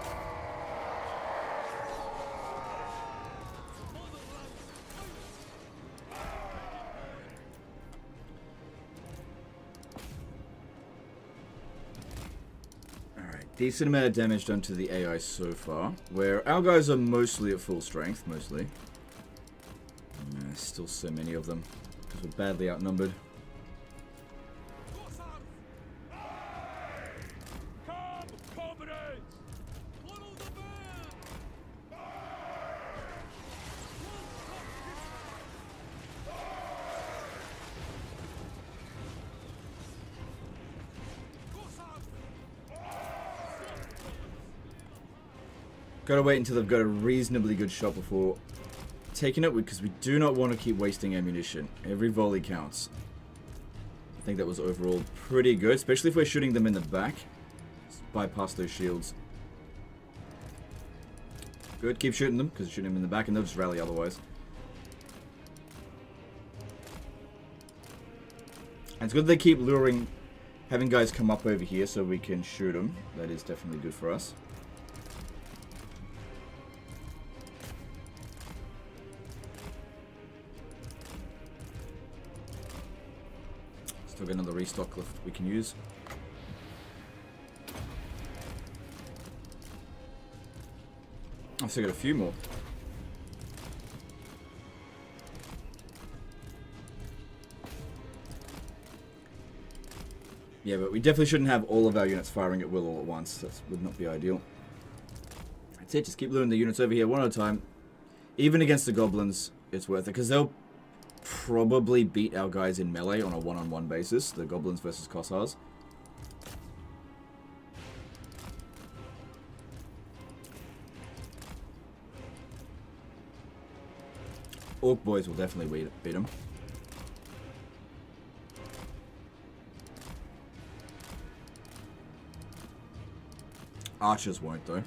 Alright, decent amount of damage done to the AI so far, where our guys are mostly at full strength, mostly. Still so many of them, because we're badly outnumbered. Come, comrades! Follow the man! Gotta wait until they've got a reasonably good shot before taking it, because we do not want to keep wasting ammunition. Every volley counts. I think that was overall pretty good, especially if we're shooting them in the back. Just bypass those shields. Good, keep shooting them, because shooting them in the back and they'll just rally otherwise. And it's good they keep luring, having guys come up over here so we can shoot them. That is definitely good for us. Still got another restock left we can use. I've still got a few more. Yeah, but we definitely shouldn't have all of our units firing at will all at once. That would not be ideal. That's it, just keep luring the units over here one at a time. Even against the goblins, it's worth it, because they'll probably beat our guys in melee on a one-on-one basis, the goblins versus Kossars. Orc boys will definitely beat them. Archers won't, though.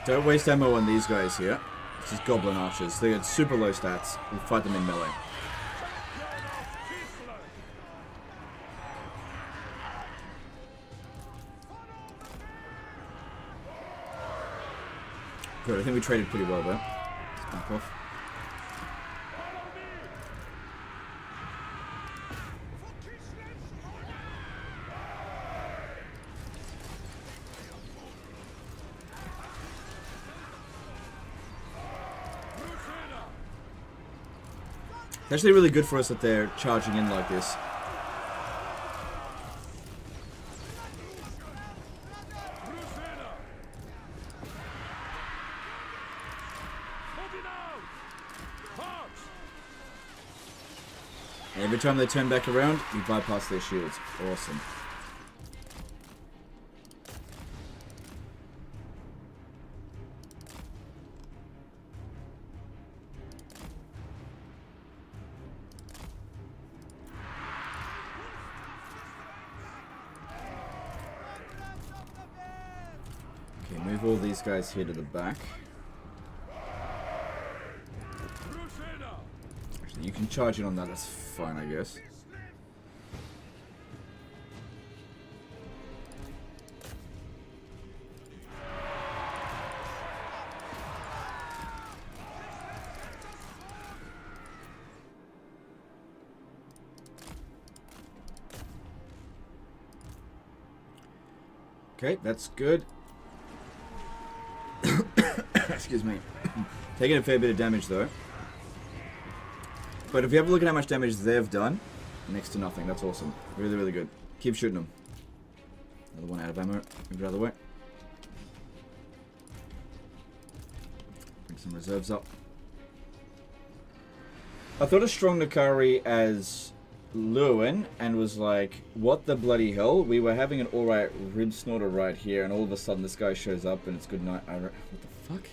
Don't waste ammo on these guys here. This is goblin archers. They got super low stats. We'll fight them in melee. Good, I think we traded pretty well there. Let's back off. It's actually really good for us that they're charging in like this. Every time they turn back around, we bypass their shields. Awesome. Okay, move all these guys here to the back. Actually, you can charge in on that, that's fine, I guess. Okay, that's good. Excuse me. Taking a fair bit of damage though. But if you have a look at how much damage they've done, next to nothing. That's awesome. Really, really good. Keep shooting them. Another one out of ammo. Move it out of the way. Bring some reserves up. I thought of Strong Nakari as Lewin and was like, what the bloody hell? We were having an alright rib snorter right here and all of a sudden this guy shows up and it's good night. What the fuck?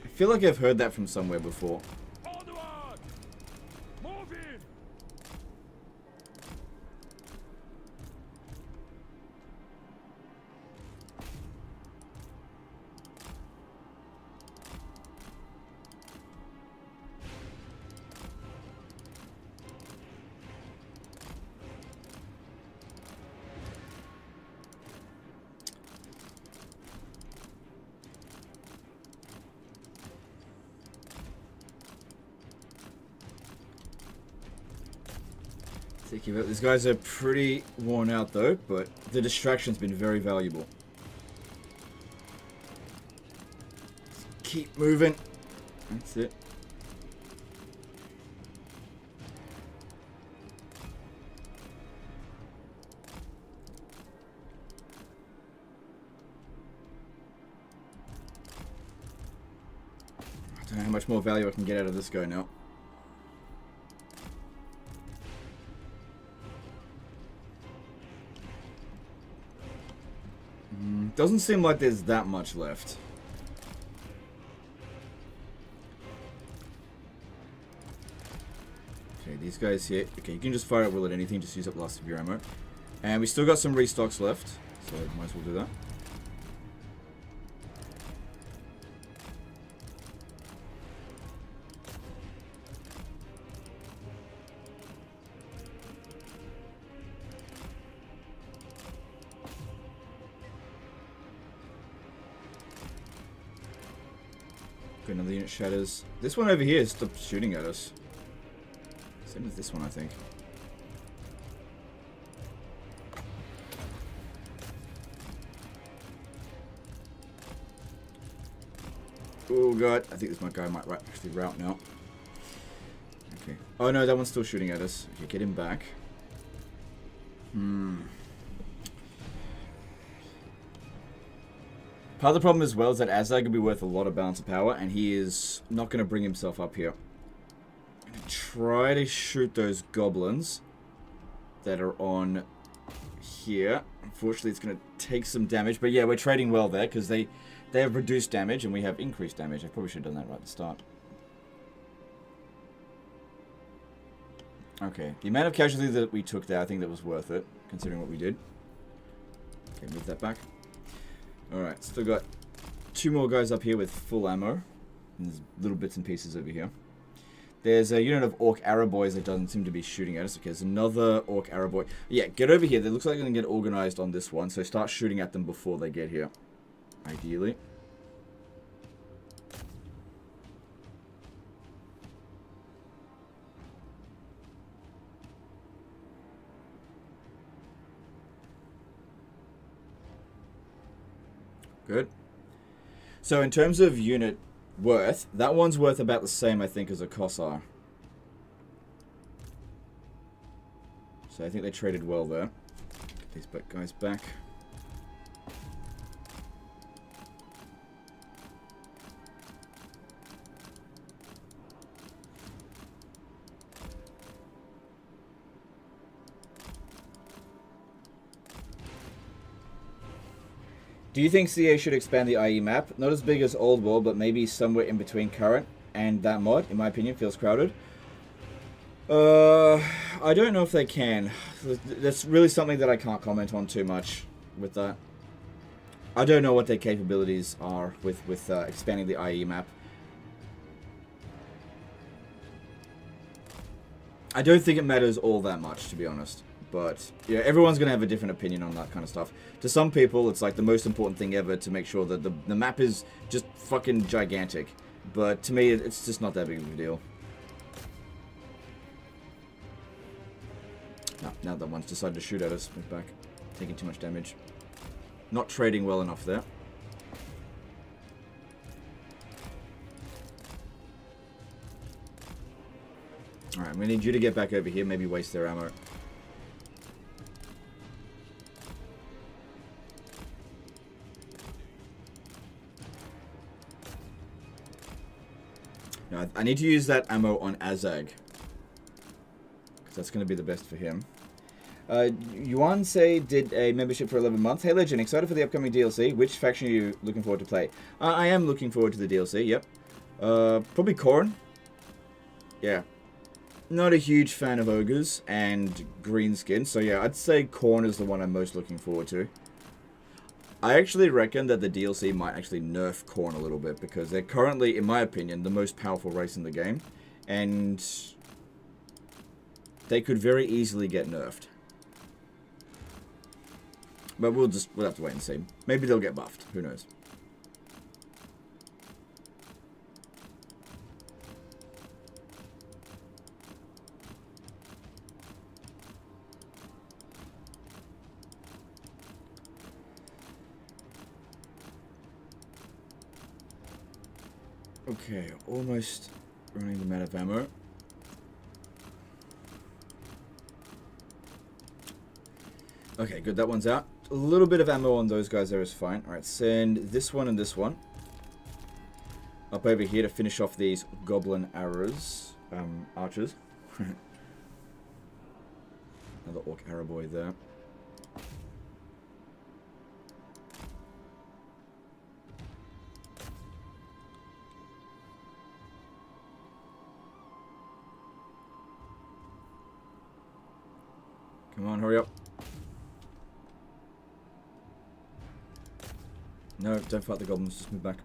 I feel like I've heard that from somewhere before. Onward! Move in! Thinking about these guys are pretty worn out though, but the distraction's been very valuable. Just keep moving. That's it. I don't know how much more value I can get out of this guy now. Doesn't seem like there's that much left. Okay, these guys here. Okay, you can just fire at will at anything, just use up the last of your ammo. And we still got some restocks left, so might as well do that. Another unit shatters. This one over here stopped shooting at us. Same as this one, I think. Oh god, I think this guy might actually route now. Okay. Oh no, that one's still shooting at us. Okay, get him back. Part of the problem as well is that Azag could be worth a lot of balance of power, and he is not going to bring himself up here. I'm going to try to shoot those goblins that are on here. Unfortunately, it's going to take some damage, but yeah, we're trading well there, because they have reduced damage, and we have increased damage. I probably should have done that right at the start. Okay, the amount of casualty that we took there, I think that was worth it, considering what we did. Okay, move that back. Alright, still got two more guys up here with full ammo. And there's little bits and pieces over here. There's a unit of Orc Araboys that doesn't seem to be shooting at us. Okay, there's another Orc Araboy. Yeah, get over here. They looks like they're going to get organized on this one, so start shooting at them before they get here. Ideally. Good. So in terms of unit worth, that one's worth about the same, I think, as a Kossar. So I think they traded well there. Get these guys back. Do you think CA should expand the IE map? Not as big as Old World, but maybe somewhere in between current and that mod, in my opinion, feels crowded. I don't know if they can. That's really something that I can't comment on too much with that. I don't know what their capabilities are with expanding the IE map. I don't think it matters all that much, to be honest. But yeah, everyone's going to have a different opinion on that kind of stuff. To some people, it's like the most important thing ever to make sure that the map is just fucking gigantic. But to me, it's just not that big of a deal. No, now that one's decided to shoot at us. Move back. Taking too much damage. Not trading well enough there. Alright, we need you to get back over here, maybe waste their ammo. No, I need to use that ammo on Azag. Because that's going to be the best for him. Yuan say did a membership for 11 months. Hey Legend, excited for the upcoming DLC. Which faction are you looking forward to play? I am looking forward to the DLC, yep. Probably Khorne. Yeah. Not a huge fan of ogres and greenskin, so yeah, I'd say Khorne is the one I'm most looking forward to. I actually reckon that the DLC might actually nerf Khorne a little bit, because they're currently, in my opinion, the most powerful race in the game, and they could very easily get nerfed. But we'll have to wait and see. Maybe they'll get buffed, who knows. Okay, almost running them out of ammo. Okay, good, that one's out. A little bit of ammo on those guys there is fine. Alright, send this one and this one up over here to finish off these goblin arrows. Archers. Another orc arrow boy there. Come on, hurry up. No, don't fight the goblins, just move back.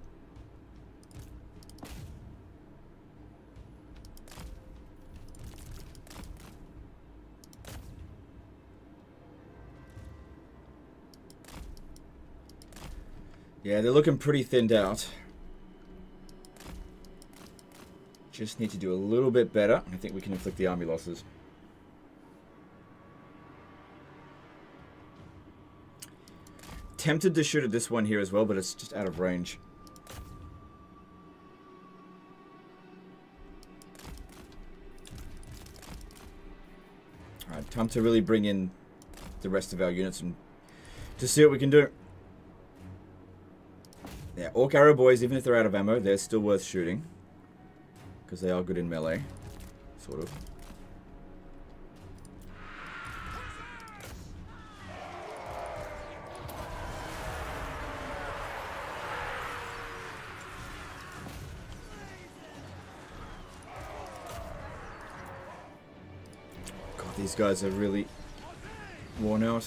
Yeah, they're looking pretty thinned out. Just need to do a little bit better. I think we can inflict the army losses. Tempted to shoot at this one here as well, but it's just out of range. Alright, time to really bring in the rest of our units and to see what we can do. Yeah, Orc Arrow boys, even if they're out of ammo, they're still worth shooting. Because they are good in melee. Sort of. God, these guys are really worn out.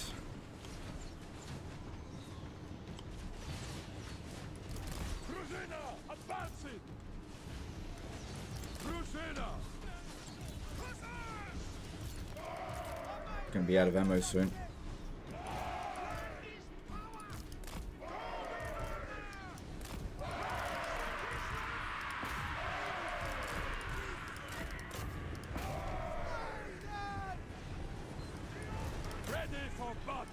Gonna be out of ammo soon. Ready for battle.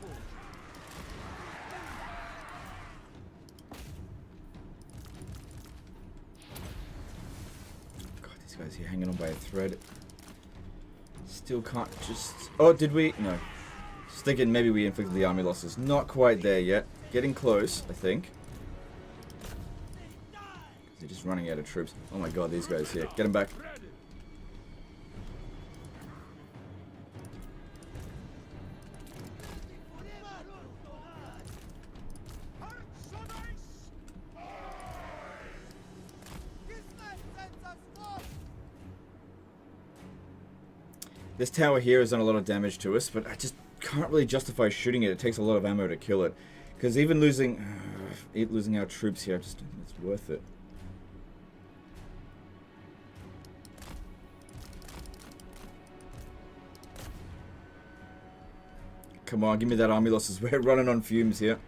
God, these guys here hanging on by a thread. Still can't just... Oh, did we? No. Just thinking maybe we inflicted the army losses. Not quite there yet. Getting close, I think. They're just running out of troops. Oh my god, these guys here. Get them back. This tower here has done a lot of damage to us, but I just can't really justify shooting it. It takes a lot of ammo to kill it. Because even losing our troops here, just it's worth it. Come on, give me that army losses. We're running on fumes here.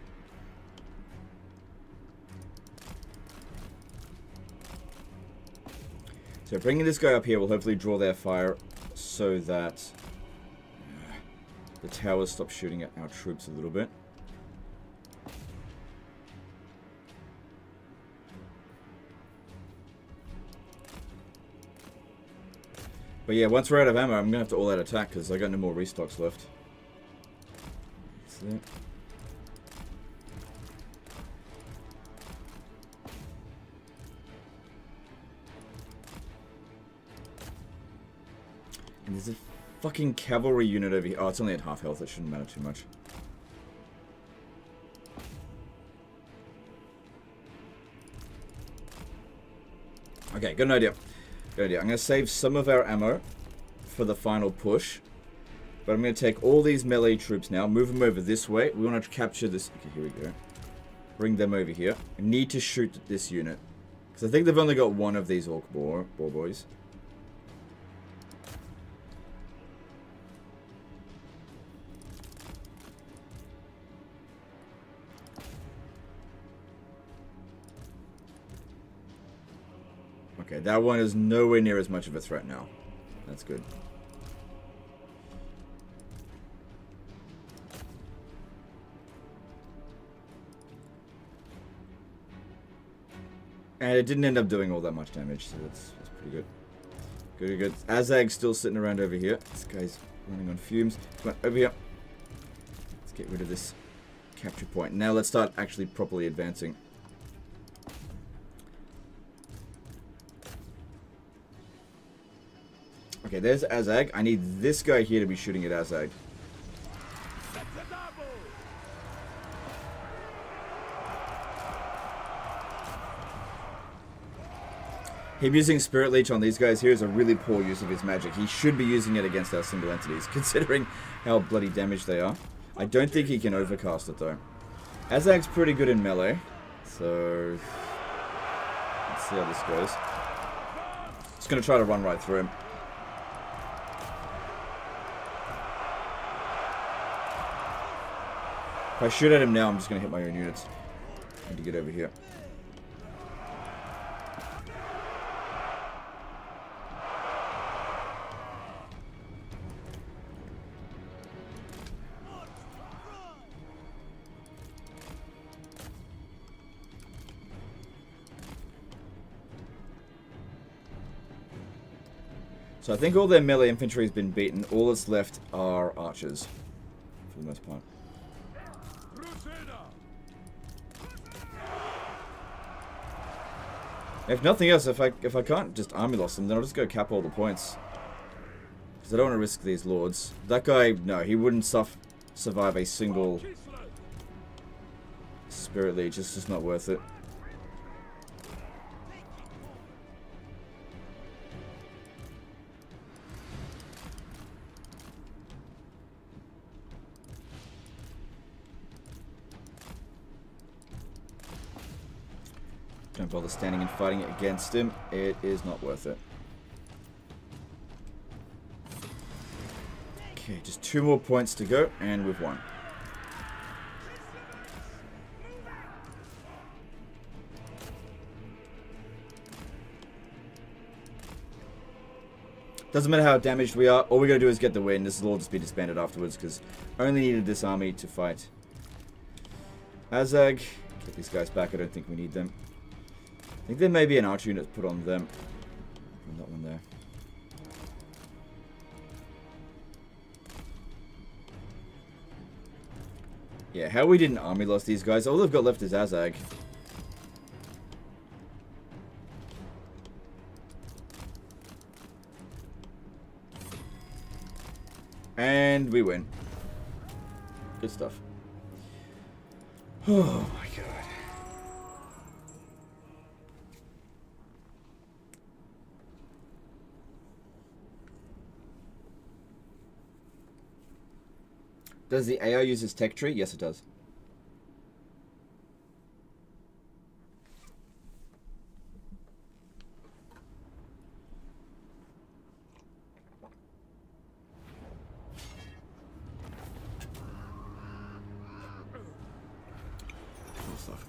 So bringing this guy up here will hopefully draw their fire so that the towers stop shooting at our troops a little bit. But yeah, once we're out of ammo, I'm gonna have to all out attack because I got no more restocks left. That's it. And there's a fucking cavalry unit over here. Oh, it's only at half health. It shouldn't matter too much. Okay, good idea. Good idea. I'm going to save some of our ammo for the final push. But I'm going to take all these melee troops now, move them over this way. We want to capture this. Okay, here we go. Bring them over here. I need to shoot this unit. Because I think they've only got one of these orc boar boys. Okay, that one is nowhere near as much of a threat now. That's good. And it didn't end up doing all that much damage, so that's pretty good. Good, good. Azag's still sitting around over here. This guy's running on fumes. Come on, over here. Let's get rid of this capture point. Now let's start actually properly advancing. Okay, there's Azag. I need this guy here to be shooting at Azag. Him using Spirit Leech on these guys here is a really poor use of his magic. He should be using it against our single entities, considering how bloody damaged they are. I don't think he can overcast it, though. Azag's pretty good in melee, so let's see how this goes. Just going to try to run right through him. If I shoot at him now, I'm just going to hit my own units. I need to get over here. So I think all their melee infantry has been beaten. All that's left are archers, for the most part. If nothing else, if I can't just army loss them, then I'll just go cap all the points. Because I don't want to risk these lords. That guy, no, he wouldn't survive a single Spirit Leech. It's just not worth it. Don't bother standing and fighting against him. It is not worth it. Okay, just 2 more points to go, and we've won. Doesn't matter how damaged we are. All we gotta do is get the win. This will all just be disbanded afterwards, because I only needed this army to fight Azag. Get these guys back. I don't think we need them. I think there may be an archer unit put on them. On that one there. Yeah, how we didn't army lost these guys. All they've got left is Azag. And we win. Good stuff. Oh my god. Does the AI use its tech tree? Yes, it does.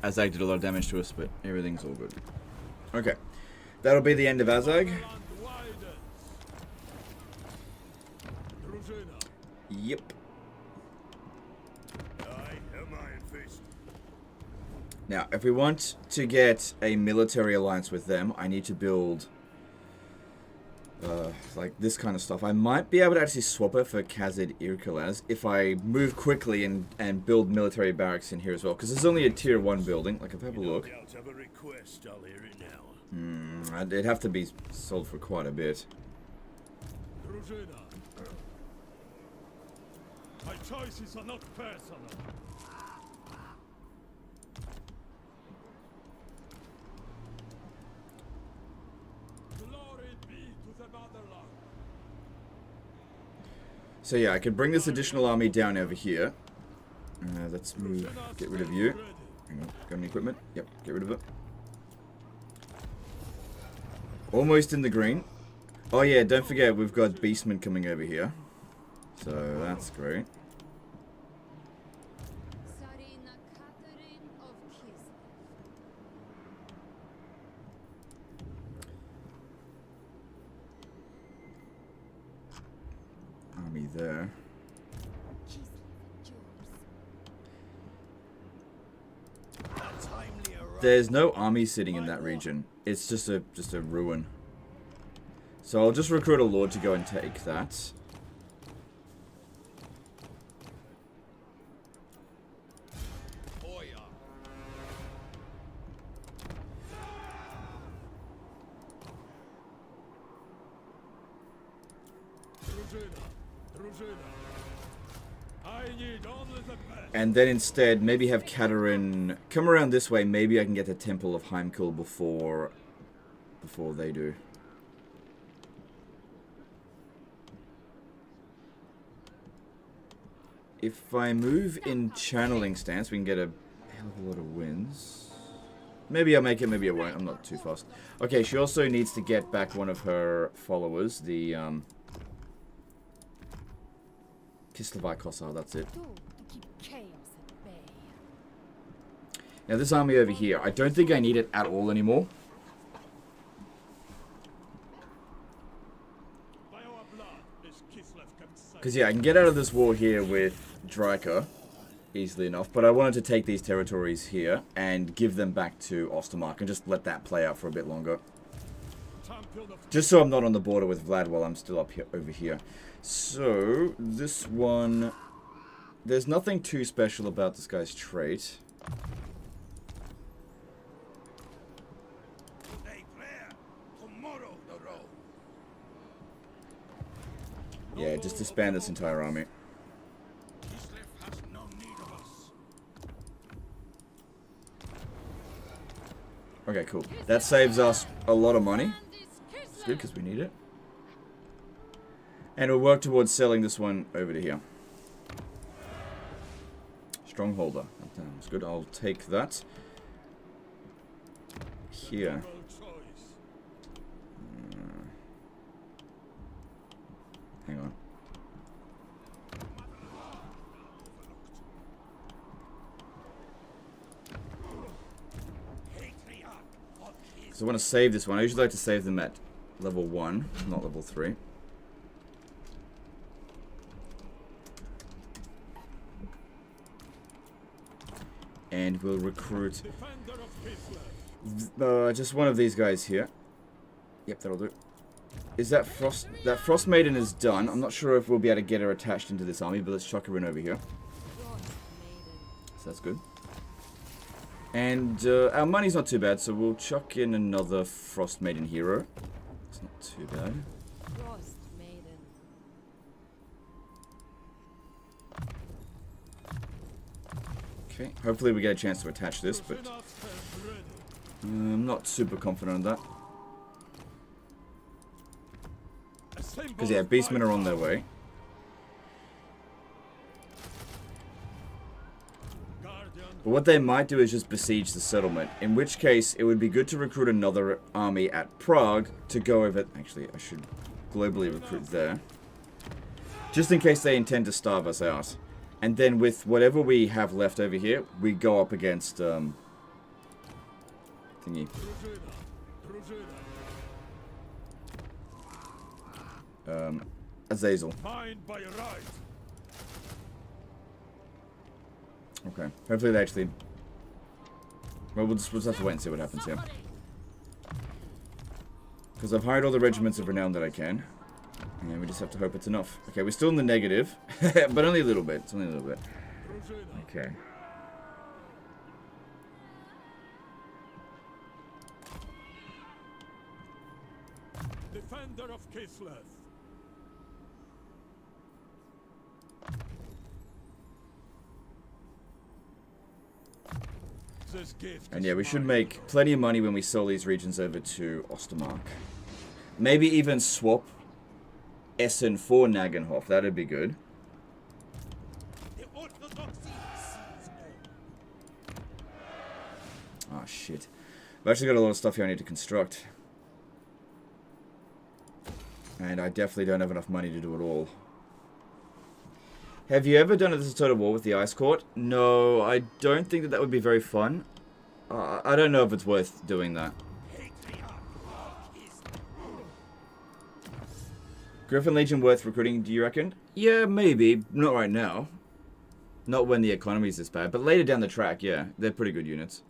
Azag did a lot of damage to us, but everything's all good. Okay. That'll be the end of Azag. Yep. Now, if we want to get a military alliance with them, I need to build like this kind of stuff. I might be able to actually swap it for Khazad Irkalaz if I move quickly and build military barracks in here as well. Because there's only a tier 1 building. Like, if I have a look. It'd have to be sold for quite a bit. My choices are not personal. Glory be to the motherland. So yeah, I could bring this additional army down over here. Let's move. Get rid of you. Hang on. Got any equipment? Yep. Get rid of it. Almost in the green. Oh yeah, don't forget we've got beastmen coming over here. So that's great. Tzarina Katarin of Kislev. Army there. There's no army sitting in that region. It's just a ruin. So I'll just recruit a lord to go and take that. And then instead, maybe have Katarin come around this way. Maybe I can get the Temple of Heimkill before they do. If I move in channeling stance, we can get a hell of a lot of wins. Maybe I'll make it, maybe I won't. I'm not too fast. Okay, she also needs to get back one of her followers, the Kislevi Kossar, that's it. Now this army over here, I don't think I need it at all anymore. Because yeah, I can get out of this war here with Dryka easily enough, but I wanted to take these territories here and give them back to Ostermark and just let that play out for a bit longer. Just so I'm not on the border with Vlad while I'm still up here over here. So, this one, there's nothing too special about this guy's trait. Yeah, just disband this entire army. Okay, cool. That saves us a lot of money. It's good because we need it. And we'll work towards selling this one over to here. Strongholder. That's good. I'll take that. Here. Hang on. So I want to save this one. I usually like to save them at level 1, not level 3. And we'll recruit just one of these guys here. Yep, that'll do. Is that Frost Maiden is done. I'm not sure if we'll be able to get her attached into this army, but let's chuck her in over here. So that's good. And our money's not too bad, so we'll chuck in another Frost Maiden hero. It's not too bad. Frost Maiden. Okay, hopefully we get a chance to attach this, but I'm not super confident on that. Because yeah, beastmen are on their way. But what they might do is just besiege the settlement. In which case, it would be good to recruit another army at Prague to go over... Actually, I should globally recruit there. Just in case they intend to starve us out. And then with whatever we have left over here, we go up against... thingy. Azazel. Okay. Hopefully they actually... Well, we'll just have to wait and see what happens here. Because I've hired all the regiments of renown that I can. And we just have to hope it's enough. Okay, we're still in the negative. But only a little bit. It's only a little bit. Okay. Defender of Kislev. This gift And is yeah, we should mine. make plenty of money when we sell these regions over to Ostermark. Maybe even swap Essen for Nagenhof. That'd be good. The orthodoxy sees all. Oh, shit. I've actually got a lot of stuff here I need to construct. And I definitely don't have enough money to do it all. Have you ever done a Total War with the Ice Court? No, I don't think that that would be very fun. I don't know if it's worth doing that. Griffin Legion worth recruiting, do you reckon? Yeah, maybe. Not right now. Not when the economy's this bad. But later down the track, yeah. They're pretty good units.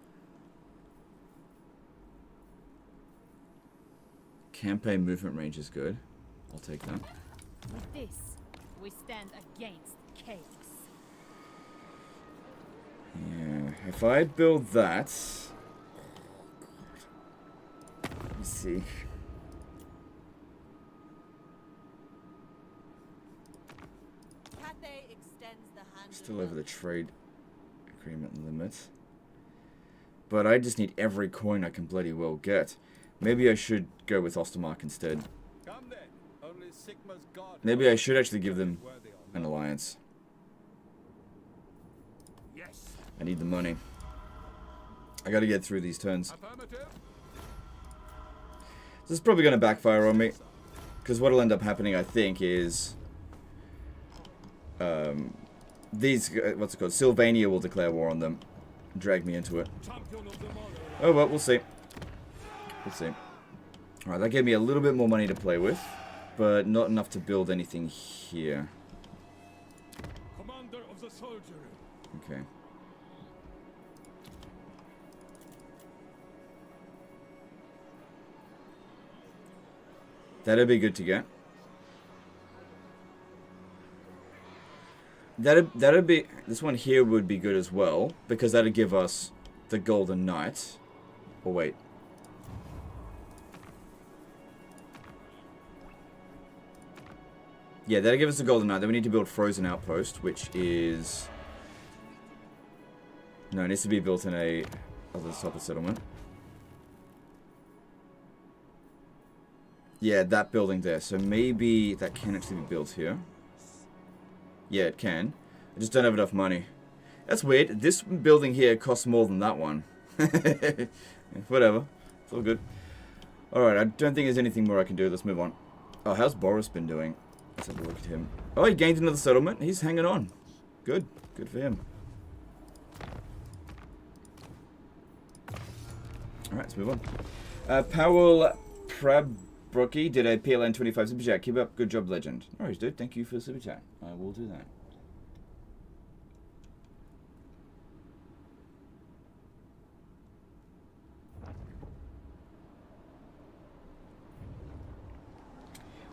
Campaign movement range is good. I'll take that. With this, we stand against chaos. Yeah, if I build that... Let me see. Cathay extends the hand. Still over the trade agreement limit. But I just need every coin I can bloody well get. Maybe I should go with Ostermark instead. Come then. Only Sigma's god. Maybe I should actually give them Worthy or an not. alliance. Yes. I need the money. I gotta get through these turns. Affirmative. This is probably gonna backfire on me. Because what'll end up happening, I think, is... these... what's it called? Sylvania will declare war on them. Drag me into it. Champion of the modern. Oh, well, we'll see. We'll see. Alright, that gave me a little bit more money to play with. But not enough to build anything here. Commander of the soldiery. Okay. That'd be good to get. That'd be... This one here would be good as well. Because that'd give us the Golden Knight. Oh, wait. Yeah, that'll give us the Golden Knight. Then we need to build Frozen Outpost, which is... No, it needs to be built in a other type of settlement. Yeah, that building there. So maybe that can actually be built here. Yeah, it can. I just don't have enough money. That's weird. This building here costs more than that one. Whatever. It's all good. Alright, I don't think there's anything more I can do. Let's move on. Oh, how's Boris been doing? Let's have a look at him. Oh, he gained another settlement. He's hanging on. Good. Good for him. Alright, let's move on. Powell Prabbrookie did a PLN 25 super chat. Keep up. Good job, legend. No worries, dude. Thank you for the super chat. I will do that.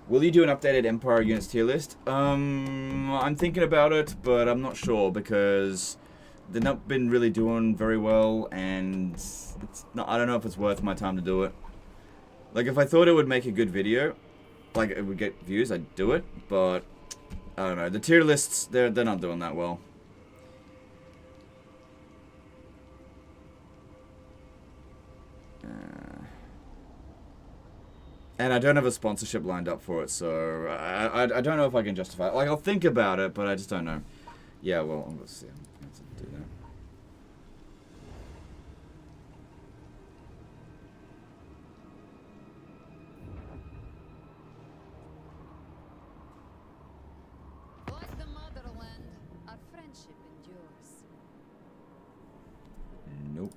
Will you do an updated Empire units tier list? I'm thinking about it, but I'm not sure because they've not been really doing very well, and it's not, I don't know if it's worth my time to do it. Like, if I thought it would make a good video, like it would get views, I'd do it, but I don't know. The tier lists, they're not doing that well. And I don't have a sponsorship lined up for it, so I don't know if I can justify it. Like, I'll think about it, but I just don't know. Yeah, well, let's see. Let's do that. Like the motherland, our friendship endures. Nope.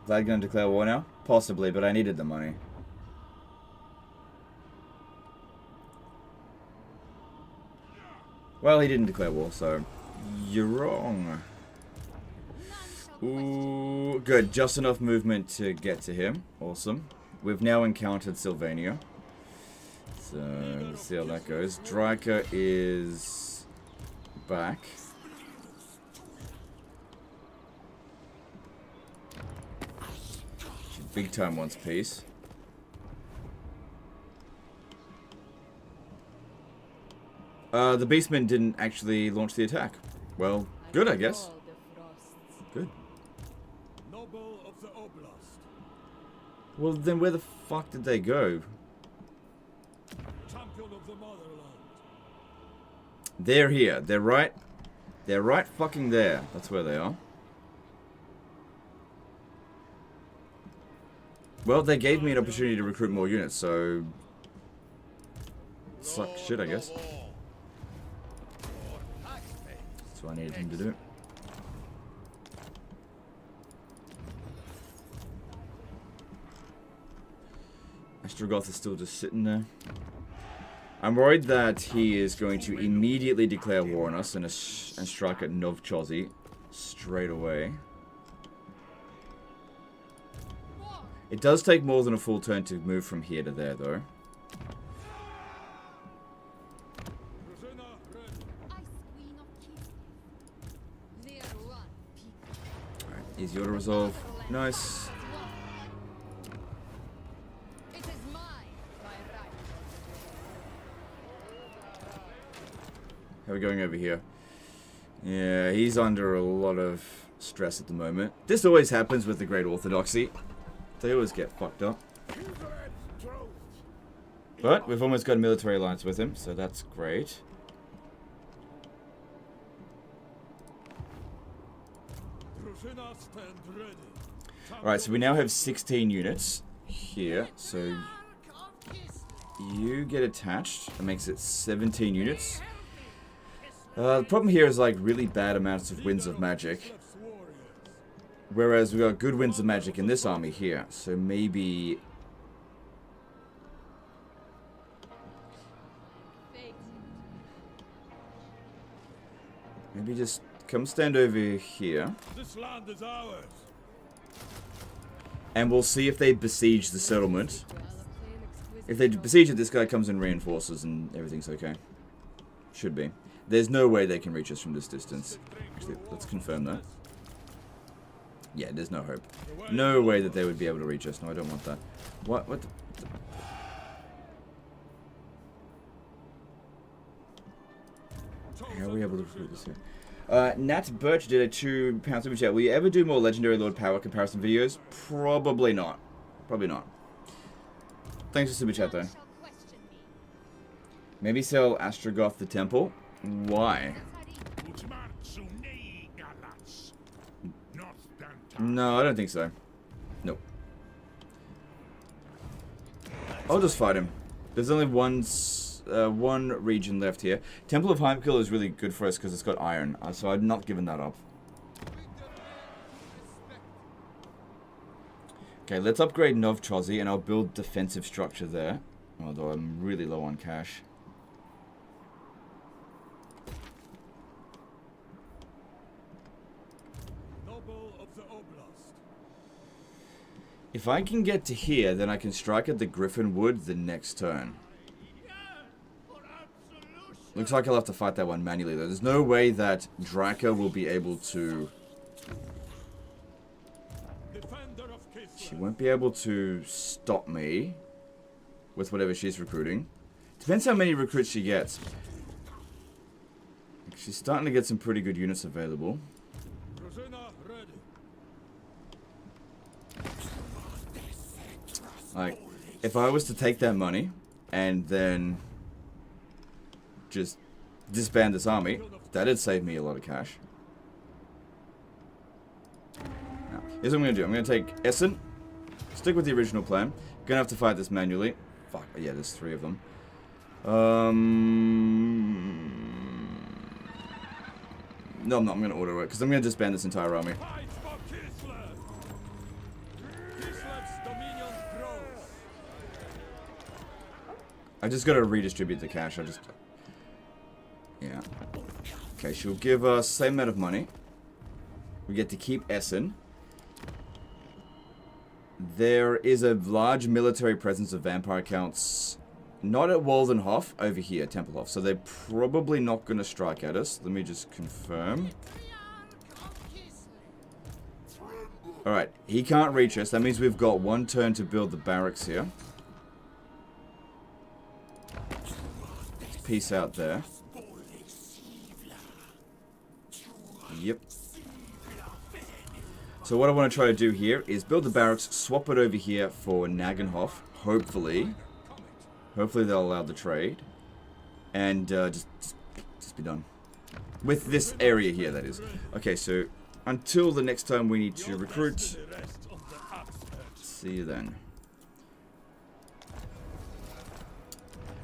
Vlad gonna declare war now? Possibly, but I needed the money. Well, he didn't declare war, so you're wrong. None shall Ooh, good. Just enough movement to get to him. Awesome. We've now encountered Sylvania. So, let's see how that goes. Tzarina is back. She big time wants peace. The Beastmen didn't actually launch the attack. Well, good, I guess. Good. Noble of the Oblast. Well, then where the fuck did they go? Champion of the Motherland. They're here. They're right fucking there. That's where they are. Well, they gave me an opportunity to recruit more units, so... Suck shit, I guess. That's what I needed him to do. Ostrogoth is still just sitting there. I'm worried that he is going to immediately declare war on us and strike at Novchozi straight away. It does take more than a full turn to move from here to there, though. Alright, easy auto resolve. Nice. How are we going over here? Yeah, he's under a lot of stress at the moment. This always happens with the Great Orthodoxy. They always get fucked up. But we've almost got a military alliance with him, so that's great. Alright, so we now have 16 units here, so you get attached. That makes it 17 units. The problem here is like really bad amounts of winds of magic. Whereas we got good winds of magic in this army here. So maybe... Maybe just come stand over here. This land is ours. And we'll see if they besiege the settlement. If they besiege it, this guy comes and reinforces and everything's okay. Should be. There's no way they can reach us from this distance. Actually, let's confirm that. Yeah, there's no hope. No way that they would be able to reach us. No, I don't want that. What the... How are we able to recruit this here? Nat Birch did a £2 super chat. Will you ever do more Legendary Lord Power comparison videos? Probably not. Probably not. Thanks for super chat, though. Maybe sell Ostrogoth the Temple? Why? No, I don't think so. Nope. I'll just fight him. There's only one region left here. Temple of Heimkill is really good for us because it's got iron, so I'm not giving that up. Okay, let's upgrade Novchozi and I'll build defensive structure there. Although I'm really low on cash. If I can get to here, then I can strike at the Griffin Wood the next turn. Looks like I'll have to fight that one manually, though. There's no way that Tzarina will be able to... She won't be able to stop me with whatever she's recruiting. Depends how many recruits she gets. She's starting to get some pretty good units available. Like, if I was to take that money and then just disband this army, that'd save me a lot of cash. Now, here's what I'm going to do. I'm going to take Essen, stick with the original plan. Going to have to fight this manually. Fuck, yeah, there's 3 of them. No, I'm not. I'm going to auto it because I'm going to disband this entire army. I just gotta redistribute the cash. Yeah. Okay, she'll give us same amount of money. We get to keep Essen. There is a large military presence of vampire counts, not at Waldenhof, over here, Tempelhof. So they're probably not going to strike at us. Let me just confirm. Alright, he can't reach us. That means we've got one turn to build the barracks here. Let's peace out there. Yep. So what I want to try to do here is build the barracks, swap it over here for Nagenhof, hopefully. Hopefully they'll allow the trade. And just be done. With this area here, that is. Okay, so until the next time we need to recruit. See you then.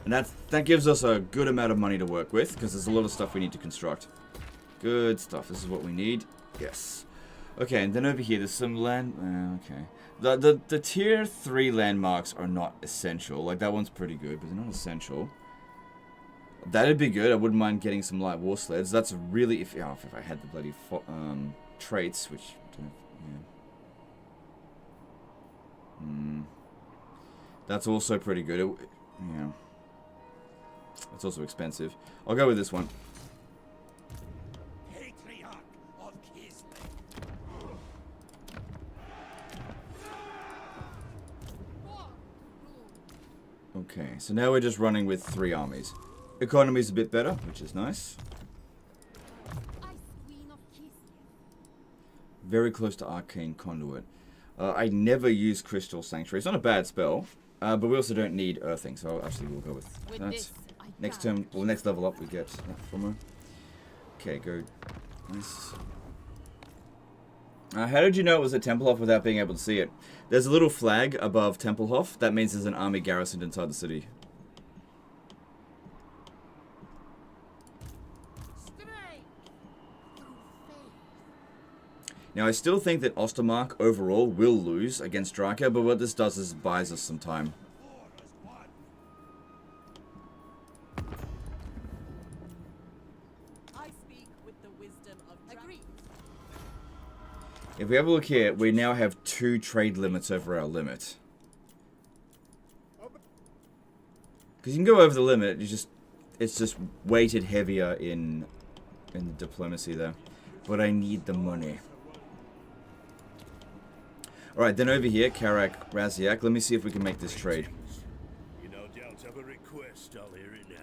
And that gives us a good amount of money to work with, because there's a lot of stuff we need to construct. Good stuff. This is what we need. Yes. Okay, and then over here, there's some land... okay. The tier 3 landmarks are not essential. Like, that one's pretty good, but they're not essential. That'd be good. I wouldn't mind getting some light war sleds. That's really... If I had the bloody traits, which... Yeah. That's also pretty good. Yeah. That's also expensive. I'll go with this one. Okay, so now we're just running with 3 armies. Economy's a bit better, which is nice. Very close to Arcane Conduit. I never use Crystal Sanctuary. It's not a bad spell, but we also don't need Earthing, so actually we'll go with that. Next turn, well, next level up, we get that from her. Okay, go. Nice. How did you know it was at Tempelhof without being able to see it? There's a little flag above Tempelhof. That means there's an army garrisoned inside the city. Now, I still think that Ostermark overall will lose against Draka, but what this does is buys us some time. If we have a look here, we now have 2 trade limits over our limit. Because you can go over the limit, it's just weighted heavier in the diplomacy there. But I need the money. Alright, then over here, Karak Raziak. Let me see if we can make this trade. You no doubt have a request, I'll hear it now.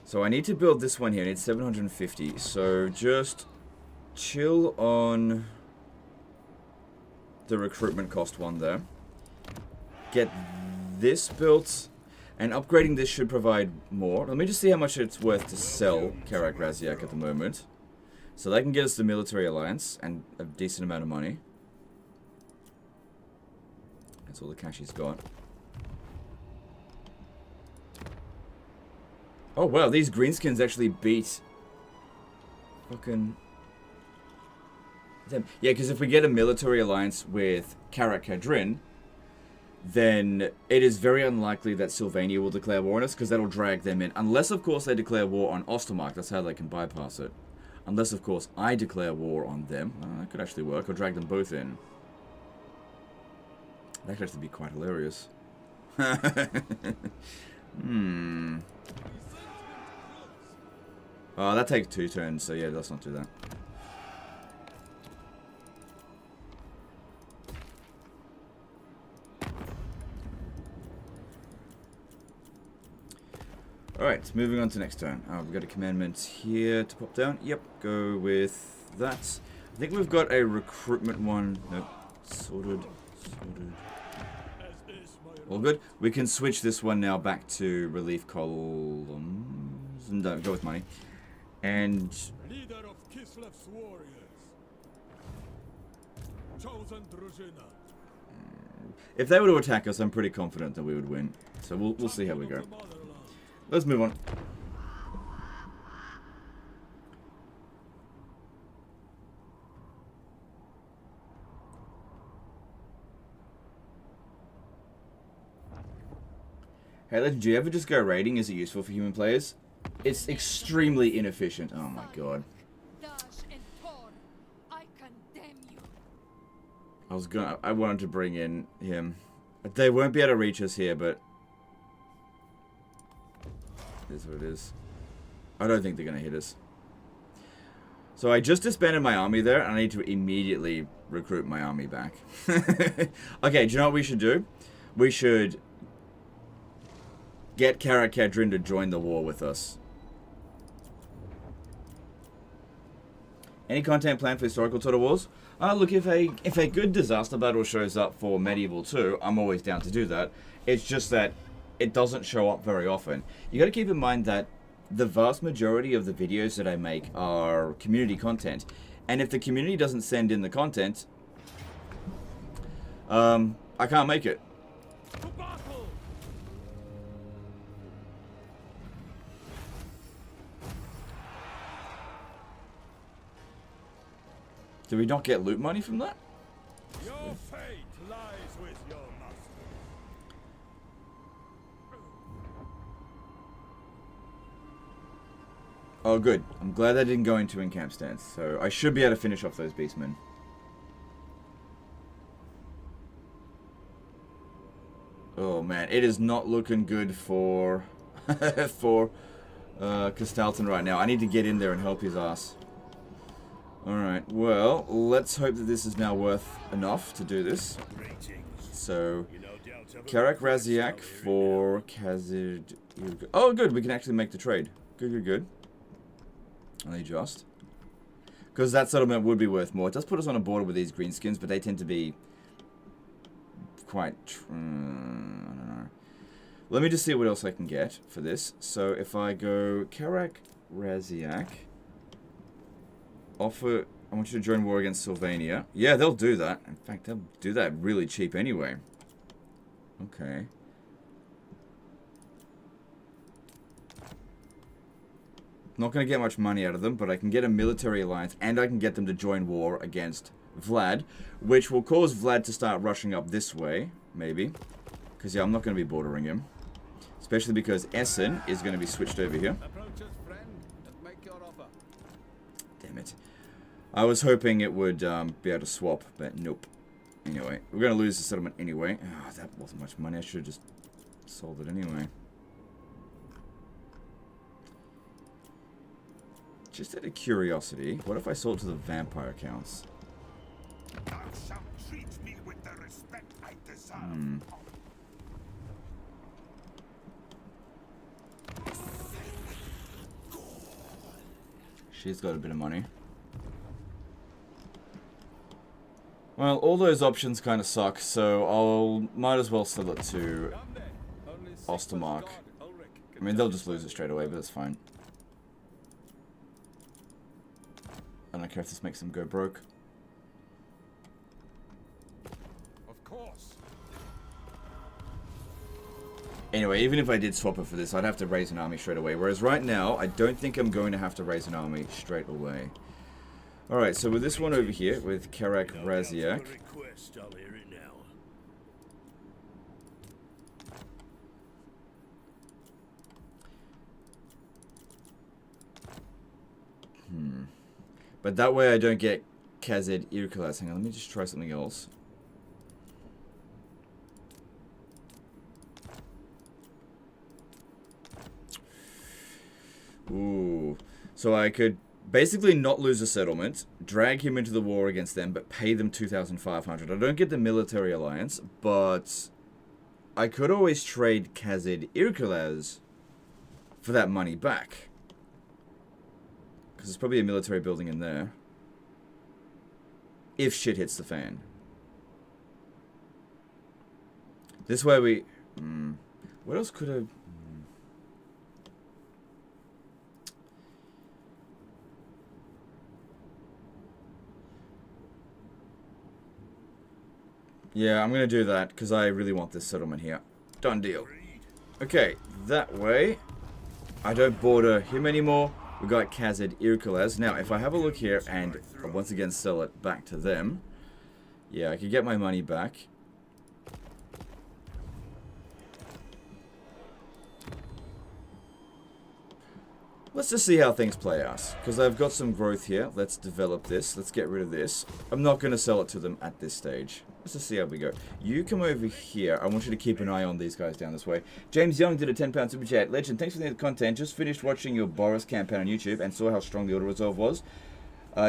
So I need to build this one here. I need 750. So just chill on the recruitment cost one there. Get this built. And upgrading this should provide more. Let me just see how much it's worth to sell Karak Raziak at the moment. So that can get us the military alliance and a decent amount of money. That's all the cash he's got. Oh wow, these greenskins actually beat fucking them. Yeah, because if we get a military alliance with Tzarina Katarin, then it is very unlikely that Sylvania will declare war on us, because that'll drag them in. Unless, of course, they declare war on Ostermark. That's how they can bypass it. Unless, of course, I declare war on them. That could actually work. Or drag them both in. That could actually be quite hilarious. Oh, that takes 2 turns, so yeah, let's not do that. Alright, moving on to next turn. We've got a commandment here to pop down. Yep, go with that. I think we've got a recruitment one. Nope, sorted. All good. We can switch this one now back to relief columns. No, go with money. And Leader of Kislev's warriors. Chosen Tzarina. if they were to attack us, I'm pretty confident that we would win. So we'll see how we go. Let's move on. Hey, Legend, do you ever just go raiding? Is it useful for human players? It's extremely inefficient. Oh my god. Dash and Tor, I condemn you. I wanted to bring in him. They won't be able to reach us here, but it is what it is. I don't think they're going to hit us. So I just disbanded my army there, and I need to immediately recruit my army back. Okay, do you know what we should do? We should get Tzarina Katarin to join the war with us. Any content planned for historical Total Wars? Look, if a good disaster battle shows up for Medieval 2, I'm always down to do that. It's just that it doesn't show up very often. You got to keep in mind that the vast majority of the videos that I make are community content, and if the community doesn't send in the content, I can't make it. To battle! Did we not get loot money from that? Your fate lies with your master. Oh, good. I'm glad I didn't go into in-camp stance, so I should be able to finish off those beastmen. Oh man, it is not looking good for for Castalton right now. I need to get in there and help his ass. Alright, well, let's hope that this is now worth enough to do this. So, Karak Raziak for Kazid... Oh, good, we can actually make the trade. Good, good, good. Only just. Because that settlement would be worth more. It does put us on a border with these greenskins, but they tend to be quite... I don't know. Let me just see what else I can get for this. So, if I go Karak Raziak... Offer, I want you to join war against Sylvania. Yeah, they'll do that. In fact, they'll do that really cheap anyway. Okay. Not going to get much money out of them, but I can get a military alliance, and I can get them to join war against Vlad, which will cause Vlad to start rushing up this way, maybe. Because, yeah, I'm not going to be bordering him. Especially because Essen is going to be switched over here. Approach us, friend, and make your offer. Damn it. I was hoping it would be able to swap, but nope. Anyway, we're going to lose the settlement anyway. Oh, that wasn't much money. I should have just sold it anyway. Just out of curiosity, what if I sold to the vampire accounts? Thou shalt treat me with the respect I deserve. She's got a bit of money. Well, all those options kind of suck, so might as well sell it to Ostermark. I mean, they'll just lose it straight away, but that's fine. I don't care if this makes them go broke. Of course. Anyway, even if I did swap it for this, I'd have to raise an army straight away. Whereas right now, I don't think I'm going to have to raise an army straight away. Alright, so with this one over here, with Karak Raziak. But that way I don't get Kazid Irkulas. Hang on, let me just try something else. Ooh. So I could basically not lose a settlement, drag him into the war against them, but pay them 2,500. I don't get the military alliance, but I could always trade Kazid Irkulas for that money back. Because there's probably a military building in there. If shit hits the fan. This way we... what else could I... Yeah, I'm going to do that, because I really want this settlement here. Done deal. Okay, that way, I don't border him anymore. We've got Kazid Irkulas. Now, if I have a look here, and once again sell it back to them, yeah, I could get my money back. Let's just see how things play out. Because I've got some growth here. Let's develop this. Let's get rid of this. I'm not going to sell it to them at this stage. Let's just see how we go. You come over here. I want you to keep an eye on these guys down this way. James Young did a £10 super chat. Legend, thanks for the content. Just finished watching your Boris campaign on YouTube and saw how strong the auto-resolve was.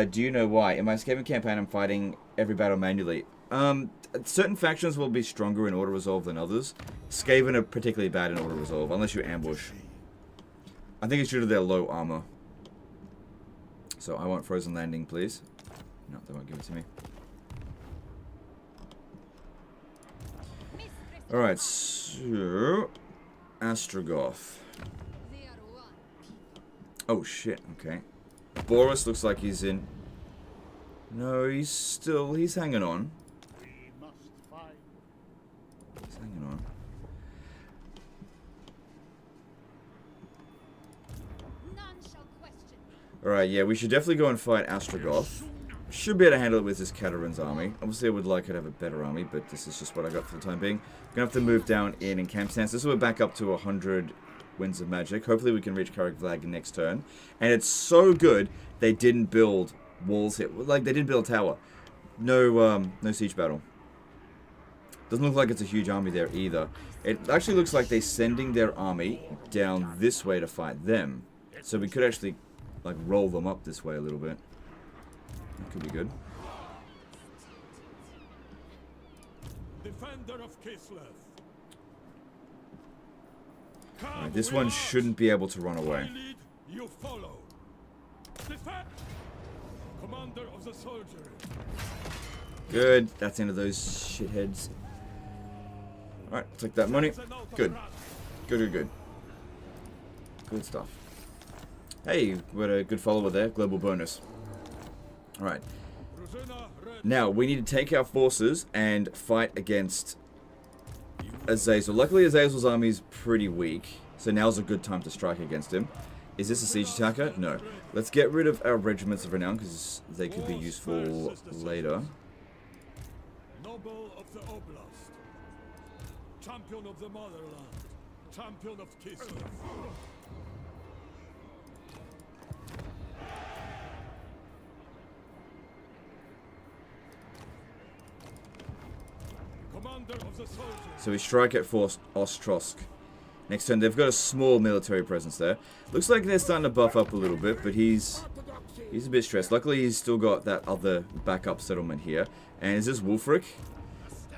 Do you know why? In my Skaven campaign, I'm fighting every battle manually. Certain factions will be stronger in auto-resolve than others. Skaven are particularly bad in auto-resolve, unless you ambush. I think it's due to their low armor. So I want frozen landing, please. No, they won't give it to me. Alright, so... Astrogoth. Oh shit, okay. Boris looks like he's in... No, he's hanging on. We must fight. He's hanging on. Alright, yeah, we should definitely go and fight Astrogoth. Should be able to handle it with this Katarin's army. Obviously, I would like it to have a better army, but this is just what I got for the time being. Gonna have to move down in camp stance. This will be back up to 100 Winds of Magic. Hopefully, we can reach Karak Vlag next turn. And it's so good they didn't build walls here. Like, they didn't build a tower. No siege battle. Doesn't look like it's a huge army there either. It actually looks like they're sending their army down this way to fight them. So we could actually, like, roll them up this way a little bit. That could be good. Defender of Kislev. Right, this one shouldn't be able to run away. Lead, you follow. Defend. Commander of the soldiery. Good. That's into those shitheads. Alright, take that money. Good. Good. Good stuff. Hey, we got a good follower there. Global bonus. Alright. Now, we need to take our forces and fight against Azazel. Luckily, Azazel's army is pretty weak, so now's a good time to strike against him. Is this a siege attacker? No. Let's get rid of our regiments of renown, because they could be useful later. Noble of the Oblast. Champion of the Motherland. Champion of Kislev. So we strike at Fort Ostrosk. Next turn, they've got a small military presence there. Looks like they're starting to buff up a little bit, but he's a bit stressed. Luckily, he's still got that other backup settlement here. And is this Wulfric?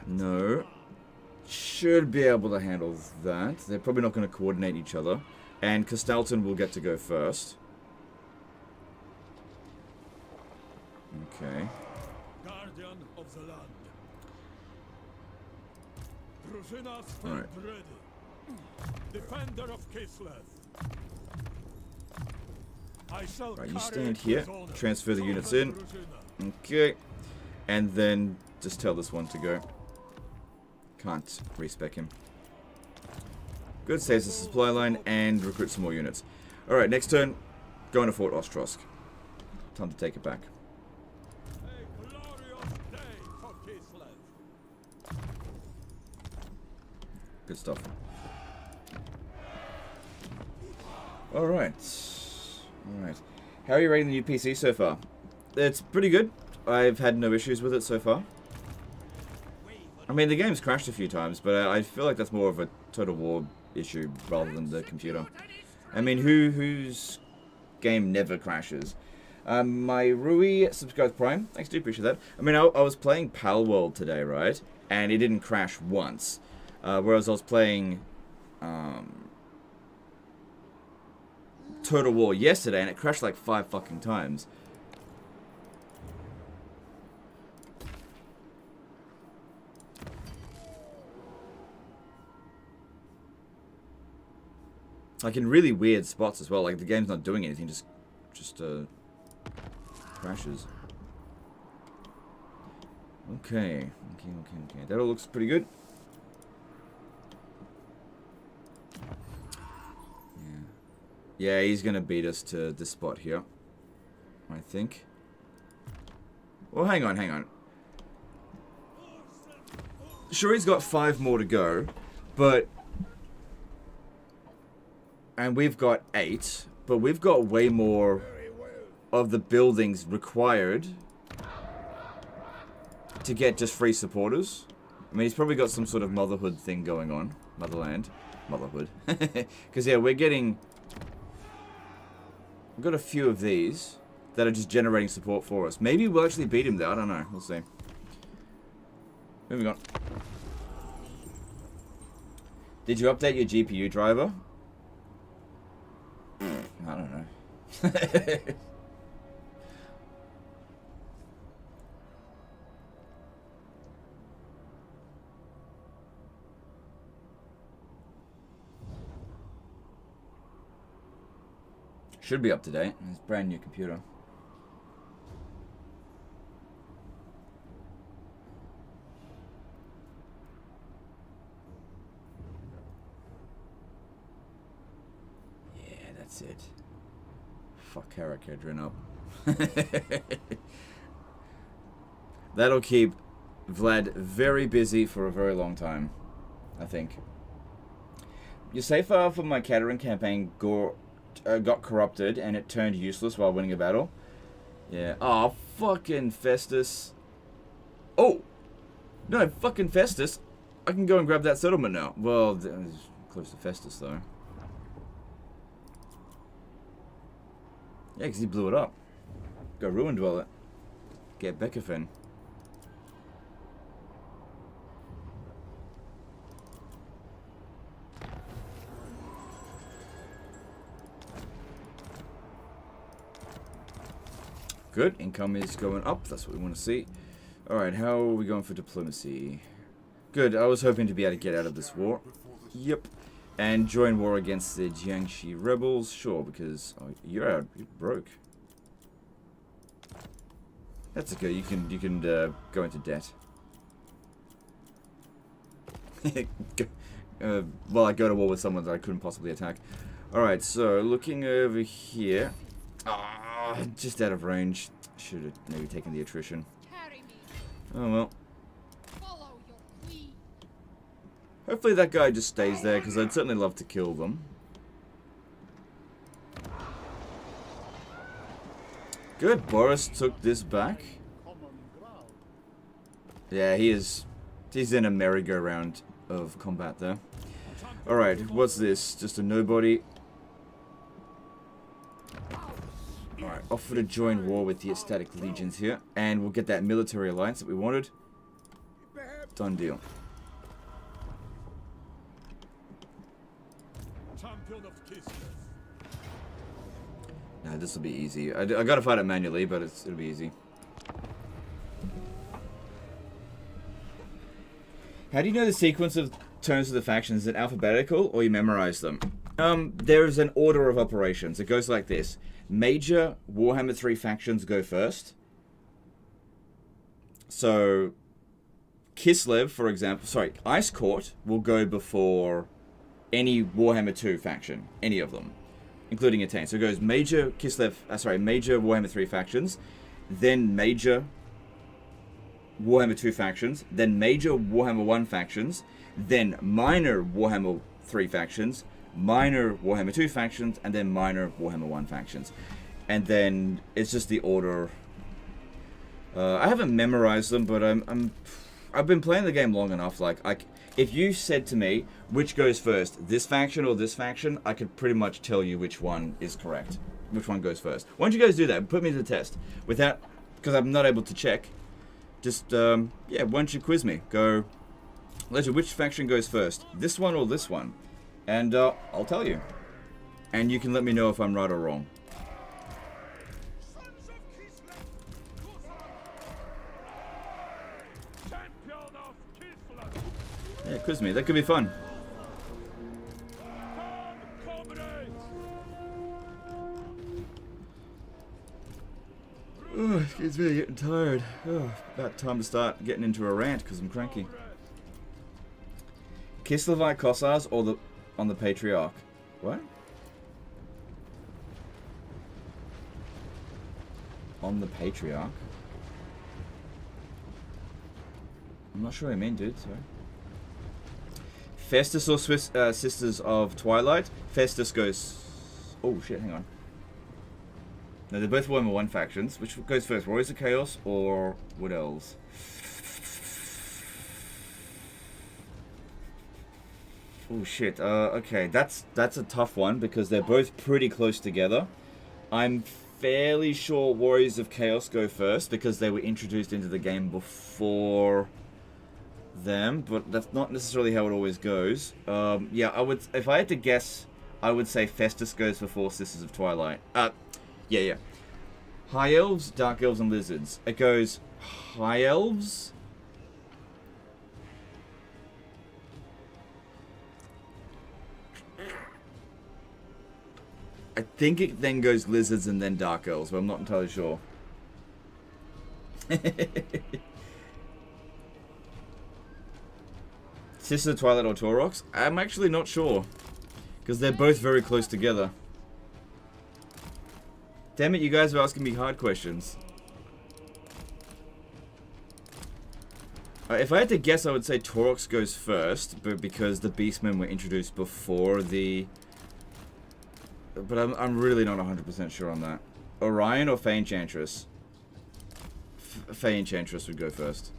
No. Should be able to handle that. They're probably not going to coordinate each other. And Castalton will get to go first. Okay. Guardian of the land. Alright. Defender of Kislev. Right, you stand here. Transfer the units in. Okay. And then just tell this one to go. Can't respec him. Good, saves the supply line and recruit some more units. Alright, next turn, going to Fort Ostrosk. Time to take it back. Good stuff. Alright. Alright. How are you rating the new PC so far? It's pretty good. I've had no issues with it so far. I mean, the game's crashed a few times, but I feel like that's more of a Total War issue rather than the computer. I mean, whose game never crashes? My Rui subscribed Prime. Thanks, do appreciate that. I mean, I was playing Pal World today, right? And it didn't crash once. Whereas I was playing Total War yesterday, and it crashed like 5 fucking times. Like in really weird spots as well. Like the game's not doing anything, just crashes. Okay. That all looks pretty good. Yeah, he's gonna beat us to this spot here, I think. Well, hang on. Sure, he's got 5 more to go, but... And we've got 8, but we've got way more of the buildings required to get just free supporters. I mean, he's probably got some sort of motherhood thing going on. Motherland. Motherhood. Because, yeah, we've got a few of these that are just generating support for us. Maybe we'll actually beat him there. I don't know. We'll see. Moving on. Did you update your GPU driver? I don't know. Should be up to date. It's a brand new computer. Yeah, that's it. Fuck Tzarina Katarin up. That'll keep Vlad very busy for a very long time, I think. Your save file for my Katarin campaign got corrupted and it turned useless while winning a battle. Yeah. Oh, fucking Festus. Oh! No, fucking Festus. I can go and grab that settlement now. Well, it's close to Festus, though. Yeah, because he blew it up. Go ruin dwell it. Get Beckerfen. Good. Income is going up. That's what we want to see. Alright, how are we going for diplomacy? Good. I was hoping to be able to get out of this war. Yep. And join war against the Jiangxi rebels. Sure, because you're out. You're broke. That's okay. You can go into debt. Well, I go to war with someone that I couldn't possibly attack. Alright, so looking over here. Just out of range. Should have maybe taken the attrition. Oh well. Hopefully that guy just stays there, because I'd certainly love to kill them. Good, Boris took this back. Yeah, he's in a merry-go-round of combat there. Alright, what's this? Just a nobody. Alright, offer to join war with the Ecstatic Legions here, and we'll get that military alliance that we wanted. Done deal. Nah, this will be easy. I gotta fight it manually, but it'll be easy. How do you know the sequence of turns of the factions? Is it alphabetical, or you memorize them? There's an order of operations. It goes like this. Major Warhammer 3 factions go first. So, Kislev, for example, sorry, Ice Court will go before any Warhammer 2 faction, any of them, including Attain. So it goes major major Warhammer 3 factions, then major Warhammer 2 factions, then major Warhammer 1 factions, then minor Warhammer 3 factions, minor Warhammer 2 factions, and then minor Warhammer 1 factions. And then it's just the order. I haven't memorized them, but I've been playing the game long enough. Like, if you said to me which goes first, this faction or this faction, I could pretty much tell you which one is correct, which one goes first. Why don't you guys do that? Put me to the test without, because I'm not able to check. Just yeah, why don't you quiz me? Go, Ledger, which faction goes first, this one or this one? And I'll tell you. And you can let me know if I'm right or wrong. Yeah, quiz me. That could be fun. Oh, it's really getting tired. Oh, about time to start getting into a rant because I'm cranky. Kislevite Cossars or on the Patriarch? What? On the Patriarch? I'm not sure what I mean, dude. Sorry. Festus or Sisters of Twilight? Festus goes... Oh, shit, hang on. No, they're both Warhammer 1 factions. Which goes first, Warriors of Chaos or Wood Elves? Oh shit. Okay, that's a tough one because they're both pretty close together. I'm fairly sure Warriors of Chaos go first because they were introduced into the game before them, but that's not necessarily how it always goes. Yeah, if I had to guess, I would say Festus goes before Sisters of Twilight. Yeah. High Elves, Dark Elves, and Lizards. It goes High Elves. I think it then goes Lizards and then Dark Elves, but I'm not entirely sure. Sisters of Twilight or Taurox? I'm actually not sure. Because they're both very close together. Damn it, you guys are asking me hard questions. If I had to guess, I would say Taurox goes first, but because the Beastmen were introduced before the... But I'm really not 100% sure on that. Orion or Fey Enchantress? Fey Enchantress would go first.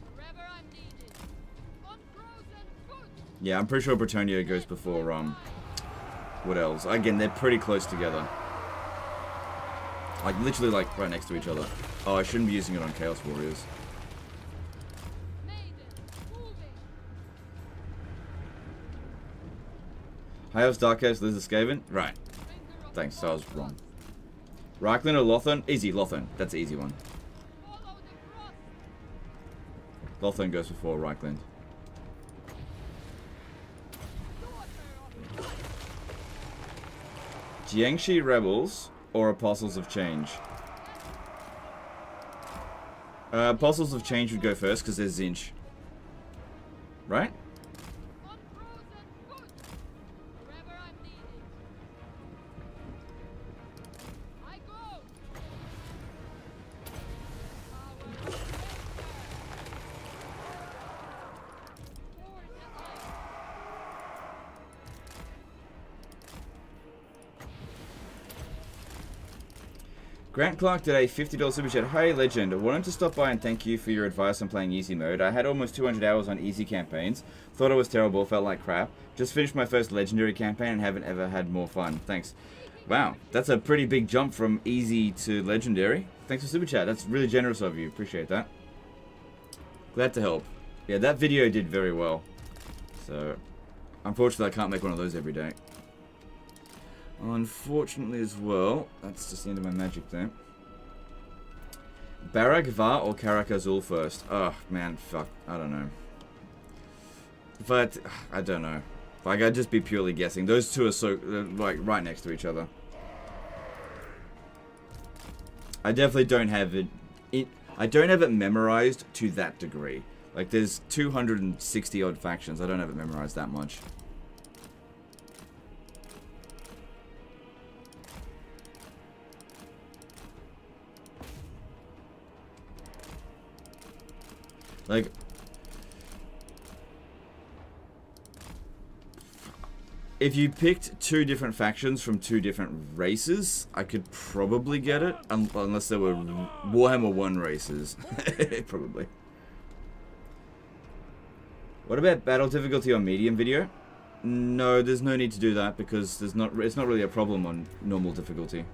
Yeah, I'm pretty sure Bretonnia goes before Wood Elves. Again, they're pretty close together. Like, literally, like, right next to each other. Oh, I shouldn't be using it on Chaos Warriors. High Elves, Dark Elves, Lizard, Skaven? Right. Thanks, I was wrong. Reichland or Lothern? Easy, Lothern. That's an easy one. Lothern goes before Reichland. Jiangxi Rebels or Apostles of Change? Apostles of Change would go first because they're Zinch. Right? Grant Clark did a $50 super chat. Hey Legend, I wanted to stop by and thank you for your advice on playing easy mode. I had almost 200 hours on easy campaigns. Thought it was terrible, felt like crap. Just finished my first legendary campaign and haven't ever had more fun. Thanks. Wow, that's a pretty big jump from easy to legendary. Thanks for super chat. That's really generous of you. Appreciate that. Glad to help. Yeah, that video did very well. So, unfortunately I can't make one of those every day. Unfortunately as well, that's just the end of my magic there. Barak Va or Karak Azul first? Oh, man, fuck. I don't know. But, I don't know. Like, I'd just be purely guessing. Those two are so, like, right next to each other. I definitely don't have it... I don't have it memorized to that degree. Like, there's 260 odd factions. I don't have it memorized that much. Like, if you picked two different factions from two different races, I could probably get it, unless there were Warhammer 1 races. Probably. What about battle difficulty on medium video? No, there's no need to do that because it's not really a problem on normal difficulty.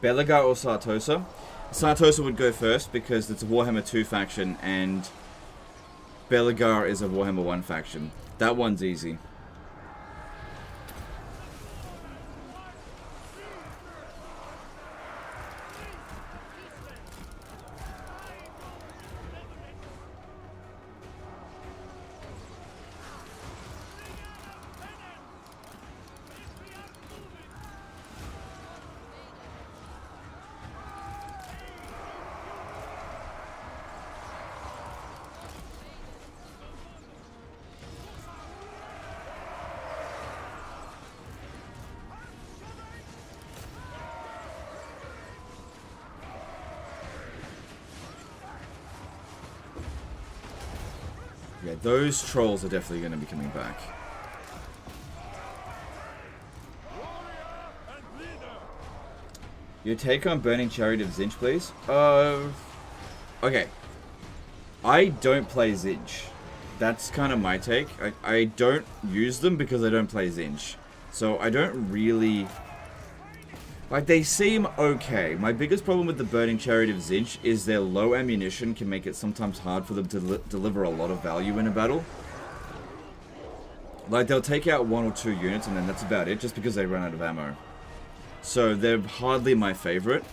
Belagar or Sartosa? Sartosa would go first because it's a Warhammer 2 faction and Belagar is a Warhammer 1 faction. That one's easy. Yeah, those trolls are definitely going to be coming back. Your take on Burning Chariot of Zinch, please? Okay. I don't play Zinch. That's kind of my take. I don't use them because I don't play Zinch. So I don't really... Like, they seem okay. My biggest problem with the Burning Chariot of Zinch is their low ammunition can make it sometimes hard for them to deliver a lot of value in a battle. Like, they'll take out 1 or 2 units and then that's about it, just because they run out of ammo. So, they're hardly my favorite.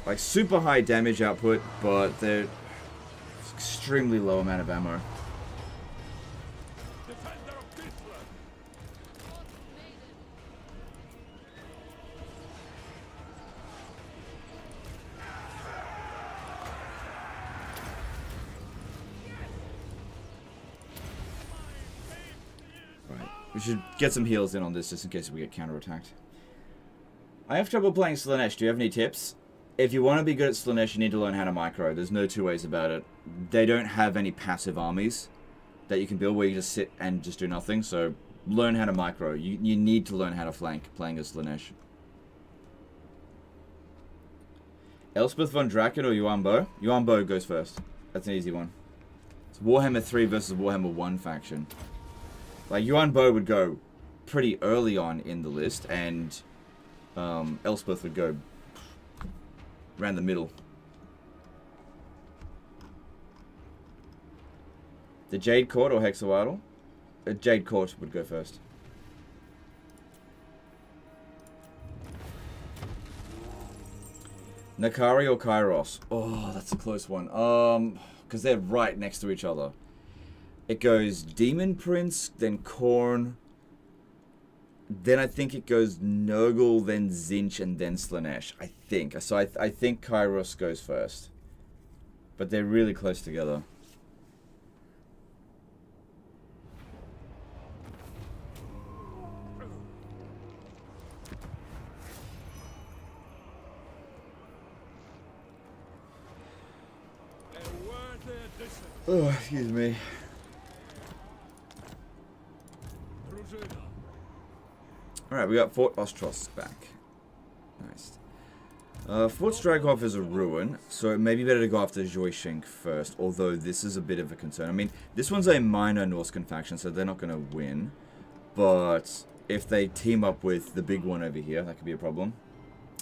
Like, super high damage output, but they're extremely low amount of ammo. We should get some heals in on this just in case we get counterattacked. I have trouble playing Slaanesh. Do you have any tips? If you want to be good at Slaanesh, you need to learn how to micro. There's no two ways about it. They don't have any passive armies that you can build where you just sit and just do nothing. So learn how to micro. You need to learn how to flank playing as Slaanesh. Elspeth von Draken or Yuan Bo? Yuan Bo goes first. That's an easy one. It's Warhammer 3 versus Warhammer 1 faction. Like, Yuan Bo would go pretty early on in the list, and Elspeth would go around the middle. The Jade Court or Hexawaddle? Jade Court would go first. Nakari or Kairos? Oh, that's a close one. Because they're right next to each other. It goes Demon Prince, then Khorne, then I think it goes Nurgle, then Zinch, and then Slaanesh, I think. So I think Kairos goes first. But they're really close together. Oh, excuse me. Alright, we got Fort Ostros back. Nice. Fort Straghoff is a ruin, so it may be better to go after Joyshink first, although this is a bit of a concern. I mean, this one's a minor Norscan faction, so they're not going to win. But if they team up with the big one over here, that could be a problem.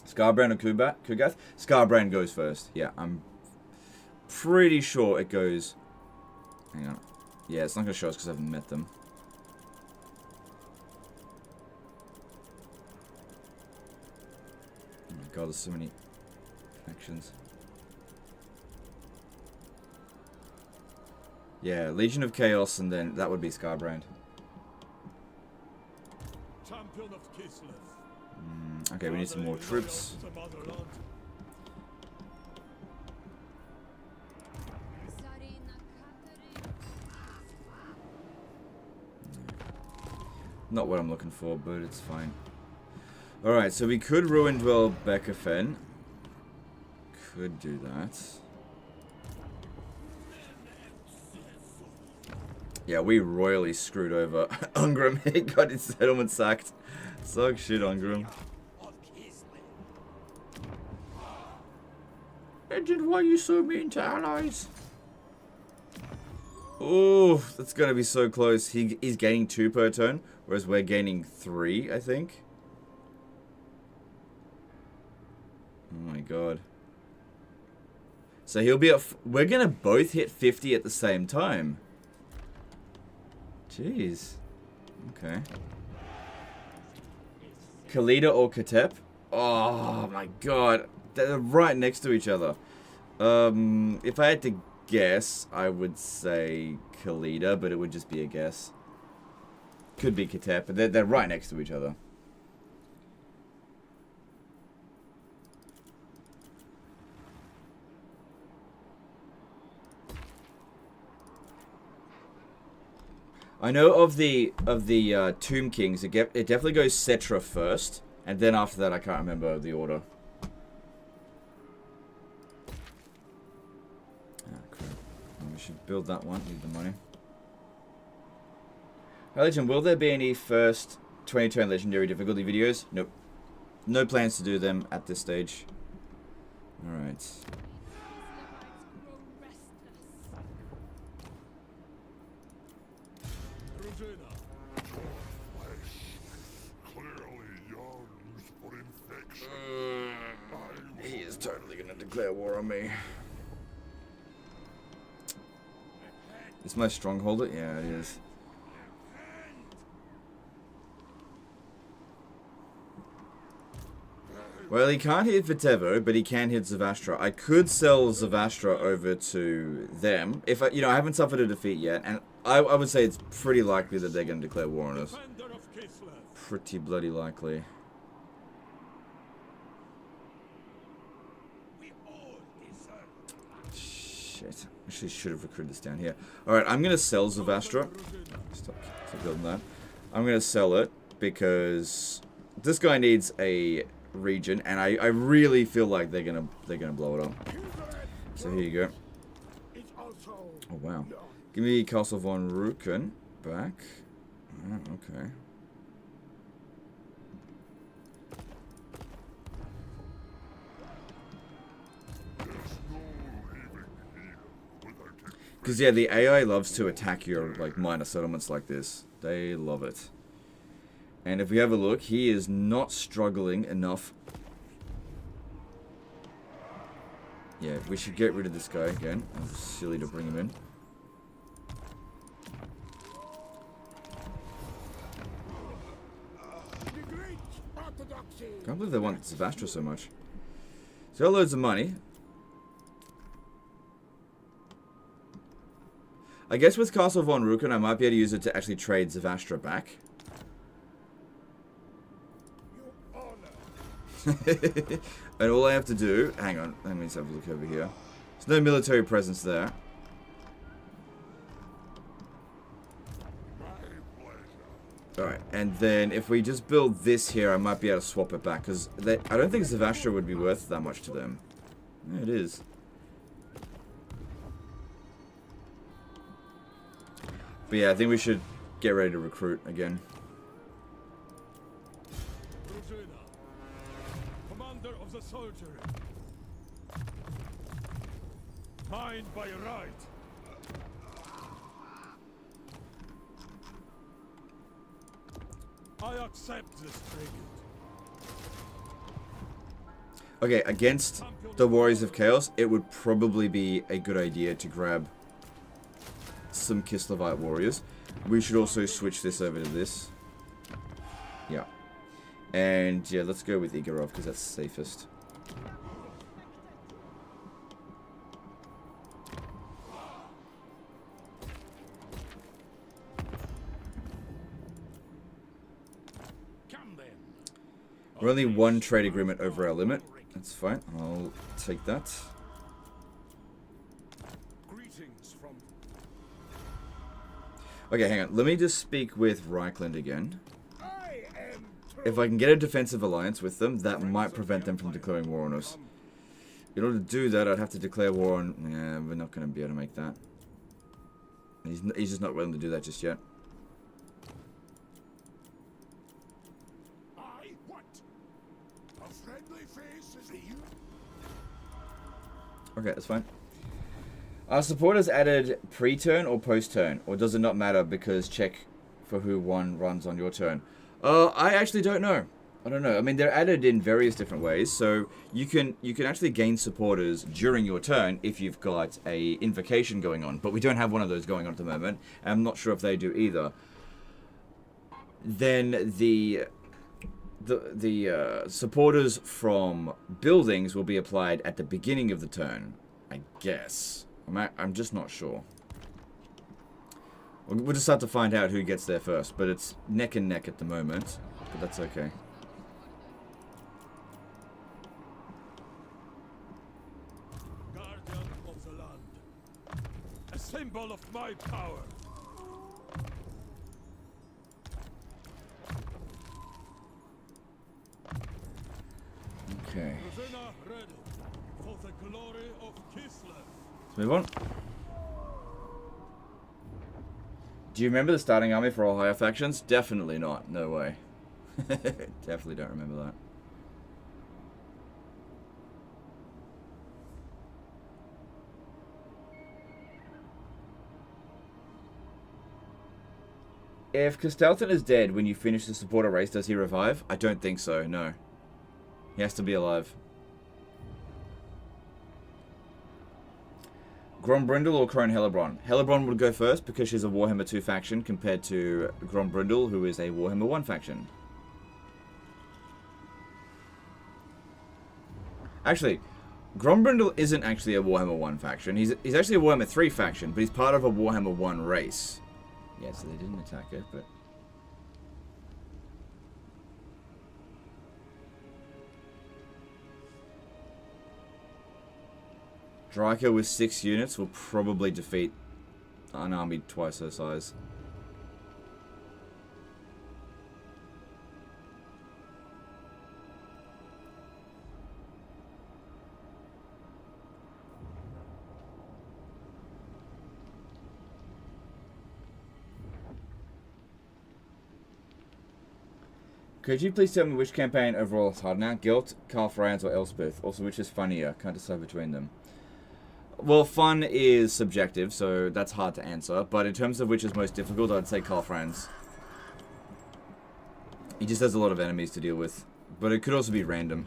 Scarbrand or Kugath? Scarbrand goes first. Yeah, I'm pretty sure it goes... Hang on. Yeah, it's not going to show us because I haven't met them. God, there's so many factions. Yeah, Legion of Chaos, and then that would be Scarbrand. Champion of Kislev. Okay, we need some more troops. Tzarina Katarin. Not what I'm looking for, but it's fine. Alright, so we could ruin Dwell Beckerfen. Could do that. Yeah, we royally screwed over Ungram. He got his settlement sacked. Suck shit, Ungram. Agent, why are you so mean to allies? Oh, that's gonna be so close. He's gaining 2 per turn, whereas we're gaining 3, I think. Oh my god. So he'll be at... We're going to both hit 50 at the same time. Jeez. Okay. Khalida or Katep? Oh my god. They're right next to each other. If I had to guess, I would say Khalida, but it would just be a guess. Could be Katep, but they're right next to each other. I know of the Tomb Kings, it definitely goes Cetra first, and then after that I can't remember the order. Ah, crap. Well, we should build that one, need the money. Hey, Legend, will there be any first 20-turn Legendary difficulty videos? Nope. No plans to do them at this stage. Alright. He is totally gonna declare war on me. Is my stronghold it? Yeah, it is. Well, he can't hit Vitevo, but he can hit Zavastra. I could sell Zavastra over to them. If I, I haven't suffered a defeat yet, and I would say it's pretty likely that they're going to declare war on us. Pretty bloody likely. Shit. Actually should have recruited this down here. Alright, I'm going to sell Zavastra. Stop building that. I'm going to sell it because this guy needs a region, and I really feel like they're gonna blow it up. So here you go. Oh wow. Give me Castle von Ruken back. Oh, okay. Because yeah, the AI loves to attack your minor settlements like this. They love it. And if we have a look, he is not struggling enough. Yeah, we should get rid of this guy again. It's silly to bring him in. Can't believe they want Zavastra so much. Sell loads of money. I guess with Castle von Ruken, I might be able to use it to actually trade Zavastra back. And all I have to do... Hang on, let me just have a look over here. There's no military presence there. Alright, and then if we just build this here, I might be able to swap it back. Because I don't think Zavastra would be worth that much to them. Yeah, it is. But yeah, I think we should get ready to recruit again. Commander of the soldiery. Mine by right. I accept this tribute. Okay, against the Warriors of Chaos, it would probably be a good idea to grab some Kislevite warriors. We should also switch this over to this. Yeah. And yeah, let's go with Igorov because that's safest. We're only one trade agreement over our limit. That's fine. I'll take that. Okay, hang on. Let me just speak with Reichland again. If I can get a defensive alliance with them, that might prevent them from declaring war on us. In order to do that, I'd have to declare war on... Yeah, we're not going to be able to make that. He's just not willing to do that just yet. Okay, that's fine. Are supporters added pre-turn or post-turn? Or does it not matter because check for who one runs on your turn? I actually don't know. I don't know. I mean, they're added in various different ways. So you can actually gain supporters during your turn if you've got a invocation going on. But we don't have one of those going on at the moment. And I'm not sure if they do either. Then the supporters from buildings will be applied at the beginning of the turn, I guess. I'm just not sure. We'll just have to find out who gets there first, but it's neck and neck at the moment. But that's okay. Guardian of the land. A symbol of my power. Okay. Tzarina ready for the glory of Kislev. Let's move on. Do you remember the starting army for all higher factions? Definitely not. No way. Definitely don't remember that. If Castelton is dead when you finish the supporter race, does he revive? I don't think so, no. He has to be alive. Grombrindle or Crone Hellebron? Hellebron would go first because she's a Warhammer 2 faction compared to Grombrindle, who is a Warhammer 1 faction. Actually, Grombrindle isn't actually a Warhammer 1 faction. He's actually a Warhammer 3 faction, but he's part of a Warhammer 1 race. Yeah, so they didn't attack it, but... Draco with 6 units will probably defeat an army twice her size. Could you please tell me which campaign overall is harder now? Guilt, Karl Franz, or Elspeth? Also, which is funnier? Can't decide between them. Well, fun is subjective, so that's hard to answer. But in terms of which is most difficult, I'd say Karl Franz. He just has a lot of enemies to deal with. But it could also be random.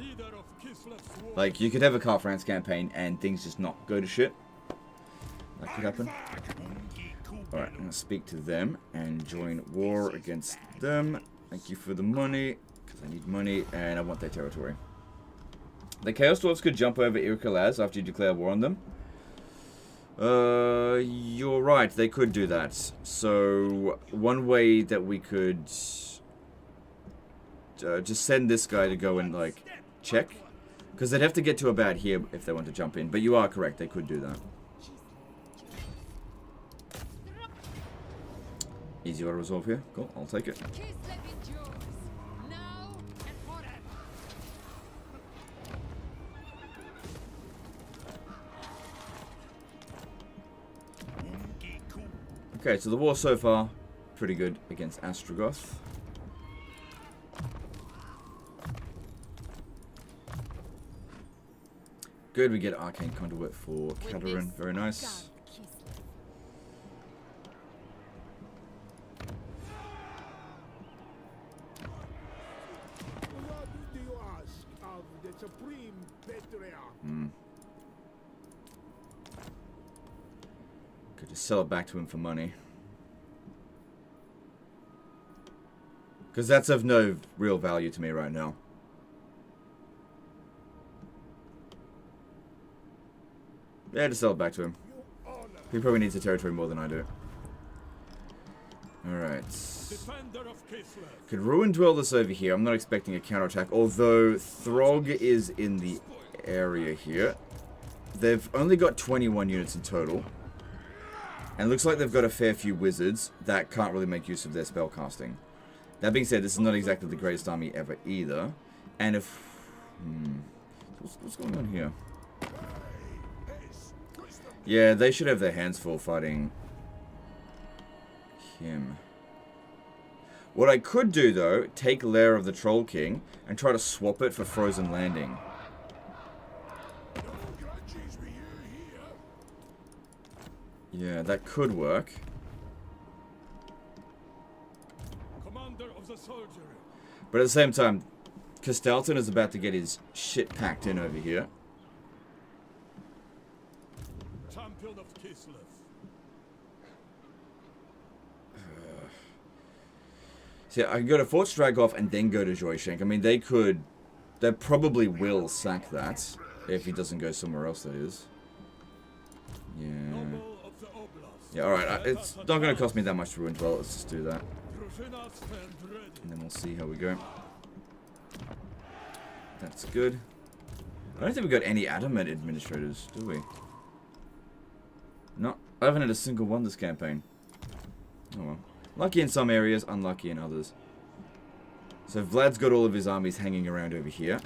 Like, you could have a Karl Franz campaign and things just not go to shit. That could happen. Alright, I'm going to speak to them and join war against them. Thank you for the money, because I need money, and I want their territory. The Chaos Dwarfs could jump over Irkulaz after you declare war on them. You're right, they could do that. So, one way that we could just send this guy to go and, like, check. Because they'd have to get to about here if they want to jump in. But you are correct, they could do that. Easy to resolve here. Cool, I'll take it. Okay, so the war so far, pretty good against Astrogoth. Good, we get Arcane Conduit for Katarin. Very nice. What do you ask of the Supreme Patriarch? Could just sell it back to him for money. Because that's of no real value to me right now. Yeah, just sell it back to him. He probably needs the territory more than I do. Alright. Could Ruin dwell this over here? I'm not expecting a counterattack, although Throg is in the area here. They've only got 21 units in total. And it looks like they've got a fair few wizards that can't really make use of their spellcasting. That being said, this is not exactly the greatest army ever either. And if... What's going on here? Yeah, they should have their hands full fighting him. What I could do, though, take Lair of the Troll King and try to swap it for Frozen Landing. Yeah, that could work. Commander of the soldiery. But at the same time, Castelton is about to get his shit packed in over here. Champion of Kislev. See, I can go to Fort Stragov and then go to Joyshank. I mean, they probably will sack that if he doesn't go somewhere else, that is. Yeah. Noble of the Oblast. Yeah, alright. It's not going to cost me that much to ruin dwell. Let's just do that. Drużyna stand ready. And then we'll see how we go. That's good. I don't think we've got any adamant administrators, do we? No, I haven't had a single one this campaign. Oh well. Lucky in some areas, unlucky in others. So Vlad's got all of his armies hanging around over here.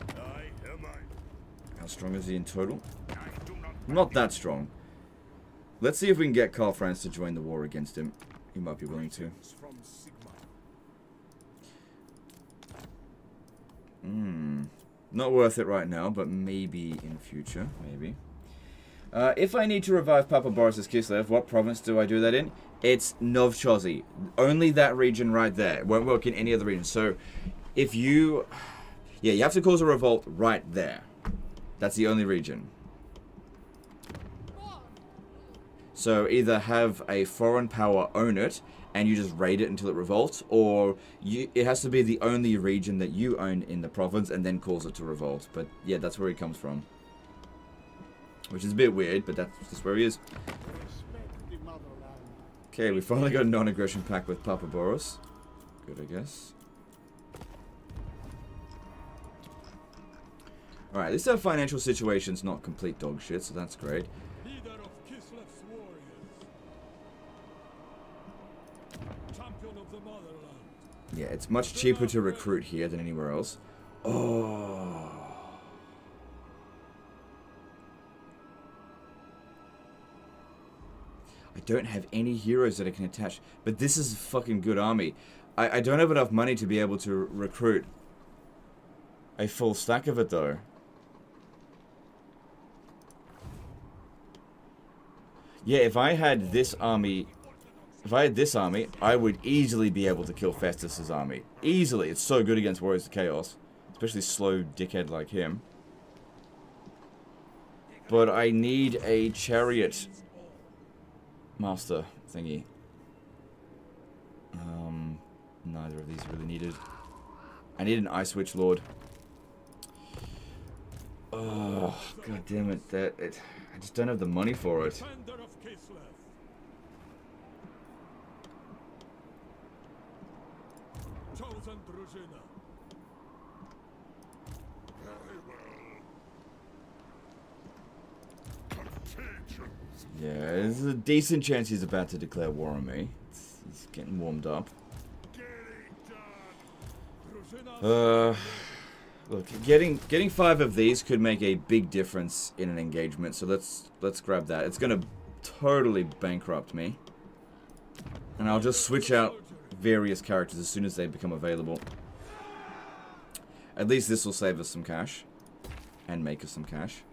How strong is he in total? Not that strong. Let's see if we can get Karl Franz to join the war against him. He might be willing to. Not worth it right now, but maybe in future. Maybe. If I need to revive Papa Boris's Kislev, what province do I do that in? It's Novchovy. Only that region right there. It won't work in any other region. So, if you... Yeah, you have to cause a revolt right there. That's the only region. So, either have a foreign power own it, and you just raid it until it revolts, or it has to be the only region that you own in the province, and then cause it to revolt. But, yeah, that's where he comes from. Which is a bit weird, but that's just where he is. Okay, we finally got a non-aggression pact with Papa Boris. Good, I guess. Alright, at least our financial situation's not complete dog shit, so that's great. Leader of Kislev's warriors. Champion of the motherland. Yeah, it's much cheaper to recruit here than anywhere else. Oh. I don't have any heroes that I can attach. But this is a fucking good army. I don't have enough money to be able to recruit a full stack of it, though. Yeah, if I had this army... If I had this army, I would easily be able to kill Festus's army. Easily. It's so good against Warriors of Chaos. Especially slow dickhead like him. But I need a chariot master thingy. Neither of these really needed. I need an Ice Witch Lord. Oh, god damn it! I just don't have the money for it. Defender of Kislev. Chosen Drużyna. Yeah, there's a decent chance he's about to declare war on me. He's getting warmed up. Look, getting 5 of these could make a big difference in an engagement. So let's grab that. It's gonna totally bankrupt me, and I'll just switch out various characters as soon as they become available. At least this will save us some cash and make us some cash.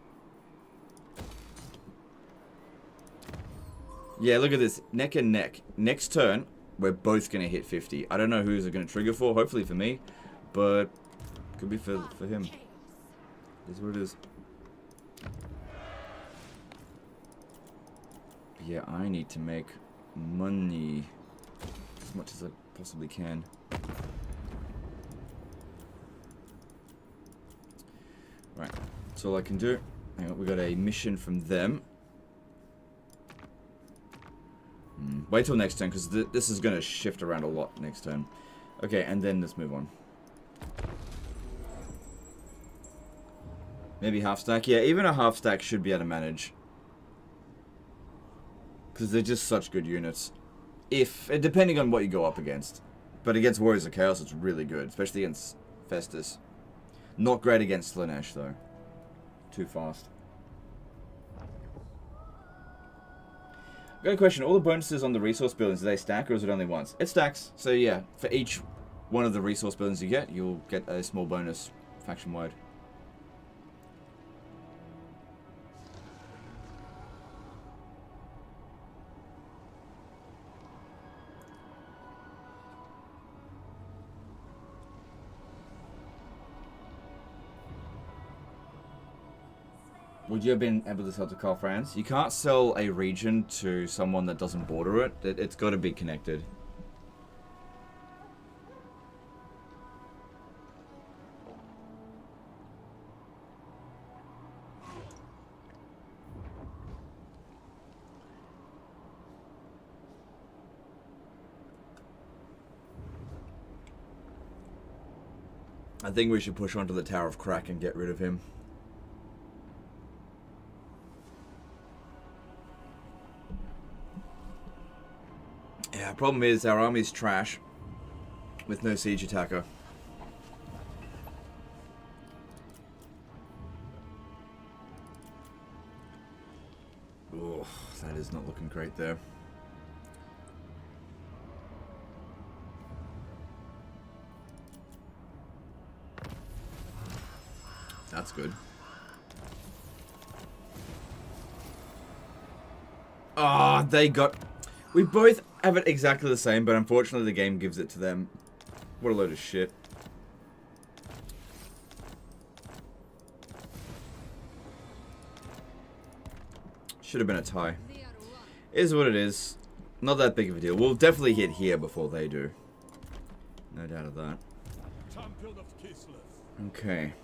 Yeah, look at this. Neck and neck. Next turn, we're both going to hit 50. I don't know who's it going to trigger for. Hopefully for me. But could be for him. It is what it is. Yeah, I need to make money. As much as I possibly can. Right. That's all I can do. Hang on, we got a mission from them. Wait till next turn, because this is going to shift around a lot next turn. Okay, and then let's move on. Maybe half stack? Yeah, even a half stack should be able to manage. Because they're just such good units. Depending on what you go up against. But against Warriors of Chaos, it's really good. Especially against Festus. Not great against Slanesh, though. Too fast. I've got a question. All the bonuses on the resource buildings, do they stack or is it only once? It stacks. So yeah, for each one of the resource buildings you get, you'll get a small bonus faction-wide. Would you have been able to sell to Carl France? You can't sell a region to someone that doesn't border it. It's got to be connected. I think we should push onto the Tower of Crack and get rid of him. Yeah, problem is our army's trash with no siege attacker. Oh, that is not looking great there. That's good. Ah, they got... We both have it exactly the same, but unfortunately the game gives it to them. What a load of shit. Should have been a tie. Is what it is. Not that big of a deal. We'll definitely hit here before they do. No doubt of that. Champion of Kislev. Okay.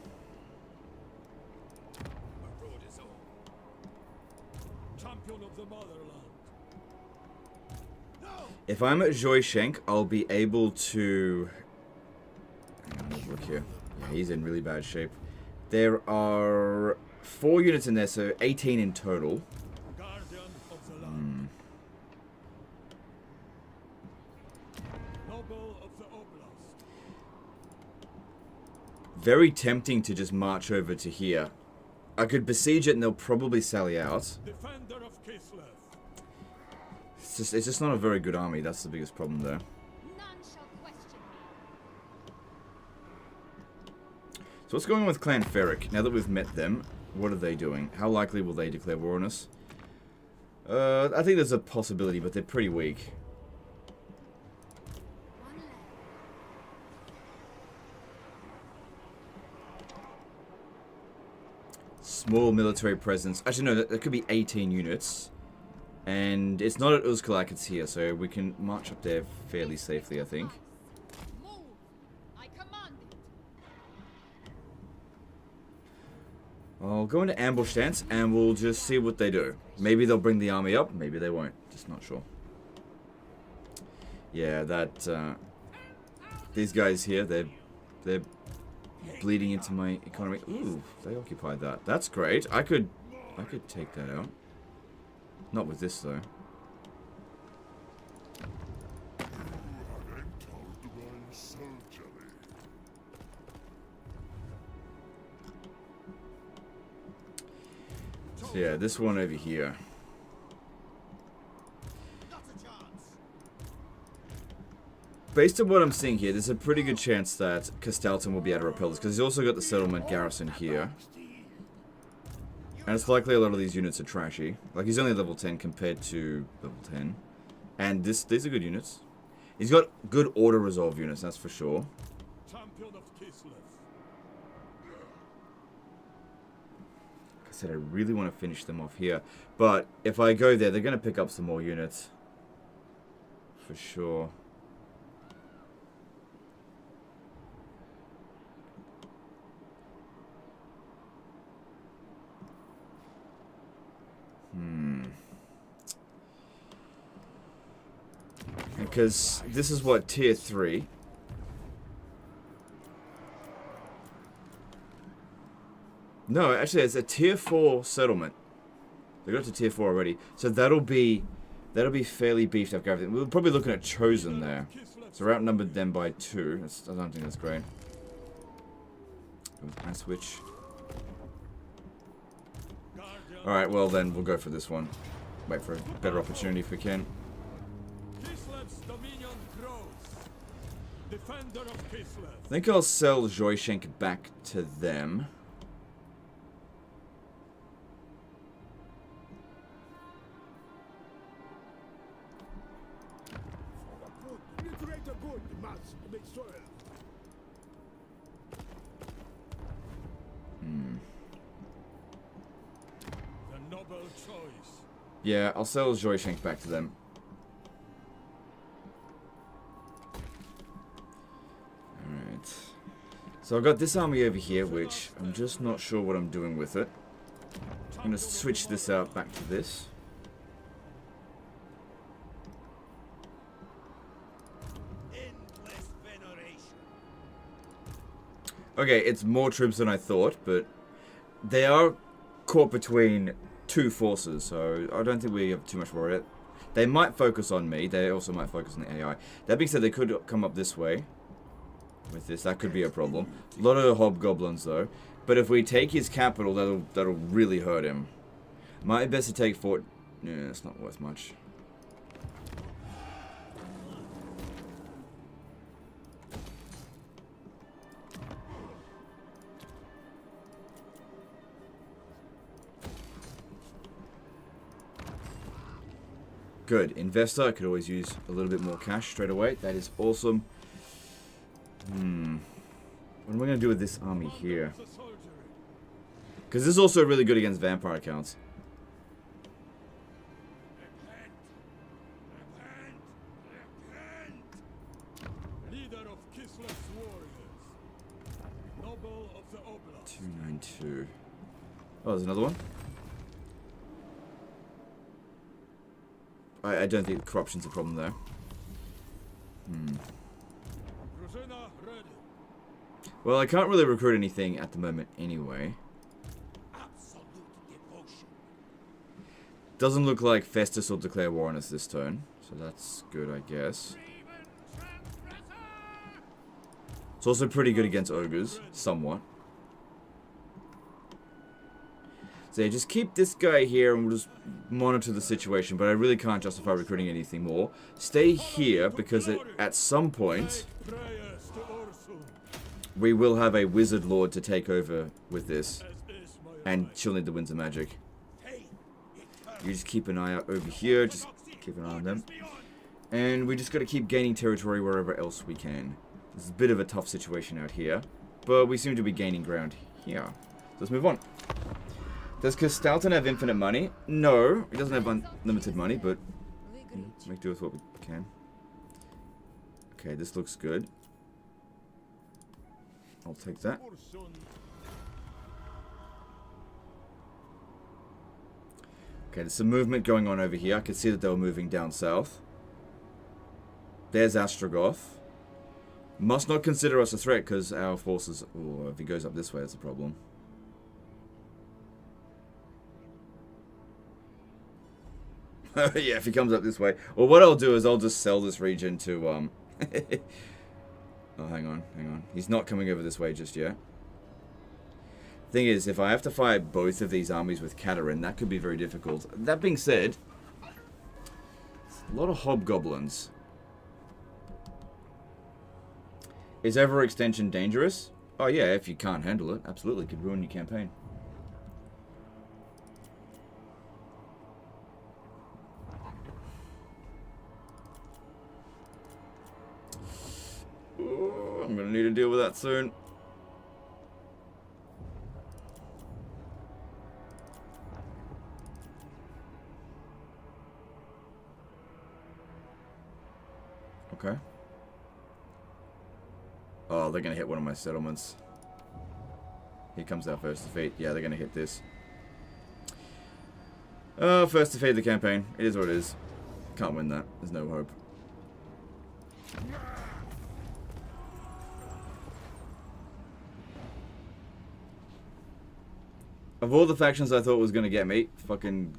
Champion of the motherland. No! If I'm at Joyshenk, I'll be able to... Hang on, let's look here. Yeah, he's in really bad shape. There are 4 units in there, so 18 in total. Guardian of the land. Noble of the oblast. Very tempting to just march over to here. I could besiege it and they'll probably sally out. Defender of Kislev. It's just not a very good army. That's the biggest problem there. None shall question me. So what's going on with Clan Ferric? Now that we've met them, what are they doing? How likely will they declare war on us? I think there's a possibility, but they're pretty weak. One leg. Small military presence. Actually, no, that could be 18 units. And it's not at Uzkalak, it's here, so we can march up there fairly safely, I think. Move. I command it. I'll go into ambush stance, and we'll just see what they do. Maybe they'll bring the army up, maybe they won't. Just not sure. Yeah, that, these guys here, they're bleeding into my economy. Ooh, they occupied that. That's great. I could take that out. Not with this, though. So yeah, this one over here. Based on what I'm seeing here, there's a pretty good chance that Castalton will be able to repel this, because he's also got the settlement garrison here. And it's likely a lot of these units are trashy. Like, he's only level 10 compared to level 10. And these are good units. He's got good order resolve units, that's for sure. Champion of Kislev. Like I said, I really want to finish them off here. But if I go there, they're going to pick up some more units. For sure. Because this is what, tier 3. No, actually it's a tier 4 settlement. They got to tier 4 already. So that'll be fairly beefed up everything. We're probably looking at Chosen there. So we're outnumbered them by 2. I don't think that's great. Can I switch? Alright, well then we'll go for this one. Wait for a better opportunity if we can. Kislev's dominion grows. Defender of Kislev. I think I'll sell Joyshenk back to them. Honorable choice. Yeah, I'll sell Joyshank back to them. Alright. So I've got this army over here, which I'm just not sure what I'm doing with it. I'm going to switch this out back to this. Endless veneration. Okay, it's more troops than I thought, but they are caught between two forces, so I don't think we have too much worry. They might focus on me. They also might focus on the AI. That being said, they could come up this way with this. That could be a problem. A lot of hobgoblins, though. But if we take his capital, that'll really hurt him. Might be best to take Fort... Yeah, it's not worth much. Good. Investor, I could always use a little bit more cash straight away. That is awesome. What am I going to do with this army here? Because this is also really good against vampire accounts. Leader of Kislev's warriors. Noble of the Oblast. 292. Oh, there's another one. I don't think corruption's a problem there. Tzarina ready. Well, I can't really recruit anything at the moment anyway. Absolute devotion. Doesn't look like Festus will declare war on us this turn, so that's good, I guess. It's also pretty good against ogres, somewhat. So yeah, just keep this guy here and we'll just monitor the situation, but I really can't justify recruiting anything more. Stay here because at some point Prayers to Ursun. we will have a wizard lord to take over with this, As is my and she'll need the winds of magic. Hey, You just keep an eye out over here, just keep an eye on them. And we just got to keep gaining territory wherever else we can. This is a bit of a tough situation out here, but we seem to be gaining ground here. Let's move on. Does Castalton have infinite money? No, he doesn't have unlimited money, but make do with what we can. Okay, this looks good. I'll take that. Ursun. Okay, there's some movement going on over here. I can see that they were moving down south. There's Astrogoth. Must not consider us a threat because our forces... Oh, if he goes up this way, that's a problem. Yeah, if he comes up this way. Well, what I'll do is I'll just sell this region to... Oh, hang on. He's not coming over this way just yet. Thing is, if I have to fight both of these armies with Katarin, that could be very difficult. That being said, a lot of hobgoblins. Is overextension dangerous? Oh yeah, if you can't handle it, absolutely, could ruin your campaign. Ooh, I'm gonna need to deal with that soon. Okay. Oh, they're gonna hit one of my settlements. Here comes our first defeat. Yeah, they're gonna hit this. First defeat of the campaign. It is what it is. Can't win that. There's no hope. Of all the factions I thought was gonna get me, fucking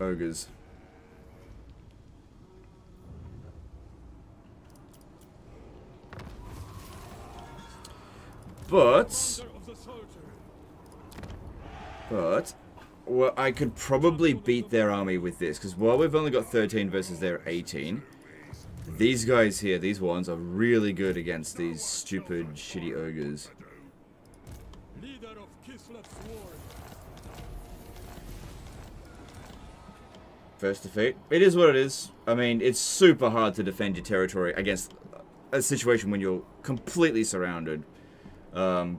ogres. But well, I could probably beat their army with this, because while we've only got 13 versus their 18, these guys here, these ones, are really good against these stupid, shitty ogres. Leader of Kislev's warriors. First defeat. It is what it is. I mean, it's super hard to defend your territory against a situation when you're completely surrounded. It's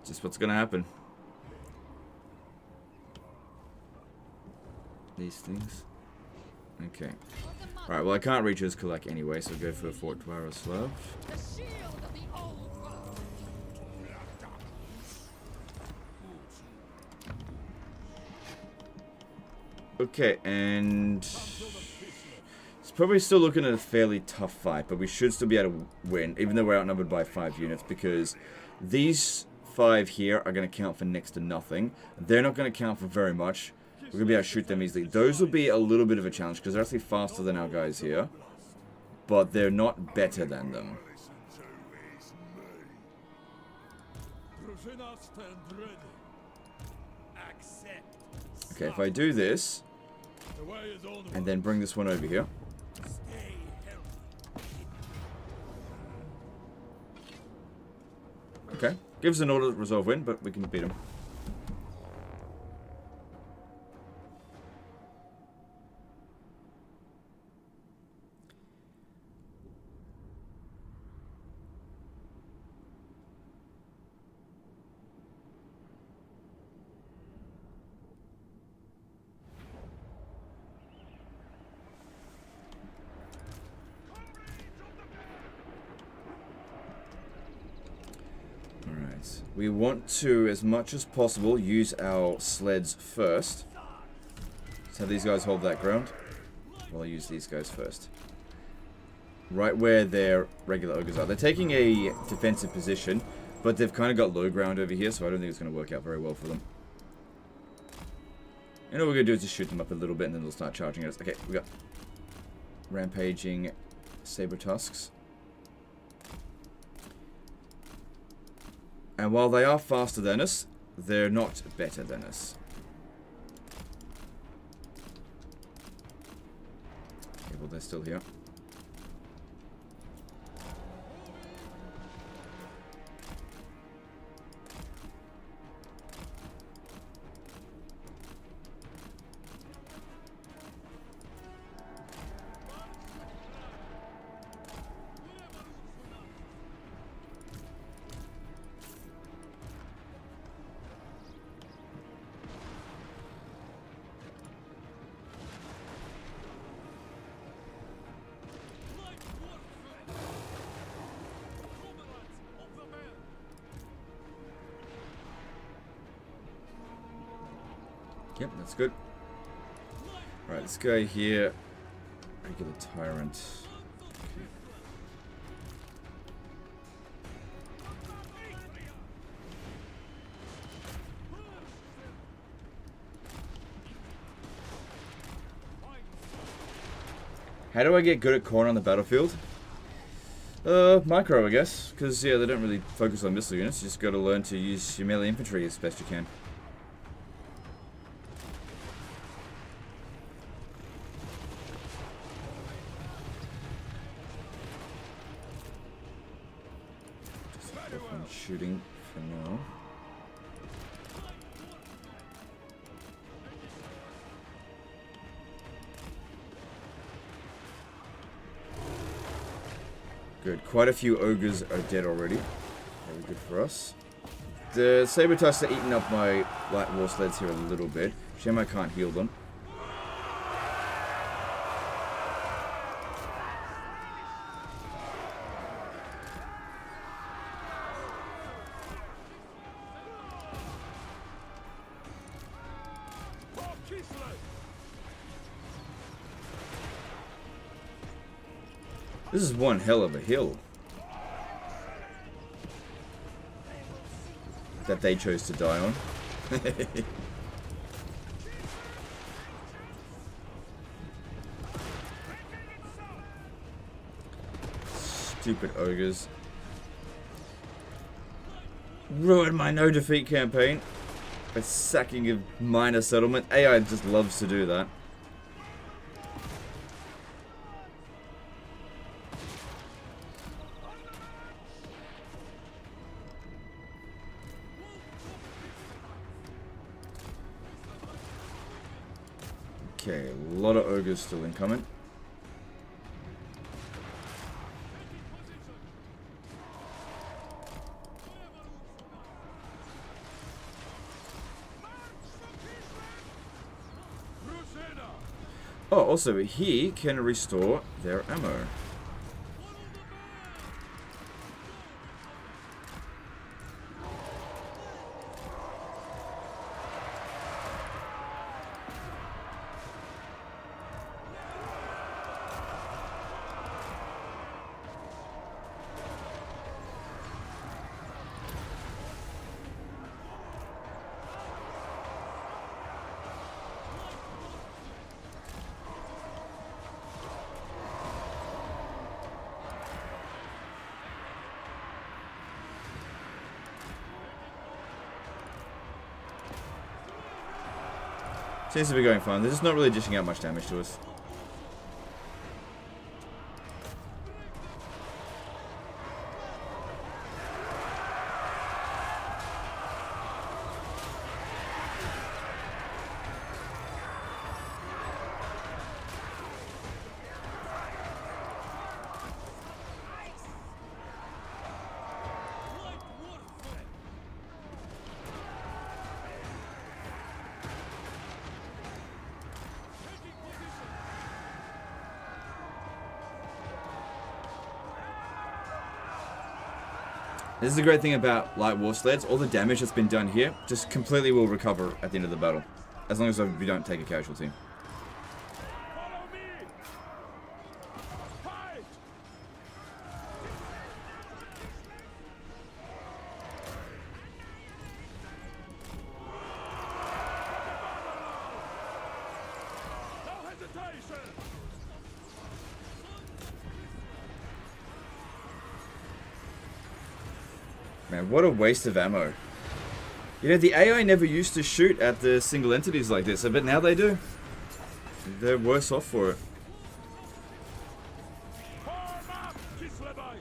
just what's gonna happen. these things. Okay. Alright, well I can't reach Uzkalak anyway, so go for Fort Dwaroslav. The shield of the old world. Okay, and it's probably still looking at a fairly tough fight, but we should still be able to win, even though we're outnumbered by 5 units, because these 5 here are going to count for next to nothing. They're not going to count for very much. We're going to be able to shoot them easily. Those will be a little bit of a challenge, because they're actually faster than our guys here, but they're not better than them. Tzarina, stand ready. Accept. Okay, if I do this, The way is onward. and then bring this one over here. Stay healthy. Okay, gives an order resolve win, but we can beat him. We want to, as much as possible, use our sleds first. So these guys hold that ground. Well, I use these guys first. Right where their regular ogres are. They're taking a defensive position, but they've kind of got low ground over here, so I don't think it's going to work out very well for them. And all we're going to do is just shoot them up a little bit, and then they'll start charging at us. Okay, we got rampaging saber tusks. And while they are faster than us, they're not better than us. Okay, well, they're still here. Yep, that's good. Right, this guy here, regular tyrant. Okay. How do I get good at corn on the battlefield? Micro, I guess. Because, yeah, they don't really focus on missile units. You just got to learn to use your melee infantry as best you can. Shooting for now. Good. Quite a few ogres are dead already. Very good for us. The saber tusks are eating up my light war sleds here a little bit. Shame I can't heal them. This is one hell of a hill that they chose to die on. Stupid ogres. Ruined my no defeat campaign by sacking a minor settlement. AI just loves to do that. Okay, a lot of ogres still incoming. Oh, also, he can restore their ammo. Seems to be going fine. They're just not really dishing out much damage to us. This is the great thing about light war sleds. All the damage that's been done here just completely will recover at the end of the battle. As long as we don't take a casualty. Follow me! Fight! No hesitation! Man, what a waste of ammo. You know, the AI never used to shoot at the single entities like this, but now they do. They're worse off for it. Form up, Kislevites!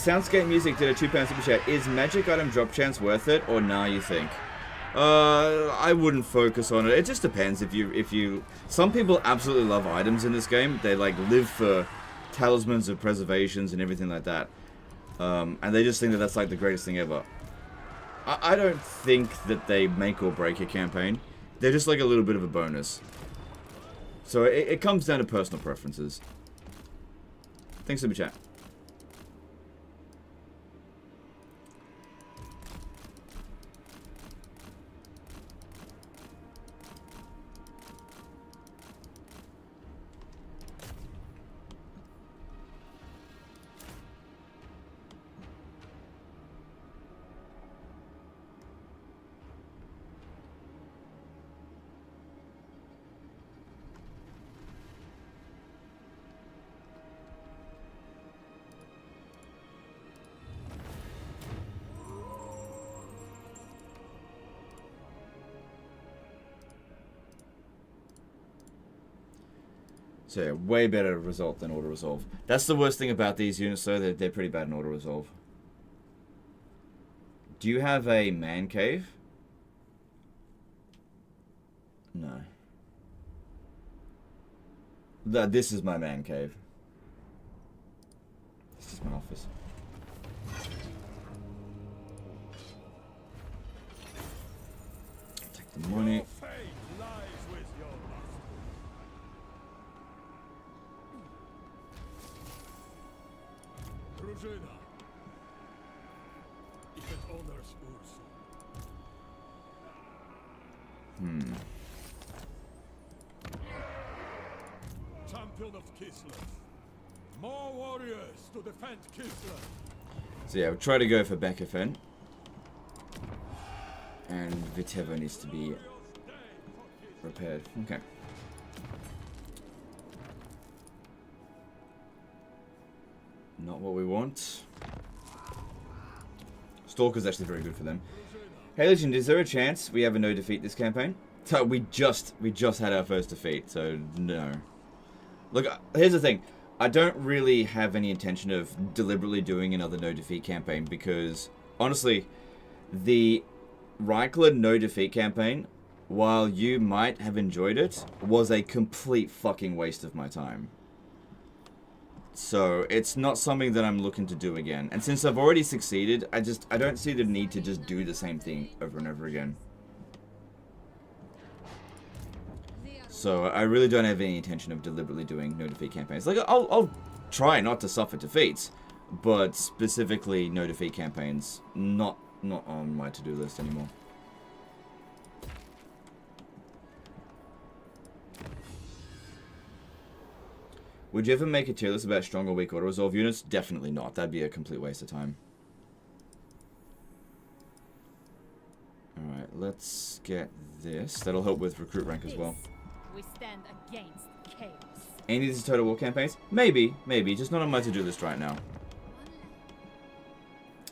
Soundscape Music did a £2 super chat. Is magic item drop chance worth it, or nah, you think? I wouldn't focus on it. It just depends if you... Some people absolutely love items in this game. They, like, live for talismans and preservations and everything like that. And they just think that that's, like, the greatest thing ever. I don't think that they make or break a campaign. They're just, like, a little bit of a bonus. So it comes down to personal preferences. Thanks, super chat. So yeah, way better result than auto-resolve. That's the worst thing about these units though, they're pretty bad in auto-resolve. Do you have a man cave? No. This is my man cave. This is my office. Take the money. Your fate lies with your master. Drużyna. If it honors Ursu. Champion of Kislev. More warriors to defend Kislev. So yeah, we'll try to go for Bekefen. And Vitevo needs to be repaired. Okay. Not what we want. Stalker's actually very good for them. Hey Legend, is there a chance we have a no defeat this campaign? So we just had our first defeat, so no. Look, here's the thing. I don't really have any intention of deliberately doing another no defeat campaign because honestly, the Reichler no defeat campaign, while you might have enjoyed it, was a complete fucking waste of my time. So it's not something that I'm looking to do again. And since I've already succeeded, I don't see the need to just do the same thing over and over again. So I really don't have any intention of deliberately doing no defeat campaigns. Like I'll try not to suffer defeats, but specifically no defeat campaigns, not on my to-do list anymore. Would you ever make a tier list about strong or weak auto-resolve units? Definitely not. That'd be a complete waste of time. Alright, let's get this. That'll help with recruit rank as well. We stand against chaos. Any of these Total War campaigns? Maybe. Just not on my to-do list right now.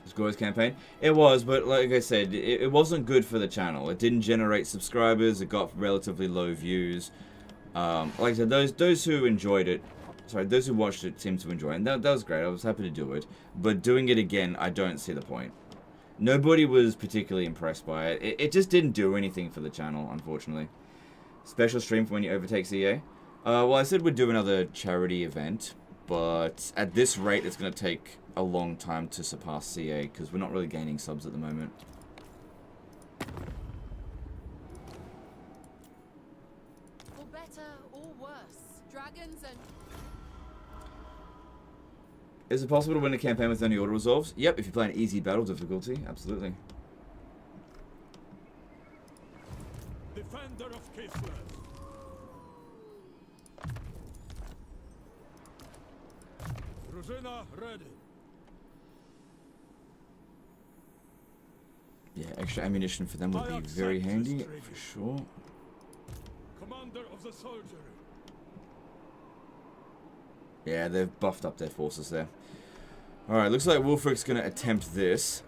Scores campaign? It was, but like I said, it wasn't good for the channel. It didn't generate subscribers. It got relatively low views. Like I said, those who enjoyed it, sorry, those who watched it seemed to enjoy it, and that was great. I was happy to do it, but doing it again, I don't see the point. Nobody was particularly impressed by it. It just didn't do anything for the channel, unfortunately. Special stream for when you overtake CA. Well, I said we'd do another charity event, but at this rate, it's going to take a long time to surpass CA because we're not really gaining subs at the moment. For better or worse, dragons and... Is it possible to win a campaign with only auto-resolves? Yep, if you play an easy battle difficulty, absolutely. Defender of Kislev. Tzarina ready. Yeah, extra ammunition for them would be very handy, for sure. Commander of the soldiery. Yeah, they've buffed up their forces there. Alright, looks like Wulfric's going to attempt this.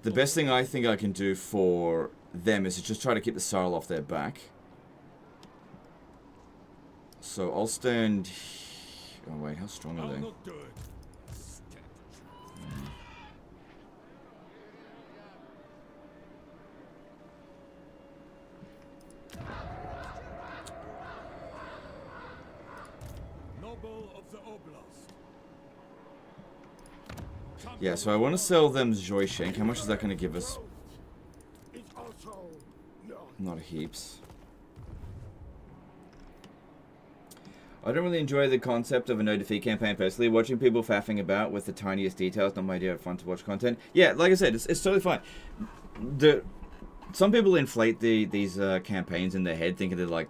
The best thing I think I can do for them is to just try to keep the Sarl off their back. So I'll stand... Oh wait, how strong are they? Yeah, so I want to sell them Zoishank. How much is that going to give us? Not heaps. I don't really enjoy the concept of a no-defeat campaign personally. Watching people faffing about with the tiniest details, not my idea of fun to watch content. Yeah, like I said, it's totally fine. Some people inflate these campaigns in their head, thinking they're like,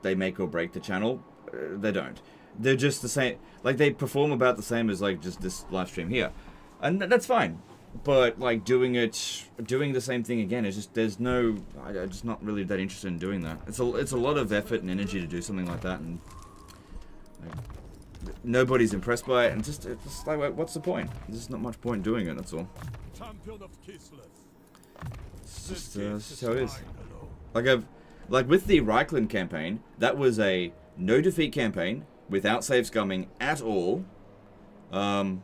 they make or break the channel. They don't. They're just the same. Like, they perform about the same as, like, just this live stream here. And that's fine. But, like, doing the same thing again is just, there's no, I'm just not really that interested in doing that. It's a lot of effort and energy to do something like that, and like, nobody's impressed by it, and it's like, what's the point? There's just not much point doing it, that's all. Champion of Kislev. It's just how it is. Like with the Reichland campaign, that was a no defeat campaign, without save scumming at all. 0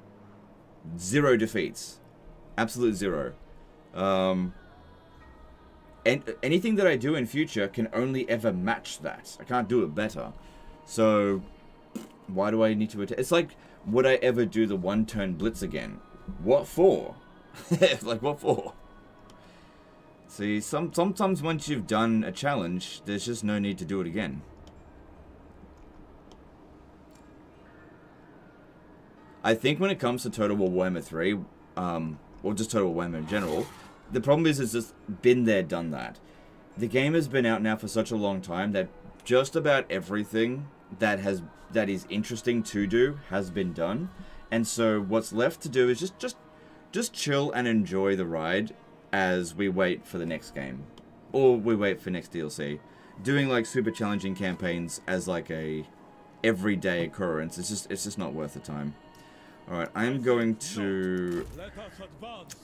defeats. Absolute 0. And anything that I do in future can only ever match that. I can't do it better. So, why do I need to it's like, would I ever do the 1-turn blitz again? What for? Like, what for? See, sometimes once you've done a challenge, there's just no need to do it again. I think when it comes to Total War Warhammer 3, or just Total War Warhammer in general, the problem is it's just been there, done that. The game has been out now for such a long time that just about everything that is interesting to do has been done. And so what's left to do is just chill and enjoy the ride as we wait for the next game. Or we wait for next DLC. Doing like super challenging campaigns as like a everyday occurrence, it's just not worth the time. Alright, I'm going to...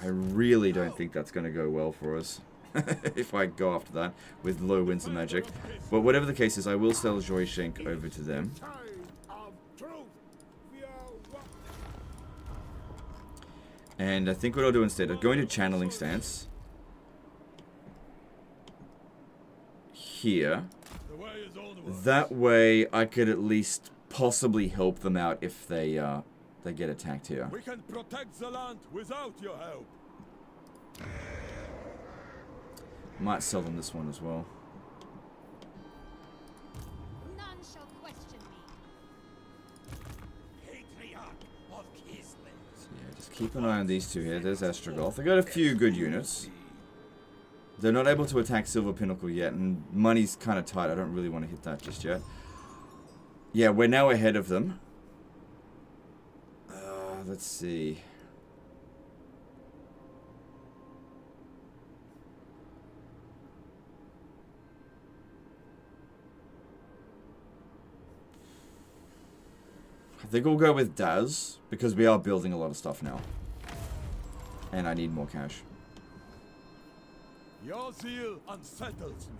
I really don't think that's going to go well for us. If I go after that with low winds of magic. But whatever the case is, I will sell Zoishank over to them. And I think what I'll do instead, I'll go into channeling stance. Here. is onwards. That way, I could at least possibly help them out if they get attacked here. We can protect the land without your help. Might sell them this one as well. None shall question me. Patriarch of Kislev. So yeah, just keep an eye on these two here. There's Ostrogoth. They got a few good units. They're not able to attack Silver Pinnacle yet, and money's kind of tight. I don't really want to hit that just yet. Yeah, we're now ahead of them. Let's see. I think we'll go with Daz, because we are building a lot of stuff now. And I need more cash. Your zeal unsettles me.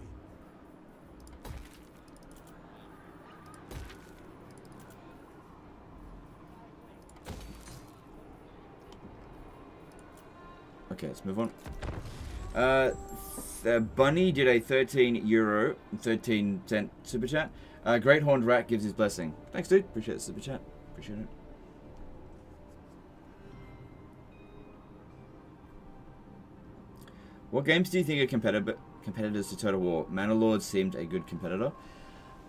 Okay, let's move on. Bunny did a €13 and 13-cent super chat. Great Horned Rat gives his blessing. Thanks, dude. Appreciate the super chat. Appreciate it. What games do you think are competitors to Total War? Manor Lord seemed a good competitor.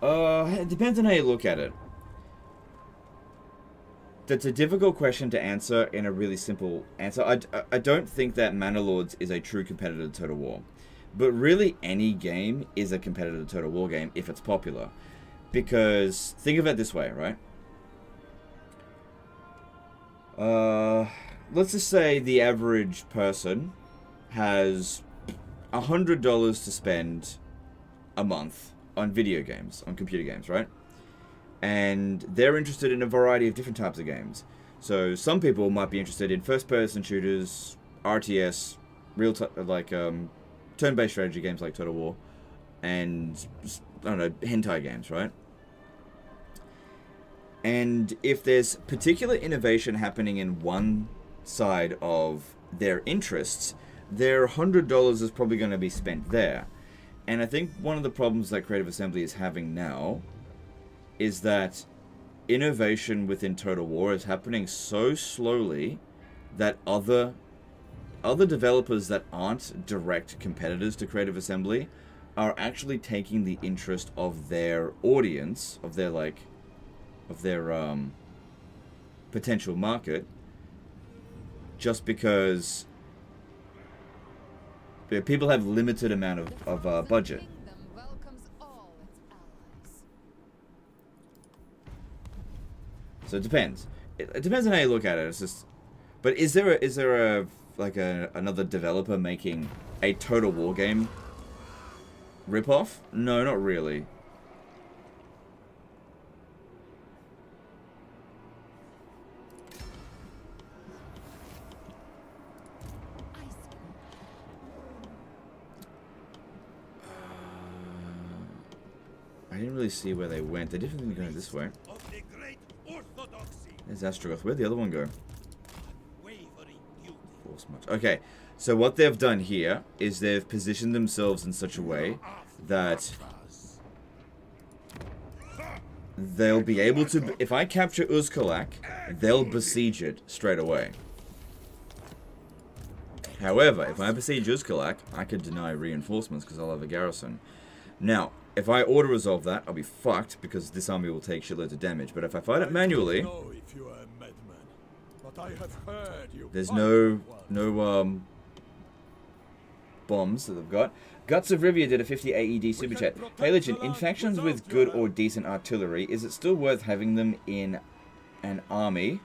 It depends on how you look at it. That's a difficult question to answer in a really simple answer. I don't think that Manor Lords is a true competitor to Total War. But really, any game is a competitor to Total War game if it's popular. Because, think of it this way, right? Let's just say the average person has $100 to spend a month on video games, on computer games, right? And they're interested in a variety of different types of games. So some people might be interested in first-person shooters, RTS, turn-based strategy games like Total War, and I don't know, hentai games, right? And if there's particular innovation happening in one side of their interests, their $100 is probably going to be spent there. And I think one of the problems that Creative Assembly is having now is that innovation within Total War is happening so slowly that other developers that aren't direct competitors to Creative Assembly are actually taking the interest of their audience, of their potential market, just because people have limited amount of budget. The kingdom welcomes all its allies. So it depends. It depends on how you look at it. It's just, but is there another developer making a Total War game ripoff? No, not really. I didn't really see where they went. They definitely go this way. Of the great orthodoxy. There's Astrogoth. Where'd the other one go? Wavering duty. Force much. Okay, so what they've done here is they've positioned themselves in such a way that they'll be able to... If I capture Uzkalak, they'll besiege it straight away. However, if I besiege Uzkalak, I could deny reinforcements because I'll have a garrison. Now, if I auto-resolve that, I'll be fucked because this army will take shitloads of damage. But if I fight it manually, I don't know if you are a madman, but I have heard you there's fight no one. bombs that they've got. Guts of Rivia did a 50 AED super chat. Hey Legend, in factions with good or decent artillery, is it still worth having them in an army?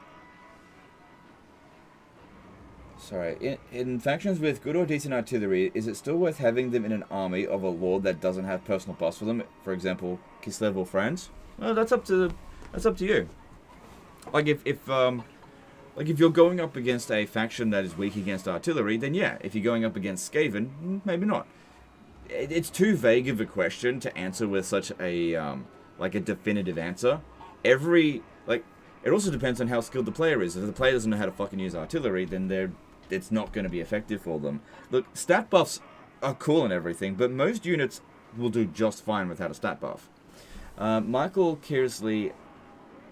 Sorry, in factions with good or decent artillery, is it still worth having them in an army of a lord that doesn't have personal buffs for them? For example, Kislev or France? Well, that's up to you. Like if you're going up against a faction that is weak against artillery, then yeah. If you're going up against Skaven, maybe not. It's too vague of a question to answer with such a a definitive answer. It also depends on how skilled the player is. If the player doesn't know how to fucking use artillery, then it's not going to be effective for them. Look, stat buffs are cool and everything, but most units will do just fine without a stat buff. Michael Kiersley,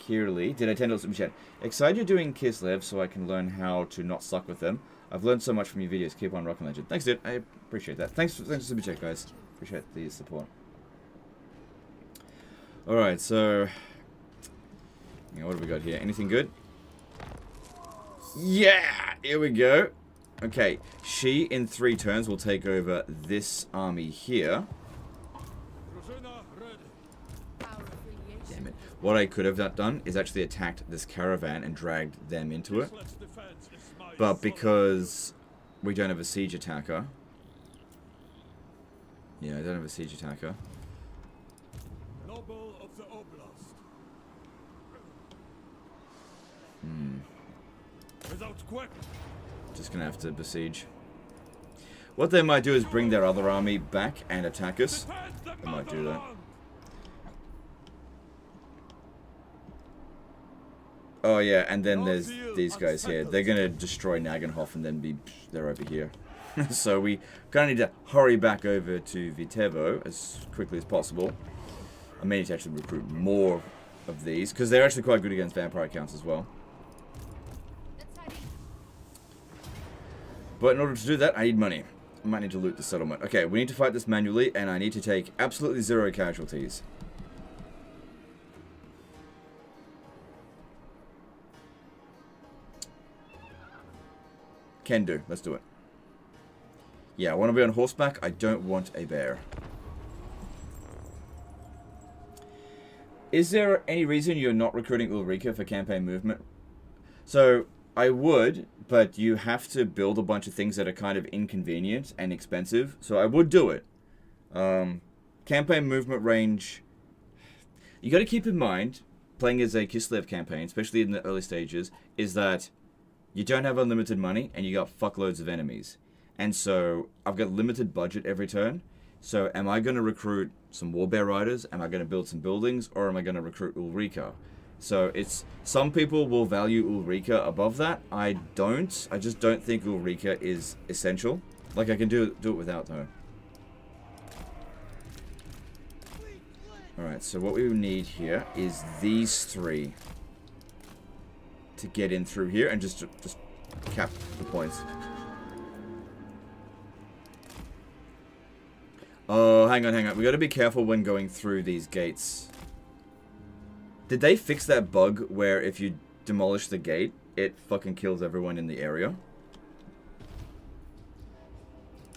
did I attend a super chat? Excited you're doing Kislev so I can learn how to not suck with them. I've learned so much from your videos. Keep on rocking, legend. Thanks, dude. I appreciate that. Thanks for super chat, guys. Appreciate the support. Alright, so... what have we got here? Anything good? Yeah! Here we go. Okay, she in 3 turns will take over this army here. Damn it. What I could have done is actually attacked this caravan and dragged them into it. But because we don't have a siege attacker... Yeah, I don't have a siege attacker. Noble of the Oblast. Without question. Just gonna have to besiege. What they might do is bring their other army back and attack us. They might do that. Oh yeah, and then there's these guys here. They're gonna destroy Nagenhof and then they're over here. So we kind of need to hurry back over to Vitevo as quickly as possible. I may need to actually recruit more of these because they're actually quite good against vampire counts as well. But in order to do that, I need money. I might need to loot the settlement. Okay, we need to fight this manually, and I need to take absolutely 0 casualties. Can do. Let's do it. Yeah, I want to be on horseback. I don't want a bear. Is there any reason you're not recruiting Ulrika for campaign movement? So, I would, but you have to build a bunch of things that are kind of inconvenient and expensive. So I would do it. Campaign movement range... You got to keep in mind, playing as a Kislev campaign, especially in the early stages, is that you don't have unlimited money and you got fuckloads of enemies. And so I've got limited budget every turn. So am I going to recruit some Warbear Riders? Am I going to build some buildings? Or am I going to recruit Ulrika? So it's... Some people will value Ulrika above that. I don't. I just don't think Ulrika is essential. Like, I can do it without, though. Alright, so what we need here is these 3 to get in through here and just cap the points. Oh, hang on. We gotta be careful when going through these gates. Did they fix that bug where if you demolish the gate, it fucking kills everyone in the area?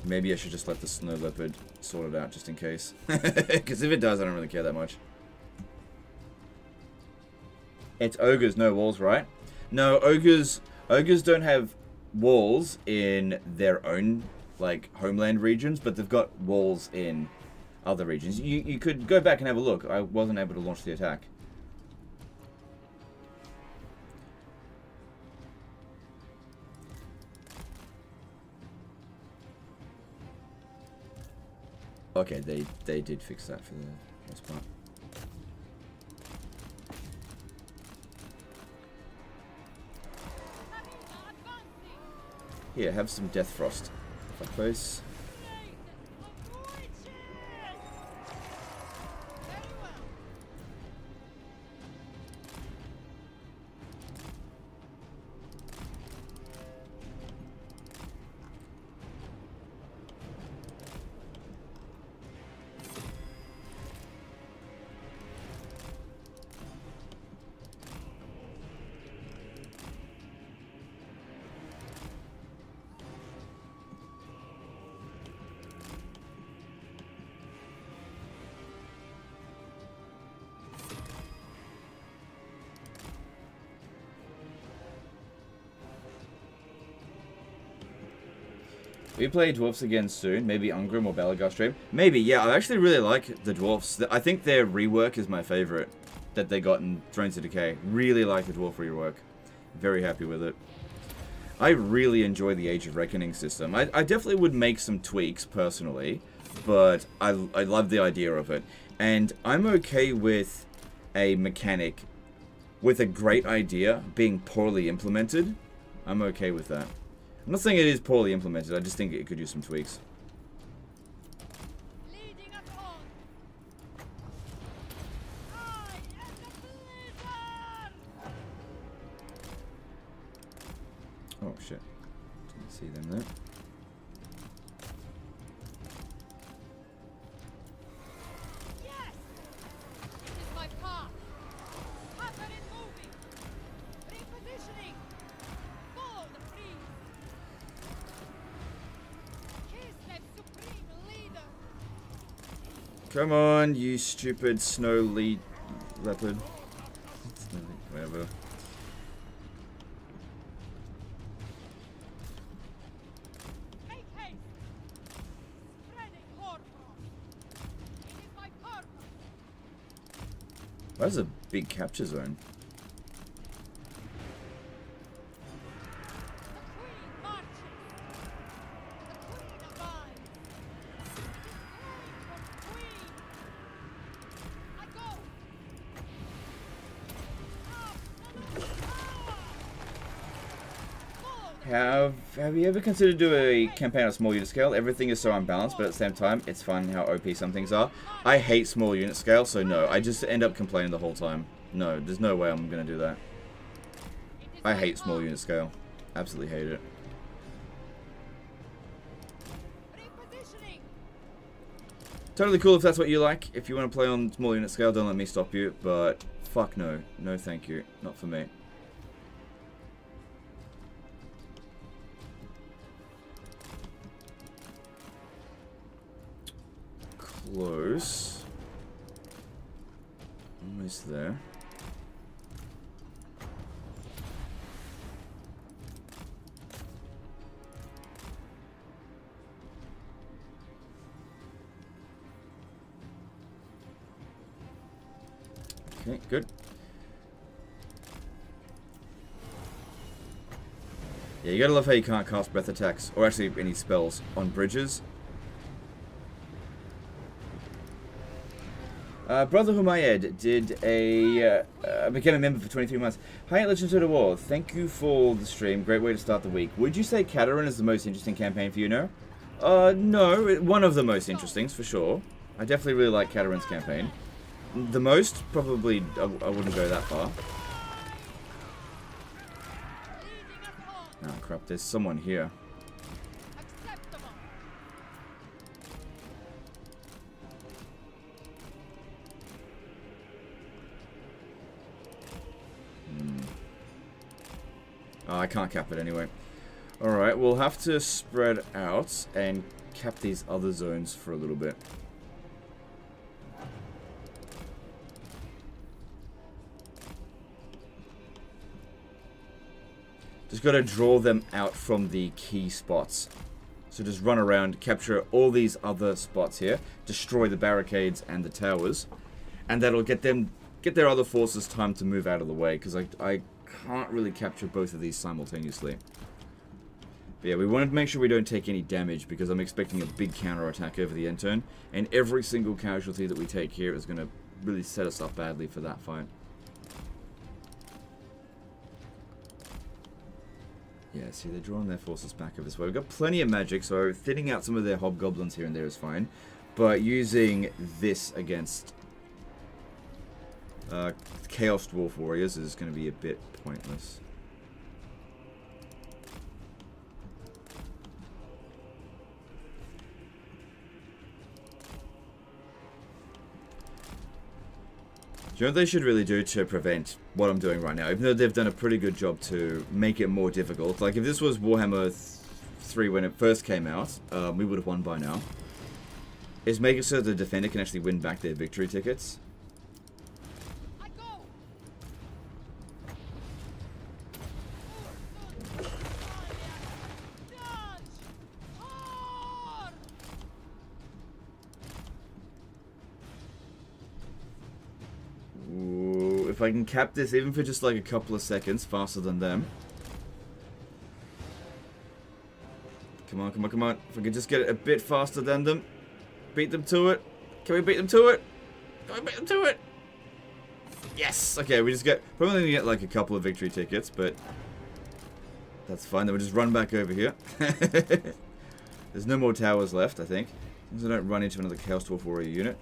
Maybe I should just let the snow leopard sort it out just in case. Because if it does, I don't really care that much. It's ogres, no walls, right? No, ogres don't have walls in their own, like, homeland regions, but they've got walls in other regions. You could go back and have a look. I wasn't able to launch the attack. Okay, they did fix that for the most part. Here, have some Death Frost. If I close. We play Dwarfs again soon. Maybe Ungrim or Balagar stream. Maybe, yeah. I actually really like the Dwarfs. I think their rework is my favorite that they got in Thrones of Decay. Really like the Dwarf rework. Very happy with it. I really enjoy the Age of Reckoning system. I definitely would make some tweaks, personally. But I love the idea of it. And I'm okay with a mechanic with a great idea being poorly implemented. I'm okay with that. I'm not saying it is poorly implemented, I just think it could use some tweaks. shit. Didn't see them there. Yes! It is my path. Katarin moving. Repositioning. Follow the breeze. Kislev supreme leader. Come on, you stupid snow leopard. Whatever. Make haste. Spreading hoarfrost. It is my purpose. That's a big capture zone. The queen marches. The queen abides. It is time for queen. I go. Have you ever considered doing a campaign on small unit scale? Everything is so unbalanced, but at the same time, it's fun how OP some things are. I hate small unit scale, so no. I just end up complaining the whole time. No, there's no way I'm going to do that. I hate small unit scale. Absolutely hate it. Repositioning. Totally cool if that's what you like. If you want to play on small unit scale, don't let me stop you. But fuck no. No thank you. Not for me. Close. Almost there. Okay, good. Yeah, you gotta love how you can't cast breath attacks, or actually any spells, on bridges. Brother Humayed did a became a member for 23 months. Hi, Legends of the War. Thank you for the stream. Great way to start the week. Would you say Katarin is the most interesting campaign for you now? No, one of the most interesting for sure. I definitely really like Katarin's campaign. The most, probably, I wouldn't go that far. Oh crap, there's someone here. Acceptable. Oh, I can't cap it anyway. Alright, we'll have to spread out and cap these other zones for a little bit. Just got to draw them out from the key spots. So just run around, capture all these other spots here, destroy the barricades and the towers, and that'll get their other forces time to move out of the way, because I can't really capture both of these simultaneously. But yeah, we wanted to make sure we don't take any damage, because I'm expecting a big counter-attack over the end turn, and every single casualty that we take here is going to really set us up badly for that fight. Yeah, see, they're drawing their forces back over this way. We've got plenty of magic, so thinning out some of their hobgoblins here and there is fine. But using this against Chaos Dwarf Warriors is going to be a bit pointless. Do you know what they should really do to prevent what I'm doing right now? Even though they've done a pretty good job to make it more difficult. Like, if this was Warhammer 3 when it first came out, we would have won by now. Is make it so the defender can actually win back their victory tickets. I go. Dodge. Tor. Ooh, if I can cap this even for just like a couple of seconds faster than them. Come on, come on, come on. If we could just get it a bit faster than them. Beat them to it. Can we beat them to it? Can we beat them to it? Yes! Okay, we just get... Probably going to get like a couple of victory tickets, but... That's fine. Then we'll just run back over here. There's no more towers left, I think. As long as I don't run into another Chaos Dwarf Warrior unit.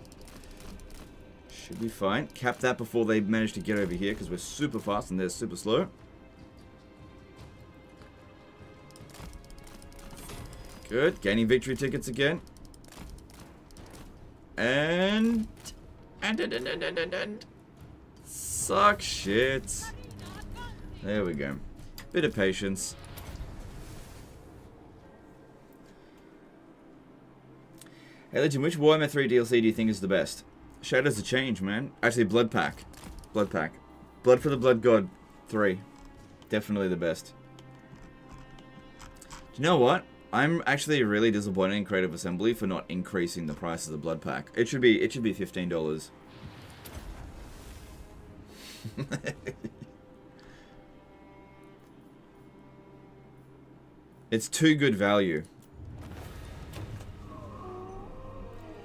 Should be fine. Cap that before they manage to get over here, because we're super fast and they're super slow. Good. Gaining victory tickets again. And suck shit. There we go. Bit of patience. Hey Legend, which Warhammer 3 DLC do you think is the best? Shadows of Change, man. Actually, Blood Pack. Blood Pack. Blood for the Blood God 3. Definitely the best. Do you know what? I'm actually really disappointed in Creative Assembly for not increasing the price of the Blood Pack. It should be $15. It's too good value.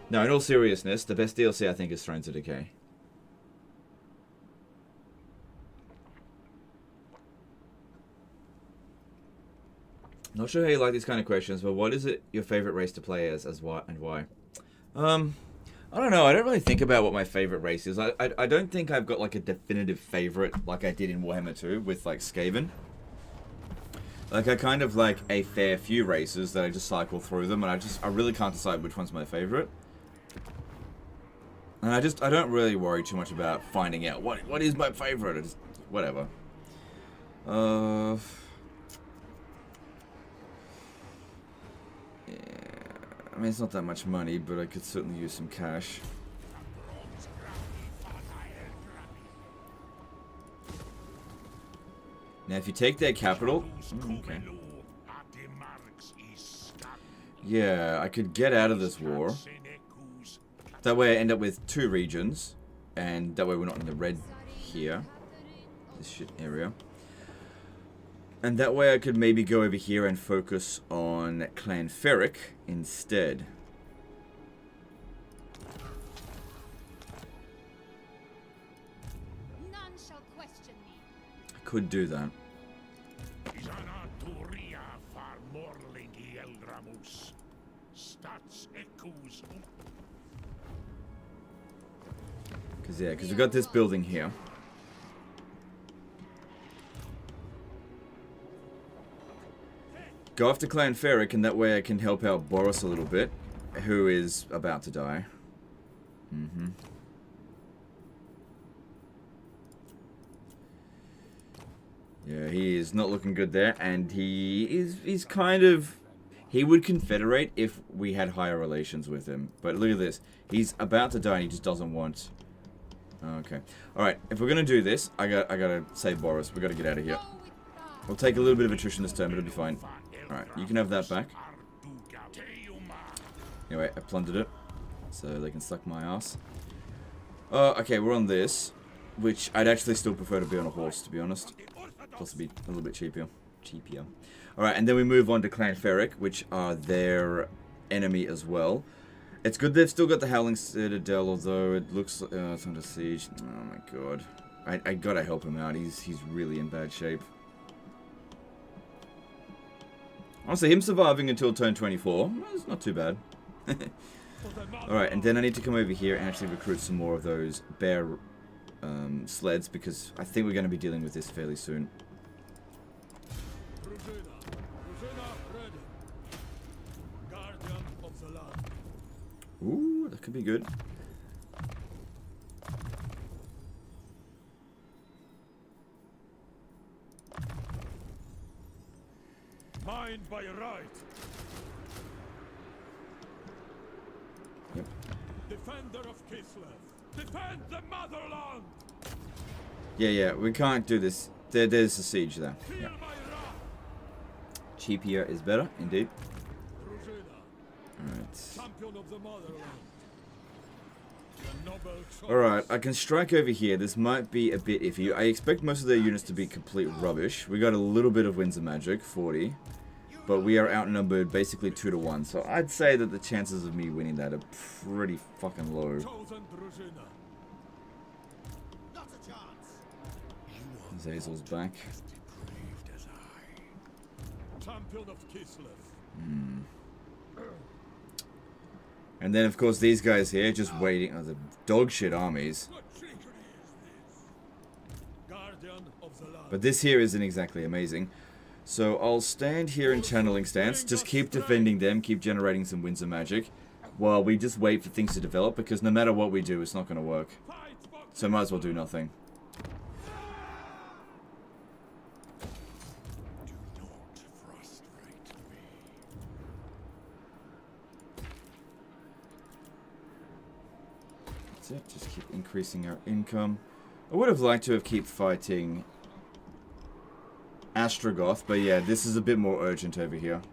No, in all seriousness, the best DLC I think is Thrones of Decay. Not sure how you like these kind of questions, but what is it your favorite race to play as why and why? I don't know. I don't really think about what my favorite race is. I don't think I've got like a definitive favorite like I did in Warhammer 2 with like Skaven. Like I kind of like a fair few races that I just cycle through them, and I really can't decide which one's my favorite. And I don't really worry too much about finding out what is my favorite. It's whatever. Yeah, I mean, it's not that much money, but I could certainly use some cash. Now, if you take their capital... okay. Yeah, I could get out of this war. That way I end up with 2 regions. And that way we're not in the red here. This shit area. And that way I could maybe go over here and focus on Clan Ferric instead. None shall question me. I could do that. Because we got this building here. Go after Clan Ferric, and that way I can help out Boris a little bit, who is about to die. Yeah, he is not looking good there, and he's kind of... He would confederate if we had higher relations with him. But look at this. He's about to die, and he just doesn't want... Okay. Alright, if we're gonna do this, I gotta save Boris. We gotta get out of here. We'll take a little bit of attrition this turn, but it'll be fine. Alright, you can have that back. Anyway, I plundered it, so they can suck my ass. Okay, we're on this, which I'd actually still prefer to be on a horse, to be honest. Plus it'd be a little bit cheaper. Alright, and then we move on to Clan Ferric, which are their enemy as well. It's good they've still got the Howling Citadel, although it looks it's under siege. Oh my god. I gotta help him out. He's really in bad shape. Honestly, him surviving until turn 24, it's not too bad. Alright, and then I need to come over here and actually recruit some more of those bear sleds, because I think we're going to be dealing with this fairly soon. Ooh, that could be good. Mine by right. Yep. Defender of Kislev. Defend the motherland. Yeah, we can't do this. There's a siege there. Yeah. Cheapier is better, indeed. Alright, I can strike over here. This might be a bit iffy. I expect most of their units to be complete rubbish. We got a little bit of Winds of Magic, 40. But we are outnumbered basically 2 to 1. So I'd say that the chances of me winning that are pretty fucking low. Zazel's back. Champion of Kislev. And then, of course, these guys here just waiting. Oh, the dog shit armies. But this here isn't exactly amazing. So I'll stand here in channeling stance, just keep defending them, keep generating some winds of magic, while we just wait for things to develop, because no matter what we do, it's not going to work. So might as well do nothing. Do not frustrate me. That's it, just keep increasing our income. I would have liked to have keep fighting Astrogoth, but yeah, this is a bit more urgent over here.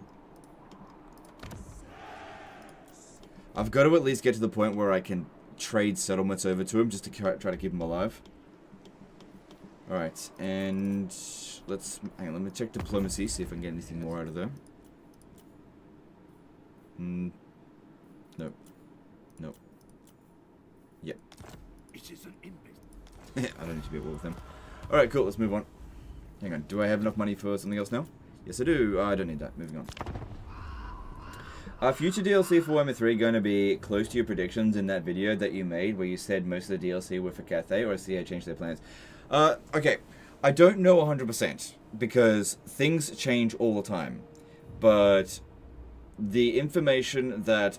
I've got to at least get to the point where I can trade settlements over to him just to try to keep him alive. Alright, and hang on, let me check diplomacy, see if I can get anything more out of there. Nope. Nope. Yep. It is an image. I don't need to be at war with them. Alright, cool, let's move on. Hang on, do I have enough money for something else now? Yes, I do. I don't need that. Moving on. Are future DLC for Warhammer 3 going to be close to your predictions in that video that you made where you said most of the DLC were for Cathay, or has CA changed their plans? Okay. I don't know 100% because things change all the time. But the information that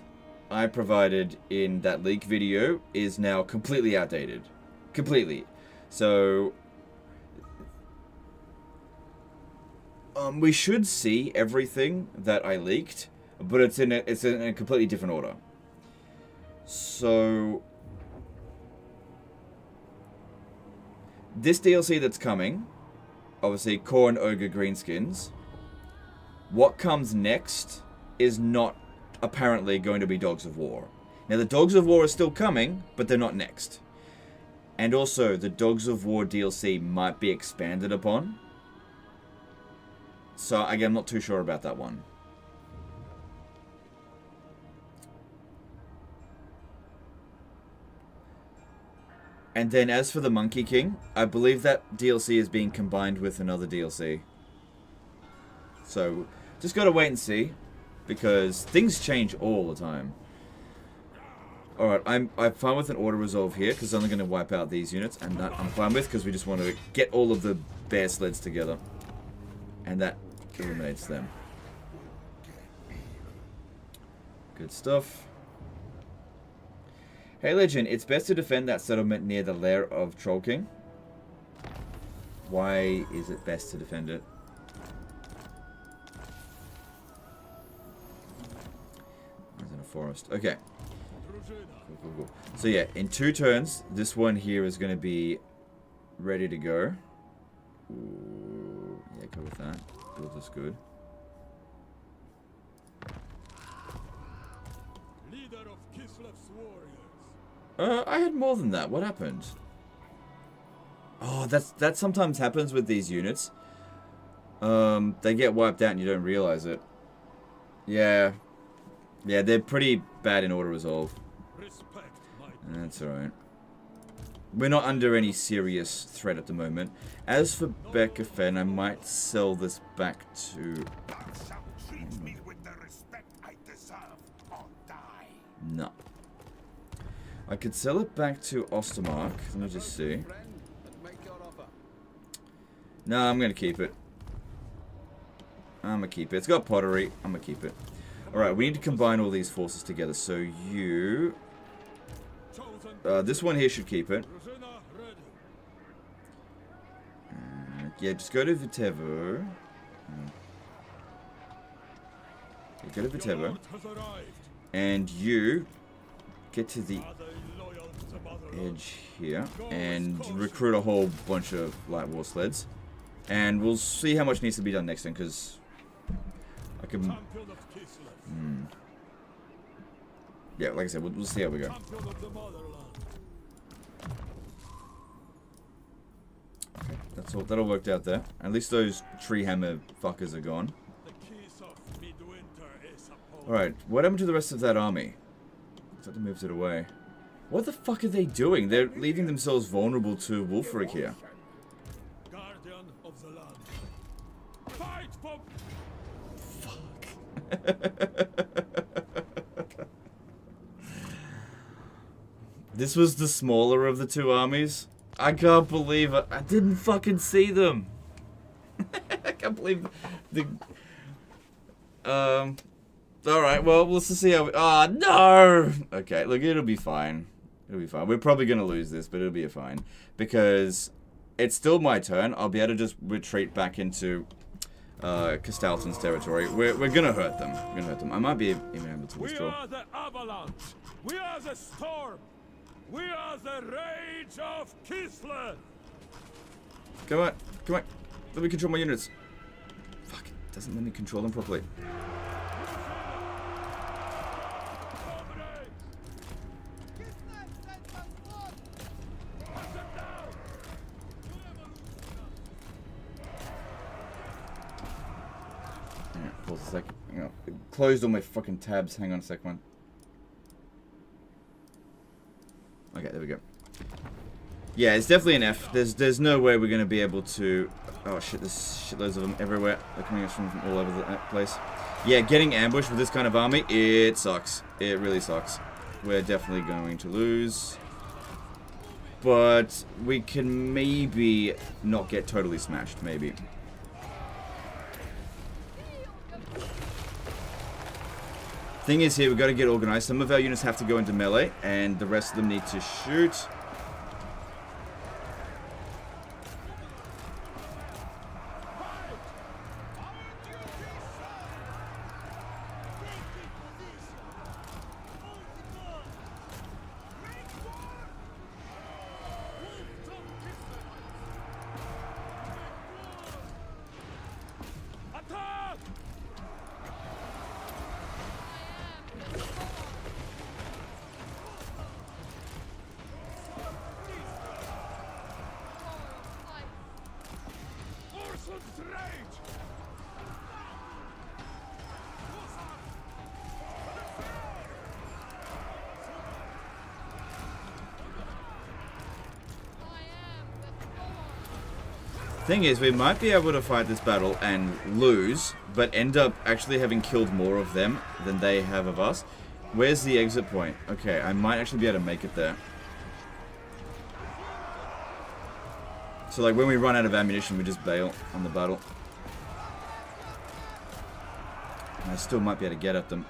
I provided in that leak video is now completely outdated. Completely. So we should see everything that I leaked, but it's in a completely different order. So this DLC that's coming, obviously Khorne Ogre Greenskins, what comes next is not apparently going to be Dogs of War. Now the Dogs of War are still coming, but they're not next. And also the Dogs of War DLC might be expanded upon. So, again, I'm not too sure about that one. And then, as for the Monkey King, I believe that DLC is being combined with another DLC. So, just gotta wait and see, because things change all the time. Alright, I'm fine with an auto-resolve here, because I'm only going to wipe out these units, and that I'm fine with, because we just want to get all of the bear sleds together. And that eliminates them. Good stuff. Hey Legend, it's best to defend that settlement near the lair of Troll King. Why is it best to defend it? It's in a forest. Okay. Cool. So yeah, in 2 turns, this one here is going to be ready to go. Ooh, yeah, go with that. Build this good. Leader of Kislev's warriors. I had more than that. What happened? Oh, that sometimes happens with these units. They get wiped out and you don't realize it. Yeah. Yeah, they're pretty bad in auto-resolve. Respect my That's alright. We're not under any serious threat at the moment. As for Becca Fen, I might sell this back to... Thou shalt treat me with the respect I deserve, or die. No. I could sell it back to Ostermark. Let me just see. Friend, and make your offer. No, I'm going to keep it. I'm going to keep it. It's got pottery. I'm going to keep it. Alright, we need to combine all these forces together. So you... this one here should keep it. Yeah, just go to Vitevo. Yeah, go to Vitevo. And you get to the edge here and recruit a whole bunch of light war sleds. And we'll see how much needs to be done next time, because I can... Yeah, like I said, we'll see how we go. Okay, that's all. That all worked out there. At least those tree hammer fuckers are gone. Alright, what happened to the rest of that army? Looks like they moved it away. What the fuck are they doing? They're leaving themselves vulnerable to Wulfric here. Guardian of the land. Fight for... This was the smaller of the 2 armies? I can't believe it. I didn't fucking see them. I can't believe Alright, well, let's just see how no! Okay, look, it'll be fine. It'll be fine. We're probably gonna lose this, but it'll be fine. Because it's still my turn. I'll be able to just retreat back into Castalton's territory. We're gonna hurt them. We're gonna hurt them. I might be even able to We withdraw. are the avalanche. We are the storm. We are the rage of Kislev. Come on, come on. Let me control my units. Fuck, it doesn't let me control them properly. Pause a sec. Hang on. It closed all my fucking tabs. Hang on a sec, man. Okay, there we go. Yeah, it's definitely an F. There's no way we're gonna be able to. Oh shit! There's shitloads of them everywhere. They're coming from all over the place. Yeah, getting ambushed with this kind of army, it sucks. It really sucks. We're definitely going to lose. But we can maybe not get totally smashed. Maybe. Thing is here, we've got to get organized. Some of our units have to go into melee, and the rest of them need to shoot. Thing is, we might be able to fight this battle and lose, but end up actually having killed more of them than they have of us. Where's the exit point? Okay, I might actually be able to make it there. So like when we run out of ammunition, we just bail on the battle. And I still might be able to get at them.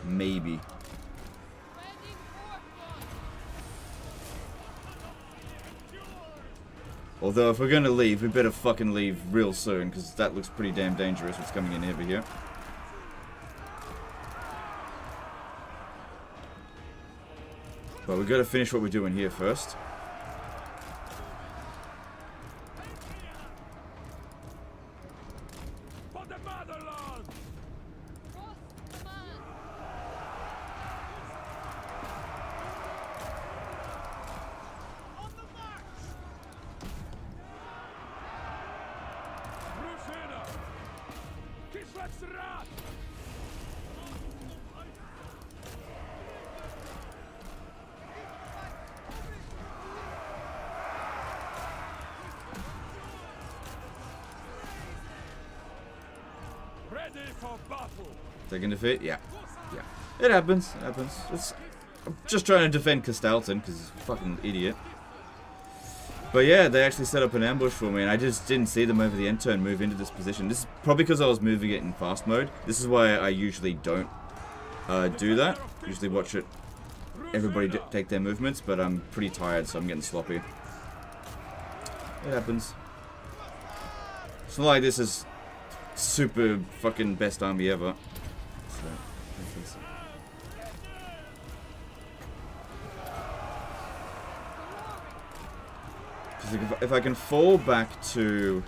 Maybe. Although, if we're going to leave, we better fucking leave real soon, because that looks pretty damn dangerous what's coming in over here. But we've got to finish what we're doing here first. For the motherland. Ruzina. Kislev's rat. Ready for battle. Taking defeat? Yeah. Yeah. It happens. It happens. I'm just trying to defend Castalton, because he's a fucking idiot. But yeah, they actually set up an ambush for me, and I just didn't see them over the end turn move into this position. This is probably because I was moving it in fast mode. This is why I usually don't do that. Usually watch it, everybody take their movements, but I'm pretty tired, so I'm getting sloppy. It happens. It's not like this is super fucking best army ever. So, if I can fall back to...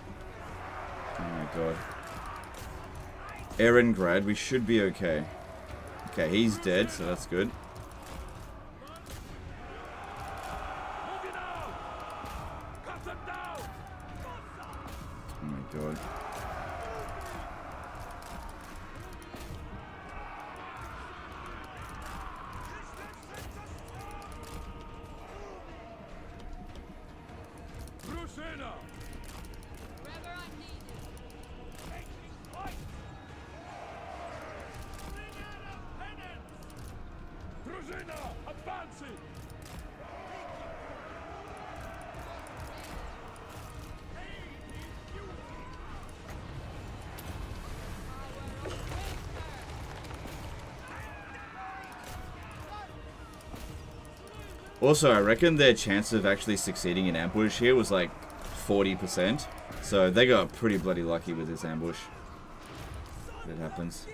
Oh my god. Erengrad, we should be okay. Okay, he's dead, so that's good. Oh my god. Also, I reckon their chance of actually succeeding in ambush here was like 40%. So they got pretty bloody lucky with this ambush. It happens.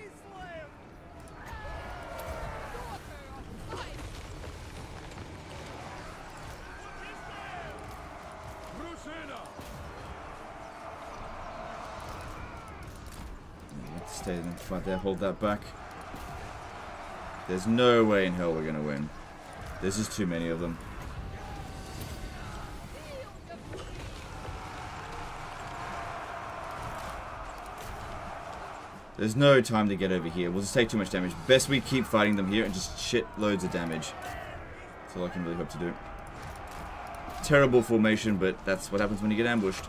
Stay in the front there, hold that back. There's no way in hell we're gonna win. There's just too many of them. There's no time to get over here. We'll just take too much damage. Best we keep fighting them here and just shit loads of damage. That's all I can really hope to do. Terrible formation, but that's what happens when you get ambushed.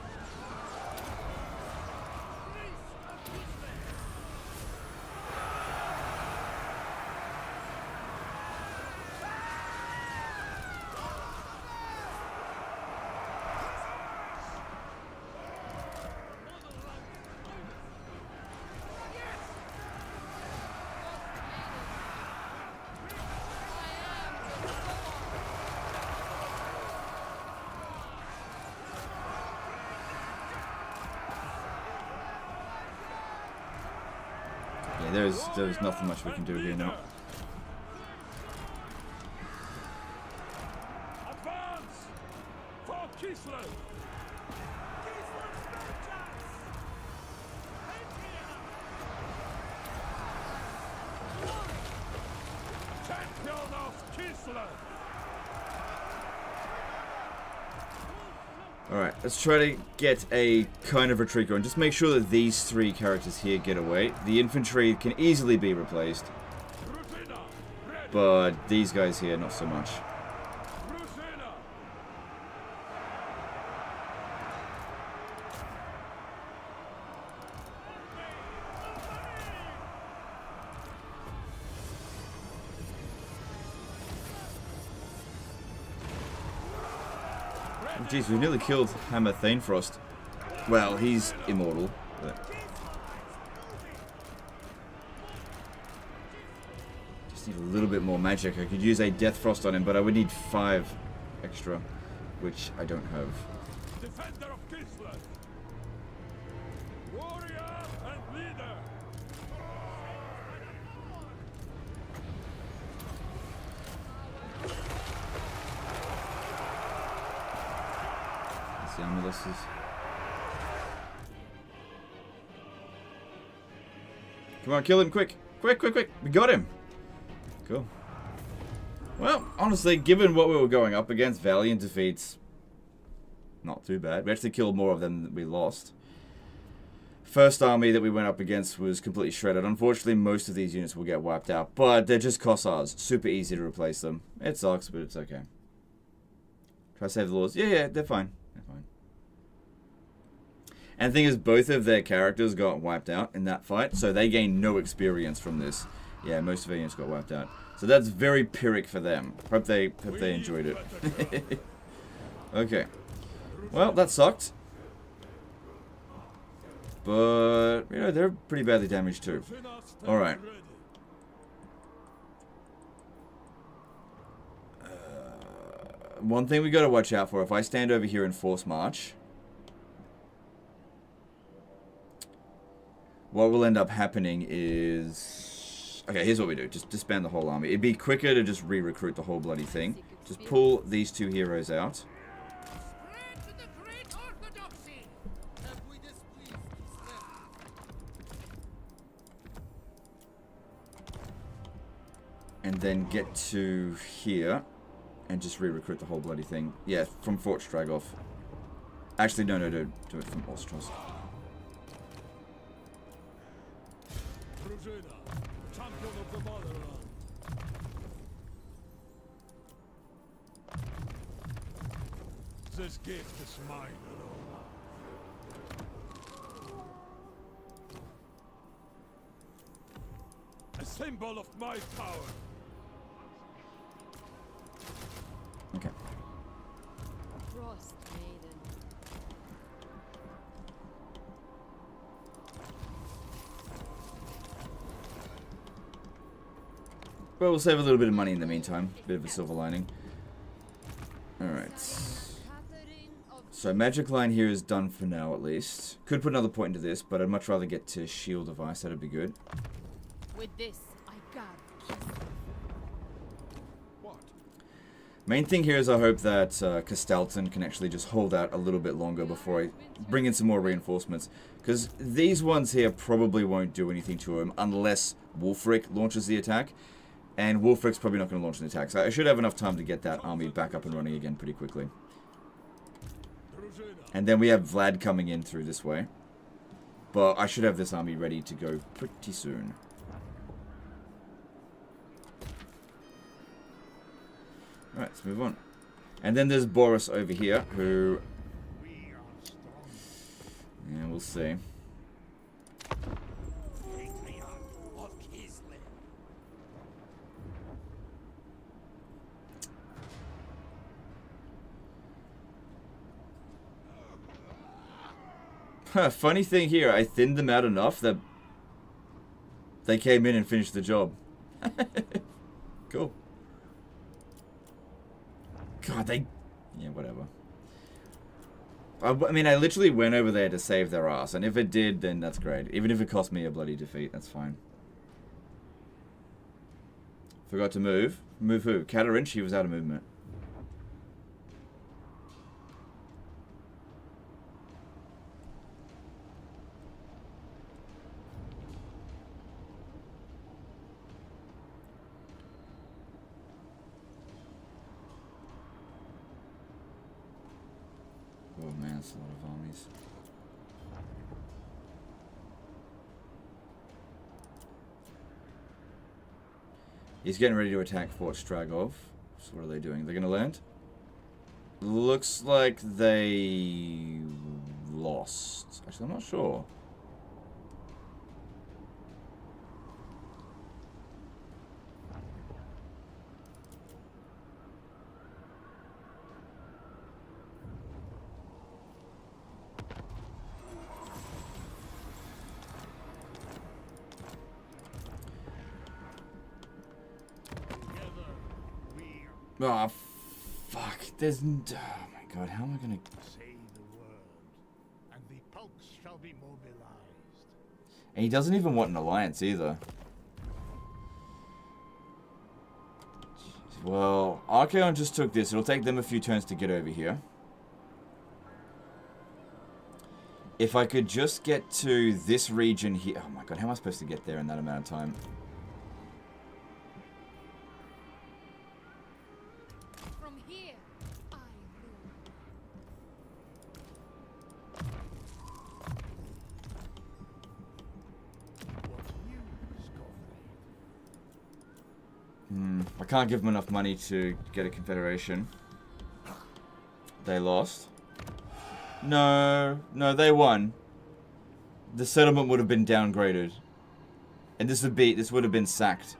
There's nothing much we can do here now. Advance for Kislev. Champion of Kislev. Alright, let's try to get a kind of retreat going. Just make sure that these three characters here get away. The infantry can easily be replaced. But these guys here, not so much. Jeez, we nearly killed Hammer Thanefrost. Well, he's immortal. But just need a little bit more magic. I could use a Death Frost on him, but I would need 5 extra, which I don't have. Defender of Kislev. Warrior and leader. The amuletters. Come on, kill him quick! Quick, quick, quick! We got him! Cool. Well, honestly, given what we were going up against, valiant defeats, not too bad. We actually killed more of them than we lost. First army that we went up against was completely shredded. Unfortunately, most of these units will get wiped out, but they're just Kossars. Super easy to replace them. It sucks, but it's okay. Try to save the lords. Yeah, they're fine. They're fine. And the thing is, both of their characters got wiped out in that fight, so they gained no experience from this. Yeah, most of their units got wiped out. So that's very Pyrrhic for them. Hope they enjoyed it. Okay. Well, that sucked. But, you know, they're pretty badly damaged too. Alright. One thing we gotta watch out for, if I stand over here and force march, what will end up happening is... Okay, here's what we do. Just disband the whole army. It'd be quicker to just re-recruit the whole bloody thing. Just pull these 2 heroes out. And then get to here and just re-recruit the whole bloody thing. Yeah, from Fort Stragov. Actually, no, do it from Ostros. Champion of the motherland. This gift is mine alone. A symbol of my power. Okay. Frost Maiden. Well, we'll save a little bit of money in the meantime. Bit of a silver lining. Alright. Katarin of So magic line here is done for now at least. Could put another point into this, but I'd much rather get to shield device. That'd be good. with this I guard Kislev. What? Main thing here is I hope that Castalton can actually just hold out a little bit longer before I bring in some more reinforcements. Because these ones here probably won't do anything to him unless Wulfric launches the attack. And Wulfric's probably not going to launch an attack. So I should have enough time to get that army back up and running again pretty quickly. And then we have Vlad coming in through this way. But I should have this army ready to go pretty soon. Alright, let's move on. And then there's Boris over here, who... We are strong. Yeah, we'll see. Patriarch of Kislev. Funny thing here, I thinned them out enough that they came in and finished the job. Cool. God, they... Yeah, whatever. I mean, I literally went over there to save their ass, and if it did, then that's great. Even if it cost me a bloody defeat, that's fine. Forgot to move. Move who? Katarin, she was out of movement. Oh man, that's a lot of armies. He's getting ready to attack Fort Stragov. So what are they doing? They're going to land? Looks like they lost. Actually, I'm not sure. Together we Oh, fuck. There's... Oh my god, how am I going to... say the word, and the pulse shall be mobilized. And he doesn't even want an alliance either. Well, Archaon just took this. It'll take them a few turns to get over here. If I could just get to this region here... Oh my god, how am I supposed to get there in that amount of time? From here I rule. What news, comrade? I can't give them enough money to get a confederation. They lost. No, they won. The settlement would have been downgraded, and this would have been sacked.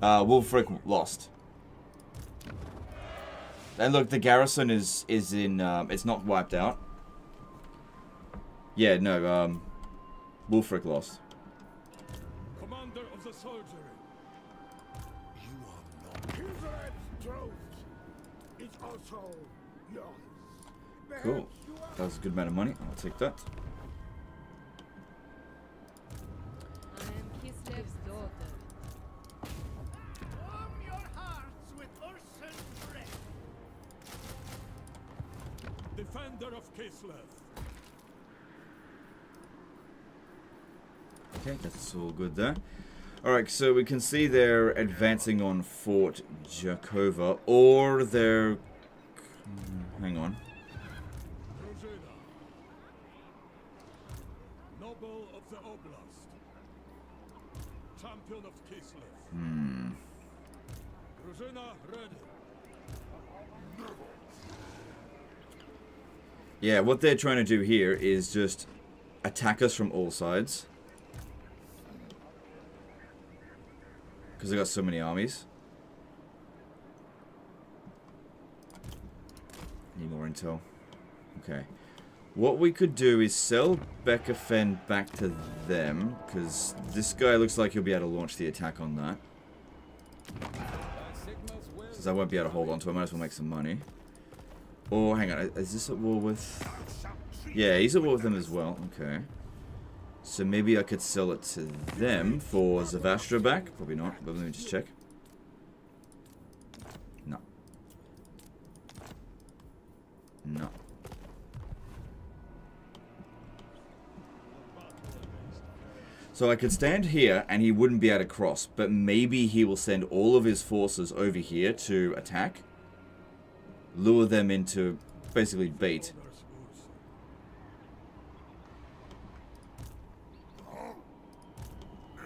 Wulfric lost. And look, the garrison is in. It's not wiped out. Yeah, no. Wulfric lost. Commander of the soldiery. You are not. Kislev's throat is also yours. Cool. That was a good amount of money. I'll take that. I am Kislev's daughter. Warm your hearts with Urson breath. Defender of Kislev. Okay, that's all good there. Alright, so we can see they're advancing on Fort Jakova, or they're... Hang on. Tzarina. Noble of the Oblast. Champion of Kislev. Tzarina ready. Yeah, what they're trying to do here is just attack us from all sides. Because they got so many armies. Need more intel. Okay. What we could do is sell Beckerfen back to them, because this guy looks like he'll be able to launch the attack on that. Since I won't be able to hold on to it, I might as well make some money. Or, hang on, is this at war with... Yeah, he's at war with them as well. Okay. So maybe I could sell it to them for Zavastra back. Probably not, but let me just check. No. No. So I could stand here and he wouldn't be able to cross, but maybe he will send all of his forces over here to attack. Lure them into basically bait.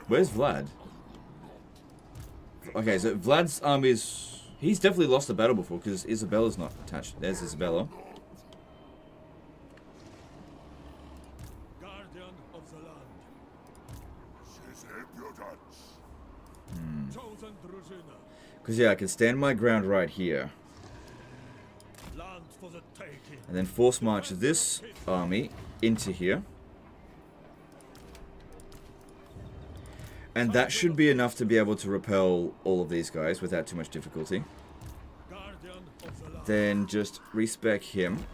Where's Vlad? Okay, so Vlad's army is... He's definitely lost the battle before because Isabella's not attached. There's Isabella. Guardian of the land. Chosen Tzarina. Because, yeah, I can stand my ground right here. Land for the taking. And then force march this army into here. And that should be enough to be able to repel all of these guys without too much difficulty. Guardian of the land. Then just respec him.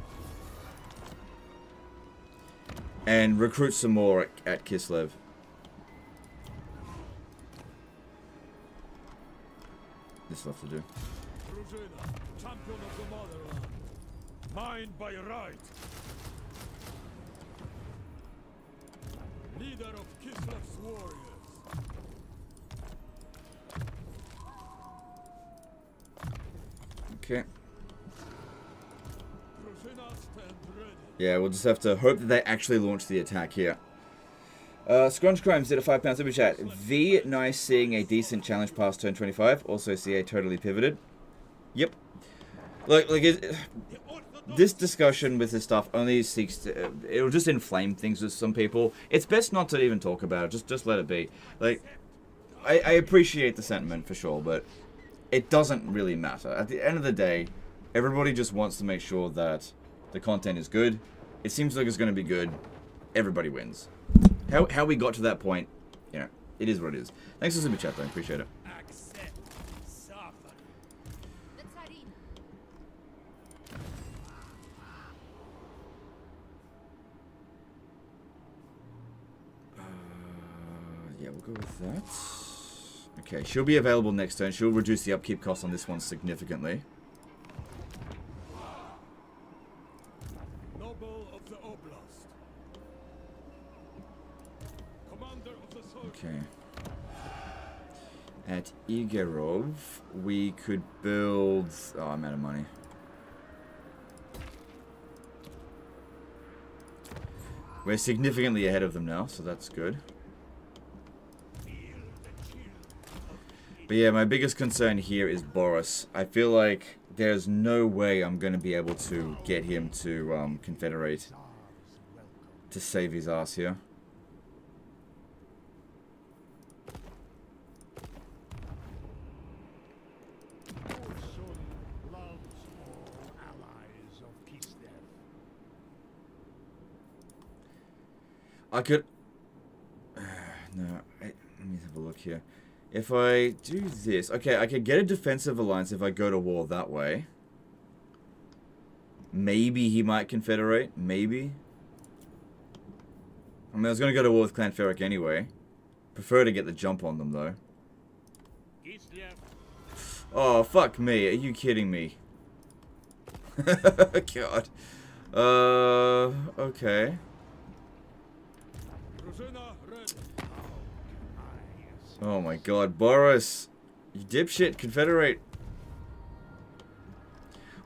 And recruit some more at Kislev. This will have to do. Tzarina, champion of the motherland. Mine by right. Leader of Kislev's warriors. Okay. Tzarina, stand ready. Yeah, we'll just have to hope that they actually launch the attack here. Scrunch Crimes did a £5 super chat. V, nice seeing a decent challenge past turn 25. Also, CA totally pivoted. Yep. This discussion with this stuff only seeks to... it'll just inflame things with some people. It's best not to even talk about it. Just let it be. Like, I appreciate the sentiment for sure, but it doesn't really matter. At the end of the day, everybody just wants to make sure that the content is good. It seems like it's going to be good. Everybody wins. How we got to that point, you know, it is what it is. Thanks for super chat, though. Appreciate it. Accept. Suffer. The Tzarina. Yeah, we'll go with that. Okay, she'll be available next turn. She'll reduce the upkeep cost on this one significantly. Noble of the Oblast. Commander of the soldiers. Okay. At Igorov, we could build... Oh, I'm out of money. We're significantly ahead of them now, so that's good. But yeah, my biggest concern here is Boris. I feel like there's no way I'm going to be able to get him to confederate to save his ass here. Your son loves all allies of Kislev. I could... no, let me have a look here. If I do this... Okay, I could get a defensive alliance if I go to war that way. Maybe he might confederate. Maybe. I mean, I was going to go to war with Clan Ferric anyway. Prefer to get the jump on them, though. Kislev. Oh, fuck me. Are you kidding me? God. Okay. Tzarina, ready. Oh my god, Boris. You dipshit, confederate.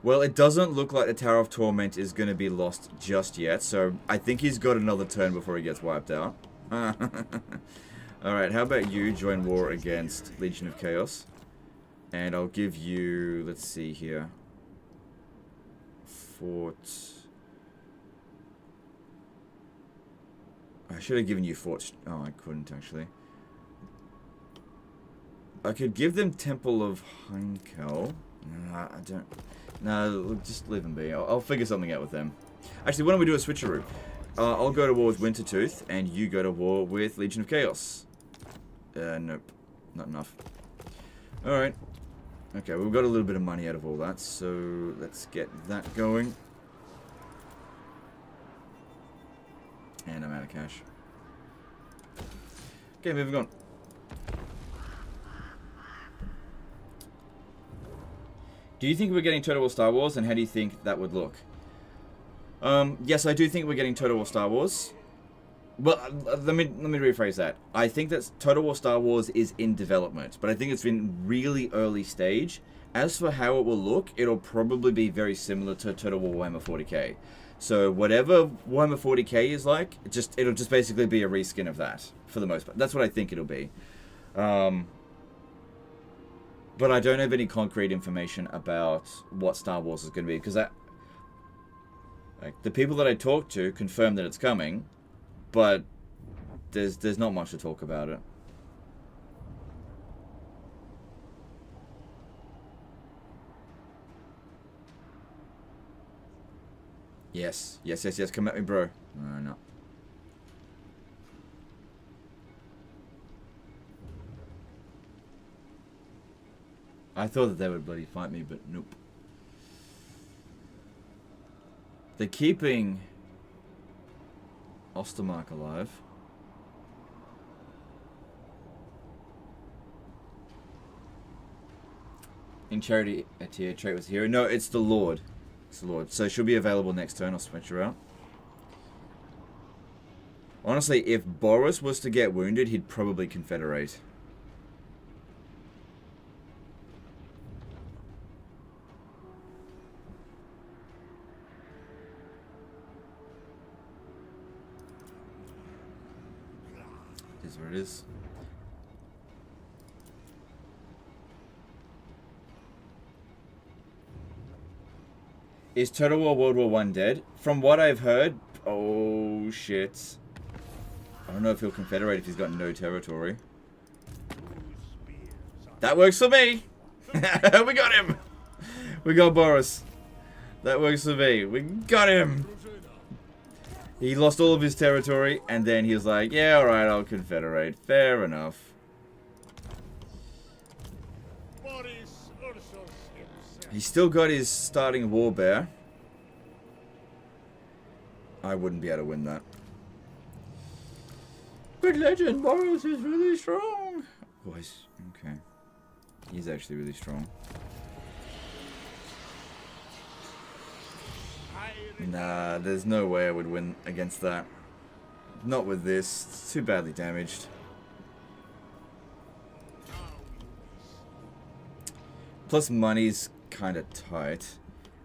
Well, it doesn't look like the Tower of Torment is going to be lost just yet, so I think he's got another turn before he gets wiped out. Alright, how about you join war against Legion of Chaos? And I'll give you, let's see here. Fort... I should have given you Fort... Oh, I couldn't actually. I could give them Temple of Heinkel. Nah, I don't... No, just leave them be. I'll figure something out with them. Actually, why don't we do a switcheroo? I'll go to war with Wintertooth, and you go to war with Legion of Chaos. Nope. Not enough. Alright. Okay, we've got a little bit of money out of all that, so let's get that going. And I'm out of cash. Okay, moving on. Do you think we're getting Total War Star Wars, and how do you think that would look? Yes, I do think we're getting Total War Star Wars. Well, let me rephrase that. I think that Total War Star Wars is in development, but I think it's been really early stage. As for how it will look, it'll probably be very similar to Total War Warhammer 40k. So whatever Warhammer 40k is like, it'll just basically be a reskin of that, for the most part. That's what I think it'll be. But I don't have any concrete information about what Star Wars is going to be, because the people that I talked to confirm that it's coming, but there's not much to talk about it. Yes. Come at me, bro. No. I thought that they would bloody fight me, but nope. They're keeping Ostermark alive. In charity, a tier trait was hero. No, it's the Lord. It's the Lord. So she'll be available next turn. I'll switch her out. Honestly, if Boris was to get wounded, he'd probably confederate. It is what it is. Is Total War World War I dead? From what I've heard, oh shit. I don't know if he'll confederate if he's got no territory. That works for me. We got him. We got Boris. That works for me. We got him. He lost all of his territory, and then he was like, yeah, alright, I'll confederate. Fair enough. He's still got his starting war bear. I wouldn't be able to win that. Good legend, Boris is really strong. Boys, okay. He's actually really strong. Nah, there's no way I would win against that. Not with this. It's too badly damaged. Plus money's kind of tight.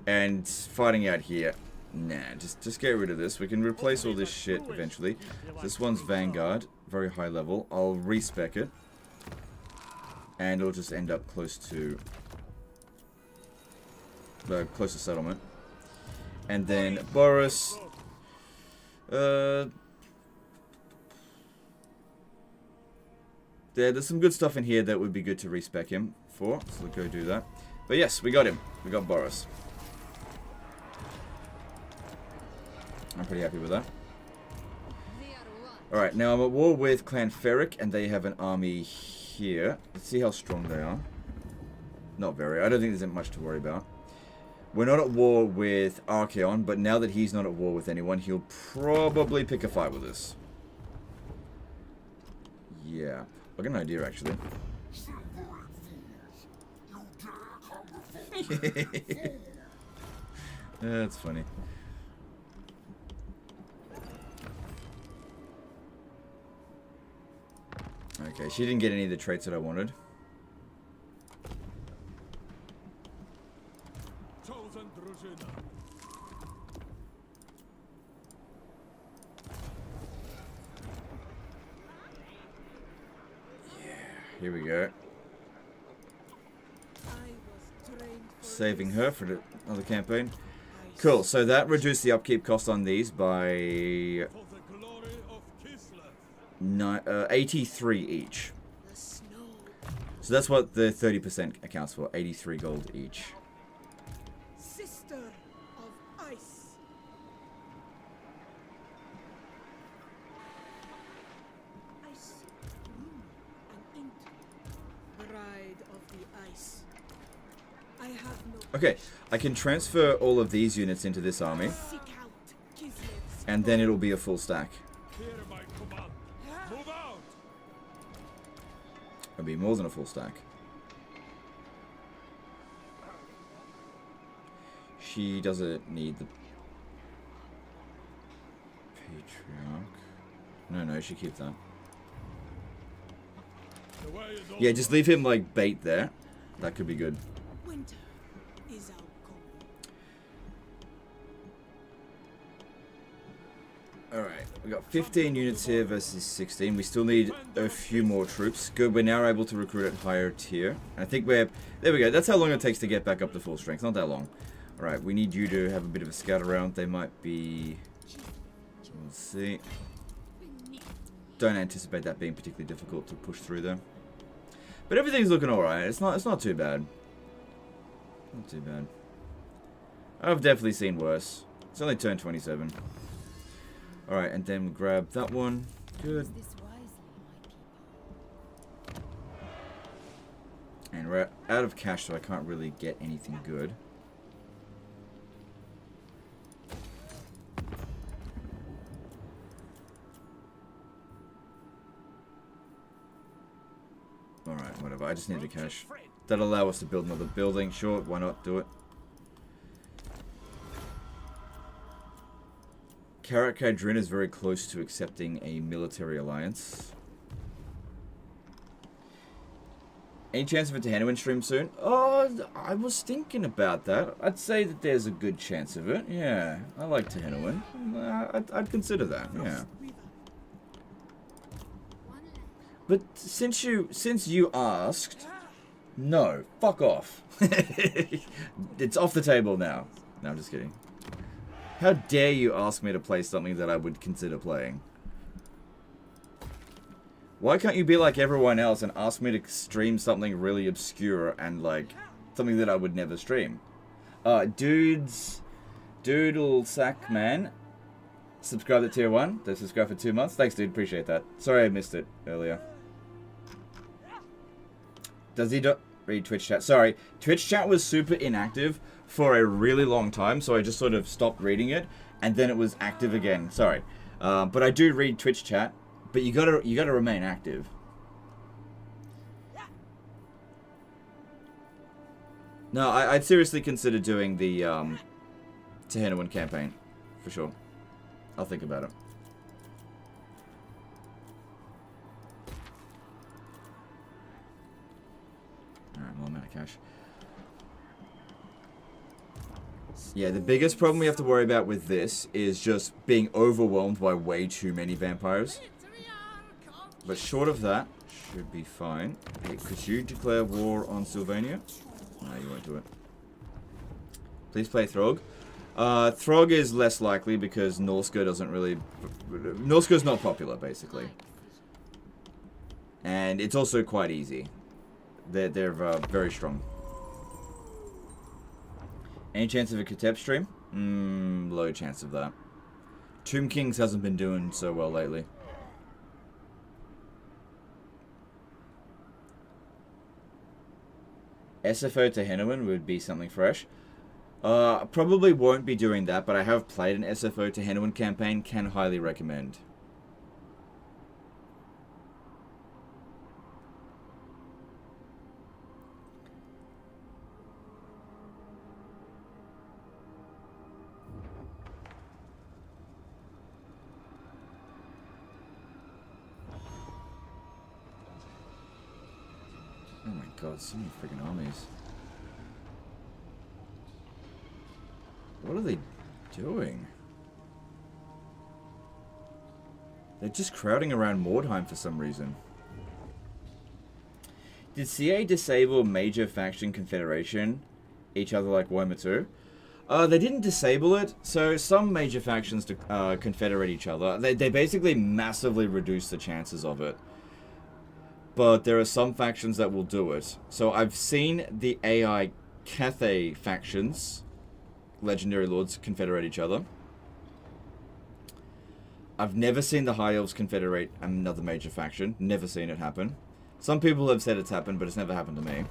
And fighting out here, nah, just get rid of this. We can replace all this shit eventually. This one's Vanguard, very high level. I'll respec it. And it'll just end up close to the closest settlement. And then Boris. There's some good stuff in here that would be good to respec him for. So we'll go do that. But yes, we got him. We got Boris. I'm pretty happy with that. Alright, now I'm at war with Clan Ferric, and they have an army here. Let's see how strong they are. Not very. I don't think there's much to worry about. We're not at war with Archeon, but now that he's not at war with anyone, he'll probably pick a fight with us. Yeah. I got an idea, actually. That's funny. Okay, she didn't get any of the traits that I wanted. Yeah, here we go. Saving her for another campaign. Cool, so that reduced the upkeep cost on these by 83 each. So that's what the 30% accounts for, 83 gold each. Sister of ice. Ice, and ink, bride of the ice. I have no Okay, I can transfer all of these units into this army, seek out Kislev's and then it'll be a full stack. Hear my command. Move out! It'll be more than a full stack. She doesn't need the Patriarch. No, she keep that. The way is Yeah, over. just leave him like bait there. That could be good. winter is our goal. Alright, we got 15 units here versus 16. We still need a few more troops. Good, we're now able to recruit at higher tier. I think we're... There we go. That's how long it takes to get back up to full strength. Not that long. Alright, we need you to have a bit of a scout around. They might be... We'll see. Don't anticipate that being particularly difficult to push through though. But everything's looking alright. It's not too bad. Not too bad. I've definitely seen worse. It's only turn 27. Alright, and then we grab that one. Good. Use this wisely, my people. And we're out of cash, so I can't really get anything good. Alright, whatever. I just need the cash. That'll allow us to build another building. Sure, why not do it? Katarin is very close to accepting a military alliance. Any chance of a Tehenuin stream soon? Oh, I was thinking about that. I'd say that there's a good chance of it. Yeah, I like Tehenuin. I'd consider that. Yeah. But since you asked, no, fuck off. It's off the table now. No, I'm just kidding. How dare you ask me to play something that I would consider playing? Why can't you be like everyone else and ask me to stream something really obscure and like something that I would never stream? Doodle Sack Man, subscribe to tier 1. They subscribed for 2 months. Thanks, dude. Appreciate that. Sorry I missed it earlier. Does he read Twitch chat? Sorry, Twitch chat was super inactive for a really long time, so I just sort of stopped reading it, and then it was active again. Sorry, but I do read Twitch chat. But you gotta remain active. No, I'd seriously consider doing the Tehenuin campaign, for sure. I'll think about it. Alright, well, I'm out of cash. Yeah, the biggest problem we have to worry about with this is just being overwhelmed by way too many vampires. But short of that, should be fine. Hey, could you declare war on Sylvania? No, you won't do it. Please play Throg. Throg is less likely because Norska doesn't really... Norska's not popular, basically. And it's also quite easy. They're very strong. Any chance of a Kateb stream? Low chance of that. Tomb Kings hasn't been doing so well lately. SFO to Tehenuin would be something fresh. Probably won't be doing that, but I have played an SFO to Tehenuin campaign. Can highly recommend. Oh my god, so many freaking armies. What are they doing? They're just crowding around Mordheim for some reason. Did CA disable major faction confederation each other like Warhammer 2? They didn't disable it, so some major factions confederate each other. They basically massively reduce the chances of it. But there are some factions that will do it. So I've seen the AI Cathay factions, Legendary Lords, confederate each other. I've never seen the High Elves confederate another major faction. Never seen it happen. Some people have said it's happened, but it's never happened to me.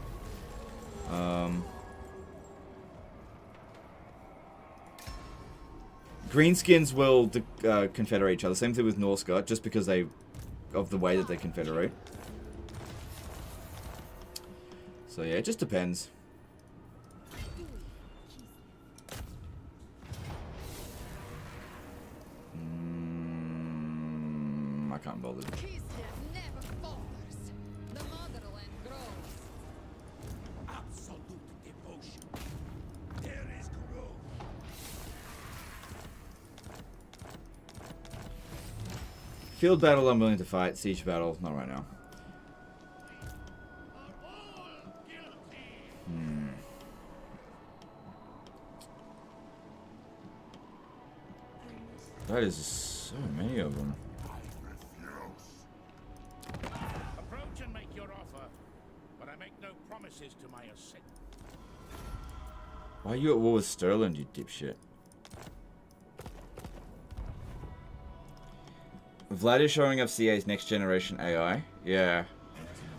Greenskins will confederate each other. Same thing with Norsca, just because of the way that they confederate. So yeah, it just depends. I can't bother. Kislev never falters. The motherland grows. Absolute devotion. There is growth. Field battle, I'm willing to fight. Siege battle, not right now. That is so many of them. Approach and make your offer, but I make no promises to my ascent. Why are you at war with Sterling, you dipshit? Vlad is showing off CA's next generation AI. Yeah.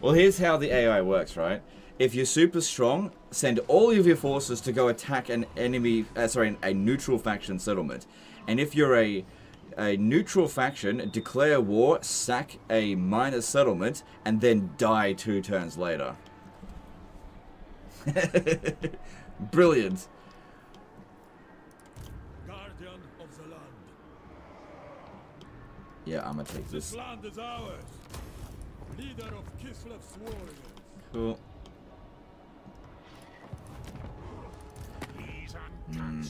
Well, here's how the AI works, right? If you're super strong, send all of your forces to go attack an enemy, a neutral faction settlement. And if you're a neutral faction, declare war, sack a minor settlement, and then die 2 turns later. Brilliant. Guardian of the land. Yeah, I'm gonna take This this. land is ours. Leader of Kislev's warriors. Cool. He's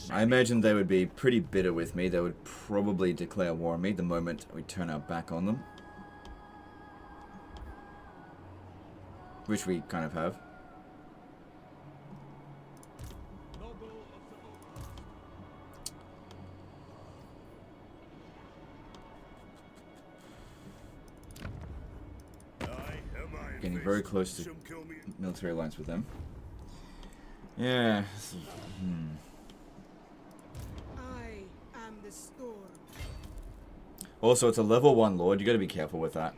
I imagine they would be pretty bitter with me. They would probably declare war on me the moment we turn our back on them. Which we kind of have. Noble of the Getting very close to military alliance with them. Yeah. I am the storm. Also, it's a level 1 lord. You got to be careful with that.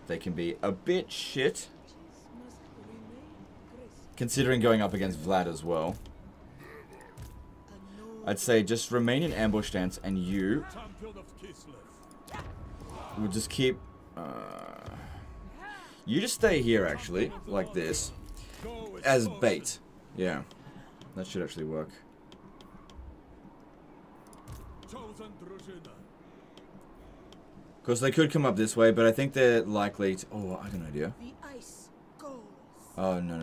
They can be a bit shit. Must remain crisp. Considering going up against Vlad as well. A no I'd say just remain in ambush stance, and you champion of Kislev. will just keep... you just stay here, actually, like this, Go with as caution. bait. Yeah, that should actually work. Chosen Tzarina. Because they could come up this way, but I think they're likely to... Oh, I got an idea. the ice goes. Oh, no.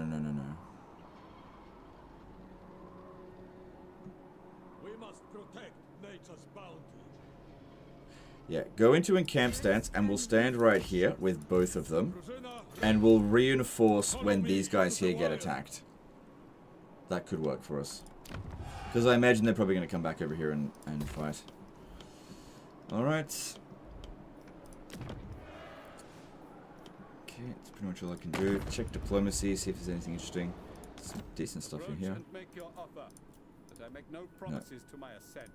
We must protect nature's bounty. Yeah, go into encamp stance, and we'll stand right here with both of them. Tzarina, And we'll reinforce when these guys here get attacked. That could work for us. Because I imagine they're probably going to come back over here and fight. Alright. Okay, that's pretty much all I can do. Check diplomacy, see if there's anything interesting. Some decent stuff in Approach here. and make your offer, but I make no promises to my ascent.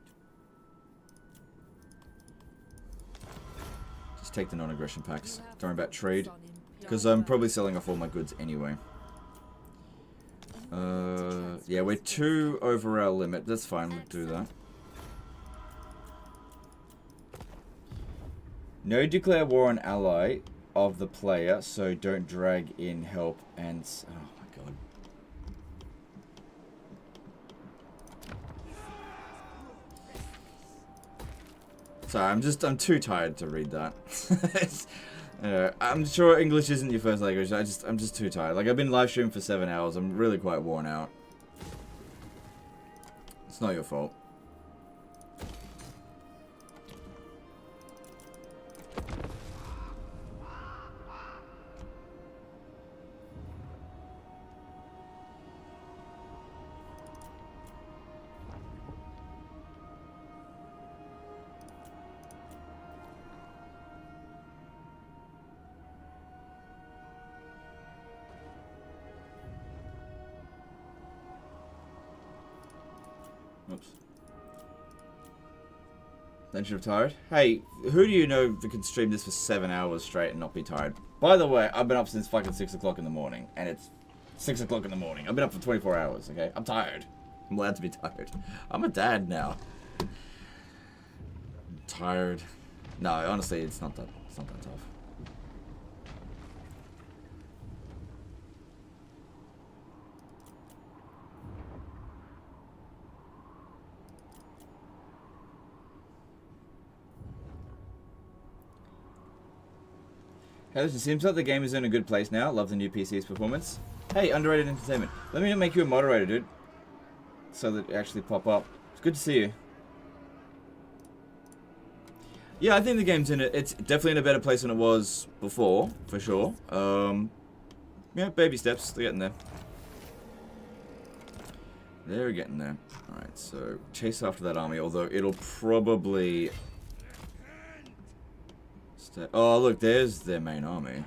Just take the non-aggression packs. Don't worry about trade. Because I'm probably selling off all my goods anyway. Yeah, we're 2 over our limit. That's fine, we'll do that. No declare war on ally of the player, so don't drag in help and... Oh my god. Sorry, I'm too tired to read that. I'm sure English isn't your first language. I'm just too tired. Like, I've been live streaming for 7 hours. I'm really quite worn out. It's not your fault. Oops. Then should have tired. Hey, who do you know that can stream this for 7 hours straight and not be tired? By the way, I've been up since fucking 6 o'clock in the morning, and it's 6 o'clock in the morning. I've been up for 24 hours, okay? I'm tired. I'm allowed to be tired. I'm a dad now. tired. No, honestly, it's not that tough. Hey, listen, seems like the game is in a good place now. Love the new PC's performance. Hey, underrated entertainment. Let me make you a moderator, dude. So that it actually pop up. It's good to see you. Yeah, I think the game's in it. It's definitely in a better place than it was before, for sure. Yeah, baby steps. They're getting there. They're getting there. Alright, so chase after that army, although it'll probably... Oh, look, there's their main army.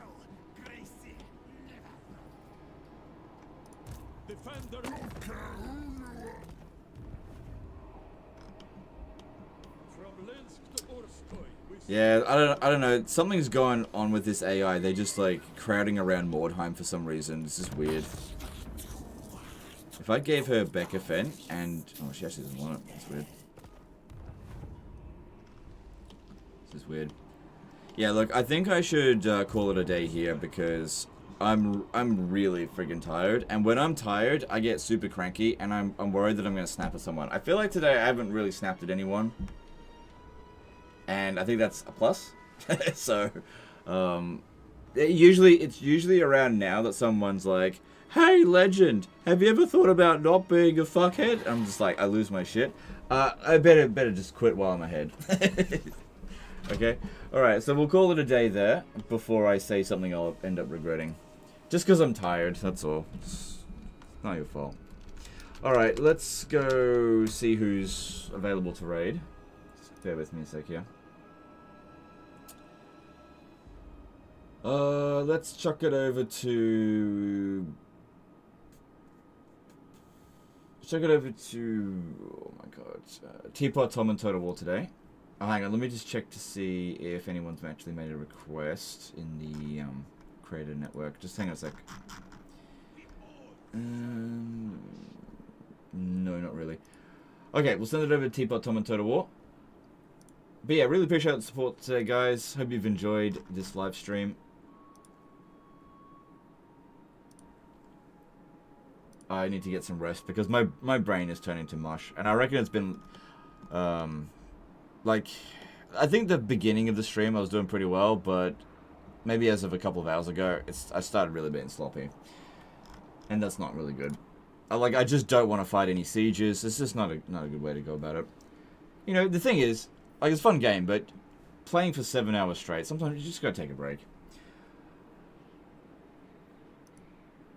Yeah, I don't know. Something's going on with this AI. They're just like crowding around Mordheim for some reason. This is weird. If I gave her Becca Fen and oh, she actually doesn't want it. That's weird. This is weird. Yeah, look, I think I should call it a day here because I'm really friggin' tired, and when I'm tired, I get super cranky, and I'm worried that I'm gonna snap at someone. I feel like today I haven't really snapped at anyone, and I think that's a plus. So, it's usually around now that someone's like, "Hey, legend, have you ever thought about not being a fuckhead?" I'm just like, I lose my shit. I better just quit while I'm ahead. Okay, alright, so we'll call it a day there before I say something I'll end up regretting. Just because I'm tired, that's all. It's not your fault. Alright, let's go see who's available to raid. Just bear with me a sec here. Let's chuck it over to... oh my god, Teapot, Tom and Total War today. Oh, hang on, let me just check to see if anyone's actually made a request in the creator network. Just hang on a sec. No, not really. Okay, we'll send it over to Teapot, Tom and Total War. But yeah, really appreciate the support today, guys. Hope you've enjoyed this live stream. I need to get some rest because my brain is turning to mush. And I reckon it's been... like, I think the beginning of the stream I was doing pretty well, but maybe as of a couple of hours ago, I started really being sloppy. And that's not really good. I just don't want to fight any sieges. It's just not a good way to go about it. You know, the thing is, like, it's a fun game, but playing for 7 hours straight, sometimes you just gotta take a break.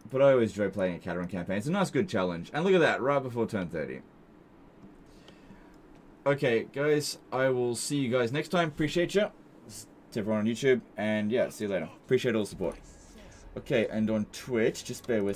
But I always enjoy playing a Katarin campaign. It's a nice, good challenge. And look at that, right before turn 30. Okay, guys, I will see you guys next time. Appreciate you. To everyone on YouTube. And yeah, see you later. Appreciate all the support. Okay, and on Twitch, just bear with